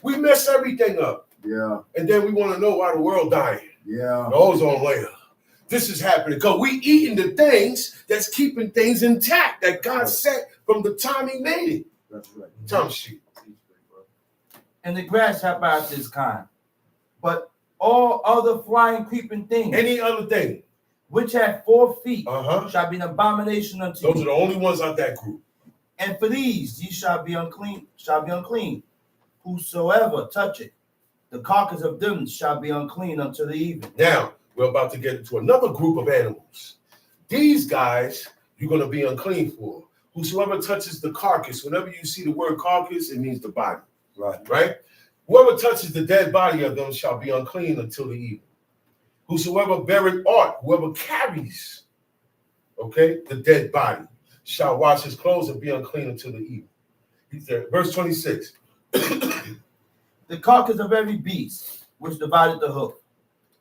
We mess everything up. Yeah. And then we want to know why the world dying. Yeah. The ozone layer. This is happening because we eating the things that's keeping things intact that God set from the time he made it. That's right. Term sheet. And the grasshopper after its kind. But all other flying, creeping things, Any other thing, which have 4 feet, uh-huh, shall be an abomination unto those are you. the only ones out that group. And for these ye shall be unclean. Whosoever toucheth the carcass of them shall be unclean unto the even. Now, we're about to get into another group of animals. These guys, you're going to be unclean for. Whosoever touches the carcass, whenever you see the word carcass, it means the body. Right? Whoever touches the dead body of them shall be unclean until the even. Whosoever beareth aught, whoever carries, okay, the dead body, shall wash his clothes and be unclean until the even. He said, verse 26. The carcass of every beast which divided the hoof,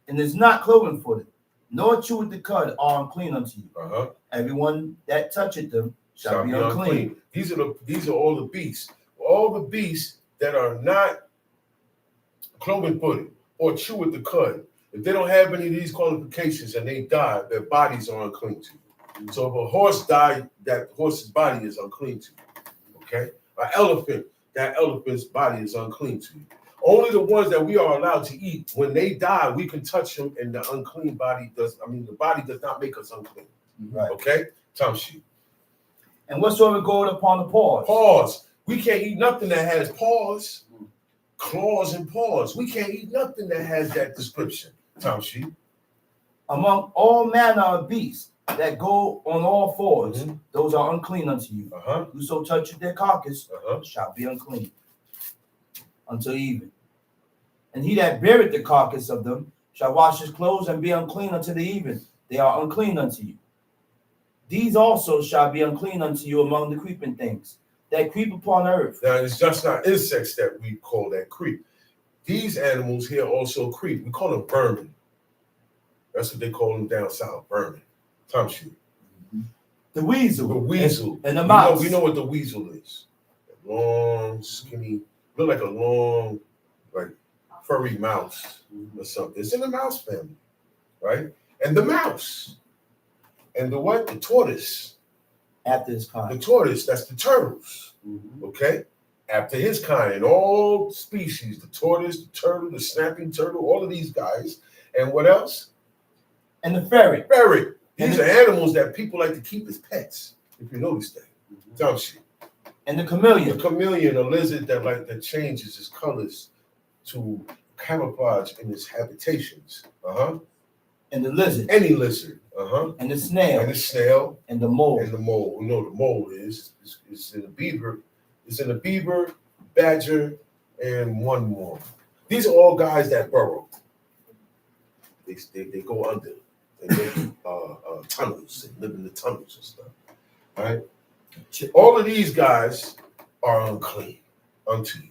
and is not cloven footed, nor cheweth the cud, are unclean unto you. Uh-huh. Everyone that toucheth them shall be unclean. These are all the beasts. All the beasts that are not cloven footed or chew with the cud. If they don't have any of these qualifications and they die, their bodies are unclean to you. So if a horse died, that horse's body is unclean to you. Okay? An elephant, that elephant's body is unclean to you. Only the ones that we are allowed to eat, when they die, we can touch them, and the unclean body the body does not make us unclean. Right. Okay? Time sheet. And whatsoever goeth upon the paws. Paws. We can't eat nothing that has paws, claws, and paws. We can't eat nothing that has that description. Time sheet. Among all manner of beasts that go on all fours, those are unclean unto you. Uh-huh. Whoso toucheth their carcass Uh-huh. shall be unclean until even. And he that beareth the carcass of them shall wash his clothes and be unclean unto the even. They are unclean unto you. These also shall be unclean unto you among the creeping things that creep upon earth. Now, it's just not insects that we call that creep. These animals here also creep. We call them vermin. That's what they call them down south, vermin. Time sheet. The weasel. The weasel. And the mouse. We know what the weasel is. Long, skinny, look like a long, like furry mouse or something. It's in the mouse family, right? And the mouse. And the what? The tortoise. After his kind. The tortoise, that's the turtles. Okay? After his kind, in all species, the tortoise, the turtle, the snapping turtle, all of these guys. And what else? And the ferret. Ferret. These are animals that people like to keep as pets, if you notice that. Dumb shit. And the chameleon. The chameleon, a lizard that changes its colors to camouflage in its habitations. Uh-huh. And the lizard. Any lizard. Uh-huh. And the snail. And the snail. And the mole. And the mole. We know the mole is. It's in a beaver. It's in a beaver, badger, and one more. These are all guys that burrow. They go under. They make tunnels and live in the tunnels and stuff. All right? All of these guys are unclean unto you.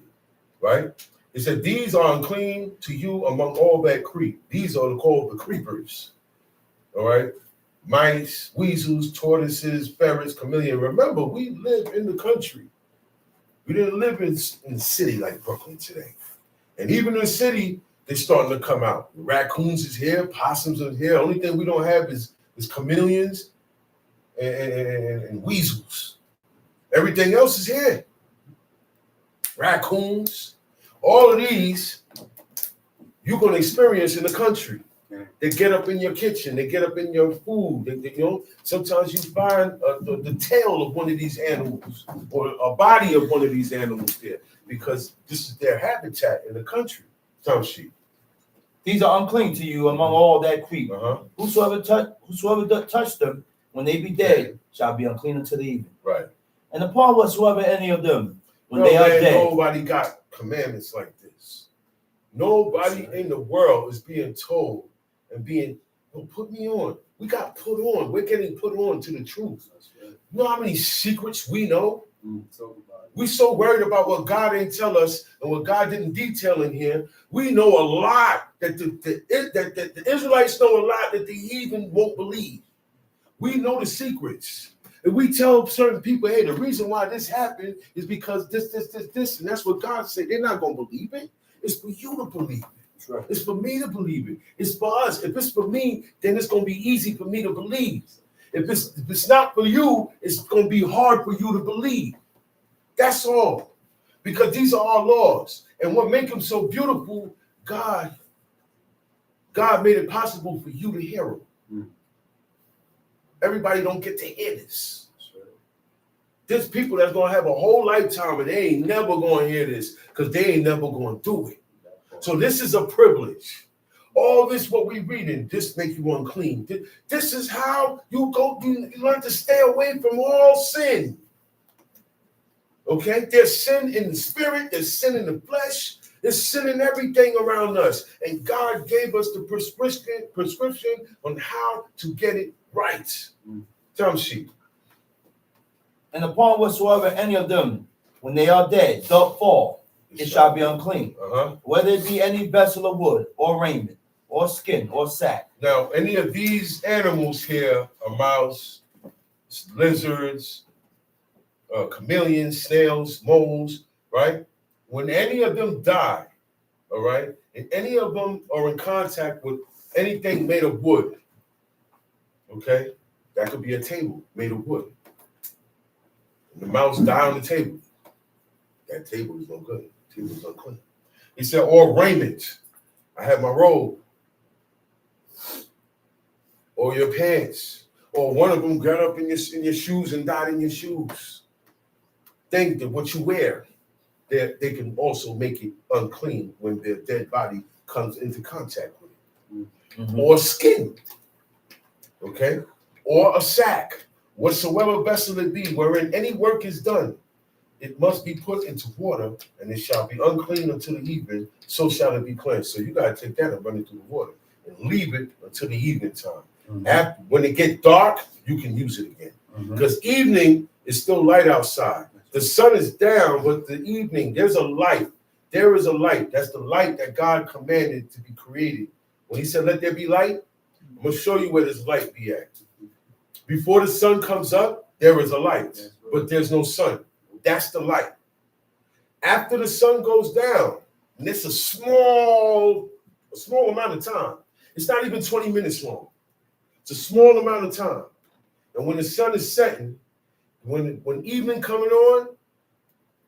Right? It said, these are unclean to you among all that creep. These are called the creepers. All right? Mice, weasels, tortoises, ferrets, chameleon. Remember, we live in the country. We didn't live in the city like Brooklyn today. And even in the city, they're starting to come out. Raccoons is here, possums are here. Only thing we don't have is chameleons and weasels. Everything else is here. Raccoons. All of these, you're going to experience in the country. They get up in your kitchen. They get up in your food. Sometimes you find the tail of one of these animals or a body of one of these animals there because this is their habitat in the country. Time sheet. These are unclean to you among all that creep. Uh-huh. Whosoever doth touch them, when they be dead, shall be unclean unto the even. Right. And upon whatsoever any of them, when they are dead. Nobody got commandments like this. Nobody in the world is being told and being, put me on. We got put on. We're getting put on to the truth. You know how many secrets we know? We so worried about what God ain't tell us and what God didn't detail in here. We know a lot that the Israelites know a lot that the heathen won't believe. We know the secrets. And we tell certain people, hey, the reason why this happened is because this, and that's what God said. They're not going to believe it. It's for you to believe it. That's right. It's for me to believe it. It's for us. If it's for me, then it's going to be easy for me to believe. If it's not for you, it's going to be hard for you to believe. That's all. Because these are our laws. And what makes them so beautiful, God God made it possible for you to hear him. Everybody don't get to hear this. There's people that's going to have a whole lifetime and they ain't never going to hear this because they ain't never going to do it. So this is a privilege. All this, what we reading, this make you unclean. This is how you learn to stay away from all sin. Okay? There's sin in the spirit, there's sin in the flesh, there's sin in everything around us. And God gave us the prescription on how to get it right. Tell me, sheep. And upon whatsoever any of them, when they are dead, doth fall, it shall be unclean. Whether it be any vessel of wood, or raiment, or skin, or sack. Now, any of these animals here, a mouse, lizards, chameleons, snails, moles, right? When any of them die, all right, and any of them are in contact with anything made of wood, okay, that could be a table made of wood. And the mouse die on the table. That table is no good. The table is unclean. He said, or raiment. I have my robe. Or your pants. Or one of them got up in your shoes and died in your shoes. Think that what you wear, they can also make it unclean when their dead body comes into contact with it. Or skin. Okay? Or a sack. Whatsoever vessel it be, wherein any work is done, it must be put into water, and it shall be unclean until the evening, so shall it be cleansed. So you got to take that and run it through the water and leave it until the evening time. After, when it gets dark, you can use it again. Because evening is still light outside. The sun is down, but the evening, there's a light. There is a light. That's the light that God commanded to be created. When he said, let there be light, I'm going to show you where this light be at. Before the sun comes up, there is a light, but there's no sun. That's the light. After the sun goes down, and it's a small amount of time. It's not even 20 minutes long. It's a small amount of time. And when the sun is setting, when evening coming on,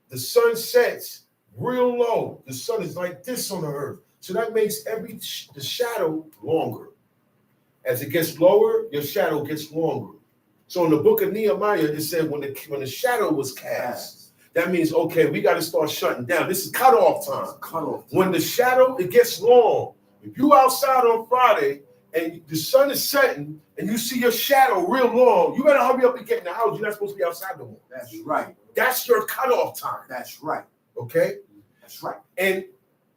the sun sets real low. The sun is like this on the earth. So that makes the shadow longer. As it gets lower, your shadow gets longer. So in the book of Nehemiah, it said when the shadow was cast, that means, okay, we got to start shutting down. This is cutoff time. When the shadow, it gets long. If you outside on Friday and the sun is setting and you see your shadow real long, you better hurry up and get in the house. You're not supposed to be outside no more. That's right. That's your cutoff time. That's right. Okay? That's right. And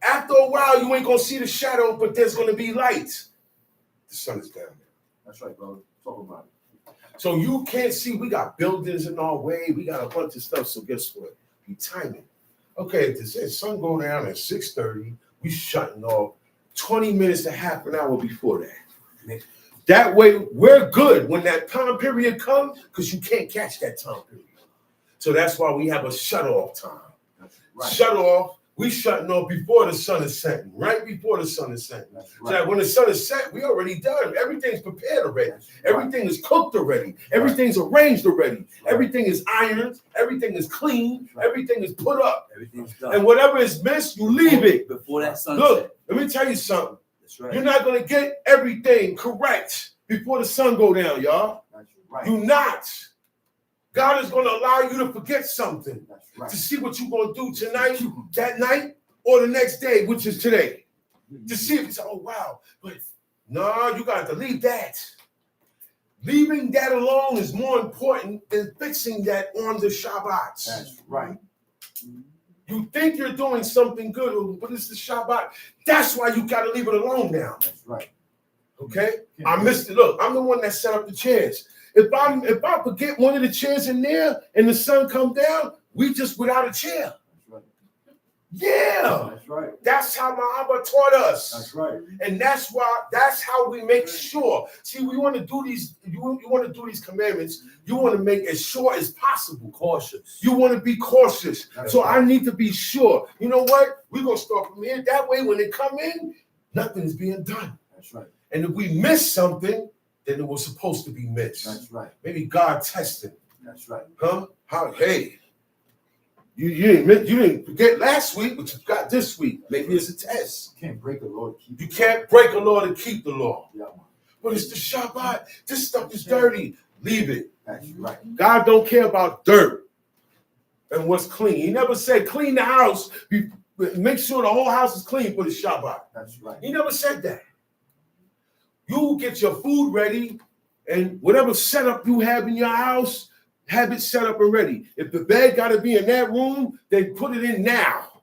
after a while, you ain't going to see the shadow, but there's going to be light. The sun is down there. That's right, brother. Talk about it. So you can't see, we got buildings in our way. We got a bunch of stuff. So guess what? We time it. Okay, if the sun go down at 6:30, we shutting off 20 minutes to half an hour before that. That way, we're good when that time period comes because you can't catch that time period. So that's why we have a shut-off time. Right. Shut off. We shutting off before the sun is setting, right before the sun is setting. Right. So that when the sun is set, we already done. Everything's prepared already. Right. Everything is cooked already. Everything's arranged already. Right. Everything is ironed. Everything is clean. Right. Everything is put up. Everything's done. And whatever is missed, you leave it. Before that sunset. Look, let me tell you something. That's right. You're not going to get everything correct before the sun go down, y'all. That's right. You're not. God is going to allow you to forget something. That's right. To see what you're going to do tonight, that night, or the next day, which is today. To see if it's, oh, wow. But no, you got to leave that. Leaving that alone is more important than fixing that on the Shabbat. That's right. You think you're doing something good, but it's the Shabbat. That's why you got to leave it alone now. That's right. Okay? I missed it. Look, I'm the one that set up the chairs. If I forget one of the chairs in there and the sun come down, we just without a chair. Yeah, that's right. That's how Mahabba taught us. That's right. And that's how we make sure. See, we want to do these, you want to do these commandments, you want to make as sure as possible. Cautious. You want to be cautious. That's so right. I need to be sure. You know what? We're gonna start from here. That way, when they come in, nothing is being done. That's right. And if we miss something, then it was supposed to be missed. That's right. Maybe God tested. That's right. Huh? How? Hey. You didn't forget last week, but you got this week. Maybe it's a test. You can't break a law to keep You can't break a law to keep the law. Yeah, man. But it's the Shabbat. This stuff is dirty. Leave it. That's right. God don't care about dirt and what's clean. He never said clean the house. Make sure the whole house is clean for the Shabbat. That's right. He never said that. You get your food ready and whatever setup you have in your house, have it set up and ready. If the bed got to be in that room, then put it in now.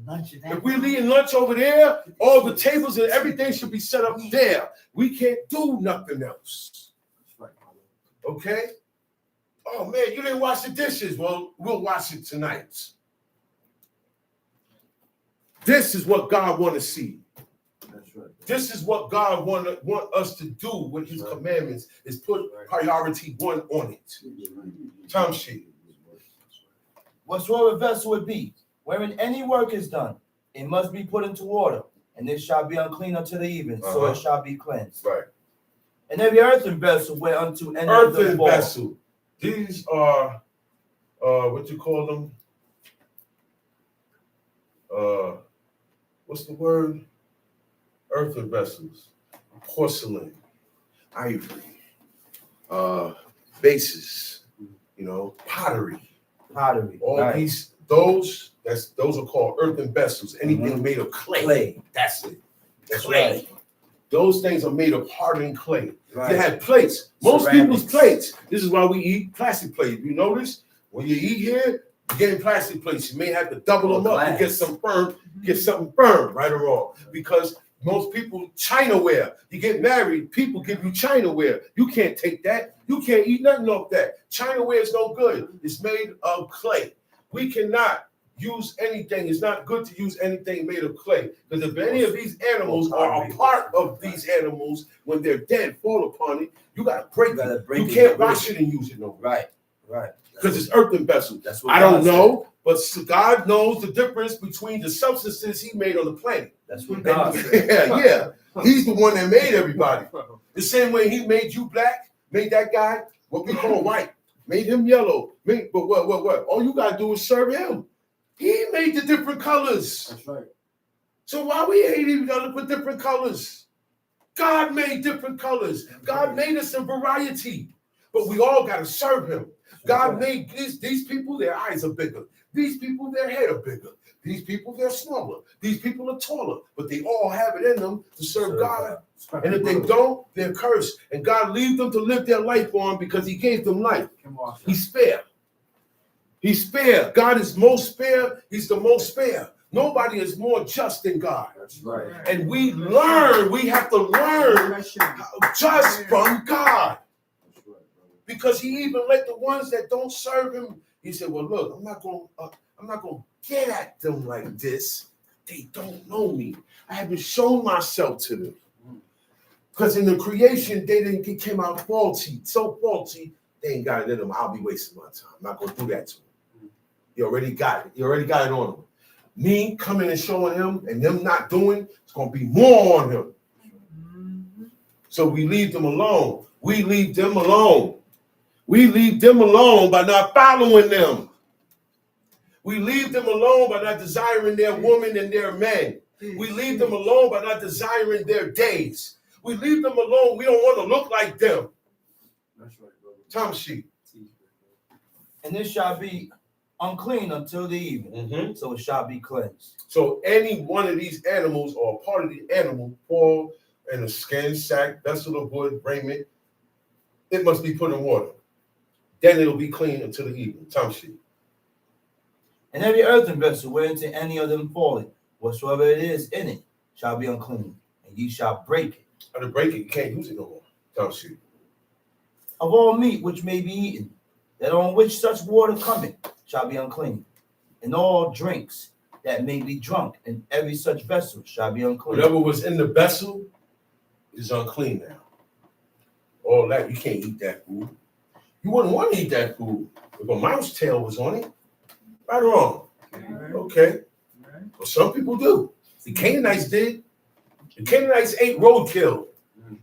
If we're eating lunch over there, all the tables and everything should be set up there. We can't do nothing else. That's right. Okay? Oh man, you didn't wash the dishes. Well, we'll wash it tonight. This is what God want to see. That's right. This is what God want us to do with his commandments, is put priority one on it. Time sheet. Whatsoever vessel it be, wherein any work is done, it must be put into order, and it shall be unclean until the even, so it shall be cleansed. Right. And every earthen vessel whereunto any of them Earthen fall. vessel. These are what you call them? What's the word? Earthen vessels. Porcelain, ivory, vases, pottery. Pottery. All right. these, those are called earthen vessels. Anything made of clay. Clay. That's it. That's Clay. right. Those things are made of hardened clay. Right. They have plates. Most Ceramics. people's plates. This is why we eat plastic plates. You notice when you eat here, you're getting plastic plates. You may have to double them up to get something firm, right or wrong. Because most people Chinaware. You get married, people give you Chinaware. You can't take that. You can't eat nothing off that. Chinaware is no good. It's made of clay. We cannot use anything. It's not good to use anything made of clay. Because if any of these animals are a part of these animals, when they're dead, fall upon it, you gotta break it. You can't wash it and use it no more. Right. Right. Because it's earthen vessel. That's what I don't God know, but God knows the difference between the substances he made on the planet. That's what God said. Yeah. He's the one that made everybody. The same way he made you black, made that guy what we call white, made him yellow. But what? All you gotta do is serve him. He made the different colors. That's right. So why we hate each other for different colors? God made different colors. God made us in variety, but we all gotta serve him. God made these people, their eyes are bigger. These people, their head are bigger. These people, they're smaller. These people are taller, but they all have it in them to serve God. And if they don't, they're cursed. And God leaves them to live their life on because he gave them life. He's fair. He's fair. God is most fair. He's the most fair. Nobody is more just than God. That's right. And we have to learn just from God. Because he even let the ones that don't serve him, he said, well, look, I'm not going to get at them like this. They don't know me. I haven't shown myself to them. Because in the creation, they came out faulty, so faulty, they ain't got it in them. I'll be wasting my time. I'm not going to do that to them. You already got it. You already got it on them. Me coming and showing him and them not doing, it's going to be more on him. So we leave them alone. We leave them alone. We leave them alone by not following them. We leave them alone by not desiring their woman and their men. We leave them alone by not desiring their days. We leave them alone. We don't want to look like them. That's right, brother. Time sheet. And this shall be unclean until the evening, so it shall be cleansed. So any one of these animals or a part of the animal fall in a skin, sack, vessel of wood, raiment, it must be put in water. Then it'll be clean until the evening. Time sheet. And every earthen vessel whereunto any of them falleth, whatsoever it is in it, shall be unclean, and ye shall break it. How to break it, you can't use it no more. Time sheet. Of all meat which may be eaten, that on which such water cometh, shall be unclean. And all drinks that may be drunk in every such vessel shall be unclean. Whatever was in the vessel is unclean now. All that, you can't eat that food. You wouldn't want to eat that food if a mouse tail was on it. Right or wrong? Okay. Well, some people do. The Canaanites did. The Canaanites ate roadkill.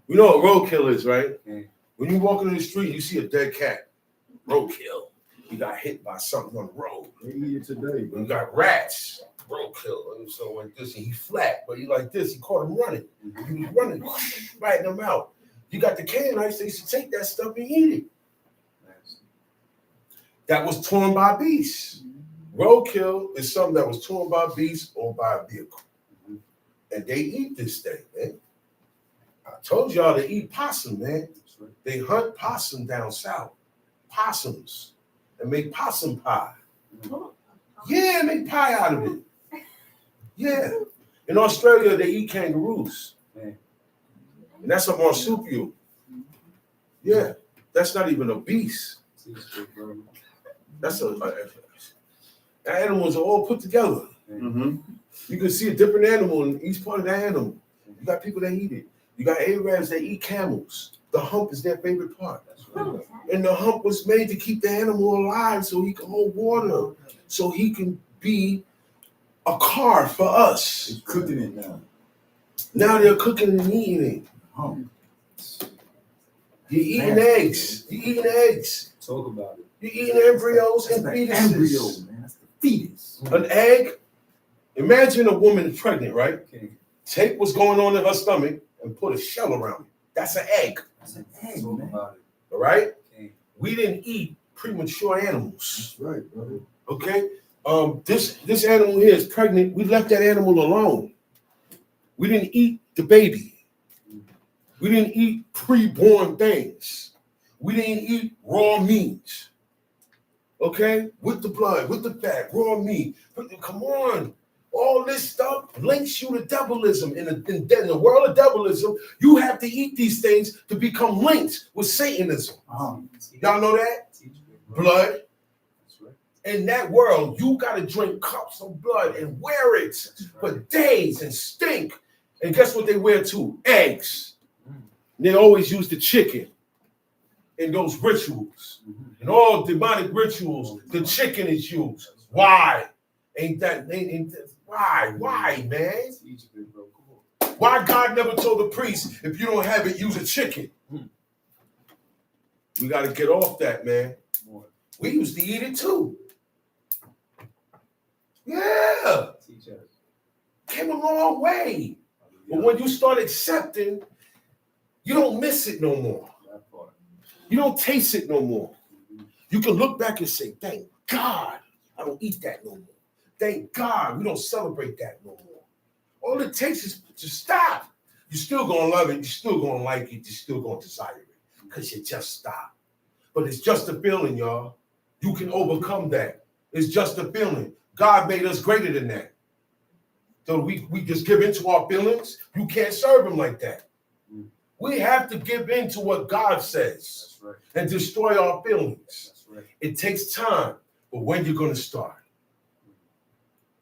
You know what roadkill is, right? When you walk in the street, you see a dead cat. Roadkill. he got hit by something on the road. They eat it today, We bro. got rats, roadkill, and so like this, and he flat, but he like this, he caught him running. He was running, biting him out. You got the Canaanites, they used to take that stuff and eat it. That was torn by beasts. Roadkill is something that was torn by beasts or by a vehicle. And they eat this thing, man. I told y'all they eat possum, man. They hunt possum down south. Possums. And make possum pie. Yeah, make pie out of it. Yeah. In Australia, they eat kangaroos. And that's a marsupial. Yeah. That's not even a beast. That's that animals are all put together. Mm-hmm. You can see a different animal in each part of that animal. You got people that eat it. You got Arabs that eat camels. The hump is their favorite part. And the hump was made to keep the animal alive so he can hold water, so he can be a car for us. They're cooking it now. Now they're cooking and eating it. Hump. You're eating eggs. You're eating eggs. Talk about it. You're eating embryos and That's fetuses. the embryo, man. That's the fetus. An egg. Imagine a woman is pregnant, right? Okay. Take what's going on in her stomach and put a shell around it. That's an egg. That's an egg, man. All right? Okay. We didn't eat premature animals. That's right, brother. Okay? This animal here is pregnant. We left that animal alone. We didn't eat the baby. We didn't eat pre-born things. We didn't eat raw meat. Okay? With the blood, with the fat, raw meat. Come on. All this stuff links you to devilism. In the world of devilism, you have to eat these things to become linked with Satanism. Y'all know that? Blood. In that world, you got to drink cups of blood and wear it for days and stink. And guess what they wear too? Eggs. And they always use the chicken in those rituals. In all demonic rituals, the chicken is used. Why? Why, man? Why God never told the priest, if you don't have it, use a chicken? We got to get off that, man. We used to eat it too. Yeah. Came a long way. But when you start accepting, you don't miss it no more. You don't taste it no more. You can look back and say, thank God I don't eat that no more. Thank God we don't celebrate that no more. All it takes is to stop. You're still going to love it. You're still going to like it. You're still going to desire it because you just stop. But it's just a feeling, y'all. You can overcome that. It's just a feeling. God made us greater than that. So we just give in to our feelings. You can't serve him like that. We have to give in to what God says and destroy our feelings. It takes time, but when you're going to start?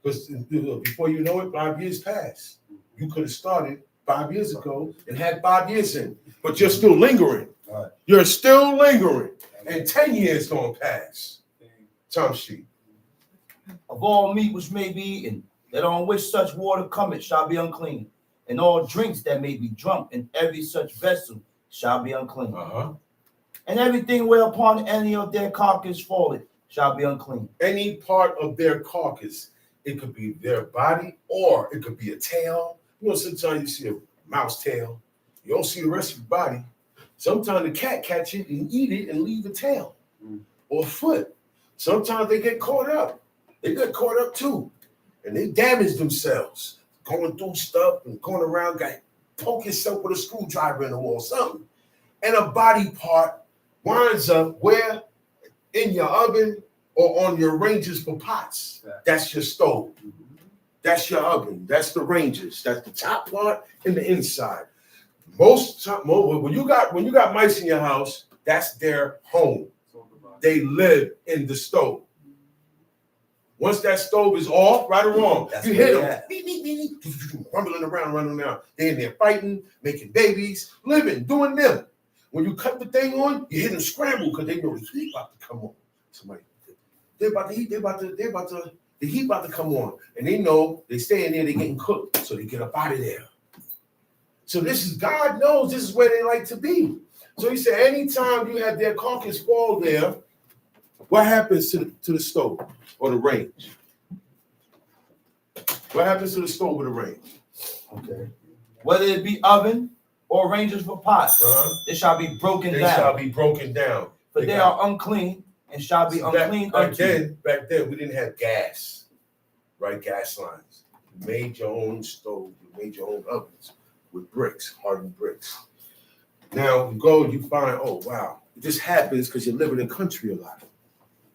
Because before you know it, 5 years pass. You could have started 5 years ago and had 5 years in, but you're still lingering. You're still lingering, and 10 years don't pass. Time sheet. Of all meat which may be eaten, that on which such water cometh shall be unclean. And all drinks that may be drunk in every such vessel shall be unclean. And everything whereupon any of their carcass falleth shall be unclean. Any part of their carcass, it could be their body or it could be a tail. You know, sometimes you see a mouse tail, you don't see the rest of your body. Sometimes the cat catch it and eat it and leave the tail or foot. Sometimes they get caught up. They get caught up too, and they damage themselves. Going through stuff and going around, poke yourself with a screwdriver in the wall, something. And a body part winds up where? In your oven or on your ranges for pots. That's your stove. That's your oven. That's the ranges. That's the top part and the inside. Most time, when you got mice in your house, that's their home. They live in the stove. Once that stove is off, right or wrong, you hit them, rumbling around, running around. They're in there fighting, making babies, living, doing them. When you cut the thing on, you hit them scramble because they know the heat about to come on. Somebody, the heat about to come on, and they know they stay in there, they're getting cooked, so they get up out of there. So this is, God knows this is where they like to be. So he said, anytime you have their carcass fall there, What happens to the stove or the range? What happens to the stove or the range? Okay. Whether it be oven or ranges for pots, it shall be broken They down. shall be broken down. For they are unclean and shall be unclean back then, we didn't have gas, right? Gas lines. You made your own stove. You made your own ovens with bricks, hardened bricks. Now you go, you find, oh wow, this happens because you're living in country a lot.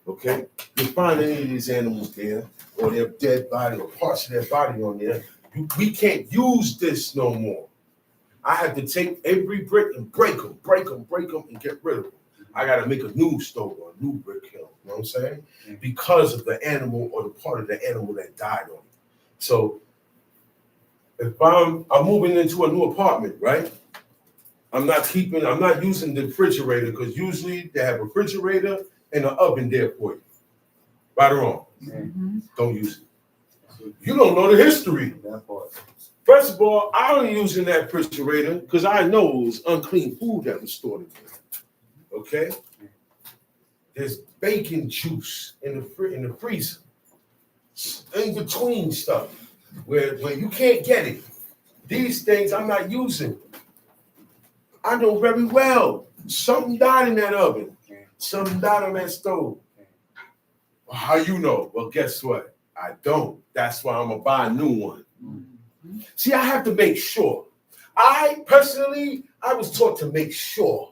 Okay, you find any of these animals there, or their dead body, or parts of their body on there. We can't use this no more. I had to take every brick and break them, and get rid of them. I got to make a new stove or a new brick kiln. You know what I'm saying? Because of the animal or the part of the animal that died on it. So if I'm moving into a new apartment, right? I'm not using the refrigerator because usually they have a refrigerator and an oven there for you. Right or wrong? Mm-hmm. Don't use it. You don't know the history. First of all, I only using that refrigerator because I know it was unclean food that was stored in there. Okay? There's bacon juice in the freezer. In between stuff where you can't get it. These things I'm not using. I know very well something died in that oven. Something died on that stove. Well, how you know? Well, guess what? I don't. That's why I'm going to buy a new one. Mm-hmm. See, I have to make sure. I was taught to make sure.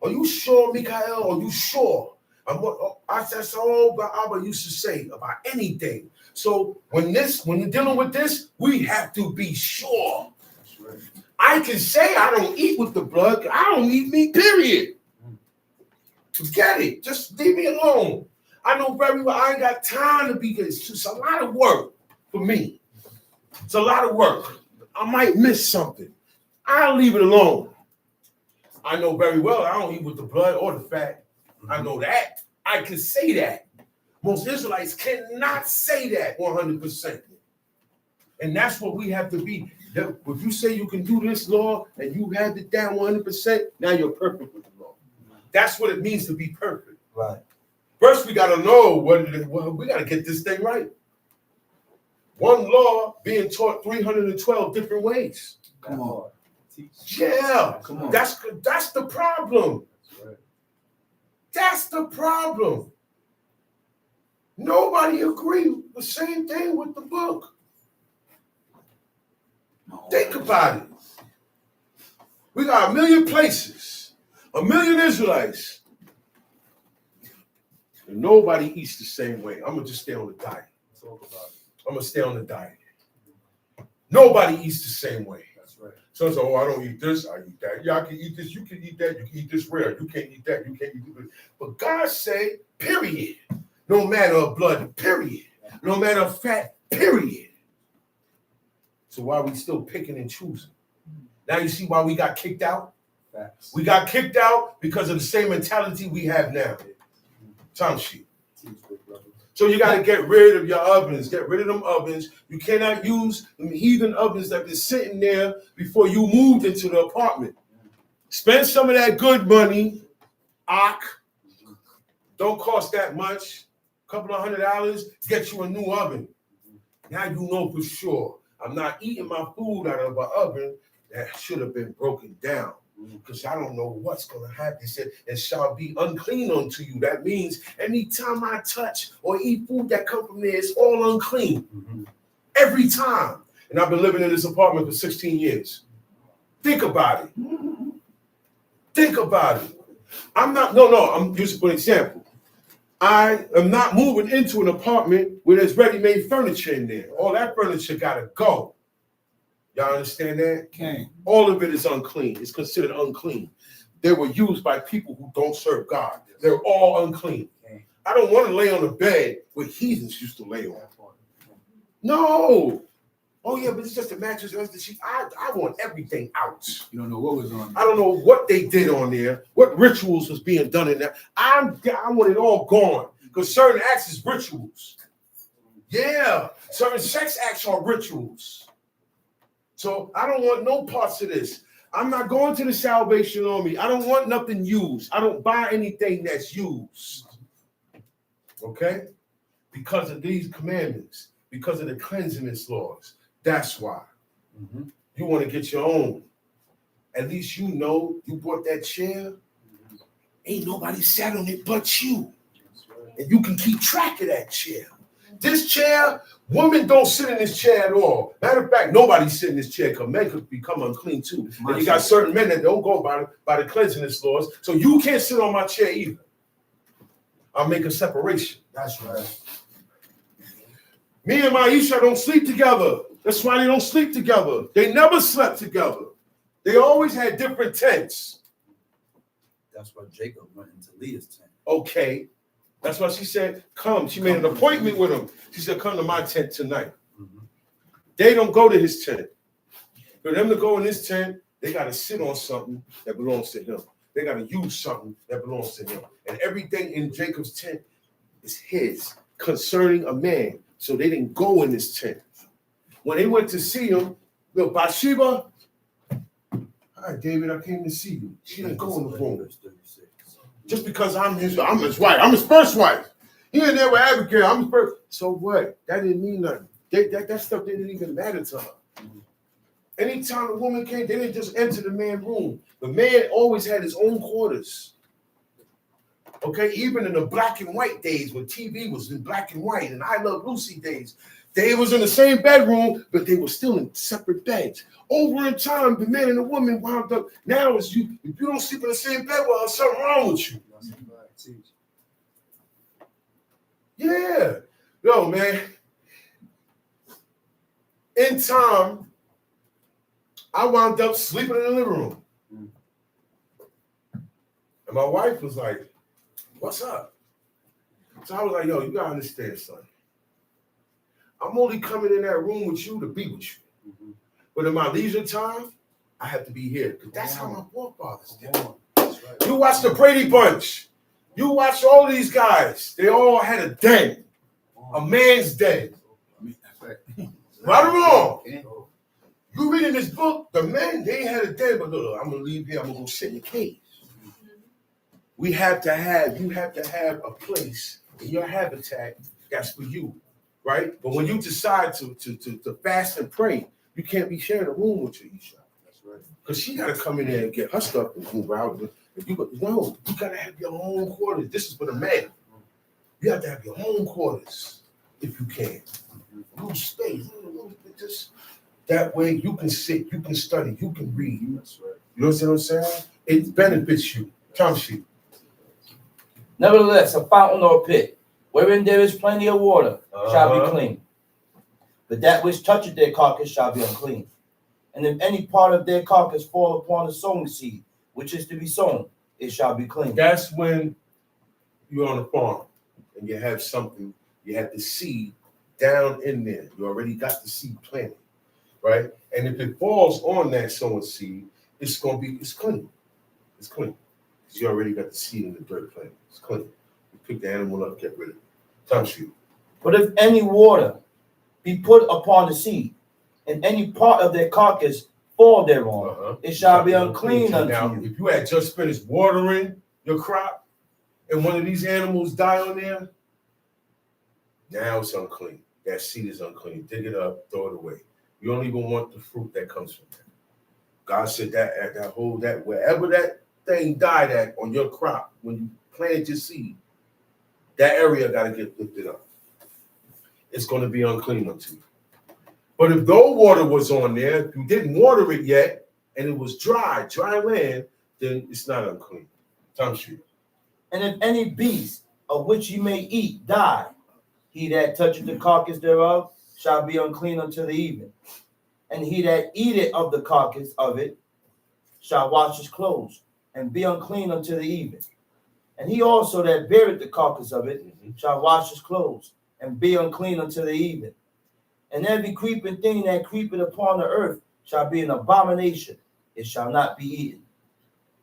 Are you sure, Mikael? Are you sure? That's all Abba used to say about anything. So when you're dealing with this, we have to be sure. That's right. I can say I don't eat with the blood. I don't eat meat, period. Forget it. Just leave me alone. I know very well I ain't got time to be here. It's just a lot of work for me. It's a lot of work. I might miss something. I'll leave it alone. I know very well I don't eat with the blood or the fat. I know that. I can say that. Most Israelites cannot say that 100%. And that's what we have to be. If you say you can do this law and you have it down 100%, now you're perfect with the law. That's what it means to be perfect. Right. First, we got to know we got to get this thing right. One law being taught 312 different ways. Come on. Yeah. Come on. That's the problem. That's right. That's the problem. Nobody agreed. The same thing with the book. Think about it. We got 1 million places, 1 million Israelites, and nobody eats the same way. I'm gonna just stay on the diet. I'm gonna stay on the diet. Nobody eats the same way. That's right. So it's I don't eat this, I eat that. Yeah, I can eat this, you can eat that, you can eat this rare, you can't eat that, you can't eat this. But God say, period. No matter of blood, period. No matter of fat, period. So why are we still picking and choosing? Now you see why we got kicked out? Facts. We got kicked out because of the same mentality we have now. Time sheet. So you got to get rid of your ovens. Get rid of them ovens. You cannot use them heathen ovens that been sitting there before you moved into the apartment. Spend some of that good money. Don't cost that much. A couple of $100. Get you a new oven. Now you know for sure. I'm not eating my food out of an oven that should have been broken down because I don't know what's going to happen. He said, it shall be unclean unto you. That means anytime I touch or eat food that comes from there, it's all unclean. Mm-hmm. Every time. And I've been living in this apartment for 16 years. Think about it. Think about it. I'm using for an example. I am not moving into an apartment where there's ready-made furniture in there. All that furniture gotta go. Y'all understand that? Okay. All of it is unclean. It's considered unclean. They were used by people who don't serve God. They're all unclean. Okay. I don't want to lay on a bed where heathens used to lay on. No. Oh yeah, but it's just a mattress. I want everything out. You don't know what was on there. I don't know what they did on there, what rituals was being done in there. I want it all gone because certain acts is rituals. Yeah, certain sex acts are rituals. So I don't want no parts of this. I'm not going to the Salvation Army. I don't want nothing used. I don't buy anything that's used. Okay? Because of these commandments, because of the cleanliness laws. That's why. Mhm. You want to get your own. At least you know you bought that chair. Ain't nobody sat on it but you. And you can keep track of that chair. This chair, women don't sit in this chair at all. Matter of fact, nobody sit in this chair because men could become unclean too. And you got certain men that don't go by the cleanliness laws. So you can't sit on my chair either. I'll make a separation. That's right. Me and Maisha don't sleep together. That's why they don't sleep together. They never slept together. They always had different tents. That's why Jacob went into Leah's tent. Okay. That's why she said, come. She made an appointment with him. She said, come to my tent tonight. Mhm. They don't go to his tent. For them to go in his tent, they got to sit on something that belongs to him. They got to use something that belongs to him. And everything in Jacob's tent is his concerning a man. So they didn't go in his tent. When they went to see him, look, Bathsheba, hi, David, I came to see you. She didn't go in the room. Verse 36. Just because I'm his wife. I'm his first wife. He in there with Abigail. I'm his first. So what? That didn't mean nothing. That stuff didn't even matter to her. Anytime a woman came, they didn't just enter the man's room. The man always had his own quarters. Okay, even in the black and white days when TV was in black and white and I Love Lucy days, they was in the same bedroom, but they were still in separate beds. Over in time, the man and the woman wound up. Now it's you. If you don't sleep in the same bed, well, there's something wrong with you. Yeah. Yo, man. In time, I wound up sleeping in the living room. And my wife was like, what's up? So I was like, yo, you gotta understand, son. I'm only coming in that room with you to be with you. Mhm. But in my leisure time, I have to be here. Because that's how my forefathers did. That's right. You watch the Brady Bunch. You watch all these guys. They all had a den. A man's den. Right or wrong? You reading this book, the men, they had a den, but look, I'm gonna leave here, I'm gonna go sit in the cave. You have to have a place in your habitat that's for you, right? But when you decide to fast and pray, you can't be sharing a room with your Isha. That's right. Because she gotta come in there and get her stuff and move out. You gotta have your own quarters. This is for the man. You have to have your own quarters if you can. Little space, just that way you can sit, you can study, you can read. That's right. You know what I'm saying? It benefits you. Time sheet. Nevertheless, a fountain or pit, wherein there is plenty of water, shall be clean. But that which toucheth their carcass shall be unclean. And if any part of their carcass fall upon the sowing seed, which is to be sown, it shall be clean. That's when you're on a farm and you have something, you have the seed down in there. You already got the seed planted, right? And if it falls on that sowing seed, it's clean. It's clean. Because you already got the seed in the dirt planted. It's clean. You pick the animal up, get rid of it. Time sheet. But if any water be put upon the seed, and any part of their carcass fall thereon, it shall be unclean unto now, you. if you had just finished watering your crop and one of these animals die on there, now it's unclean. That seed is unclean. Dig it up, throw it away. You don't even want the fruit that comes from that. God said that wherever that thing died at on your crop, when you planted your seed, that area got to get lifted up. It's going to be unclean unto you. But if no water was on there, if you didn't water it yet, and it was dry land, then it's not unclean. Time sheet. And if any beast of which ye may eat die, he that toucheth the carcass thereof shall be unclean until the evening. And he that eateth of the carcass of it shall wash his clothes, and be unclean until the evening. And he also that beareth the carcass of it shall wash his clothes, and be unclean until the evening. And every creeping thing that creepeth upon the earth shall be an abomination. It shall not be eaten.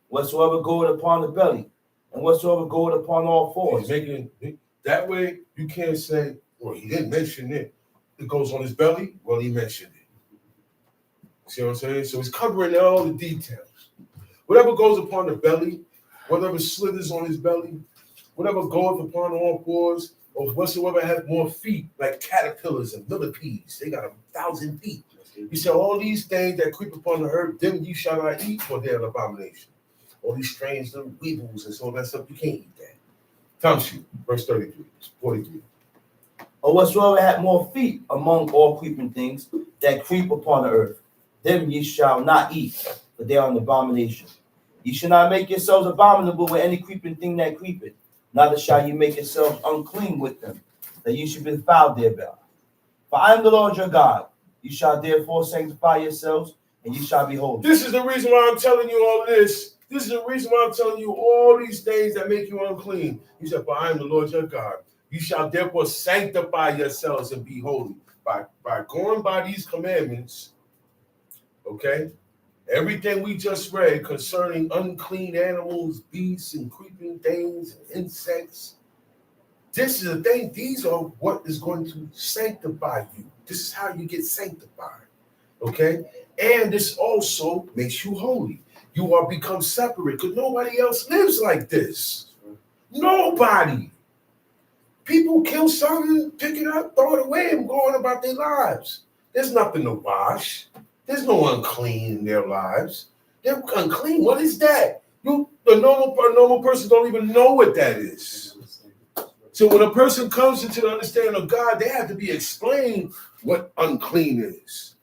Whatsoever goeth upon the belly, and whatsoever goeth upon all fours. That way, you can't say, well, he didn't mention it. It goes on his belly. Well, he mentioned it. See what I'm saying? So he's covering all the details. Whatever goes upon the belly, whatever slithers on his belly, whatever goeth upon all fours, or whatsoever have more feet, like caterpillars and millipedes. They got 1,000 feet. He said, all these things that creep upon the earth, them you shall not eat, for they're an abomination. All these strange little weevils and so that stuff, you can't eat that. Time sheet, verse 33, 43. Or whatsoever had more feet among all creeping things that creep upon the earth, them ye shall not eat, for they are an abomination. Ye shall not make yourselves abominable with any creeping thing that creepeth, neither shall ye make yourselves unclean with them, that ye should be defiled thereby. For I am the Lord your God. You shall therefore sanctify yourselves, and ye shall be holy. This is the reason why I'm telling you all this. This is the reason why I'm telling you all these things that make you unclean. He said, for I am the Lord your God. You shall therefore sanctify yourselves and be holy. By going by these commandments, okay? Everything we just read concerning unclean animals, beasts, and creeping things, and insects, this is the thing. These are what is going to sanctify you. This is how you get sanctified, okay? And this also makes you holy. You are become separate because nobody else lives like this. Nobody. People kill something, pick it up, throw it away, and go on about their lives. There's nothing to wash. There's no unclean in their lives. They're unclean. What is that? The normal person don't even know what that is. So when a person comes into the understanding of God, they have to be explained what unclean is.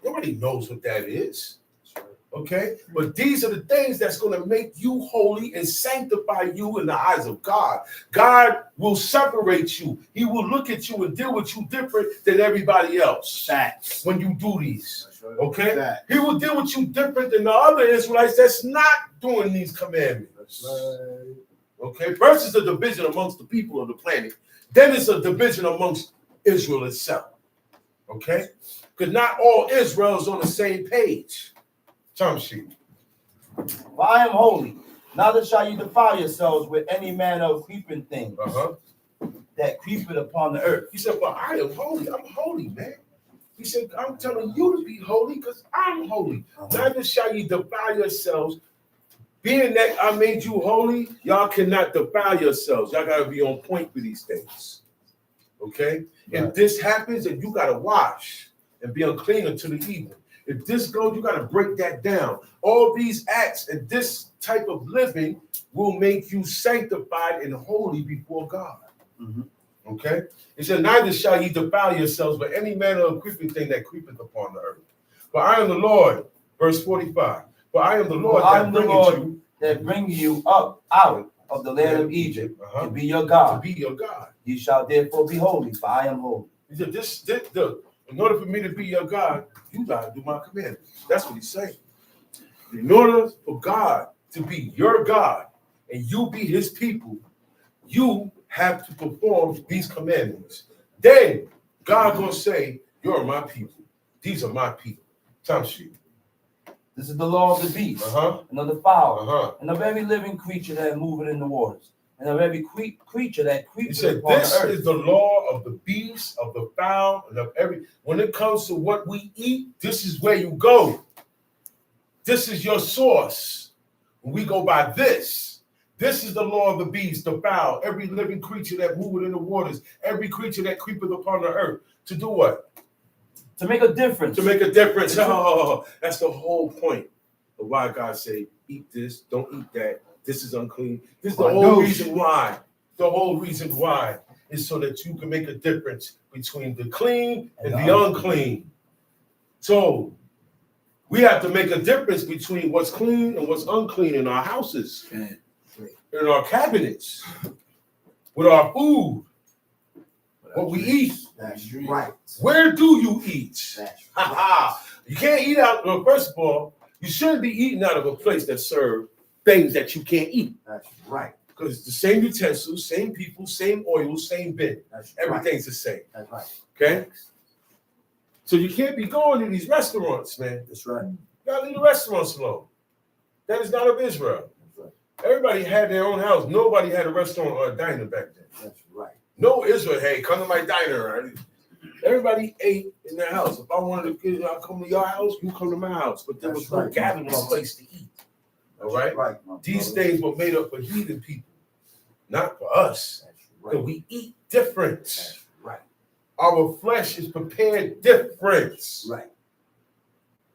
Nobody knows what that is. Okay? But these are the things that's going to make you holy and sanctify you in the eyes of God. God will separate you. He will look at you and deal with you different than everybody else. Facts. When you do these. Right. Okay? Facts. He will deal with you different than the other Israelites that's not doing these commandments. Right. Okay? First is a division amongst the people of the planet. Then it's a division amongst Israel itself. Okay? Because not all Israel is on the same page. Time sheet. For I am holy, neither shall you defile yourselves with any manner of creeping thing that creepeth upon the earth. He said, but I am holy. I'm holy, man. He said, I'm telling you to be holy because I'm holy. Neither shall you defile yourselves. Being that I made you holy, y'all cannot defile yourselves. Y'all got to be on point with these things. Okay? Right. If this happens, then you got to wash and be unclean until the evening. If this goes, you got to break that down. All these acts and this type of living will make you sanctified and holy before God. Mm-hmm. Okay? It said, neither shall ye defile yourselves by any manner of creeping thing that creepeth upon the earth. For I am the Lord, verse 45. For I am the Lord that bring you up out of the land of Egypt to be your God. To be your God. You shall therefore be holy, for I am holy. He said, in order for me to be your God, you got to do my commandments. That's what he's saying. In order for God to be your God and you be his people, you have to perform these commandments. Then God gonna say, you're my people. These are my people. Time sheet. This is the law of the beast, and of the fowl, and of every living creature that moveth in the waters, and of every creature that creeps upon the earth. This is the law of the beast, of the fowl, and of every. When it comes to what we eat, this is where you go. This is your source. When we go by this, this is the law of the beast, the fowl, every living creature that moveth in the waters, every creature that creepeth upon the earth. To do what? To make a difference. To make a difference. Oh, that's the whole point of why God said, eat this, don't eat that. This is unclean. This is the whole reason why. The whole reason why is so that you can make a difference between the clean and the unclean. So we have to make a difference between what's clean and what's unclean in our houses, in our cabinets, with our food, what we eat. That's right. Where do you eat? You can't eat out. Well, first of all, you shouldn't be eating out of a place that serves things that you can't eat. That's right. Because it's the same utensils, same people, same oil, same bin. Everything's the same. That's right. Okay? So you can't be going to these restaurants, man. That's right. You gotta leave the restaurants alone. That is not of Israel. That's right. Everybody had their own house. Nobody had a restaurant or a diner back then. That's right. No Israel, hey, come to my diner. Right? Everybody ate in their house. If I wanted to come to your house, you come to my house. But there was no gathering place to eat. All right? These things were made up for heathen people, not for us. That we eat different. That's right. Our flesh is prepared different. Right.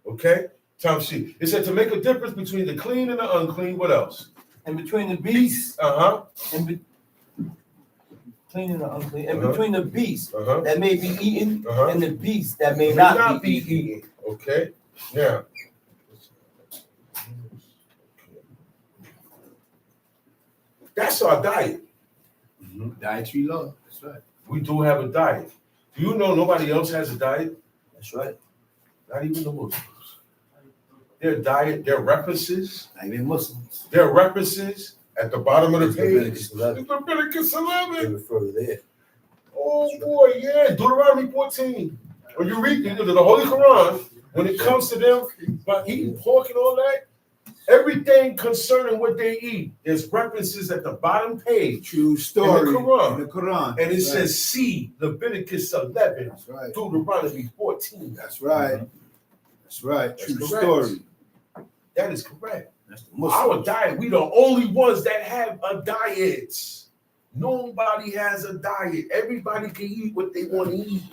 Okay? Time sheet. It said to make a difference between the clean and the unclean. What else? And between the beasts, and clean and the unclean, and between the beasts that may be eaten and the beasts that may not be eaten. Okay? Now. That's our diet. Dietary law. That's right. We do have a diet. Do you know nobody else has a diet? That's right. Not even the Muslims. Their diet, their references. Not even Muslims. Their references at the bottom of the page. Leviticus 11. Leviticus They 11. refer to there. Oh boy, yeah. Deuteronomy 14. When you read the Holy Quran, when it comes to them by eating pork and all that, everything concerning what they eat, there's references at the bottom page. True story. In the Quran. In the Quran. And it says, see Leviticus 11, That's right. Deuteronomy 14. That's right. That's right. That's True correct. story. That is correct. That's the Our Muslims. diet, we the only ones that have a diet. Nobody has a diet. Everybody can eat what they want to eat.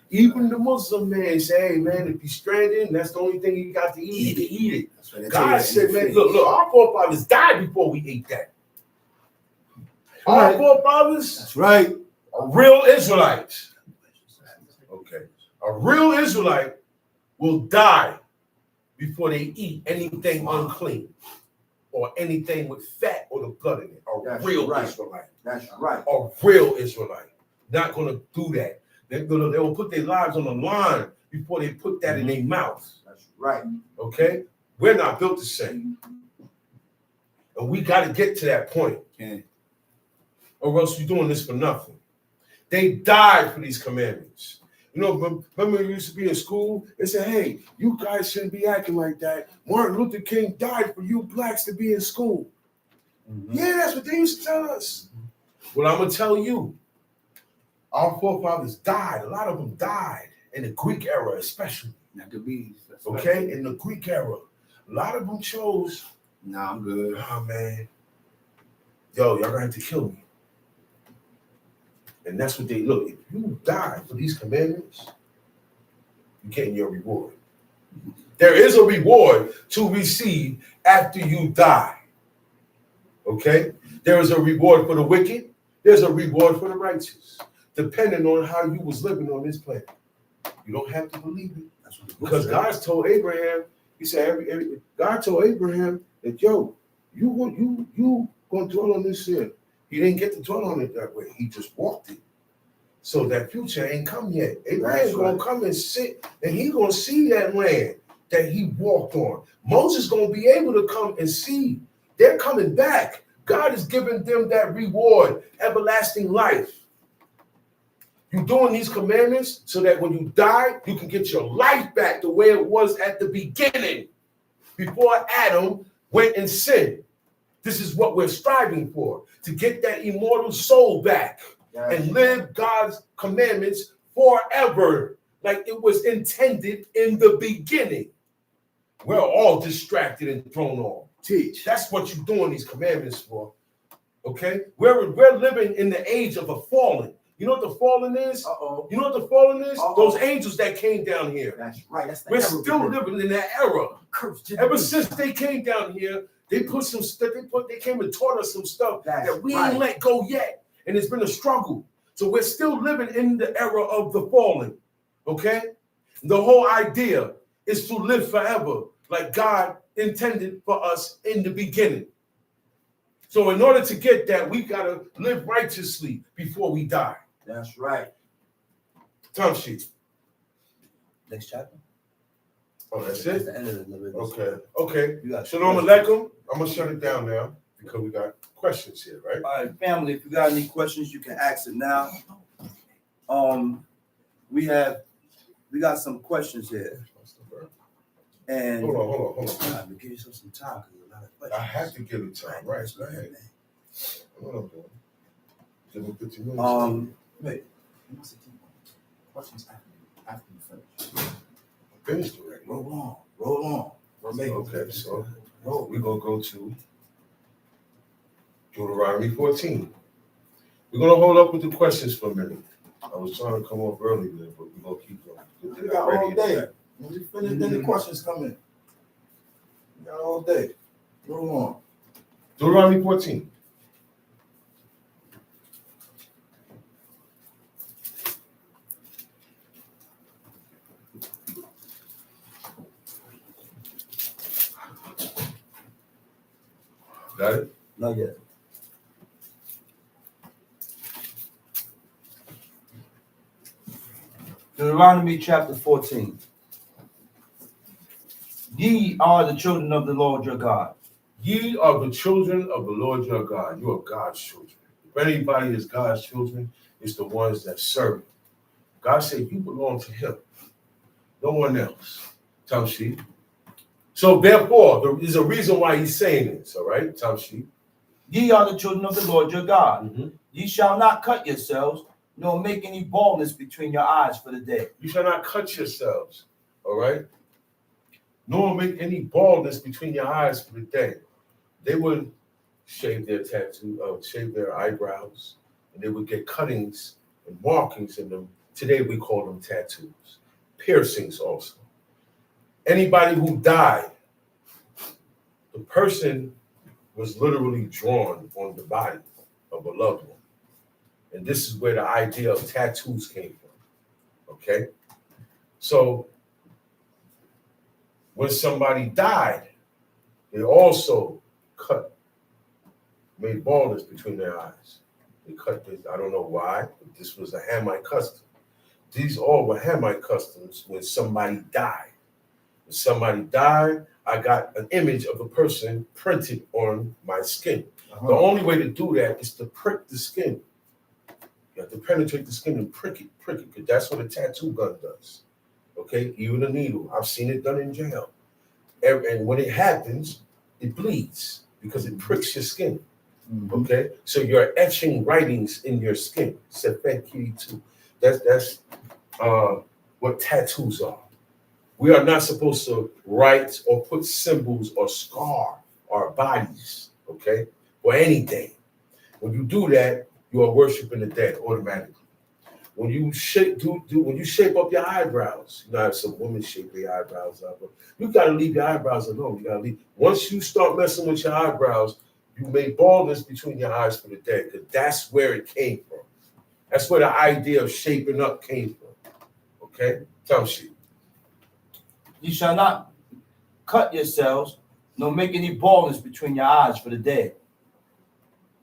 Even the Muslim man say, hey man, if you're stranded, that's the only thing you got to eat, you can eat it. That's right. They tell you God that said, in man, the look, our forefathers died before we ate that. Our Right. forefathers That's right. are real Israelites. Okay. A real Israelite will die before they eat anything unclean or anything with fat or the blood in it. A That's real right. Israelite. That's right. A real Israelite. Not going to do that. They will put their lives on the line before they put that in their mouth. That's right. Okay? We're not built the same. And we got to get to that point. Okay. Or else we're doing this for nothing. They died for these commandments. You know, remember we used to be in school? They said, hey, you guys shouldn't be acting like that. Martin Luther King died for you blacks to be in school. Yeah, that's what they used to tell us. Well, I'm going to tell you, our forefathers died. A lot of them died in the Greek era, especially. Maccabees. That's Okay? right. In the Greek era. A lot of them chose, Nah, I'm good. oh, man, yo, y'all going to have to kill me. And that's what they look. If you die for these commandments, you're getting your reward. There is a reward to receive after you die. Okay? There is a reward for the wicked. There's a reward for the righteous, depending on how you was living on this planet. You don't have to believe it. That's what the Because God's told Abraham, he said, God told Abraham that, yo, you going to dwell on this here. He didn't get to dwell on it that way. He just walked it. So that future ain't come yet. Abraham's going to come and sit, and he going to see that land that he walked on. Moses going to be able to come and see. They're coming back. God is giving them that reward, everlasting life. You're doing these commandments so that when you die, you can get your life back the way it was at the beginning, before Adam went and sinned. This is what we're striving for, to get that immortal soul back and live God's commandments forever, like it was intended in the beginning. We're all distracted and thrown off. Teach. That's what you're doing these commandments for. Okay? We're living in the age of the fallen. You know what the fallen is? Uh-oh. You know what the fallen is? Uh-oh. Those angels that came down here. That's right. That's the We're era still we're in. living in that era. Cursed Ever since they came down here, they put some stuff. They came and taught us some stuff That's that we right. ain't let go yet, and it's been a struggle. So we're still living in the era of the fallen. Okay, the whole idea is to live forever, like God intended for us in the beginning. So in order to get that, we gotta live righteously before we die. That's right. Time sheet. Next chapter. Oh, that's That's it. the end of the Leviticus. Okay. You got Shalom questions? Aleichem. I'm gonna shut it down now because we got questions here, right? All right, family, if you got any questions, you can ask it now. We got some questions here. And Hold on. God, give yourself some time because there's a lot of questions. I have to give it time, right? Go ahead. Hold on. Give me 15 minutes. Wait. Questions after you finish. Finished already. Roll on. Okay, so we're gonna go to Deuteronomy 14. We're gonna hold up with the questions for a minute. I was trying to come off early there, but we're gonna keep going. We got all day. When we finish, then the questions come in. We got all day. Go on. Deuteronomy 14. Got it? Not yet. Deuteronomy chapter 14. Ye are the children of the Lord your God. Ye are the children of the Lord your God. You are God's children. If anybody is God's children, it's the ones that serve him. God said you belong to him. No one else. Tamshi. So therefore, there is a reason why he's saying this, all right? Tamshi. Ye are the children of the Lord your God. Mm-hmm. Ye shall not cut yourselves, nor make any baldness between your eyes for the day. You shall not cut yourselves, all right? Nor make any baldness between your eyes for the day. They would shave their shave their eyebrows, and they would get cuttings and markings in them. Today we call them tattoos, piercings also. Anybody who died, the person was literally drawn on the body of a loved one. And this is where the idea of tattoos came from, okay? So when somebody died, they also made baldness between their eyes. They cut this, I don't know why, but this was a Hamite custom. These all were Hamite customs when somebody died. When somebody died, I got an image of a person printed on my skin. The only way to do that is to prick the skin. You have to penetrate the skin and prick it, because that's what a tattoo gun does. Okay, even a needle. I've seen it done in jail. And when it happens, it bleeds because it pricks your skin. Mm-hmm. Okay, so you're etching writings in your skin. That's what tattoos are. We are not supposed to write or put symbols or scar our bodies, okay, for anything. When you do that, you are worshiping the dead automatically. When you shape up your eyebrows, you know how some women shape their eyebrows up. You gotta leave your eyebrows alone. You gotta leave. Once you start messing with your eyebrows, you make baldness between your eyes for the dead, because that's where it came from. That's where the idea of shaping up came from. Okay? Tamshi. Ye shall not cut yourselves, nor make any baldness between your eyes for the dead.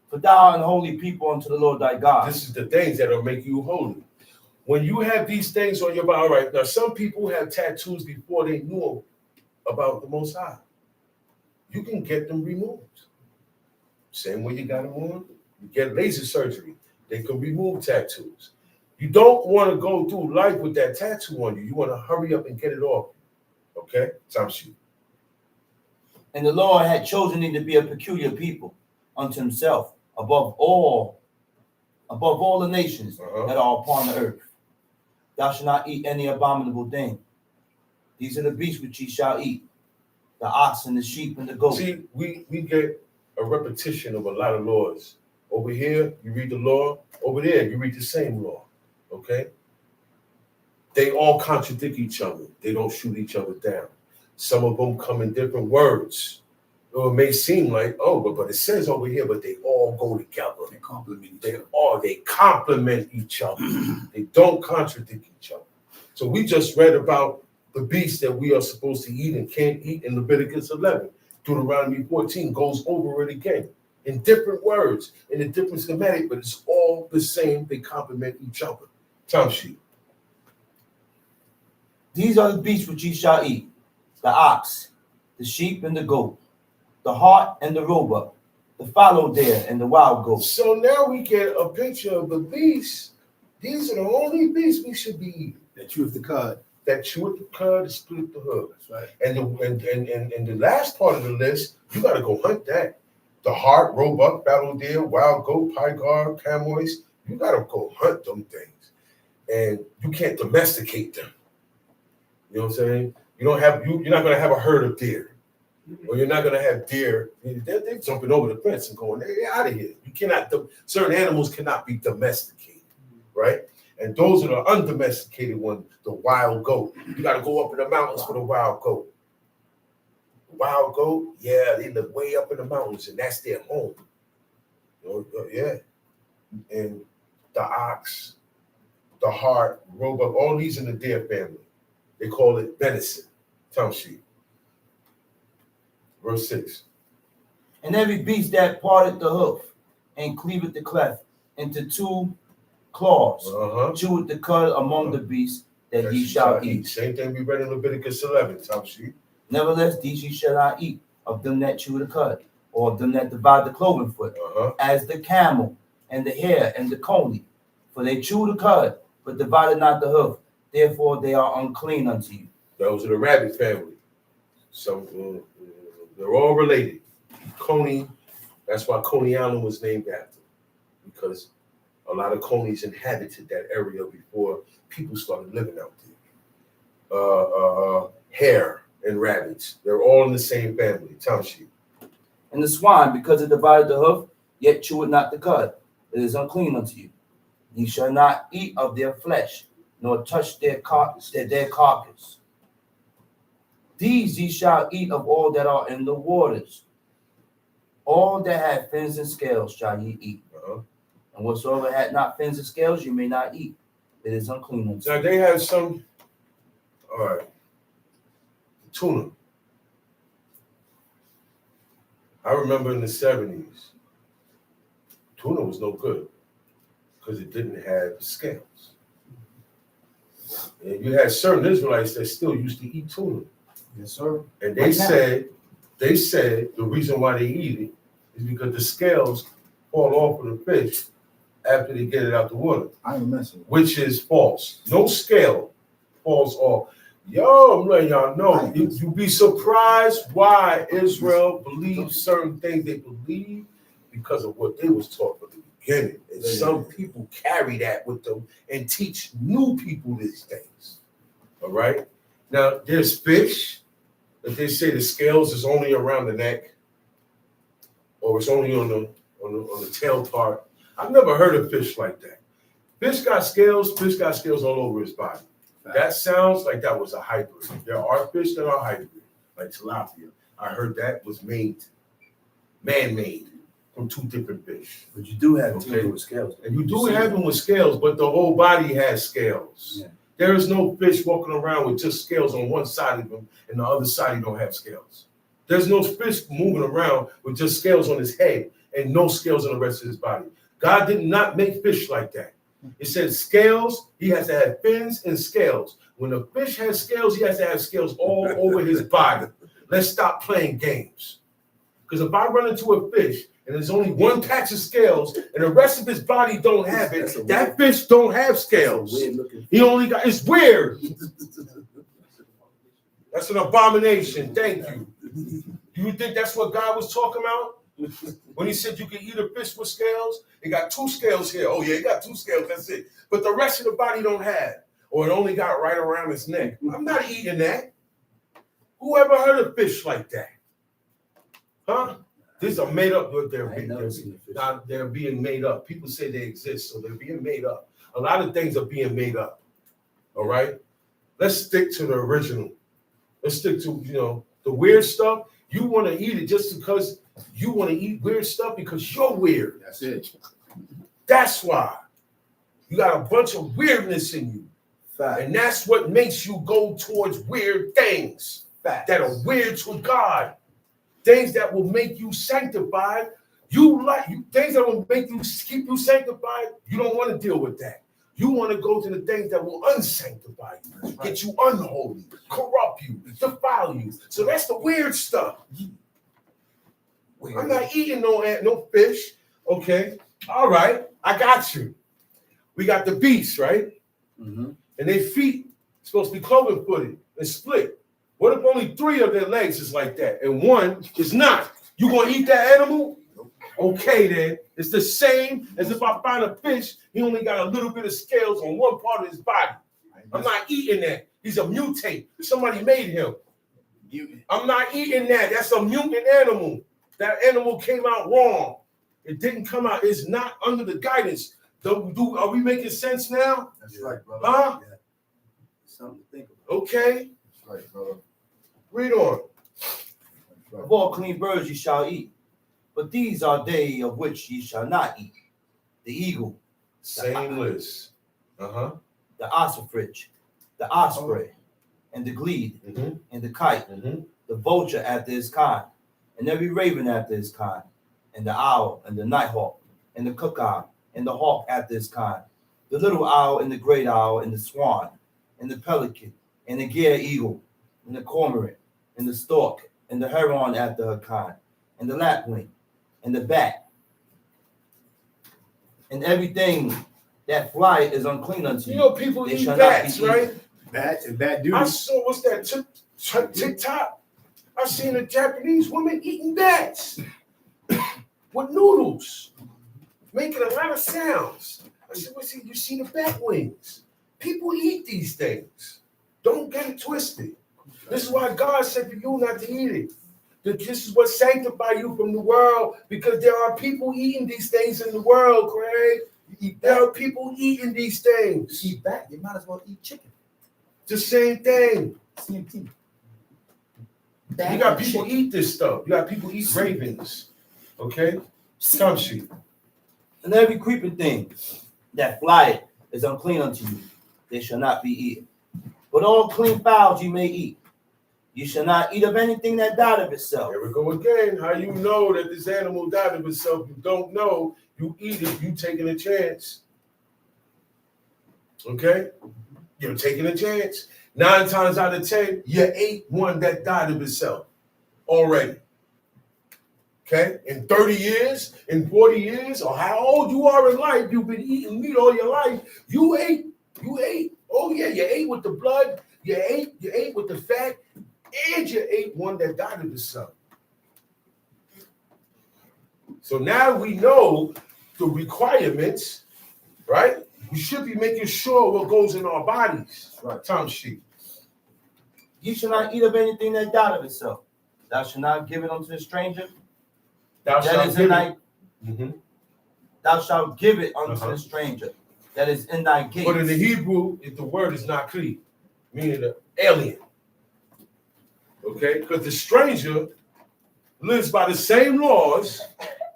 For thou art an holy people unto the Lord thy God. This is the things that will make you holy. When you have these things on your body, all right, now some people have tattoos before they knew about the Most High. You can get them removed. Same way you got them on, you get laser surgery. They can remove tattoos. You don't want to go through life with that tattoo on you. You want to hurry up and get it off. Okay? Tamshi. And the Lord had chosen thee to be a peculiar people unto himself, above all the nations that are upon the earth. Thou shalt not eat any abominable thing. These are the beasts which ye shall eat, the ox and the sheep and the goat. See, we get a repetition of a lot of laws. Over here, you read the law. Over there, you read the same law. Okay? They all contradict each other. They don't shoot each other down. Some of them come in different words. It may seem like, but it says over here, but they all go together. They complement. They complement each other. They don't contradict each other. So we just read about the beasts that we are supposed to eat and can't eat in Leviticus 11. Deuteronomy 14 goes over it again in different words, in a different schematic, but it's all the same. They complement each other. Tamshi. These are the beasts which ye shall eat, the ox, the sheep and the goat, the hart and the roebuck, the fallow deer and the wild goat. So now we get a picture of the beasts. These are the only beasts we should be eating. That cheweth the cud. That cheweth the cud and split the hood. That's right. And the last part of the list, you got to go hunt that. The hart, roebuck, fallow deer, wild goat, pygar, camois. You got to go hunt them things, and you can't domesticate them. You know what I'm saying? You're not going to have a herd of deer. Or you're not gonna have deer. They're jumping over the fence and going, they're out of here. You cannot. Certain animals cannot be domesticated, right? And those are the undomesticated ones, the wild goat. You got to go up in the mountains for the wild goat. Wild goat, yeah, they live way up in the mountains, and that's their home. Yeah, and the ox, the hart, roebuck, all these in the deer family. They call it venison, tongue sheep. Verse 6. And every beast that parted the hoof and cleaveth the cleft into two claws, cheweth the cud among the beasts that ye shall eat. Same thing we read in Leviticus 11, tongue sheep. Nevertheless, these ye shall not eat of them that chew the cud, or of them that divide the cloven foot, as the camel and the hare and the coney. For they chew the cud, but divided not the hoof. Therefore they are unclean unto you. Those are the rabbit family. So they're all related. Coney, that's why Coney Island was named after, because a lot of conies inhabited that area before people started living out there. Hare and rabbits, they're all in the same family, tongue sheep. And the swine, because it divided the hoof, yet cheweth not the cud, it is unclean unto you. Ye shall not eat of their flesh, nor touch their carcass. These ye shall eat of all that are in the waters. All that have fins and scales shall ye eat. And whatsoever had not fins and scales, you may not eat. It is unclean unto you. Now they have some, all right, tuna. I remember in the 70s, tuna was no good because it didn't have scales. And you had certain Israelites that still used to eat tuna. Yes, sir. And they said the reason why they eat it is because the scales fall off of the fish after they get it out the water. I ain't messing with it. Which is false. No scale falls off. Yo, I'm letting y'all know. You be surprised why Israel believes certain things they believe because of what they was taught from the beginning. And some people carry that with them and teach new people these things. All right. Now there's fish that they say the scales is only around the neck, or it's only on the tail part. I've never heard of fish like that. Fish got scales all over his body. That sounds like that was a hybrid. There are fish that are hybrid, like tilapia. I heard that was man-made from two different fish. But you do have tuna with scales. And you do have them with scales, but the whole body has scales. Yeah. There is no fish walking around with just scales on one side of him and the other side he don't have scales. There's no fish moving around with just scales on his head and no scales on the rest of his body. God did not make fish like that. It says scales, he has to have fins and scales. When a fish has scales, he has to have scales all over his body. Let's stop playing games. Because if I run into a fish and there's only one patch of scales and the rest of his body don't have it, that fish don't have scales. He only got, it's weird. That's an abomination. Thank you. Do you think that's what God was talking about? When he said you can eat a fish with scales, it got two scales here. Oh yeah, it got two scales, that's it. But the rest of the body don't have, or it only got right around his neck. I'm not eating that. Who ever heard of fish like that? Huh? These are made up, but they're being made up. People say they exist, so they're being made up. A lot of things are being made up. All right? Let's stick to the original. Let's stick to, the weird stuff. You want to eat it just because you want to eat weird stuff because you're weird. That's it. That's why. You got a bunch of weirdness in you. Fact. And that's what makes you go towards weird things that are weird to God. Things that will make you sanctified. Things that will make you keep you sanctified. You don't want to deal with that. You want to go to the things that will unsanctify you, get you unholy, corrupt you, defile you. So that's the weird stuff. I'm not eating no fish. Okay. All right. I got you. We got the beast, right? Mm-hmm. And their feet supposed to be cloven footed and split. What if only 3 of their legs is like that and 1 is not? You gonna eat that animal? Okay, then. It's the same as if I find a fish, he only got a little bit of scales on one part of his body. I'm not eating that. He's a mutate. Somebody made him. I'm not eating that. That's a mutant animal. That animal came out wrong. It didn't come out. It's not under the guidance. Are we making sense now? That's right, brother. Huh? Yeah. Something to think about. Okay. That's right, brother. Read on. That's right. Of all clean birds ye shall eat, but these are they of which ye shall not eat: the eagle, Same list. the ossifrage, the osprey, and the glede, Mhm. and the kite, the vulture after his kind, and every raven after his kind, and the owl, and the nighthawk, and the cuckoo, and the hawk after his kind, the little owl, and the great owl, and the swan, and the pelican, and the gier eagle, and the cormorant, and the stork, and the heron after her kind, and the lapwing, and the bat, and everything that fly is unclean unto You you. know, people They eat shall not be bats, eaten. right? Bats and bad dude. I saw, what's that, TikTok? I seen a Japanese woman eating bats with noodles, making a lot of sounds. I said, what's it? You see the bat wings? People eat these things. Don't get it twisted. This is why God said for you not to eat it. This is what sanctifies you from the world, because there are people eating these things in the world, Craig. There are people eating these things. You eat bat, you might as well eat chicken. The same thing. Same thing. You got people eat this stuff. You got people eat ravens. Okay? Come sheep. And every creeping thing that flieth is unclean unto you. They shall not be eaten. But all clean fowls you may eat. You shall not eat of anything that died of itself. Here we go again. How you know that this animal died of itself? You don't know. You eat it. You taking a chance. Okay? You're taking a chance. 9 times out of 10, you ate one that died of itself already. Okay? In 30 years, in 40 years, or how old you are in life, you've been eating meat all your life. You ate. Oh yeah, you ate with the blood. You ate with the fat, and you ate one that died of itself. So now we know the requirements, right? We should be making sure what goes in our bodies. Right. Tom sheep. You shall not eat of anything that died of itself. Thou shalt not give it unto the stranger. Thou That shalt is give in it. thy. Thou shalt give it unto Uh-huh. the stranger. That is in thy gates. But in the Hebrew, the word is not clear, meaning the alien. Okay? Because the stranger lives by the same laws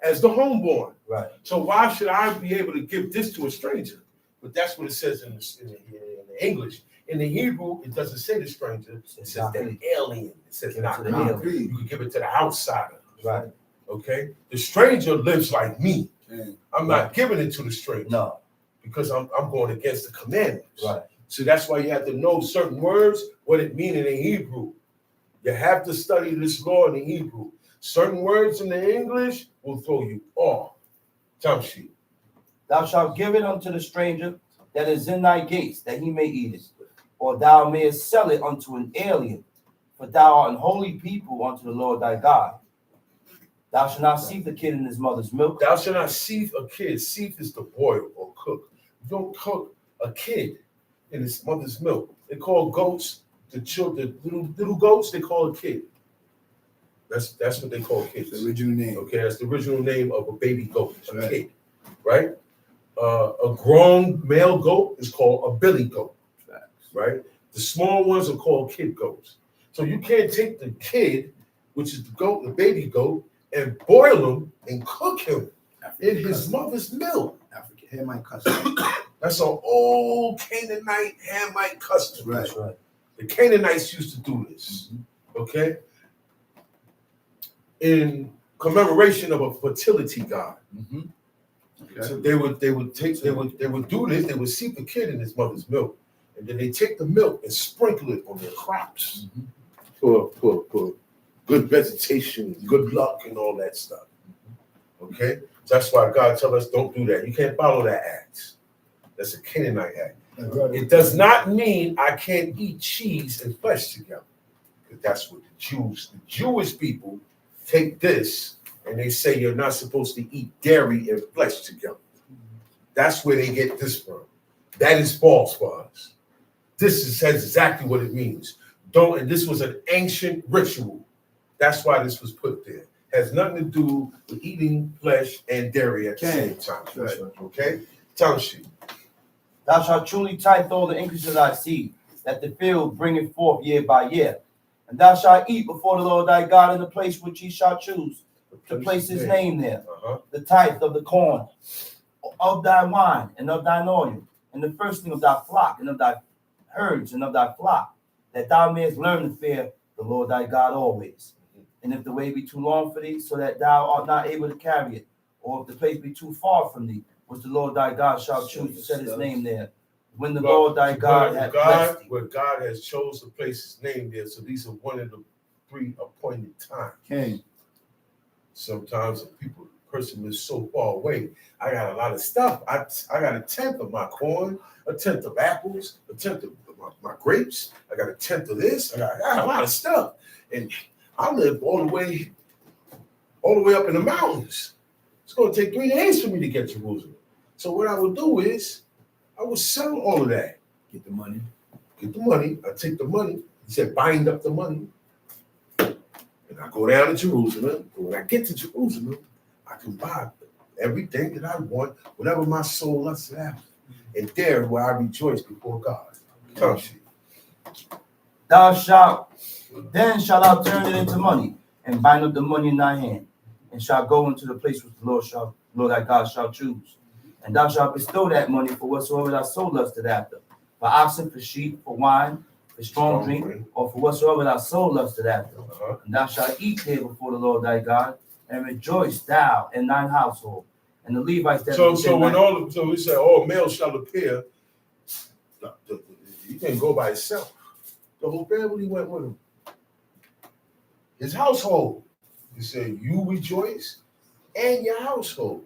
as the homeborn. Right. So why should I be able to give this to a stranger? But that's what it says in the English. In the Hebrew, it doesn't say the stranger. It says the alien. It says not the me. alien. You can give it to the outsider. Right. Okay? The stranger lives like me. Man. I'm not giving it to the stranger. No. Because I'm going against the commandments. Right. So that's why you have to know certain words, what it means in the Hebrew. You have to study this law in the Hebrew. Certain words in the English will throw you off. Jump sheet. Thou shalt give it unto the stranger that is in thy gates, that he may eat it. Or thou mayest sell it unto an alien, for thou art an holy people unto the Lord thy God. Thou shalt not seethe the kid in his mother's milk. Thou shalt not seethe a kid. Seethe is to boil or cook. You don't cook a kid in his mother's milk. They call goats, the children, little goats, they call a kid. That's what they call kids. The original name. Okay, that's the original name of a baby goat, a Right. kid, right? A grown male goat is called a billy goat, right? The small ones are called kid goats. So you can't take the kid, which is the goat, the baby goat, and boil him and cook him in his mother's milk. African Hamite custom. That's an old Canaanite Hamite custom. Right. That's right. The Canaanites used to do this, okay? In commemoration of a fertility god. Mm-hmm. So they would do this. They would seep the kid in his mother's milk, and then they take the milk and sprinkle it on their crops for good vegetation, good luck, and all that stuff. Okay, that's why God tells us don't do that. You can't follow that act. That's a Canaanite act. It does not mean I can't eat cheese and flesh together, because that's what the Jewish people take this. And they say you're not supposed to eat dairy and flesh together. That's where they get this from. That is false for us. This says exactly what it means. don't, and this was an ancient ritual. That's why this was put there. Has nothing to do with eating flesh and dairy at the same time. Okay? Time sheet. Thou shalt truly tithe all the increase of thy seed, that the field bringeth forth year by year. And thou shalt eat before the Lord thy God in the place which he shall choose to place his name there. The tithe of the corn, of thy wine, and of thine oil, and the firstling of thy flock, and of thy herds, and of thy flock, that thou mayest learn to fear the Lord thy God always. And if the way be too long for thee, so that thou art not able to carry it, or if the place be too far from thee, which the Lord thy God shall choose to set his name there, when the Lord thy God hath blessed thee. Where God has chosen to place his name there, so these are one of the 3 appointed times. King. Sometimes a person is so far away. I got a lot of stuff. I got a 10th of my corn, a 10th of apples, a 10th of my grapes. I got a 10th of this. I got a lot of stuff, and I live all the way up in the mountains. It's going to take 3 days for me to get to Jerusalem. So what I would do is I would sell all of that. Get the money. I take the money. He said, bind up the money. And I go down to Jerusalem. And when I get to Jerusalem, I can buy everything that I want, whatever my soul lusts after. And there where I rejoice before God. Come, sheep. Then shalt thou turn it into money, and bind up the money in thy hand, and shalt go into the place which the Lord thy God shall choose. And thou shalt bestow that money for whatsoever thy soul lusted after, for oxen, for sheep, for wine, for strong drink, or for whatsoever thy soul lusted after. And thou shalt eat there before the Lord thy God, and rejoice thou and thine household. And the Levites that so we say all males shall appear. He didn't go by himself. The whole family went with him. His household. He said, you rejoice and your household.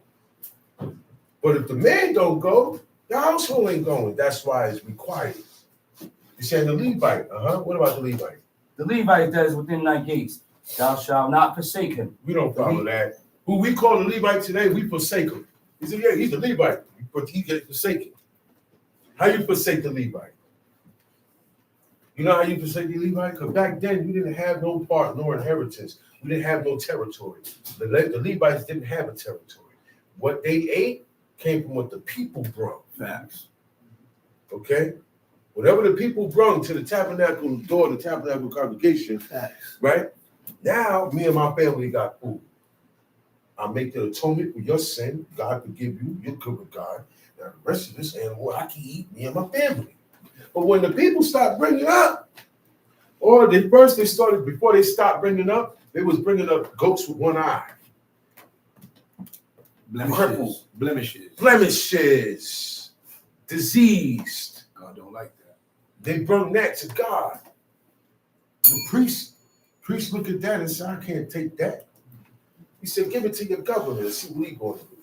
But if the man don't go, the household ain't going. That's why it's required. He said the Levite. What about the Levite? The Levite that is within thy gates, thou shalt not forsake him. We don't follow that. Who we call the Levite today, we forsake him. He said, yeah, he's the Levite, but he gets forsaken. How you forsake the Levite? You know how you forsake the Levite? Because back then, we didn't have no part nor inheritance. We didn't have no territory. The Levites didn't have a territory. What they ate came from what the people brought. Facts. Okay? Whatever the people brought to the tabernacle door, the tabernacle congregation, Facts. right? Now, me and my family got food. I make the atonement for your sin. God forgive you. You're good with God. Now, the rest of this animal, I can eat, me and my family. But when the people start bringing up, or before they stopped bringing up, they was bringing up goats with one eye. Blemishes. Diseased. God don't like that. They brought that to God. The priest looked at that and said, I can't take that. He said, give it to your governor and see what he's going to do.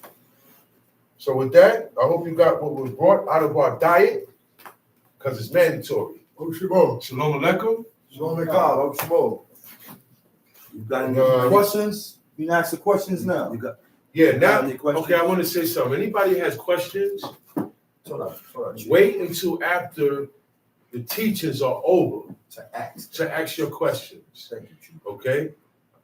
So with that, I hope you got what was brought out of our diet, because it's mandatory. Shalom. Shalom Aleichem. Shalom Aleichem. Shalom. You got any questions? You can ask the questions now. Okay, I want to say something. Anybody has questions, wait until after the teachings are over to ask your questions. Okay?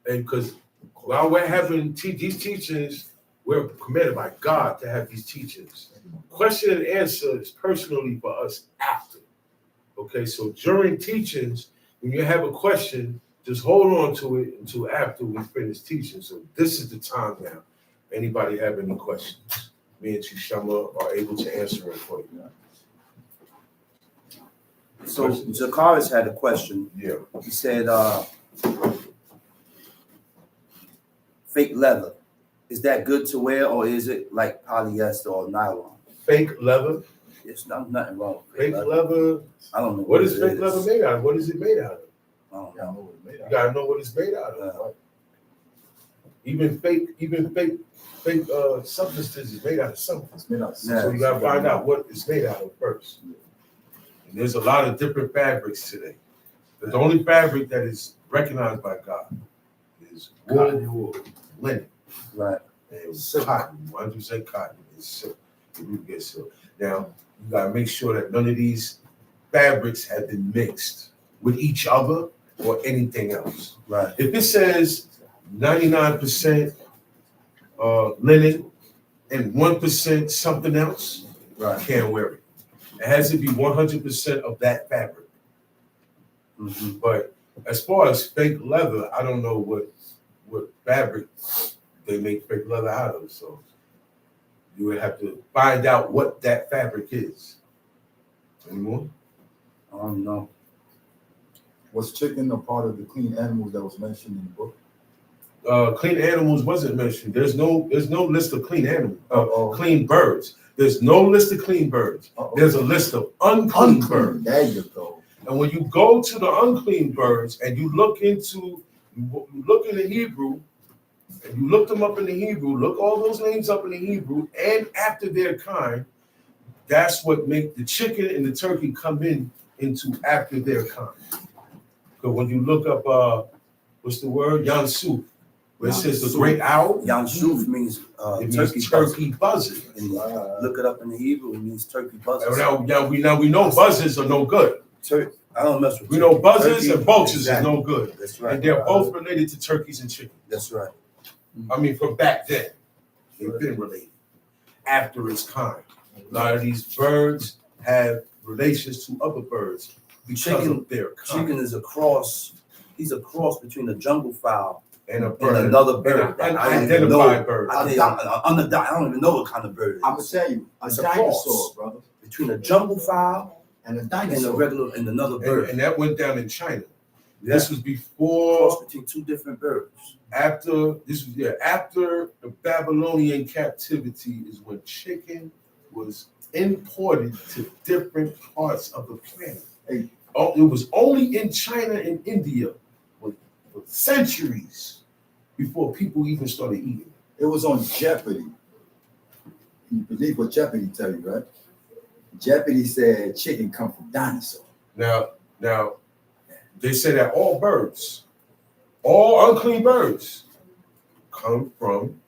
And because while we're having these teachings, we're commanded by God to have these teachings. Question and answer is personally for us after. Okay, so during teachings, when you have a question, just hold on to it until after we finish teaching. So this is the time now. Anybody have any questions? Me and Chishama are able to answer it for you. So Zacharias had a question. Yeah. He said, fake leather, is that good to wear, or is it like polyester or nylon? Fake leather? It's nothing wrong with fake leather. I don't know. What is fake leather made out of? What is it made out of? I don't know. You gotta know what it's made out of. Right? Even fake substances is made out of something. So you gotta find out what it's made out of first. And there's a lot of different fabrics today. But the only fabric that is recognized by God is wool, linen, right? And cotton. 100% cotton is silk. You get silk. Now you gotta make sure that none of these fabrics have been mixed. with each other or anything else. Right. If it says 99% linen and 1% something else, Right. can't wear it. It has to be 100% of that fabric. Mm-hmm. But as far as fake leather, I don't know what fabric they make fake leather out of. So you would have to find out what that fabric is. Any more? I don't know. Was chicken a part of the clean animals that was mentioned in the book? Clean animals wasn't mentioned. There's no list of clean animals. Uh-oh. Clean birds. There's no list of clean birds. Uh-oh. There's a list of unclean birds. There you go. And when you go to the unclean birds and you look in the Hebrew, and you look them up in the Hebrew, look all those names up in the Hebrew, and after their kind, that's what make the chicken and the turkey come into after their kind. Because when you look up, what's the word? Yansuf, where it says the great owl, Yansuf means it turkey means turkey buzzing. And look it up in the Hebrew, it means turkey buzzes. Now we know buzzes are no good. I don't mess with We know buzzes turkey, and vultures exactly. is no good. That's right. And they're both related to turkeys and chickens. That's right. I mean, from back then, they've been related. After its kind, a lot of these birds have relations to other birds because of their kind. Chicken is a cross. He's a cross between a jungle fowl And a and bird, another bird. an that I don't even know. unidentified bird. I don't even know what kind of bird it is. I'm gonna tell you, a It's a dinosaur, cross. brother, Between a jungle fowl and a and dinosaur. another bird. And that went down in China. Yeah. This was Cross before, between two different birds. after the Babylonian captivity is when chicken was imported to different parts of the planet. Hey. Oh, it was only in China and India for centuries before people even started eating. It was on Jeopardy. You believe what Jeopardy tell you, right? Jeopardy said chicken come from dinosaur. Now, they say that all birds, all unclean birds, come from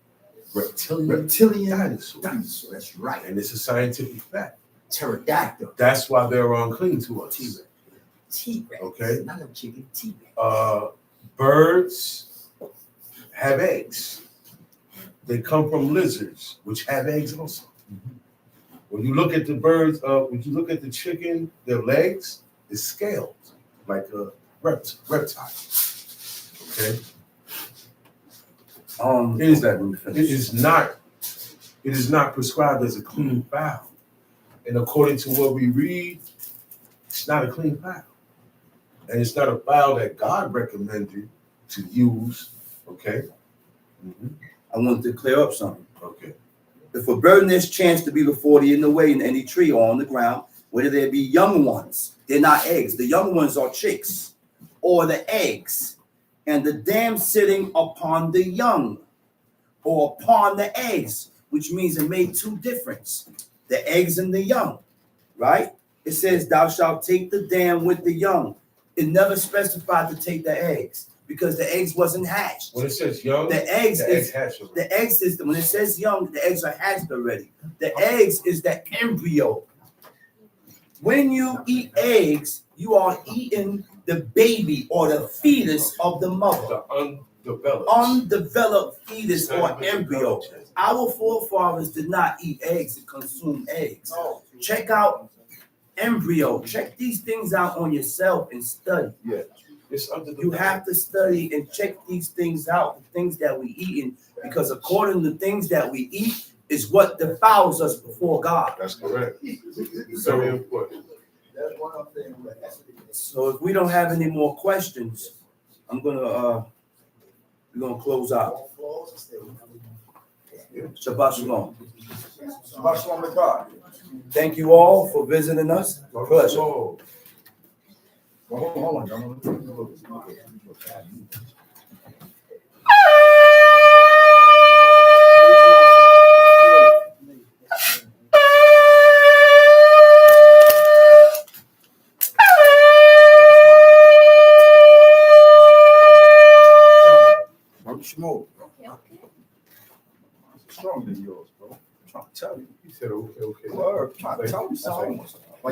reptilian dinosaurs. Dinosaur, that's right. And it's a scientific fact. Pterodactyl. That's why they're unclean to us. T-Rex. Okay. Not a chicken, T-Rex. Birds have eggs. They come from lizards, which have eggs also. When you look at the birds, when you look at the chicken, their legs is scaled like a reptile. Okay. It is not prescribed as a clean fowl. And according to what we read, it's not a clean fowl. And it's not a fowl that God recommended to use. Okay. Mm-hmm. I wanted to clear up something. Okay. If a bird in this chance to be before thee in the way in any tree or on the ground, whether there be young ones, they're not eggs. The young ones are chicks, or the eggs, and the dam sitting upon the young, or upon the eggs, which means it made two difference. The eggs and the young, right? It says, thou shalt take the dam with the young. It never specified to take the eggs because the eggs wasn't hatched. When it says young, The eggs is hatch already. the eggs is when it says young, the eggs are hatched already. The eggs is the embryo. When you eat eggs, you are eating the baby or the fetus of the mother. The Undeveloped fetus or embryo. Our forefathers did not eat eggs and consume eggs. Check out embryo. Check these things out on yourself and study. Yeah. You have to study and check these things out, the things that we eat, because according to the things that we eat is what defiles us before God. That's correct. Very important. That's one of them. So if we don't have any more questions, we're gonna close out. Shabbat Shalom. Shabbat shalom to God. Thank you all for visiting us. Pleasure. Oh. Hold on. Smoke. Stronger than yours, bro. I'm trying to tell you. He said, okay. Word, I'm trying to tell you something.